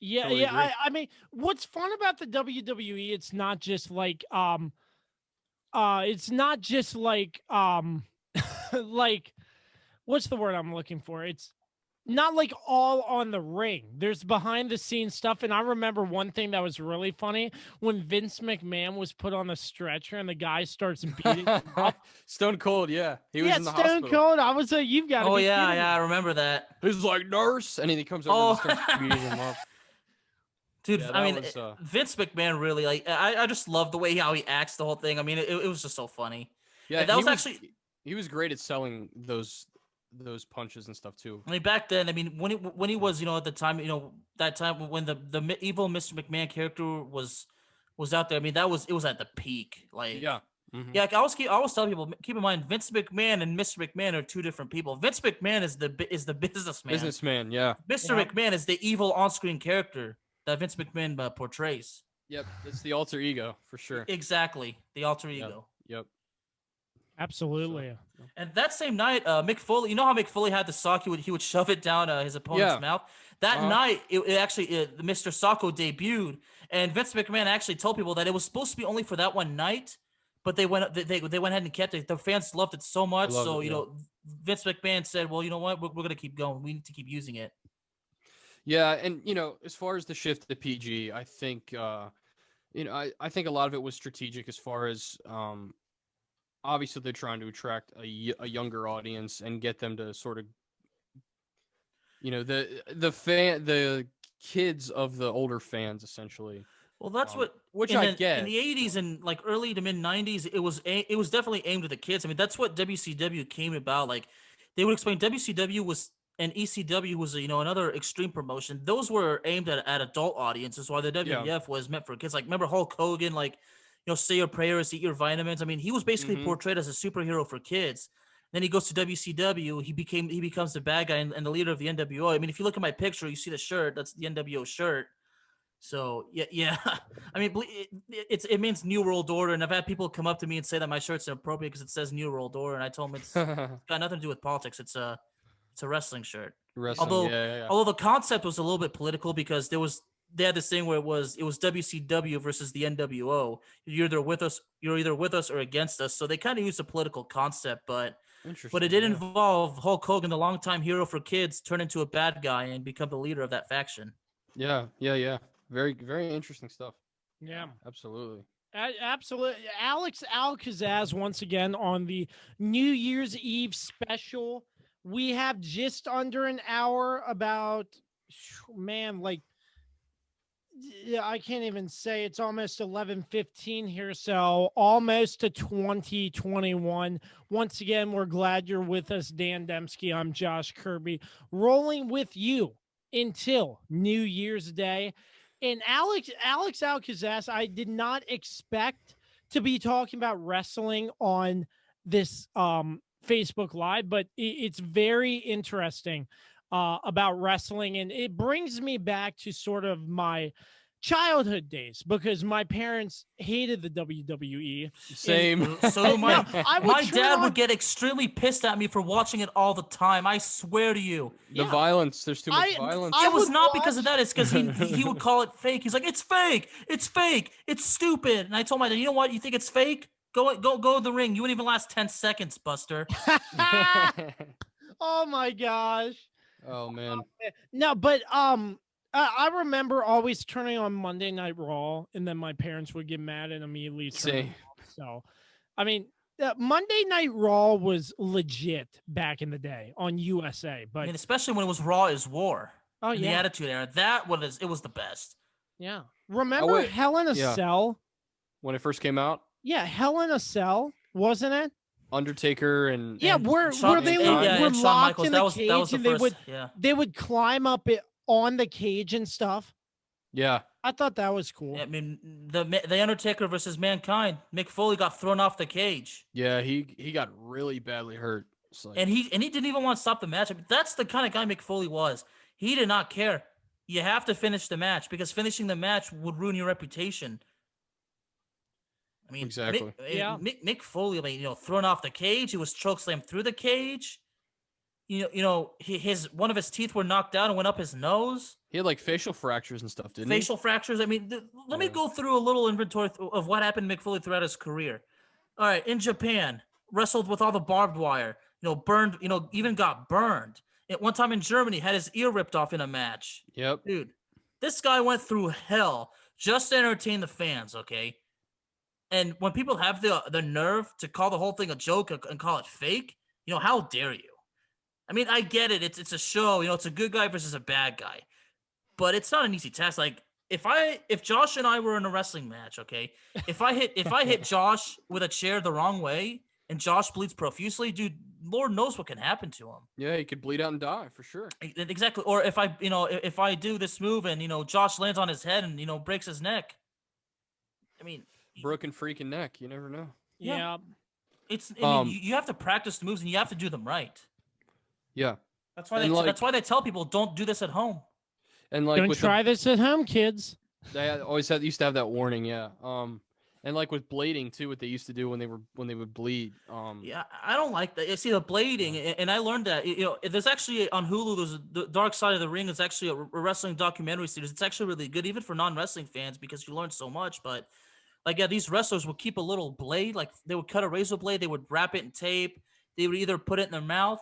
Yeah, Totally yeah. agree. I mean, what's fun about the WWE? It's not just like like, what's the word I'm looking for? It's not like all on the ring. There's behind the scenes stuff. And I remember one thing that was really funny when Vince McMahon was put on the stretcher and the guy starts beating him up. Stone Cold, yeah. He was in the Stone hospital. Cold. I was like, you've got to be kidding me. I remember that. He's like, nurse, and then he comes over and starts beating him up. Dude, Yeah, I mean, was, Vince McMahon really, like, I just love the way how he acts the whole thing. I mean, it was just so funny. Yeah, and that was actually... He was great at selling those punches and stuff too. I mean, back then, I mean, when he was, at the time, that time when the evil Mr. McMahon character was out there. I mean, it was at the peak. Like, yeah. Mm-hmm. Yeah, I always tell people, keep in mind, Vince McMahon and Mr. McMahon are two different people. Vince McMahon is the businessman. Businessman, yeah. Mr. McMahon is the evil on-screen character that Vince McMahon portrays. Yep, it's the alter ego for sure. Exactly, the alter ego. Yep. Absolutely. So, and that same night, Mick Foley, you know how Mick Foley had the sock? He would shove it down his opponent's mouth. That night, it actually Mr. Socko debuted, and Vince McMahon actually told people that it was supposed to be only for that one night, but they went ahead and kept it. The fans loved it so much, Vince McMahon said, "Well, you know what? We're going to keep going. We need to keep using it." Yeah, and as far as the shift to PG, I think I think a lot of it was strategic as far as obviously they're trying to attract a younger audience and get them to sort of the kids of the older fans essentially. Well, that's which I get. In the 80s and like early to mid 90s, it was definitely aimed at the kids. I mean, that's what WCW came about. Like, they would explain WCW and ECW was another extreme promotion. Those were aimed at adult audiences, while the WWF was meant for kids. Like, remember Hulk Hogan, like, say your prayers, eat your vitamins. I mean, he was basically portrayed as a superhero for kids. Then he goes to WCW. He becomes the bad guy and the leader of the NWO. I mean, if you look at my picture, you see the shirt. That's the NWO shirt. So yeah. I mean, it means New World Order, and I've had people come up to me and say that my shirt's inappropriate because it says New World Order, and I told them it's got nothing to do with politics. It's a wrestling shirt. Although the concept was a little bit political because they had this thing where it was WCW versus the NWO. You're either with us or against us. So they kind of used a political concept, but it did involve Hulk Hogan, the longtime hero for kids, turn into a bad guy and become the leader of that faction. Yeah. Very, very interesting stuff. Yeah, absolutely. Absolutely. Alex Al-Kazzaz once again on the New Year's Eve special. We have just under an hour about, I can't even say, it's almost 11:15 here, so almost to 2021. Once again, we're glad you're with us, Dan Demski. I'm Josh Kirby, rolling with you until New Year's Day. And Alex Al-Kazzaz, I did not expect to be talking about wrestling on this Facebook Live, but it's very interesting about wrestling, and it brings me back to sort of my childhood days because my parents hated the WWE. Same. So do my I would my turn dad on- would get extremely pissed at me for watching it all the time. I swear to you. The Yeah. violence. There's too much I- violence. I It was would not because of watch- that. It's because he would call it fake. He's like, it's fake. It's fake. It's stupid. And I told my dad, you know what? You think it's fake? Go to the ring. You wouldn't even last 10 seconds, Buster. Oh my gosh. Oh man. No, but I remember always turning on Monday Night Raw, and then my parents would get mad and immediately turn it Same. off. So, I mean, Monday Night Raw was legit back in the day on USA. But I mean, especially when it was Raw is War. oh in the yeah, Attitude Era. It was the best. yeah. Remember wait, Hell in a yeah. Cell? When it first came out, Yeah, Hell in a Cell, wasn't it? Undertaker and Yeah, And where Shawn- they and- were, yeah, were and Shawn locked Michaels. in That the was cage, the and they first. Yeah. would climb up it on the cage and stuff. yeah, I thought that was cool. I mean, the Undertaker versus Mankind. Mick Foley got thrown off the cage, yeah. He got really badly hurt. It's like, and he didn't even want to stop the match. I mean, that's the kind of guy Mick Foley was. He did not care. You have to finish the match because finishing the match would ruin your reputation. I mean, Exactly. Yeah. Mick Foley. I mean, thrown off the cage. He was chokeslammed through the cage. His one of his teeth were knocked out and went up his nose. he had like facial fractures and stuff, didn't Facial fractures. I mean, let me Yeah. go through a little inventory of what happened to Mick Foley throughout his career. All right, in Japan, wrestled with all the barbed wire. Burned. Even got burned. At one time in Germany, had his ear ripped off in a match. he? Yep. Dude, this guy went through hell just to entertain the fans. Okay, and when people have the nerve to call the whole thing a joke and call it fake, how dare you? I mean, I get it. It's a show. It's a good guy versus a bad guy, but it's not an easy task. Like if Josh and I were in a wrestling match, okay, if I hit Josh with a chair the wrong way and Josh bleeds profusely, dude, Lord knows what can happen to him. Yeah, he could bleed out and die for sure. Exactly. Or if I do this move and Josh lands on his head and breaks his neck. I mean, Broken freaking neck. You never know. Yeah. you have to practice the moves and you have to do them right. Yeah, That's why And, that's why they tell people don't do this at home. and like Don't with try this at home, kids. they always used to have that warning. Yeah. And like with blading too, what they used to do when they would bleed. Yeah, I don't like that. You see the blading, and I learned that. There's actually on Hulu. There's the Dark Side of the Ring. It's actually a wrestling documentary series. It's actually really good, even for non-wrestling fans, because you learn so much. But these wrestlers would keep a little blade. Like they would cut a razor blade. They would wrap it in tape. They would either put it in their mouth,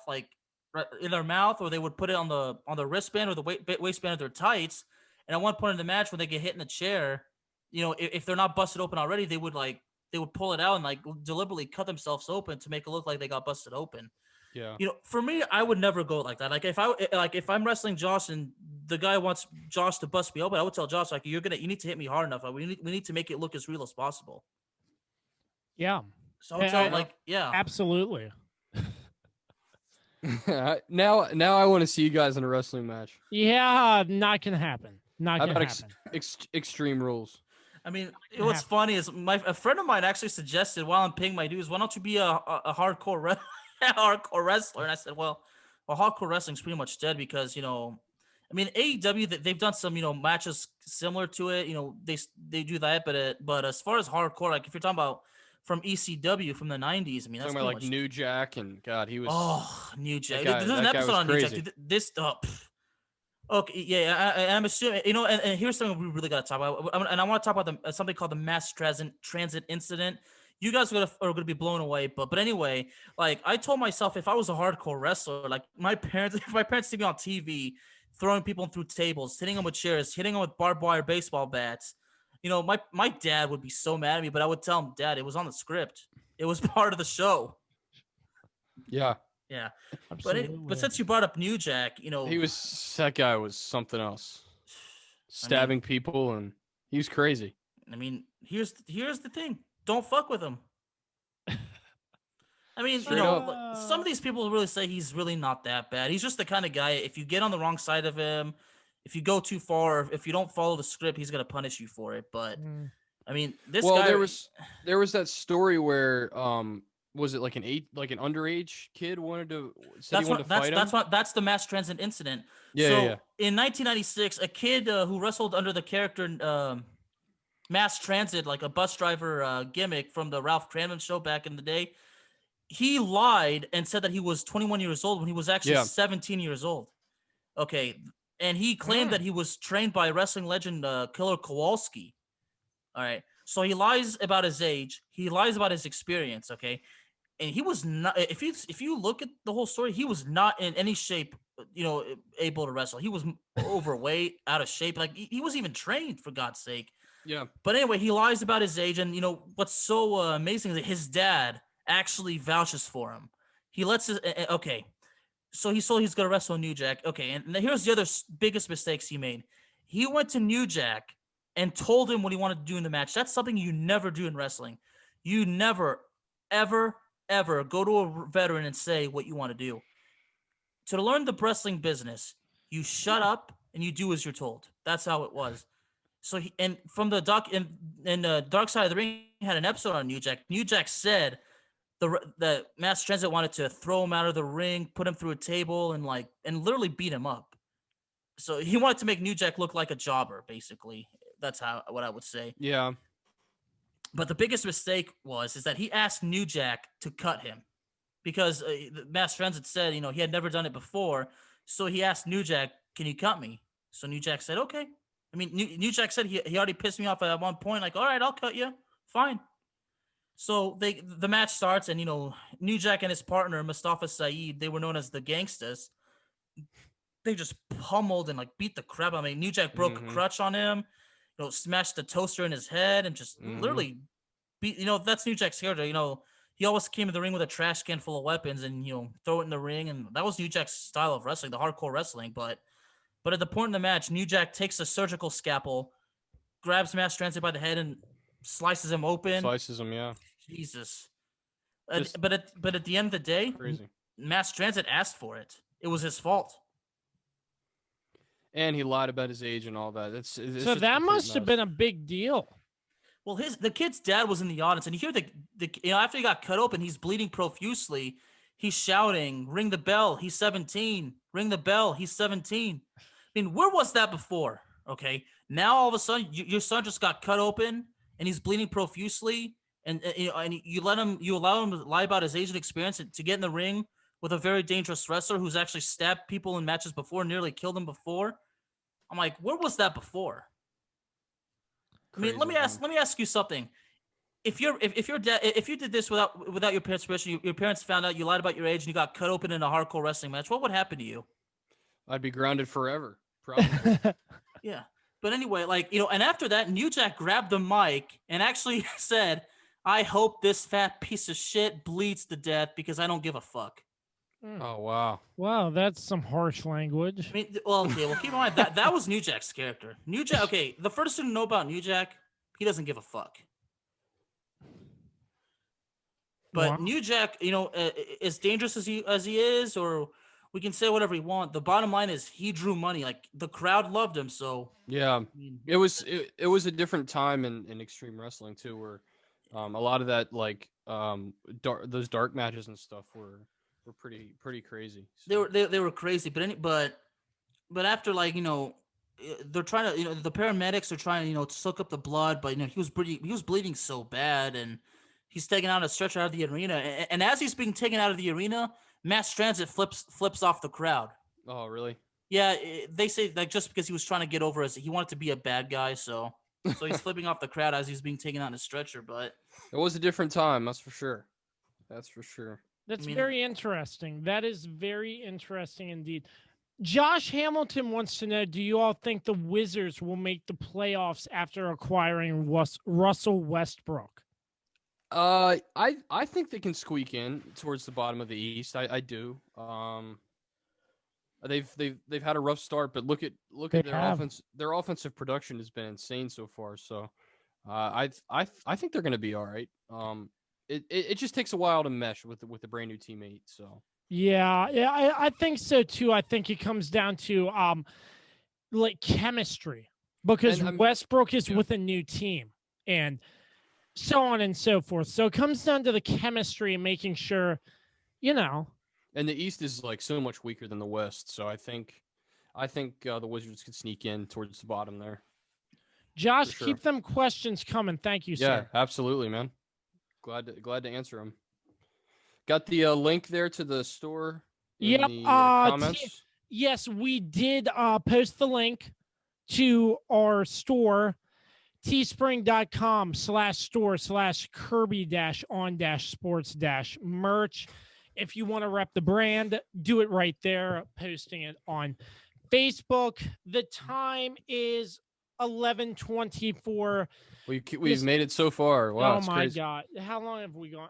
or they would put it on the wristband or the waistband of their tights. And at one point in the match, when they get hit in the chair, if they're not busted open already, they would pull it out and deliberately cut themselves open to make it look like they got busted open. yeah. For me, I would never go like that. Like if I'm wrestling Josh and the guy wants Josh to bust me open, I would tell Josh you need to hit me hard enough. We need to make it look as real as possible. Yeah. So I would tell Yeah. Absolutely. Now I want to see you guys in a wrestling match. Yeah, not gonna happen. Not How gonna about happen. Extreme Rules? I mean, what's funny is a friend of mine actually suggested while I'm paying my dues, why don't you be a hardcore hardcore wrestler? And I said, well, hardcore wrestling's pretty much dead because I mean, AEW they've done some matches similar to it. They do that, but as far as hardcore, like if you're talking about from ECW from the 90s, I mean that's Talking about like New Jack and God, he was New Jack. That guy- There's an that guy episode was on New Jack. crazy. Dude, this okay, yeah, I'm assuming and here's something we really got to talk about, and I want to talk about something called the mass transit incident. You guys are gonna be blown away, but anyway, like I told myself, if I was a hardcore wrestler, like if my parents see me on TV throwing people through tables, hitting them with chairs, hitting them with barbed wire baseball bats, my dad would be so mad at me, but I would tell him, Dad, it was on the script, it was part of the show. yeah. Yeah, Absolutely. but since you brought up New Jack, That guy was something else. Stabbing people, and he was crazy. I mean, here's the thing: don't fuck with him. I mean, Straight up. some of these people really say he's really not that bad. He's just the kind of guy. If you get on the wrong side of him, if you go too far, if you don't follow the script, he's gonna punish you for it. But I mean, this guy. there was that story where was it like an underage kid said he wanted to fight him? That's the mass transit incident. Yeah, so yeah. In 1996, a kid who wrestled under the character mass transit, like a bus driver gimmick from the Ralph Cranman show back in the day, he lied and said that he was 21 years old when he was actually 17 years old. Okay. And he claimed that he was trained by wrestling legend Killer Kowalski. All right. So he lies about his age. He lies about his experience. Okay. And he was not, if you look at the whole story, he was not in any shape, able to wrestle. He was overweight, out of shape. Like he wasn't even trained, for God's sake. Yeah. But anyway, he lies about his age. And what's so amazing is that his dad actually vouches for him. He lets his, okay. So he's going to wrestle New Jack. Okay. And here's the other biggest mistakes he made. He went to New Jack and told him what he wanted to do in the match. That's something you never do in wrestling. You never, ever go to a veteran and say what you want to do. To learn the wrestling business, you shut up and you do as you're told. That's how it was. So from the Dark Side of the Ring had an episode on New Jack. New Jack said the Mass Transit wanted to throw him out of the ring, put him through a table, and literally beat him up. So he wanted to make New Jack look like a jobber, basically. That's what I would say. Yeah. But the biggest mistake is that he asked New Jack to cut him because the Mass Transit said, he had never done it before. So he asked New Jack, "Can you cut me?" So New Jack said, "Okay." I mean, New Jack said he already pissed me off at one point. Like, "All right, I'll cut you. Fine." So the match starts, and New Jack and his partner Mustafa Saeed, they were known as the Gangstas. They just pummeled and beat the crap out of him. New Jack broke a crutch on him. Smashed the toaster in his head and just literally beat, that's New Jack's character. He always came to the ring with a trash can full of weapons and, throw it in the ring. And that was New Jack's style of wrestling, the hardcore wrestling. But at the point in the match, New Jack takes a surgical scalpel, grabs Mass Transit by the head and slices him open. Slices him, yeah. Jesus. But at the end of the day, crazy. Mass Transit asked for it. It was his fault. And he lied about his age and all that. It's so that must have been a big deal. Well, the kid's dad was in the audience, and you hear the after he got cut open, he's bleeding profusely. He's shouting, "Ring the bell! He's 17. Ring the bell! He's 17." I mean, where was that before? Okay, now all of a sudden your son just got cut open, and he's bleeding profusely, and you allow him to lie about his age and experience to get in the ring with a very dangerous wrestler who's actually stabbed people in matches before, nearly killed them before. I'm like, where was that before? Crazy, I mean, let me ask you something. If you did this without your parents' permission, your parents found out you lied about your age and you got cut open in a hardcore wrestling match, what would happen to you? I'd be grounded forever, probably. Yeah. But anyway, and after that, New Jack grabbed the mic and actually said, "I hope this fat piece of shit bleeds to death because I don't give a fuck." Oh, wow. Wow, that's some harsh language. I mean, keep in mind that was New Jack's character. New Jack, okay, the first thing to know about New Jack, he doesn't give a fuck. But wow. New Jack, as dangerous as he is, or we can say whatever we want, the bottom line is he drew money. Like, the crowd loved him, so. Yeah, it was a different time in Extreme Wrestling, too, where a lot of that, those dark matches and stuff were pretty crazy. So. They were crazy, but after they're trying to the paramedics are trying to soak up the blood, but he was bleeding so bad, and he's taken out a stretcher out of the arena, and as he's being taken out of the arena, Mass Transit flips off the crowd. Oh, really? Yeah, they say just because he was trying to get over he wanted to be a bad guy, so he's flipping off the crowd as he's being taken out in a stretcher. But it was a different time, that's for sure. That's very interesting. That is very interesting indeed. Josh Hamilton wants to know, do you all think the Wizards will make the playoffs after acquiring Russell Westbrook? I think they can squeak in towards the bottom of the East. I do. They've had a rough start, but look at their offense. Their offensive production has been insane so far. So I think they're going to be all right. It just takes a while to mesh with a brand new teammate. So yeah, I think so too. I think it comes down to chemistry because Westbrook is with a new team, and so on and so forth. So it comes down to the chemistry and making sure, And the East is like so much weaker than the West, so I think the Wizards could sneak in towards the bottom there. Josh, sure. keep them questions coming. Thank you, Yeah, sir. absolutely, man. Glad to answer them. Got the link there to the store in the comments. Yes, we did post the link to our store, teespring.com/store/Kirby-on-sports-merch. If you want to rep the brand, do it right there, posting it on Facebook. The time is 11:24. We've made it so far. Wow, oh my crazy. God. How long have we gone?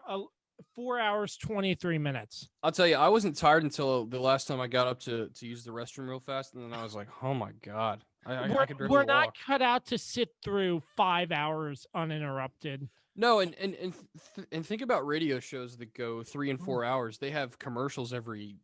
4 hours, 23 minutes. I'll tell you, I wasn't tired until the last time I got up to use the restroom real fast, and then I was like, oh my God. I could barely We're not walk. cut out to sit through 5 hours uninterrupted. No, and think about radio shows that go 3 and 4 hours. They have commercials every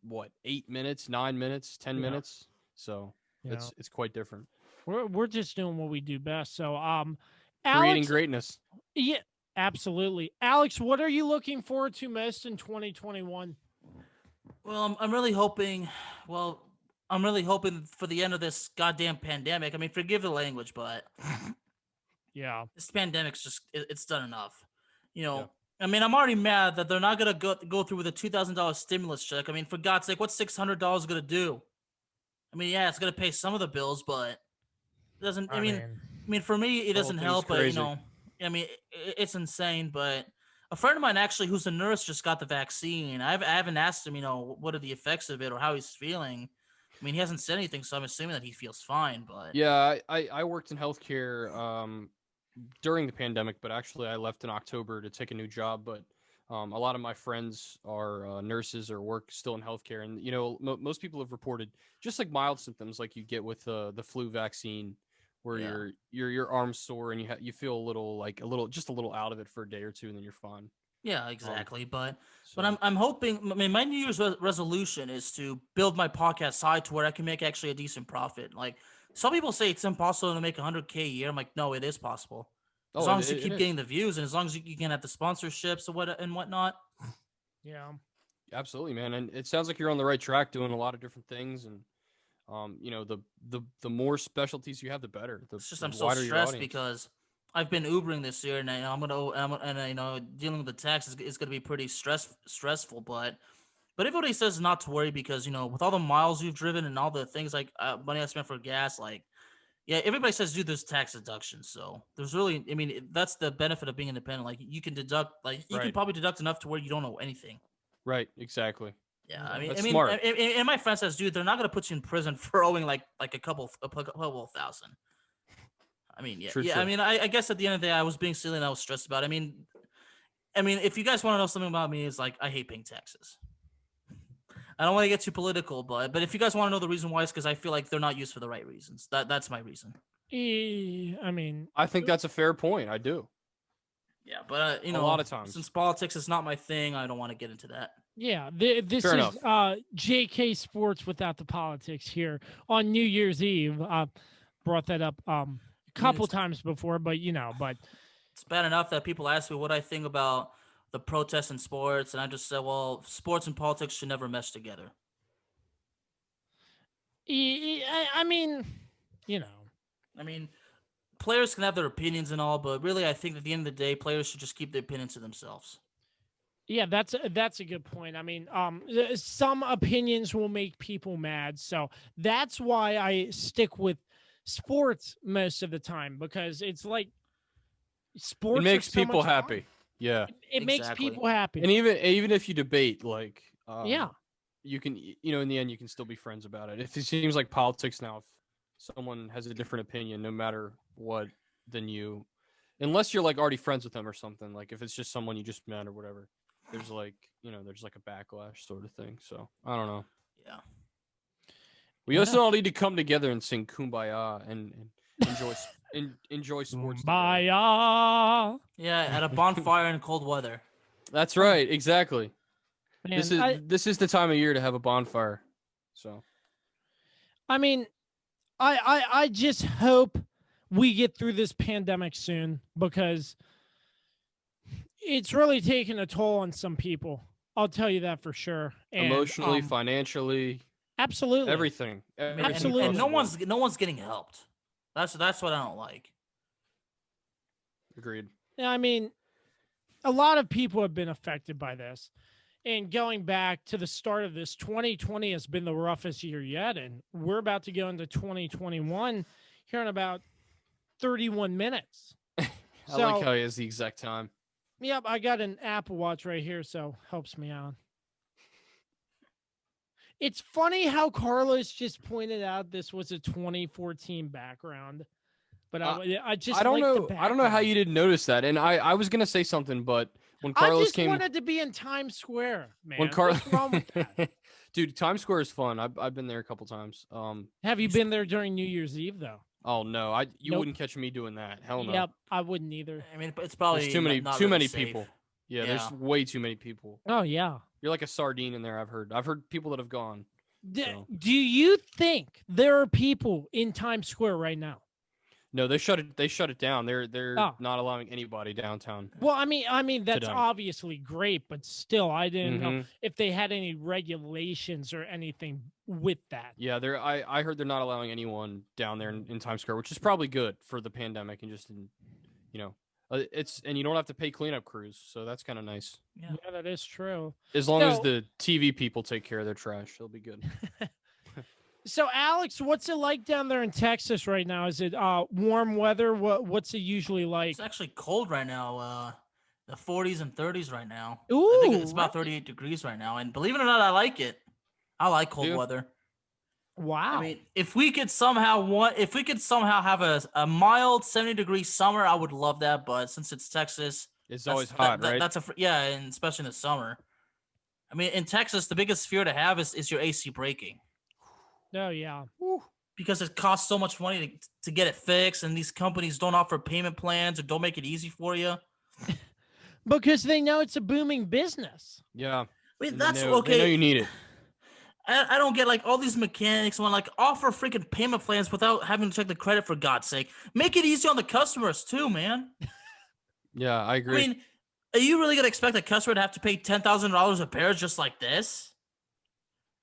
8 minutes, 9 minutes, 10 minutes. So it's quite different. We're just doing what we do best. So creating Alex, greatness. Yeah, absolutely. Alex, what are you looking forward to most in 2021? Well, I'm really hoping. I'm really hoping for the end of this goddamn pandemic. I mean, forgive the language, but yeah, this pandemic's just it's done enough. I mean, I'm already mad that they're not gonna go through with a $2,000 stimulus check. I mean, for God's sake, what's $600 gonna do? I mean, yeah, it's gonna pay some of the bills, but it doesn't. I mean, for me, it doesn't help. Crazy. But I mean, it's insane. But a friend of mine actually, who's a nurse, just got the vaccine. I haven't asked him, what are the effects of it or how he's feeling. I mean, he hasn't said anything, so I'm assuming that he feels fine. But yeah, I worked in healthcare during the pandemic, but actually I left in October to take a new job. But a lot of my friends are nurses or work still in healthcare, and most people have reported just like mild symptoms like you get with the flu vaccine, where your arm's sore and you feel a little out of it for a day or two, and then you're fine. Yeah, exactly. But I'm hoping. I mean, my New Year's resolution is to build my podcast side to where I can make actually a decent profit. Like some people say it's impossible to make $100K a year. I'm like, no, it is possible. As long as you keep getting the views and as long as you can have the sponsorships and whatnot. Yeah, absolutely, man. And it sounds like you're on the right track, doing a lot of different things. And the more specialties you have, the better. It's just I'm so stressed because I've been Ubering this year, and dealing with the tax is going to be pretty stressful. But everybody says not to worry because with all the miles you've driven and all the things like money I spent for gas, everybody says do this tax deduction. So there's really, I mean, that's the benefit of being independent. Like you can deduct, you can probably deduct enough to where you don't know anything. Right. Exactly. Yeah, I mean, smart. And my friend says, dude, they're not gonna put you in prison for owing like a couple thousand. I mean, yeah, True. I mean, I guess at the end of the day, I was being silly and I was stressed about it. I mean, if you guys want to know something about me, is like I hate paying taxes. I don't want to get too political, but if you guys want to know the reason why, it's because I feel like they're not used for the right reasons. That's my reason. I mean, I think that's a fair point. I do. Yeah, but a lot of times, since politics is not my thing, I don't want to get into that. Yeah, this Fair is JK Sports without the politics here on New Year's Eve. Brought that up a couple times before, but it's bad enough that people ask me what I think about the protests in sports, and I just said, well, sports and politics should never mesh together. I mean, players can have their opinions and all, but really, I think at the end of the day, players should just keep their opinions to themselves. Yeah, that's a good point. I mean, some opinions will make people mad, so that's why I stick with sports most of the time because it's like sports. It makes people happy. Yeah, it makes people happy. And even if you debate, you can, in the end, you can still be friends about it. If it seems like politics now, if someone has a different opinion, no matter what, than you, unless you're like already friends with them or something, like if it's just someone you just met or whatever. There's there's like a backlash sort of thing. So I don't know. Yeah. We also all need to come together and sing "Kumbaya" and enjoy sports. Kumbaya. Yeah, at a bonfire in cold weather. That's right. Exactly. Man, this is the time of year to have a bonfire. So. I mean, I just hope we get through this pandemic soon because it's really taken a toll on some people. I'll tell you that for sure. And, Emotionally, financially, absolutely, everything. I mean, Absolutely. and no one's getting helped. That's what I don't like. Agreed. I mean, a lot of people have been affected by this. And going back to the start of this, 2020 has been the roughest year yet. And we're about to go into 2021 here in about 31 minutes. I like how he has the exact time. Yep, I got an Apple Watch right here, so helps me out. It's funny how Carlos just pointed out this was a 2014 background. But I just don't like know. I don't know how you didn't notice that. And I was gonna say something, but when Carlos I just came, wanted to be in Times Square, man. when Carlos, What's wrong with that? dude, Times Square is fun. I've been there a couple times. Have you been there during New Year's Eve though? Oh no, you Nope. wouldn't catch me doing that. Hell no. Yep, I wouldn't either. I mean, it's probably There's too many not too really many safe. people. Yeah, Yeah. there's way too many people. Oh yeah. You're like a sardine in there. I've heard people that have gone. So. Do you think there are people in Times Square right now? No, they shut it down. They're Oh. not allowing anybody downtown. Well, I mean that's Today. obviously great, but still, I didn't know Mhm. if they had any regulations or anything with that. Yeah, I heard they're not allowing anyone down there in Times Square, which is probably good for the pandemic and just it's and you don't have to pay cleanup crews, so that's kind of nice. Yeah. Yeah, that is true. As long as So- the TV people take care of their trash, they'll be good. So, Alex, what's it like down there in Texas right now? Is it warm weather? What's it usually like? It's actually cold right now. The 40s and 30s right now. Ooh, I think it's about right. 38 degrees right now. And believe it or not, I like it. I like cold Yeah. weather. Wow. I mean, if we could somehow have a mild 70-degree summer, I would love that. But since it's Texas, It's that's- always that- hot, that- right? That's and especially in the summer. I mean, in Texas, the biggest fear to have is your AC breaking. Oh yeah. Because it costs so much money to get it fixed, and these companies don't offer payment plans or don't make it easy for you. Because they know it's a booming business. Yeah. I mean, And that's they know okay. you need it. I don't get like all these mechanics want like offer freaking payment plans without having to check the credit, for God's sake. Make it easy on the customers too, man. Yeah, I agree. I mean, are you really gonna expect a customer to have to pay $10,000 a pair just like this?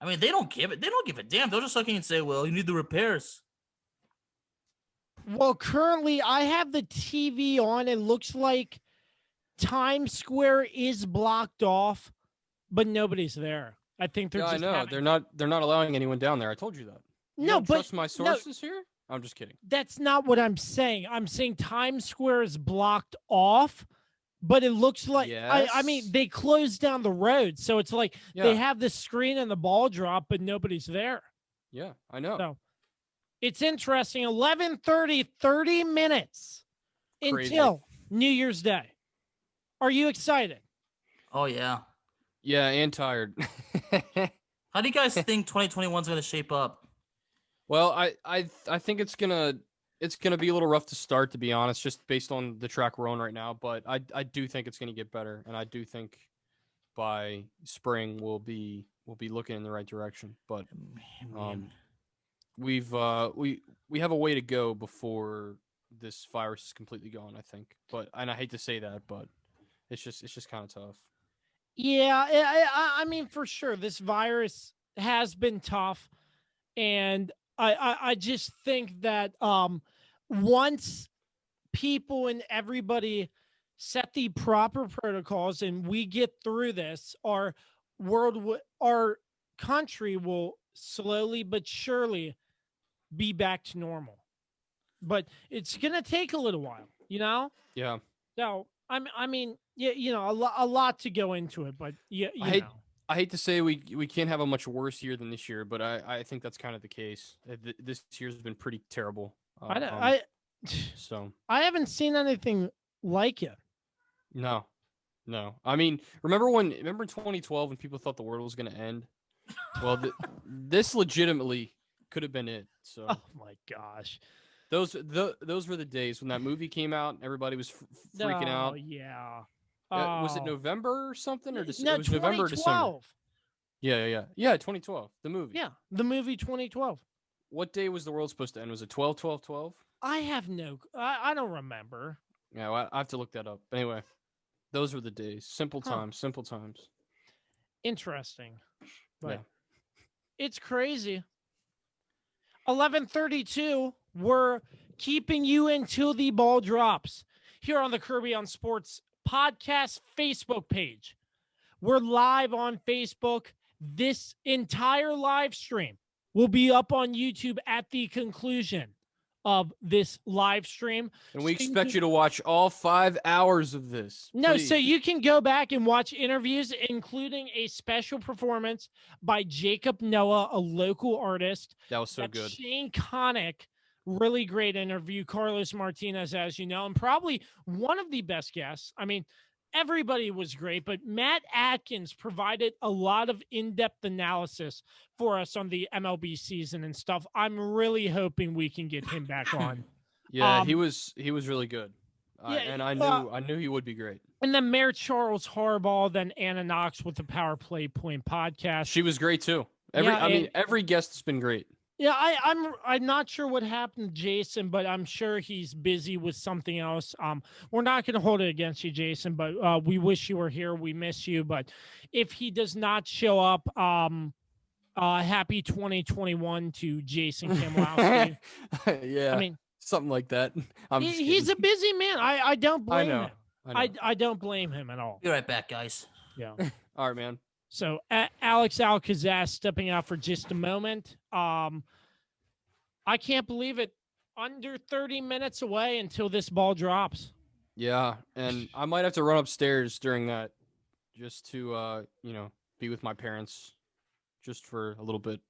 I mean, they don't give a damn. They'll just look at you and say, "Well, you need the repairs." Well, currently I have the TV on. It looks like Times Square is blocked off, but nobody's there. I think they're yeah, just I know. having- They're not allowing anyone down there. I told you that. You No, don't but trust my sources here? I'm just kidding. that's not what I'm saying. I'm saying Times Square is blocked off, but it looks like I mean Yes. they closed down the road, so it's like Yeah. they have the screen and the ball drop, but nobody's there. Yeah, I know. So it's interesting. 11:30, 30 minutes Crazy. until New Year's Day. Are you excited? Oh yeah. Yeah, and tired. How do you guys think 2021 is gonna shape up? Well, I think it's gonna be a little rough to start, to be honest, just based on the track we're on right now. But I do think it's gonna get better, and I do think by spring we'll be looking in the right direction. But we have a way to go before this virus is completely gone, I think. And I hate to say that, but it's just kind of tough. Yeah, I mean, for sure, this virus has been tough, and I just think that once people and everybody set the proper protocols and we get through this, our country will slowly but surely be back to normal. But it's gonna take a little while, you know. Yeah. So I mean, yeah, you know, a lot to go into it, but you know. I hate to say we can't have a much worse year than this year, but I think that's kind of the case. This year's been pretty terrible. So I haven't seen anything like it. no. I mean, remember in 2012 when people thought the world was going to end? Well, this legitimately could have been it. So Oh my gosh. those were the days when that movie came out. Everybody was freaking Oh, out. yeah. Was it Oh. November or something, or No, it was November or December? 2012. Yeah, 2012, the movie. Yeah, the movie 2012. What day was the world supposed to end? Was it 12/12/12? I have I don't remember. Yeah, well, I have to look that up. But anyway, Those were the days. Simple Huh. times. Simple times. Interesting. But Yeah. it's crazy. 11:32. We're keeping you until the ball drops here on the Kirby on Sports podcast Facebook page. We're live on Facebook. This entire live stream will be up on YouTube at the conclusion of this live stream. And we So expect can- you to watch all 5 hours of this. No, so please. you can go back and watch interviews, including a special performance by Jacob Noah, a local artist. That was so That's good. Shane Connick, really great interview. Carlos Martinez, as you know, and probably one of the best guests. I mean, everybody was great, but Matt Atkins provided a lot of in-depth analysis for us on the MLB season and stuff. I'm really hoping we can get him back on. Yeah, Um, he was really good. yeah, And I knew he would be great. And then Mayor Charles Harbaugh, then Anna Knox with the Power Play Point podcast. She was great too. Yeah, Every guest has been great. Yeah, I'm not sure what happened to Jason, but I'm sure he's busy with something else. We're not going to hold it against you, Jason, but we wish you were here. We miss you, but if he does not show up, happy 2021 to Jason Kamlowski. Yeah. I mean, something like that. he's a busy man. I don't blame know. him. I know. I don't blame him at all. Be right back, guys. Yeah. All right, man. So Alex Al-Kazzaz stepping out for just a moment. I can't believe it. Under 30 minutes away until this ball drops. Yeah, and I might have to run upstairs during that just to be with my parents just for a little bit.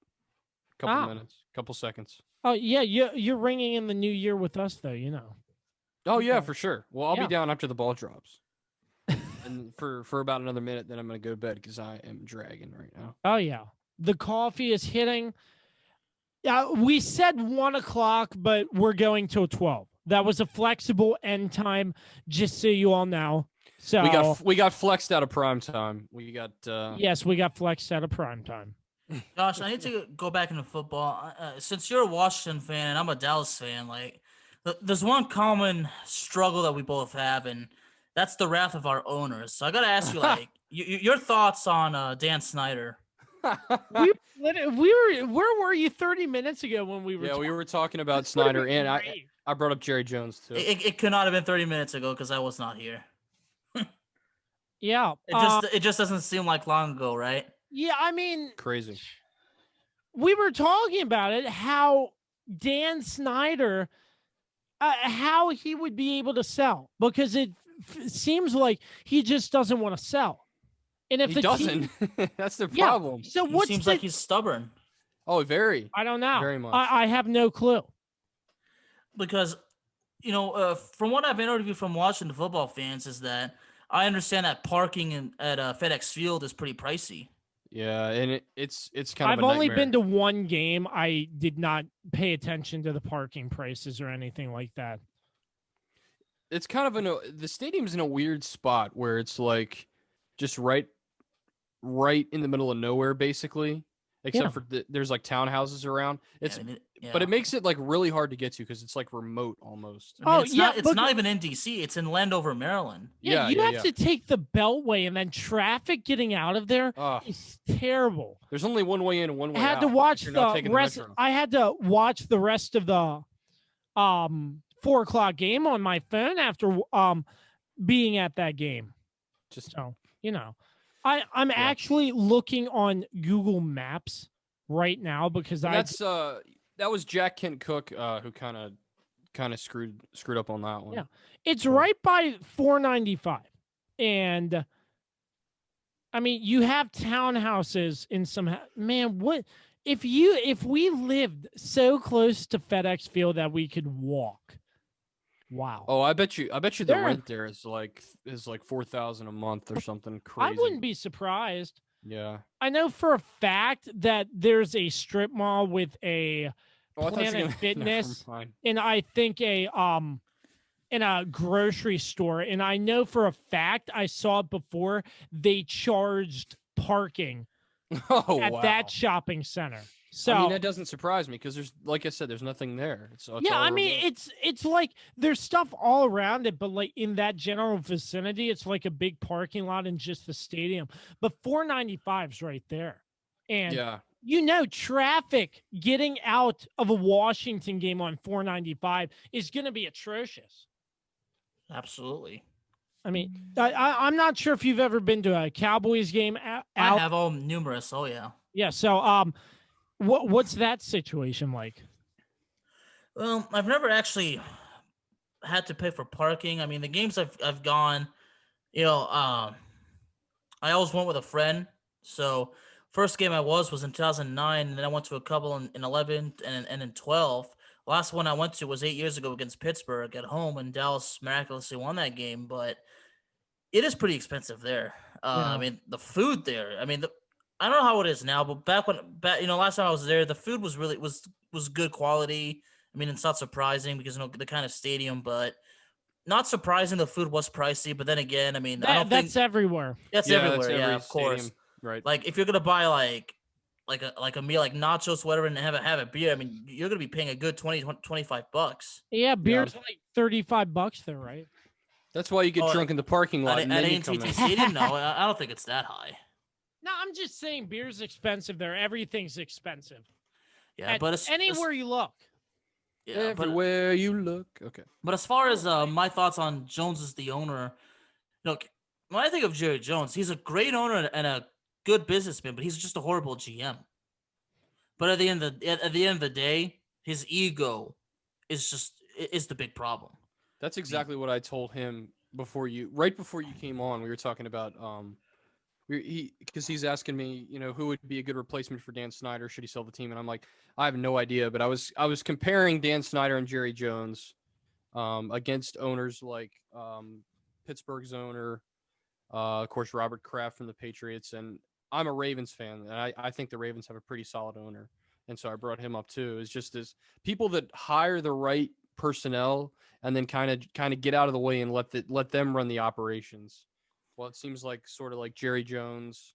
Couple minutes, couple seconds. Oh yeah, you're ringing in the new year with us though, you know. Oh yeah, for sure. Well, I'll Yeah. be down after the ball drops. And for about another minute, then I'm going to go to bed because I am dragging right now. Oh yeah. The coffee is hitting. Yeah, we said 1 o'clock, but we're going till 12. That was a flexible end time, just so you all know. So We got flexed out of prime time. We got yes, we got flexed out of prime time. Josh, I need to go back into football. Since you're a Washington fan and I'm a Dallas fan, like there's one common struggle that we both have, and that's the wrath of our owners. So I got to ask you, like, your thoughts on Dan Snyder. Where were you 30 minutes ago when we were? we were talking about This would've Snyder, been and great. I brought up Jerry Jones too. It could not have been 30 minutes ago because I was not here. Yeah, It just doesn't seem like long ago, right? yeah. I mean, Crazy. we were talking about it. How Dan Snyder, how he would be able to sell, because it seems like he just doesn't want to sell. And if He the doesn't. team, That's the Yeah. problem. so He what's seems the, like he's stubborn. Oh, very. I don't know. Very much. I have no clue. Because, from what I've interviewed from Washington football fans is that I understand that parking at FedEx Field is pretty pricey. Yeah, and it's kind of I've a only nightmare. been to one game. I did not pay attention to the parking prices or anything like that. It's kind of the stadium's in a weird spot where it's like just right in the middle of nowhere, basically. Except Yeah. for there's like townhouses around. It's Yeah. but it makes it like really hard to get to because it's like remote almost. I mean, Oh, it's yeah, not, it's look- not even in DC. It's in Landover, Maryland. Yeah, you have to take the Beltway, and then traffic getting out of there Ugh. is terrible. There's only one way in and one way I had out. to watch if you're not the taking rest. Metro. I had to watch the rest of the 4 o'clock game on my phone after being at that game. Just So I'm actually looking on Google Maps right now because and that was Jack Kent Cook who kind of screwed up on that one. Yeah. It's right by 495, and I mean you have townhouses in some. Man, what if we lived so close to FedEx Field that we could walk? Wow. Oh, I bet you the There- rent there is like $4,000 a month or something crazy. I wouldn't be surprised. Yeah. I know for a fact that there's a strip mall with a Oh, I thought you were Planet gonna- Fitness, Never mind. and I think in a grocery store, and I know for a fact I saw it before. They charged parking Oh, at wow. that shopping center. So I mean, that doesn't surprise me because there's, like I said, there's nothing there. It's yeah, all I mean, remote. it's like there's stuff all around it, but like in that general vicinity, it's like a big parking lot in just the stadium. But 495's right there, and Yeah. traffic getting out of a Washington game on 495 is going to be atrocious. Absolutely. I mean, I'm not sure if you've ever been to a Cowboys game. I have all numerous. Oh yeah. Yeah. So, what's that situation like? Well, I've never actually had to pay for parking. I mean, the games I've gone, I always went with a friend. So first game I was in 2009, and then I went to a couple in 11 and in 12. Last one I went to was 8 years ago against Pittsburgh at home, and Dallas miraculously won that game. But it is pretty expensive there. I mean, the food there. I mean, I don't know how it is now, but back last time I was there, the food was really was good quality. I mean, it's not surprising because the kind of stadium, but not surprising. The food was pricey, but then again, I mean, That's everywhere. That's everywhere. Yeah, of course. Stadium, right. Like if you're gonna buy like a meal like nachos, whatever, and have a beer, I mean, you're gonna be paying a good $25. Yeah, beer's like $35 there, right? That's why you get drunk in the parking lot. At A&T Stadium, no, I don't think it's that high. No, I'm just saying beer's expensive there. Everything's expensive. Yeah, but it's anywhere you look. Yeah, everywhere you look. Okay. But as far as my thoughts on Jones as the owner, look, when I think of Jerry Jones, he's a great owner and a good businessman, but he's just a horrible GM. But at the end of the day, his ego is the big problem. That's exactly what I told him right before you came on. We were talking about because he's asking me, who would be a good replacement for Dan Snyder? Should he sell the team? And I'm like, I have no idea. But I was comparing Dan Snyder and Jerry Jones against owners like Pittsburgh's owner, of course, Robert Kraft from the Patriots. And I'm a Ravens fan, and I think the Ravens have a pretty solid owner. And so I brought him up too. It's just as people that hire the right personnel and then kind of get out of the way and let them run the operations. Well, it seems like sort of like Jerry Jones,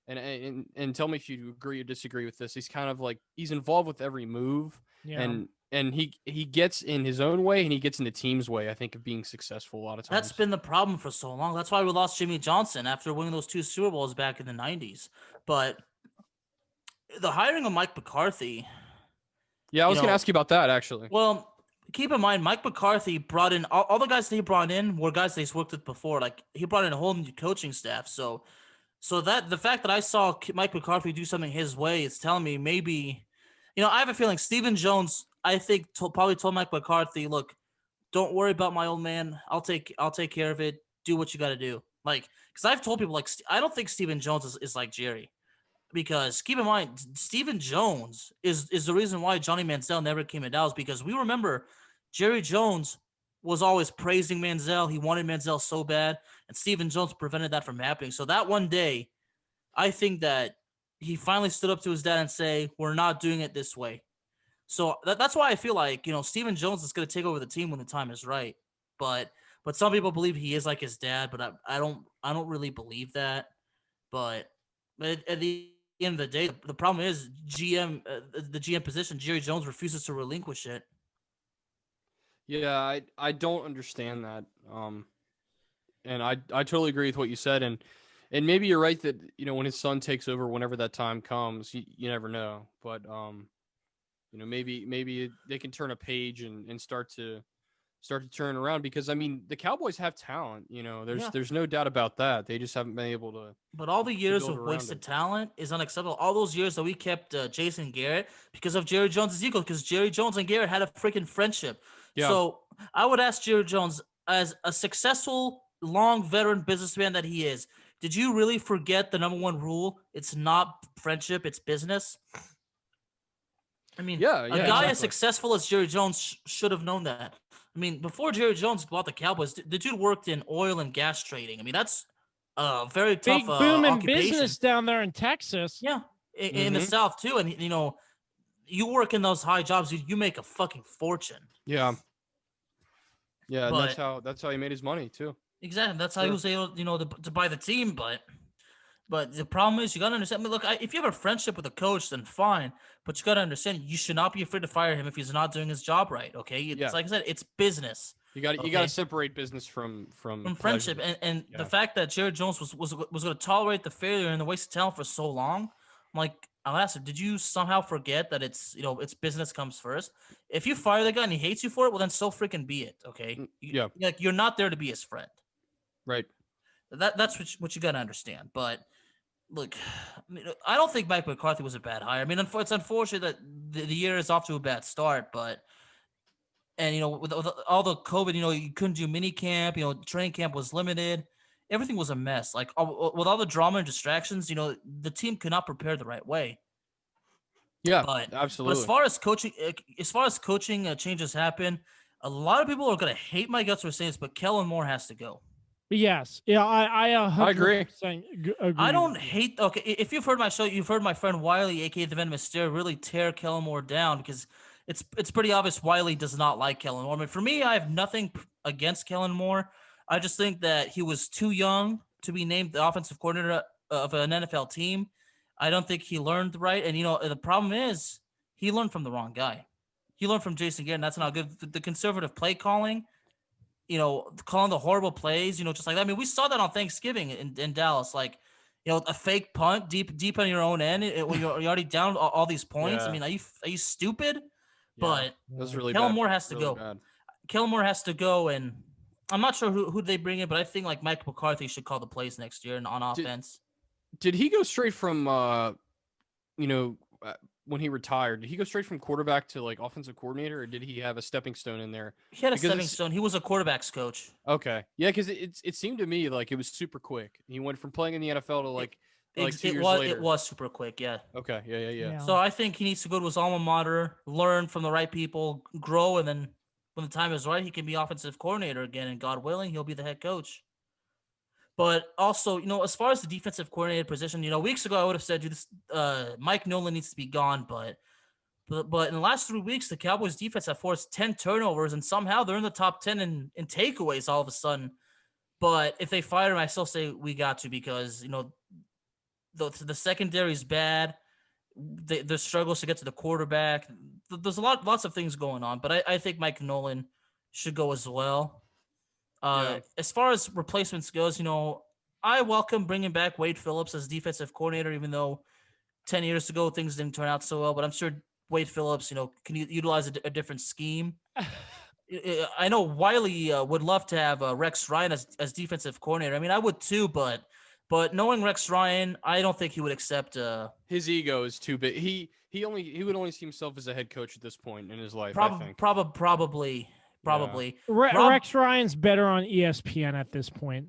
and tell me if you agree or disagree with this. He's kind of like he's involved with every move, and he gets in his own way and he gets in the team's way. I think of being successful a lot of times. That's been the problem for so long. That's why we lost Jimmy Johnson after winning those 2 Super Bowls back in the 90s. But the hiring of Mike McCarthy. Yeah, I was going to ask you about that actually. Well, keep in mind, Mike McCarthy brought in all the guys that he brought in were guys that he's worked with before. Like he brought in a whole new coaching staff. So that the fact that I saw Mike McCarthy do something his way, it's telling me maybe, I have a feeling Stephen Jones, I think probably told Mike McCarthy, look, don't worry about my old man. I'll take care of it. Do what you got to do. Like, because I've told people like I don't think Stephen Jones is like Jerry. Because keep in mind, Stephen Jones is the reason why Johnny Manziel never came to Dallas, because we remember Jerry Jones was always praising Manziel. He wanted Manziel so bad, and Stephen Jones prevented that from happening. So that one day, I think that he finally stood up to his dad and say, we're not doing it this way. So that's why I feel like, Stephen Jones is going to take over the team when the time is right. But some people believe he is like his dad, but I don't really believe that. But at the end of the day, the problem is the GM position. Jerry Jones refuses to relinquish it. Yeah, I don't understand that. And I totally agree with what you said. And maybe you're right that, when his son takes over, whenever that time comes, you never know. But, maybe they can turn a page and start to turn around, because I mean the Cowboys have talent. There's no doubt about that. They just haven't been able to. But all the years of wasted talent is unacceptable. All those years that we kept Jason Garrett because of Jerry Jones' ego, because Jerry Jones and Garrett had a freaking friendship. Yeah. So I would ask Jerry Jones, as a successful, long veteran businessman that he is, did you really forget the number one rule? It's not friendship, it's business. I mean, a guy as successful as Jerry Jones should have known that. I mean, before Jerry Jones bought the Cowboys, the dude worked in oil and gas trading. I mean, that's a very tough big booming occupation. Business down there in Texas. Yeah, in the South too. And you work in those high jobs, you make a fucking fortune. Yeah. Yeah, and that's how he made his money too. Exactly. That's how he was able, to buy the team. But But the problem is, you gotta understand. I mean, look, if you have a friendship with a coach, then fine. But you gotta understand, you should not be afraid to fire him if he's not doing his job right. Okay, it's like I said, it's business. You got to separate business from friendship. And the fact that Jared Jones was going to tolerate the failure and the waste of talent for so long, I'm like, I'll ask him, did you somehow forget that it's business comes first? If you fire the guy and he hates you for it, well then so freaking be it. Okay, like you're not there to be his friend, right? That's what you got to understand. But look, I don't think Mike McCarthy was a bad hire. I mean, it's unfortunate that the year is off to a bad start, but and with all the COVID, you couldn't do mini camp. Training camp was limited. Everything was a mess. Like with all the drama and distractions, the team could not prepare the right way. Yeah, but absolutely. But as far as coaching changes happen, a lot of people are gonna hate my guts for saying this, but Kellen Moore has to go. Yes. Yeah, I agree. I don't hate. Okay, if you've heard my show, you've heard my friend Wiley, aka the Venom Mysterio, really tear Kellen Moore down because it's pretty obvious Wiley does not like Kellen Moore. I mean, for me, I have nothing against Kellen Moore. I just think that he was too young to be named the offensive coordinator of an NFL team. I don't think he learned right, and the problem is he learned from the wrong guy. He learned from Jason Garrett. And that's not good. The conservative play calling. Calling the horrible plays, just like that. I mean, we saw that on Thanksgiving in Dallas, like, a fake punt deep on your own end when you're already down all these points. Yeah. I mean, are you stupid? Yeah, but that's really Kellen bad. Moore has to really go. Bad. Kellen Moore has to go, and I'm not sure who they bring in, but I think like Mike McCarthy should call the plays next year on offense. Did he go straight from when he retired, did he go straight from quarterback to like offensive coordinator, or did he have a stepping stone in there? He had a stepping stone. He was a quarterback's coach. Okay. Yeah, because it seemed to me like it was super quick. He went from playing in the NFL to like 2 years later. It was super quick, yeah. Okay, yeah. So I think he needs to go to his alma mater, learn from the right people, grow, and then when the time is right, he can be offensive coordinator again, and God willing, he'll be the head coach. But also, as far as the defensive coordinator position, weeks ago I would have said, Mike Nolan needs to be gone. But in the last 3 weeks, the Cowboys defense have forced 10 turnovers, and somehow they're in the top 10 in takeaways all of a sudden. But if they fire him, I still say we got to, because the secondary is bad. The struggles to get to the quarterback. There's lots of things going on. But I think Mike Nolan should go as well. As far as replacements goes, I welcome bringing back Wade Phillips as defensive coordinator, even though 10 years ago things didn't turn out so well. But I'm sure Wade Phillips, can utilize a different scheme. I know Wiley would love to have Rex Ryan as defensive coordinator. I mean, I would too, but knowing Rex Ryan, I don't think he would accept. His ego is too big. He would only see himself as a head coach at this point in his life. I think. Probably. Rex Ryan's better on ESPN at this point.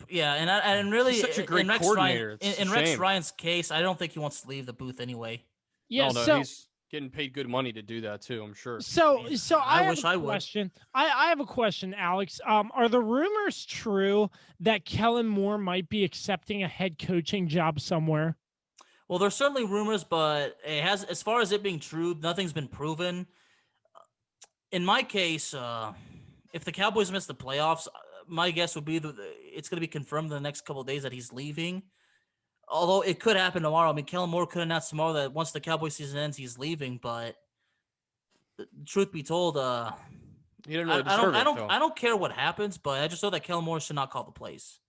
Yeah, and really, he's such a great coordinator. In Rex Ryan's case, I don't think he wants to leave the booth anyway. Yeah, no, he's getting paid good money to do that too, I'm sure. So I wish I would. Question. I have a question, Alex. Are the rumors true that Kellen Moore might be accepting a head coaching job somewhere? Well, there's certainly rumors, but as far as it being true, nothing's been proven. In my case, if the Cowboys miss the playoffs, my guess would be that it's going to be confirmed in the next couple of days that he's leaving. Although it could happen tomorrow. I mean, Kellen Moore could announce tomorrow that once the Cowboys season ends, he's leaving. But truth be told, he didn't really deserve it, I don't care what happens, but I just know that Kellen Moore should not call the plays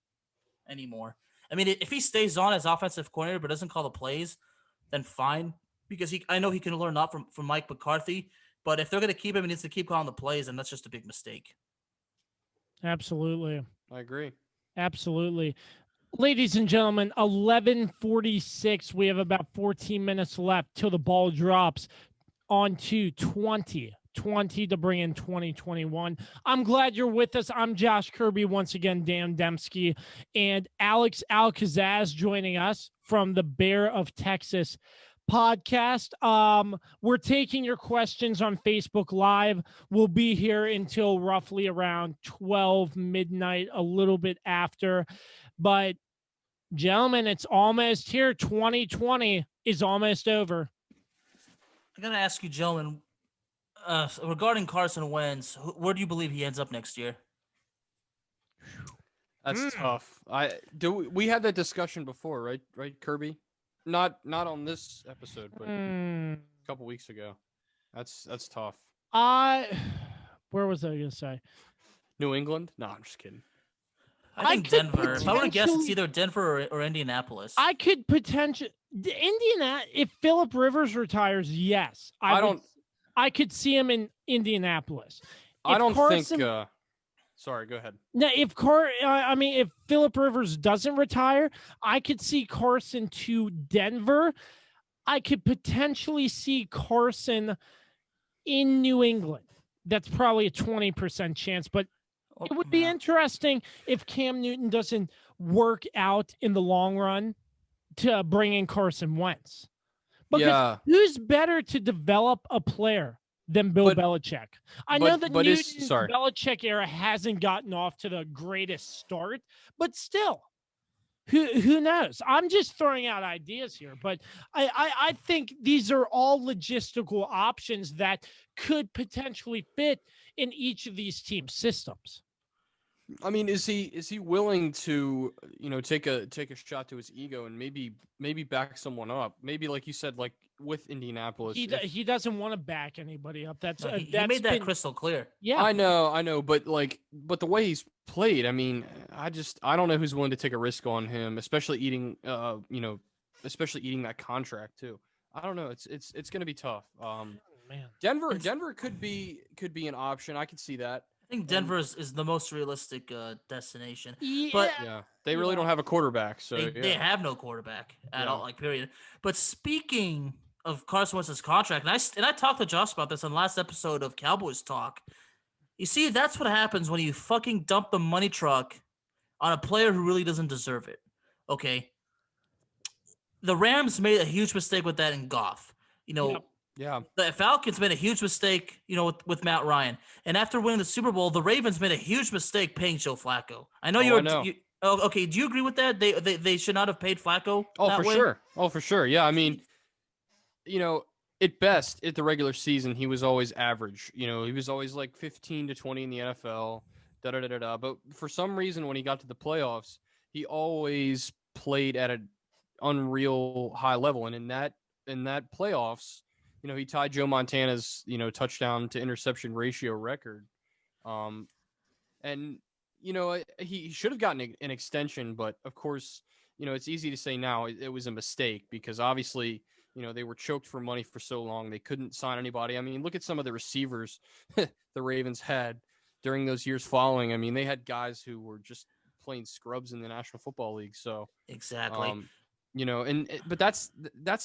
anymore. I mean, if he stays on as offensive coordinator but doesn't call the plays, then fine, because I know he can learn a lot from Mike McCarthy. But if they're going to keep him, he needs to keep calling the plays, and that's just a big mistake. Absolutely. I agree. Absolutely. Ladies and gentlemen, 11:46. We have about 14 minutes left till the ball drops onto 2020 to bring in 2021. I'm glad you're with us. I'm Josh Kirby, once again, Dan Demski, and Alex Al-Kazzaz joining us from the Bear of Texas podcast. We're taking your questions on Facebook Live. We'll be here until roughly around 12 midnight, a little bit after. But gentlemen, it's almost here. 2020 is almost over. I gotta ask you, gentlemen, regarding Carson Wentz, where do you believe he ends up next year? That's tough. We had that discussion before, right? Right, Kirby? Not on this episode, but a couple weeks ago. That's tough. Where was I gonna say? New England? No, I'm just kidding. I think Denver. If I were to guess, it's either Denver or Indianapolis. I could potentially Indiana. If Phillip Rivers retires, yes, I could see him in Indianapolis. I don't think. Sorry, go ahead. Now, if Phillip Rivers doesn't retire, I could see Carson to Denver. I could potentially see Carson in New England. That's probably a 20% chance, but it would be interesting if Cam Newton doesn't work out in the long run to bring in Carson Wentz. Because who's better to develop a player than Bill Belichick? I know the Belichick era hasn't gotten off to the greatest start, but still, who knows? I'm just throwing out ideas here, but I think these are all logistical options that could potentially fit in each of these team systems. I mean, is he willing to, take a shot to his ego and maybe back someone up? Maybe, like you said, like with Indianapolis, he doesn't want to back anybody up. He made that crystal clear. Yeah, I know, but the way he's played, I mean, I don't know who's willing to take a risk on him, especially eating that contract too. I don't know. It's going to be tough. Man, Denver could be an option. I could see that. I think Denver is the most realistic destination. Yeah. But they really don't have a quarterback, so they have no quarterback at all, like period. But speaking of Carson Wentz's contract, and I talked to Josh about this on the last episode of Cowboys Talk. You see, that's what happens when you fucking dump the money truck on a player who really doesn't deserve it. Okay, the Rams made a huge mistake with that in Goff. Yeah. The Falcons made a huge mistake, with Matt Ryan. And after winning the Super Bowl, the Ravens made a huge mistake paying Joe Flacco. I know okay, do you agree with that? They should not have paid Flacco that way? Sure. Oh, for sure. Yeah, I mean, at best, at the regular season, he was always average. He was always like 15 to 20 in the NFL, da-da-da-da-da. But for some reason, when he got to the playoffs, he always played at an unreal high level. And in that playoffs, he tied Joe Montana's, touchdown to interception ratio record. And he should have gotten an extension, but of course, it's easy to say now it was a mistake because obviously, they were choked for money for so long. They couldn't sign anybody. I mean, look at some of the receivers the Ravens had during those years following. I mean, they had guys who were just playing scrubs in the National Football League. So exactly, but that's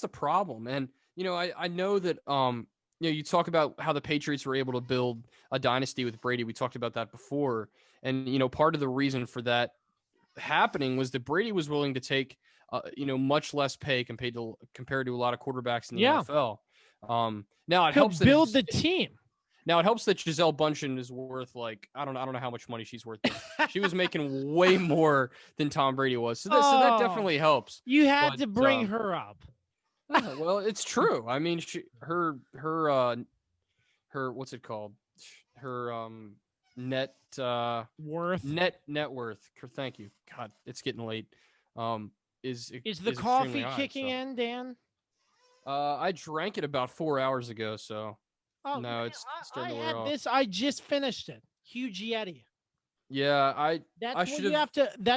the problem. And, I know that, you talk about how the Patriots were able to build a dynasty with Brady. We talked about that before. And, part of the reason for that happening was that Brady was willing to take, much less pay compared to a lot of quarterbacks in the NFL. Now it helps build the team. Now it helps that Gisele Bundchen is worth like I don't know how much money she's worth. She was making way more than Tom Brady was, so that definitely helps. You had to bring her up. Well, it's true. I mean, her what's it called? Her net worth. Net worth. Thank you. God, it's getting late. Is the coffee kicking in, Dan? I drank it about 4 hours ago, so. Oh, no, man, it's starting to wear off. I just finished it. Huge Yeti. Yeah, That's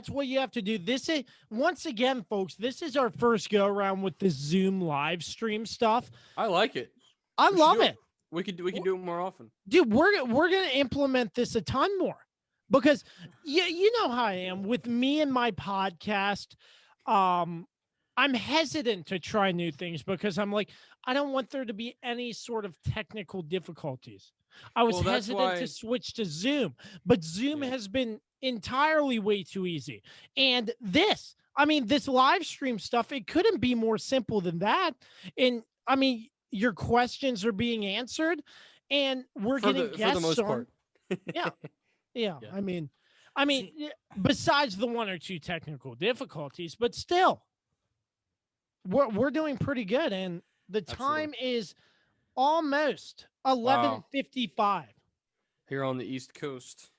what you have to do. This is once again, folks. This is our first go around with the Zoom live stream stuff. I like it. I love it. We could do it more often, dude. We're gonna implement this a ton more because you know how I am with me and my podcast. I'm hesitant to try new things because I'm like, I don't want there to be any sort of technical difficulties. I was hesitant to switch to Zoom, but Zoom has been entirely way too easy. And this live stream stuff, it couldn't be more simple than that. And I mean, your questions are being answered and we're getting guests for the most part. Yeah. I mean, besides the one or two technical difficulties, but still, we're doing pretty good. And the time is almost 11:55 here on the East Coast.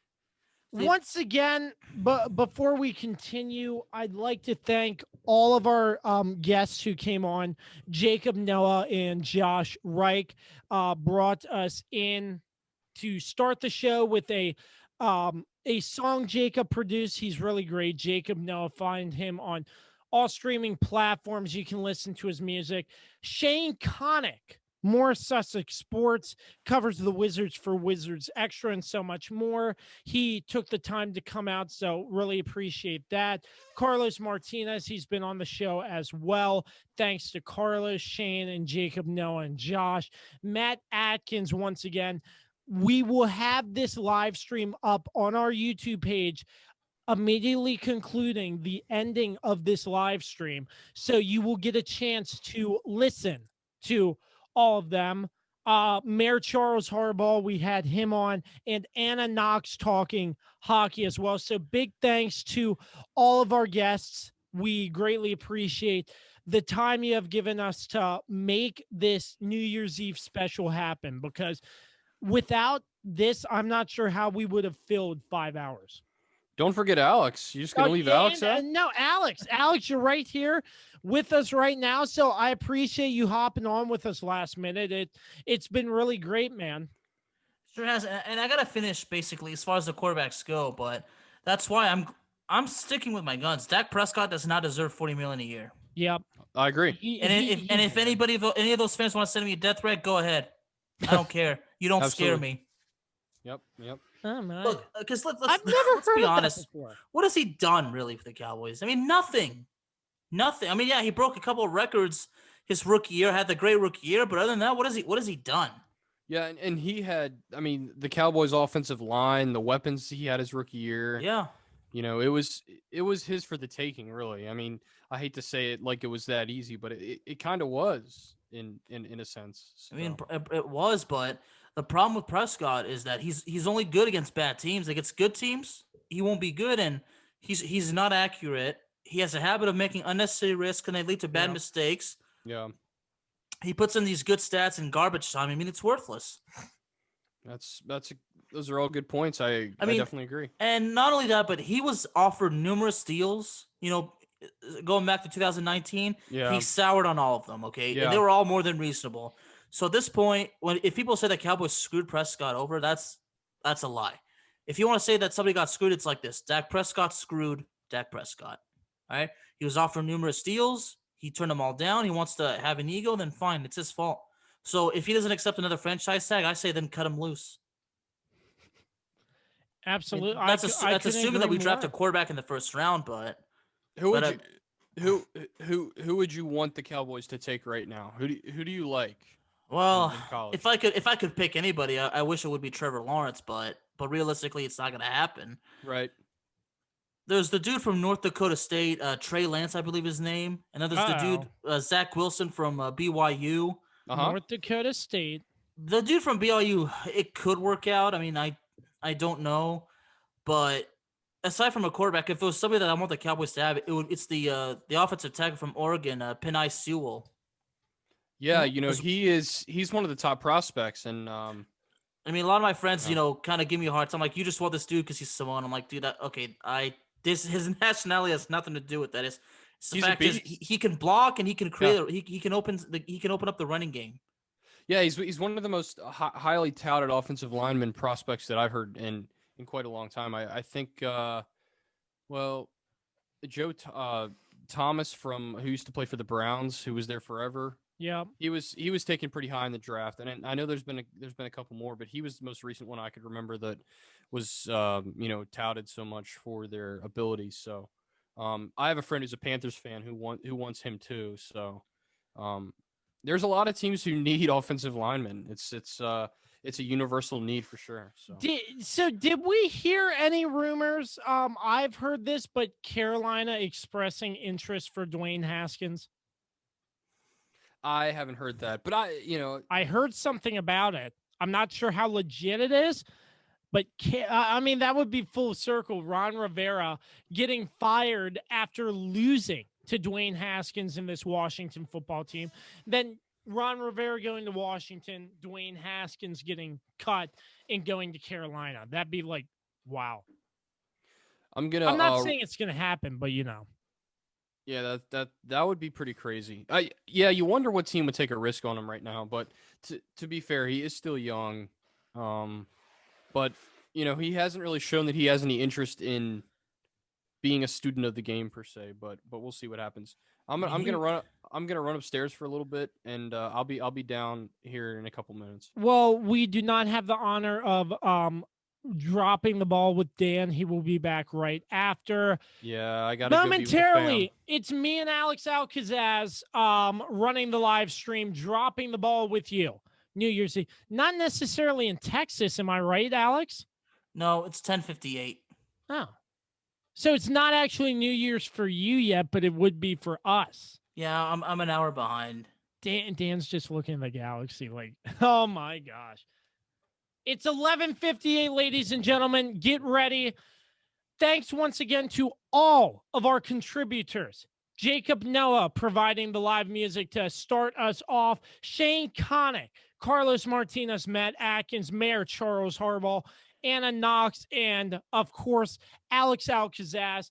Once again, but before we continue, I'd like to thank all of our guests who came on. Jacob Noah and Josh Reich brought us in to start the show with a song Jacob produced. He's really great. Jacob Noah, find him on all streaming platforms. You can listen to his music. Shane Connick, more Sussex Sports, covers the Wizards for Wizards Extra and so much more. He took the time to come out, so really appreciate that. Carlos Martinez, he's been on the show as well. Thanks to Carlos, Shane, and Jacob, Noah, and Josh. Matt Atkins, once again. We will have this live stream up on our YouTube page immediately concluding the ending of this live stream. So you will get a chance to listen to all of them. Mayor Charles Harbaugh, we had him on, and Anna Knox talking hockey as well. So big thanks to all of our guests. We greatly appreciate the time you have given us to make this New Year's Eve special happen, because without this, I'm not sure how we would have filled 5 hours. Don't forget Alex. You just gonna leave Alex out? No, Alex, you're right here with us right now. So I appreciate you hopping on with us last minute. It's been really great, man. Sure has. And I gotta finish basically as far as the quarterbacks go, but that's why I'm sticking with my guns. Dak Prescott does not deserve $40 million a year. Yep, I agree. If any of those fans want to send me a death threat, go ahead. I don't care. You don't scare me. Yep. Oh, man. Look, because I've never let's heard be of that honest. before. What has he done really for the Cowboys? I mean, nothing. I mean, yeah, he broke a couple of records his rookie year, had the great rookie year, but other than that, what has he done? Yeah, and he had, I mean, the Cowboys' offensive line, the weapons he had his rookie year. Yeah. You know, it was his for the taking, really. I mean, I hate to say it like it was that easy, but it kind of was in a sense. So. I mean, it was, but the problem with Prescott is that he's only good against bad teams. Against good teams, he won't be good, and he's not accurate. He has a habit of making unnecessary risks, and they lead to bad mistakes. Yeah. He puts in these good stats in garbage time. I mean, it's worthless. Those are all good points. I definitely agree. And not only that, but he was offered numerous deals. You know, going back to 2019, he soured on all of them. Okay, and they were all more than reasonable. So at this point, if people say that Cowboys screwed Prescott over, that's a lie. If you want to say that somebody got screwed, it's like this: Dak Prescott screwed Dak Prescott. All right, he was offered numerous deals. He turned them all down. He wants to have an ego, then fine, it's his fault. So if he doesn't accept another franchise tag, I say then cut him loose. Absolutely. That's assuming that we draft a quarterback in the first round, but who would you want the Cowboys to take right now? Who do you like? Well, if I could pick anybody, I wish it would be Trevor Lawrence, but realistically, it's not going to happen. Right. There's the dude from North Dakota State, Trey Lance, I believe his name, and then there's the dude Zach Wilson from BYU. North Dakota State. The dude from BYU, it could work out. I mean, I don't know, but aside from a quarterback, if it was somebody that I want the Cowboys to have, it's the offensive tackle from Oregon, Penei Sewell. Yeah, you know, he's one of the top prospects, and I mean, a lot of my friends, you know, kind of give me a hard time. Like, you just want this dude because he's Samoan. I'm like, dude, his nationality has nothing to do with that. It's the fact is he can block and he can create. Yeah. He can open up the running game. Yeah, he's one of the most highly touted offensive lineman prospects that I've heard in quite a long time. I think, Joe Thomas who used to play for the Browns, who was there forever. Yeah, he was taken pretty high in the draft, and I know there's been a couple more, but he was the most recent one I could remember that was touted so much for their abilities. So I have a friend who's a Panthers fan who wants him too. So there's a lot of teams who need offensive linemen. It's a universal need for sure. So did we hear any rumors? I've heard this, but Carolina expressing interest for Dwayne Haskins. I haven't heard that, but I heard something about it. I'm not sure how legit it is, but I mean, that would be full circle. Ron Rivera getting fired after losing to Dwayne Haskins in this Washington football team. Then Ron Rivera going to Washington, Dwayne Haskins getting cut and going to Carolina. That'd be like, wow. I'm gonna. I'm not saying it's gonna happen, but Yeah, that would be pretty crazy. You wonder what team would take a risk on him right now. But to be fair, he is still young. But he hasn't really shown that he has any interest in being a student of the game per se. But we'll see what happens. I'm gonna run upstairs for a little bit, and I'll be down here in a couple minutes. Well, we do not have the honor of dropping the ball with Dan. He will be back right after. Yeah, I gotta momentarily. It's me and Alex Al-Kazzaz running the live stream, dropping the ball with you. New Year's Eve, not necessarily in Texas. Am I right, Alex? No, it's 10:58. Oh, so it's not actually New Year's for you yet, but it would be for us. Yeah, I'm an hour behind. Dan's just looking at the galaxy like, oh my gosh. It's 11:58, ladies and gentlemen. Get ready. Thanks once again to all of our contributors. Jacob Noah providing the live music to start us off. Shane Connick, Carlos Martinez, Matt Atkins, Mayor Charles Harbaugh, Anna Knox, and of course, Alex Al-Kazzaz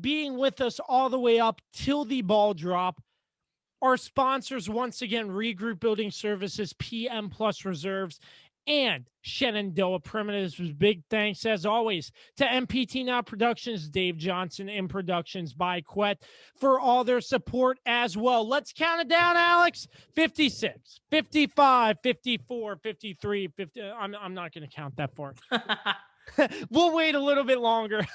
being with us all the way up till the ball drop. Our sponsors, once again, Regroup Building Services, PM Plus Reserves, and Shenandoah Primitives. Big thanks, as always, to MPT Now Productions, Dave Johnson, and Productions by Quet for all their support as well. Let's count it down, Alex. 56, 55, 54, 53, 50. I'm not going to count that far. We'll wait a little bit longer.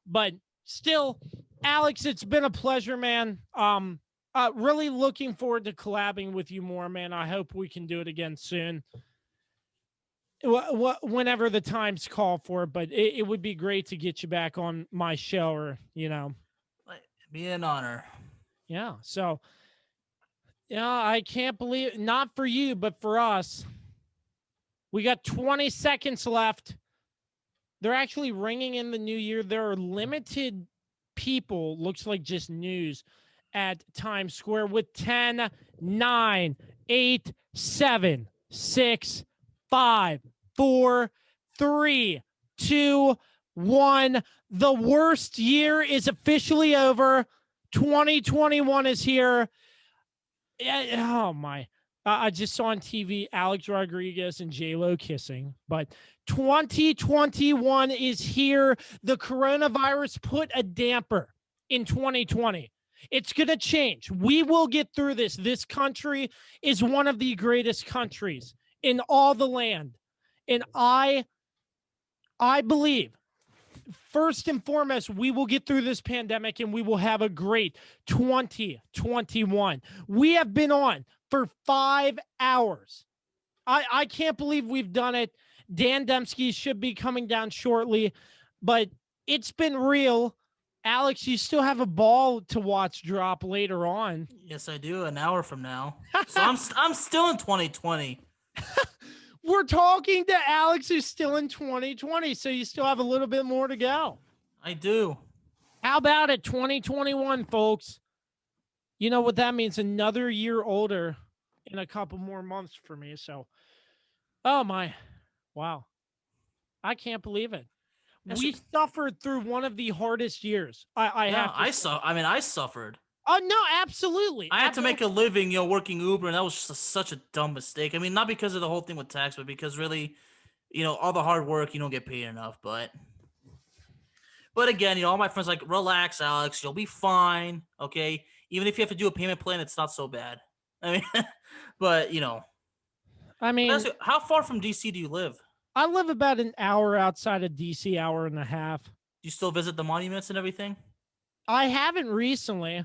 But still, Alex, it's been a pleasure, man. Really looking forward to collabing with you more, man. I hope we can do it again soon. Whenever the times call for it, but it would be great to get you back on my show, or Be an honor. Yeah. So, I can't believe, not for you, but for us. We got 20 seconds left. They're actually ringing in the new year. There are limited people, looks like just news, at Times Square with 10, 9, 8, 7, 6, 5, 4, 3, 2, 1. The worst year is officially over. 2021 is here. Oh my. I just saw on TV Alex Rodriguez and J-Lo kissing, but 2021 is here. The coronavirus put a damper in 2020. It's going to change. We will get through this. This country is one of the greatest countries in all the land. And I believe, first and foremost, we will get through this pandemic and we will have a great 2021. We have been on for 5 hours. I can't believe we've done it. Dan Demski should be coming down shortly, but it's been real. Alex, you still have a ball to watch drop later on. Yes, I do. An hour from now. So I'm still in 2020. We're talking to Alex, who's still in 2020, so you still have a little bit more to go. I do. How about it, 2021, folks? You know what that means? Another year older in a couple more months for me. So, oh my, wow. I can't believe it. We suffered through one of the hardest years. I suffered. Oh, no, absolutely. I had to make a living, working Uber, and that was just such a dumb mistake. I mean, not because of the whole thing with tax, but because really, all the hard work, you don't get paid enough. But again, all my friends like, relax, Alex, you'll be fine, okay? Even if you have to do a payment plan, it's not so bad. I mean, but, how far from DC do you live? I live about an hour outside of DC, hour and a half. Do you still visit the monuments and everything? I haven't recently.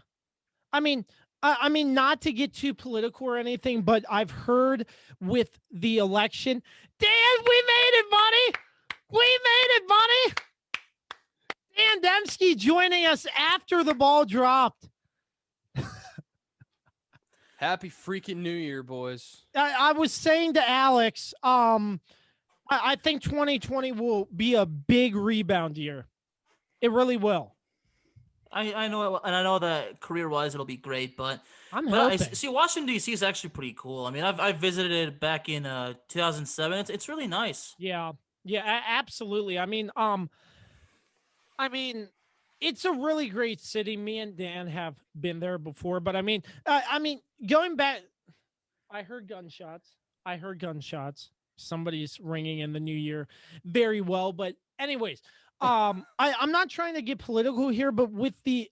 I mean, not to get too political or anything, but I've heard with the election, Dan, we made it, buddy. We made it, buddy. Dan Demski joining us after the ball dropped. Happy freaking New Year, boys. I was saying to Alex, I think 2020 will be a big rebound year. It really will. I know, and I know that career-wise it'll be great, but I'm hoping. See, Washington D.C. is actually pretty cool. I mean, I visited it back in 2007. It's really nice. Yeah, Yeah, absolutely. I mean, it's a really great city. Me and Dan have been there before, but going back, I heard gunshots. Somebody's ringing in the new year very well. But anyways, I'm not trying to get political here, but with the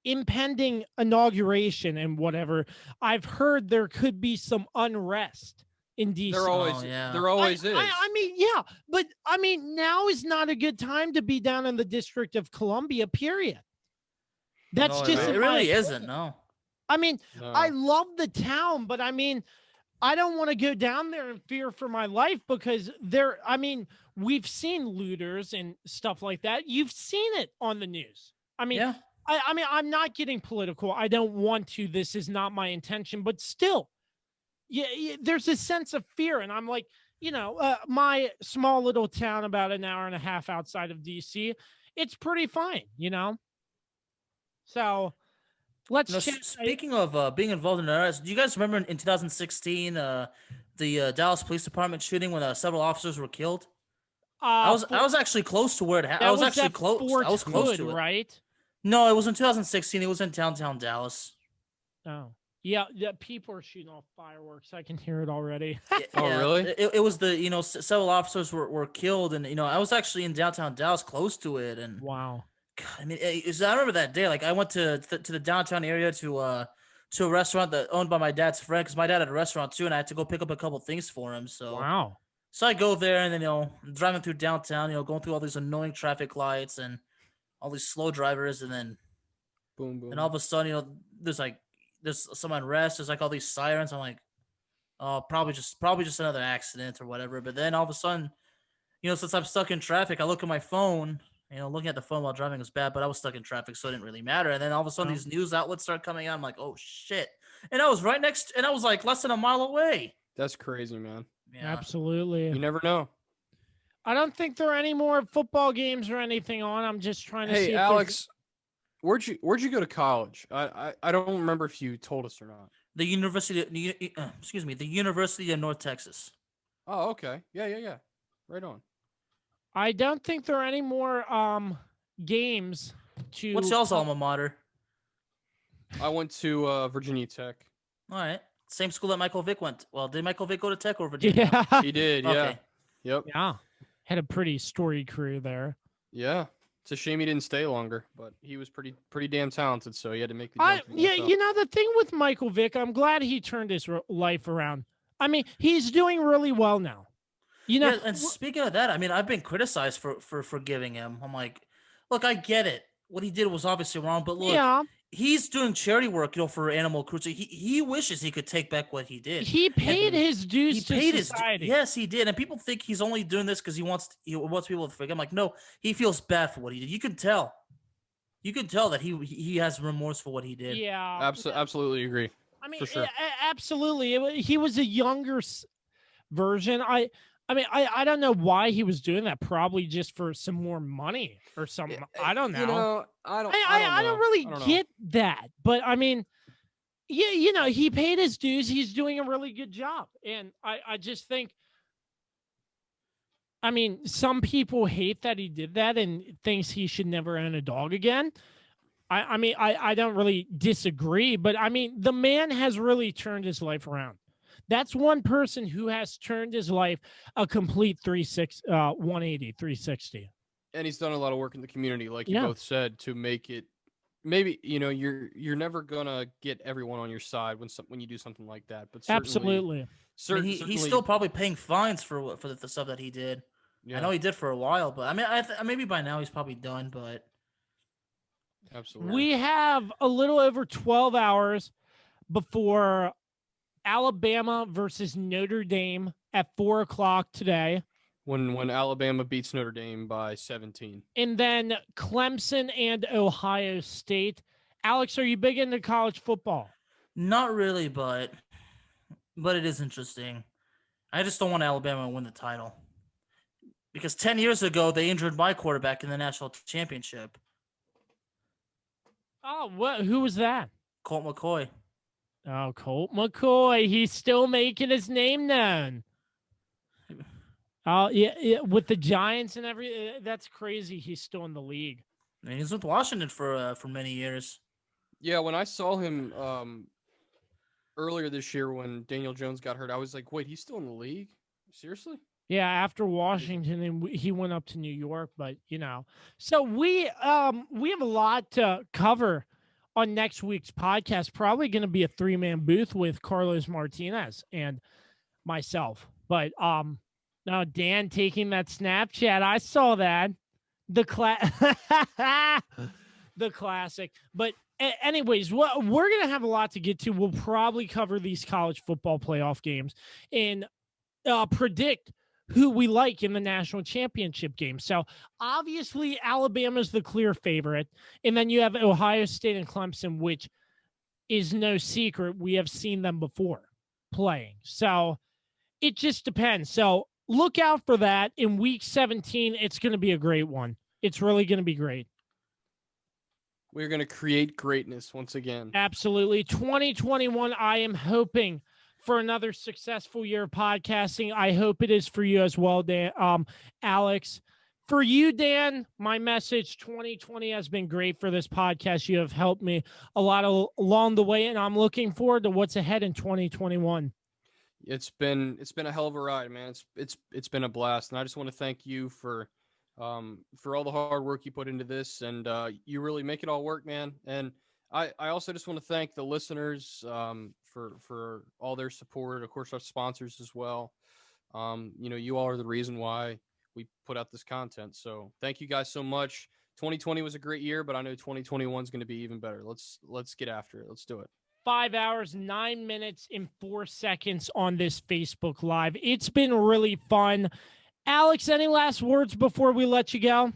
impending inauguration and whatever, I've heard there could be some unrest in DC. There always is. Yeah, but now is not a good time to be down in the District of Columbia, period. That's No, just it really isn't. No. No. I love the town, but I don't want to go down there and fear for my life because we've seen looters and stuff like that. You've seen it on the news. Yeah. I'm not getting political. I don't want to. This is not my intention, but still, yeah, there's a sense of fear. And I'm like, my small little town about an hour and a half outside of DC, it's pretty fine, So let's chat. Speaking of being involved in arrests, do you guys remember in 2016 the Dallas Police Department shooting when several officers were killed? I was actually close to where it happened. I was actually close. I was close to it. Right? No, it was in 2016. It was in downtown Dallas. Oh. Yeah, people are shooting off fireworks. I can hear it already. Oh, really? It was several officers were killed, and I was actually in downtown Dallas, close to it, and wow. God, I remember that day. Like I went to the downtown area to a restaurant that owned by my dad's friend, because my dad had a restaurant too, and I had to go pick up a couple things for him. So wow. So I go there, and then I'm driving through downtown, going through all these annoying traffic lights and all these slow drivers, and then boom, boom. And all of a sudden, there's some unrest. There's like all these sirens. I'm like, oh, probably just another accident or whatever. But then all of a sudden, since I'm stuck in traffic, I look at my phone. Looking at the phone while driving was bad, but I was stuck in traffic, so it didn't really matter. And then all of a sudden, these news outlets start coming out. I'm like, oh shit! And I was right next, and I was like less than a mile away. That's crazy, man. Yeah. Absolutely. You never know. I don't think there are any more football games or anything on. I'm just trying to see. Hey, Alex, where'd you go to college? I don't remember if you told us or not. The University of North Texas. Oh, okay. Yeah. Right on. I don't think there are any more games to. What's y'all's alma mater? I went to Virginia Tech. All right. Same school that Michael Vick went. Well, did Michael Vick go to Tech or Virginia? Yeah. He did, yeah. Okay. Yep. Yeah. Had a pretty storied career there. Yeah. It's a shame he didn't stay longer, but he was pretty damn talented, so he had to make the jump. The thing with Michael Vick, I'm glad he turned his life around. He's doing really well now. Yeah, and speaking of that, I've been criticized for forgiving him. I'm like, look, I get it. What he did was obviously wrong, but look, he's doing charity work, for animal cruelty. He wishes he could take back what he did. He paid his dues to society. Yes, he did. And people think he's only doing this because he wants people to forgive him. Like, no, he feels bad for what he did. You can tell. You can tell that he has remorse for what he did. Yeah. Absolutely agree. For sure. Absolutely. He was a younger version. I don't know why he was doing that. Probably just for some more money or something. I don't know. I don't really get that. But he paid his dues. He's doing a really good job. And I just think, some people hate that he did that and thinks he should never own a dog again. I don't really disagree, but the man has really turned his life around. That's one person who has turned his life a complete 180, 360. And he's done a lot of work in the community, like you both said, to make it. Maybe you're never gonna get everyone on your side when you do something like that, but absolutely. He's still probably paying fines for the stuff that he did. Yeah. I know he did for a while, but maybe by now he's probably done. But absolutely, we have a little over 12 hours before Alabama versus Notre Dame at 4:00 today. When Alabama beats Notre Dame by 17. And then Clemson and Ohio State. Alex, are you big into college football? Not really, but it is interesting. I just don't want Alabama to win the title. Because 10 years ago, they injured my quarterback in the national championship. Oh, who was that? Colt McCoy. Oh, Colt McCoy. He's still making his name known. Oh yeah, with the Giants and that's crazy. He's still in the league. I mean, he's with Washington for many years. Yeah, when I saw him earlier this year when Daniel Jones got hurt, I was like, wait, he's still in the league? Seriously? Yeah, after Washington, and he went up to New York, but so we have a lot to cover on next week's podcast. Probably going to be a 3-man booth with Carlos Martinez and myself. But now Dan taking that Snapchat, I saw that the classic. But anyways, we're going to have a lot to get to. We'll probably cover these college football playoff games and predict who we like in the national championship game. So obviously Alabama's the clear favorite. And then you have Ohio State and Clemson, which is no secret. We have seen them before playing. So it just depends. So look out for that in week 17. It's going to be a great one. It's really going to be great. We're going to create greatness once again. Absolutely. 2021, I am hoping for another successful year of podcasting. I hope it is for you as well, Dan, Alex. For you, Dan, my message, 2020 has been great for this podcast. You have helped me a lot along the way, and I'm looking forward to what's ahead in 2021. It's been a hell of a ride, man. It's been a blast, and I just want to thank you for all the hard work you put into this, and you really make it all work, man. And I also just want to thank the listeners for all their support. Of course, our sponsors as well. You all are the reason why we put out this content. So thank you guys so much. 2020 was a great year, but I know 2021 is going to be even better. Let's get after it. Let's do it. 5 hours, 9 minutes, and 4 seconds on this Facebook Live. It's been really fun. Alex, any last words before we let you go?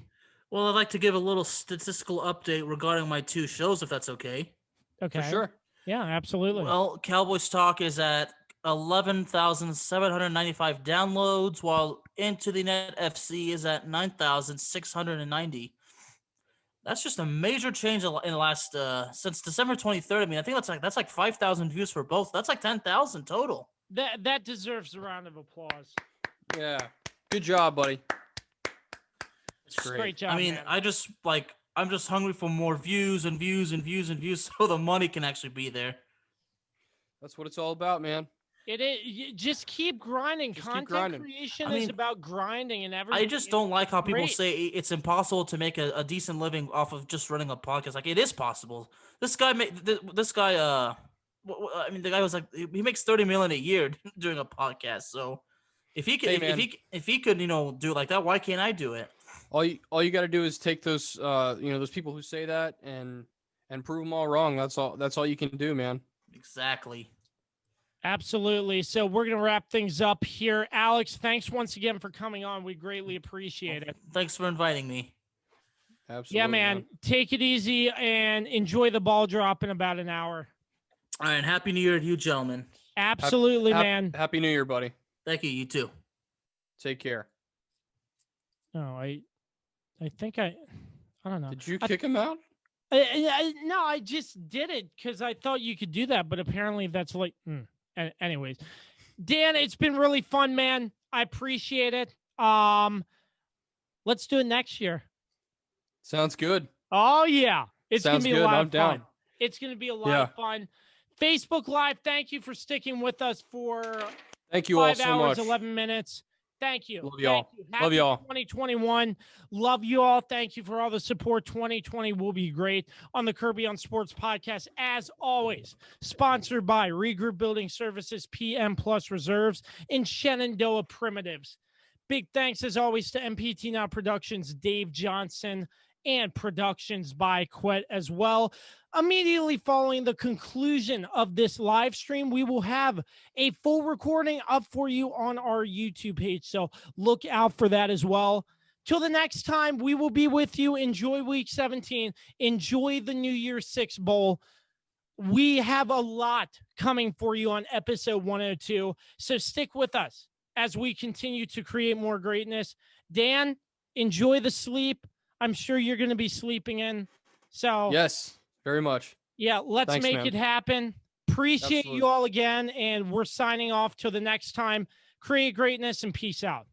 Well, I'd like to give a little statistical update regarding my 2 shows, if that's okay. Okay. For sure. Yeah, absolutely. Well, Cowboys Talk is at 11,795 downloads, while Into the Net FC is at 9,690. That's just a major change in the last since December 23rd. I mean, I think that's like 5,000 views for both. That's like 10,000 total. That deserves a round of applause. Yeah. Good job, buddy. It's great job. I mean, man. I'm just hungry for more views and views and views and views so the money can actually be there. That's what it's all about, man. It is. You just keep grinding. Content creation is about grinding and everything. I just don't like how people say it's impossible to make a decent living off of just running a podcast. Like, it is possible. The guy, the guy was like, he makes $30 million a year doing a podcast. So if he could, if he could, do it like that, why can't I do it? All you got to do is take those, those people who say that and prove them all wrong. That's all you can do, man. Exactly. Absolutely. So we're going to wrap things up here. Alex, thanks once again for coming on. We greatly appreciate it. Thanks for inviting me. Absolutely. Yeah, man. Take it easy and enjoy the ball drop in about an hour. All right. Happy New Year to you, gentlemen. Absolutely, man. Happy New Year, buddy. Thank you. You too. Take care. No, I think I don't know. Did you kick him out? No, I just did it because I thought you could do that, but apparently that's like... Anyways, Dan, it's been really fun, man. I appreciate it. Let's do it next year. Sounds good. Oh, yeah. It's going to be a lot of fun. Down. It's going to be a lot of fun. Facebook Live, thank you for sticking with us for 5 hours, 11 minutes. Thank you. Love y'all. Love y'all. 2021. Love you all. Thank you for all the support. 2020 will be great on the Kirby on Sports podcast. As always, sponsored by Regroup Building Services, PM Plus Reserves, and Shenandoah Primitives. Big thanks, as always, to MPT Now Productions, Dave Johnson, and Productions by Quet as well. Immediately following the conclusion of this live stream, we will have a full recording up for you on our YouTube page. So look out for that as well. Till the next time, we will be with you. Enjoy week 17. Enjoy the New Year's Six Bowl. We have a lot coming for you on episode 102. So stick with us as we continue to create more greatness. Dan, enjoy the sleep. I'm sure you're going to be sleeping in. So yes, very much. Yeah, let's make it happen. Appreciate you all again, and we're signing off till the next time. Create greatness and peace out.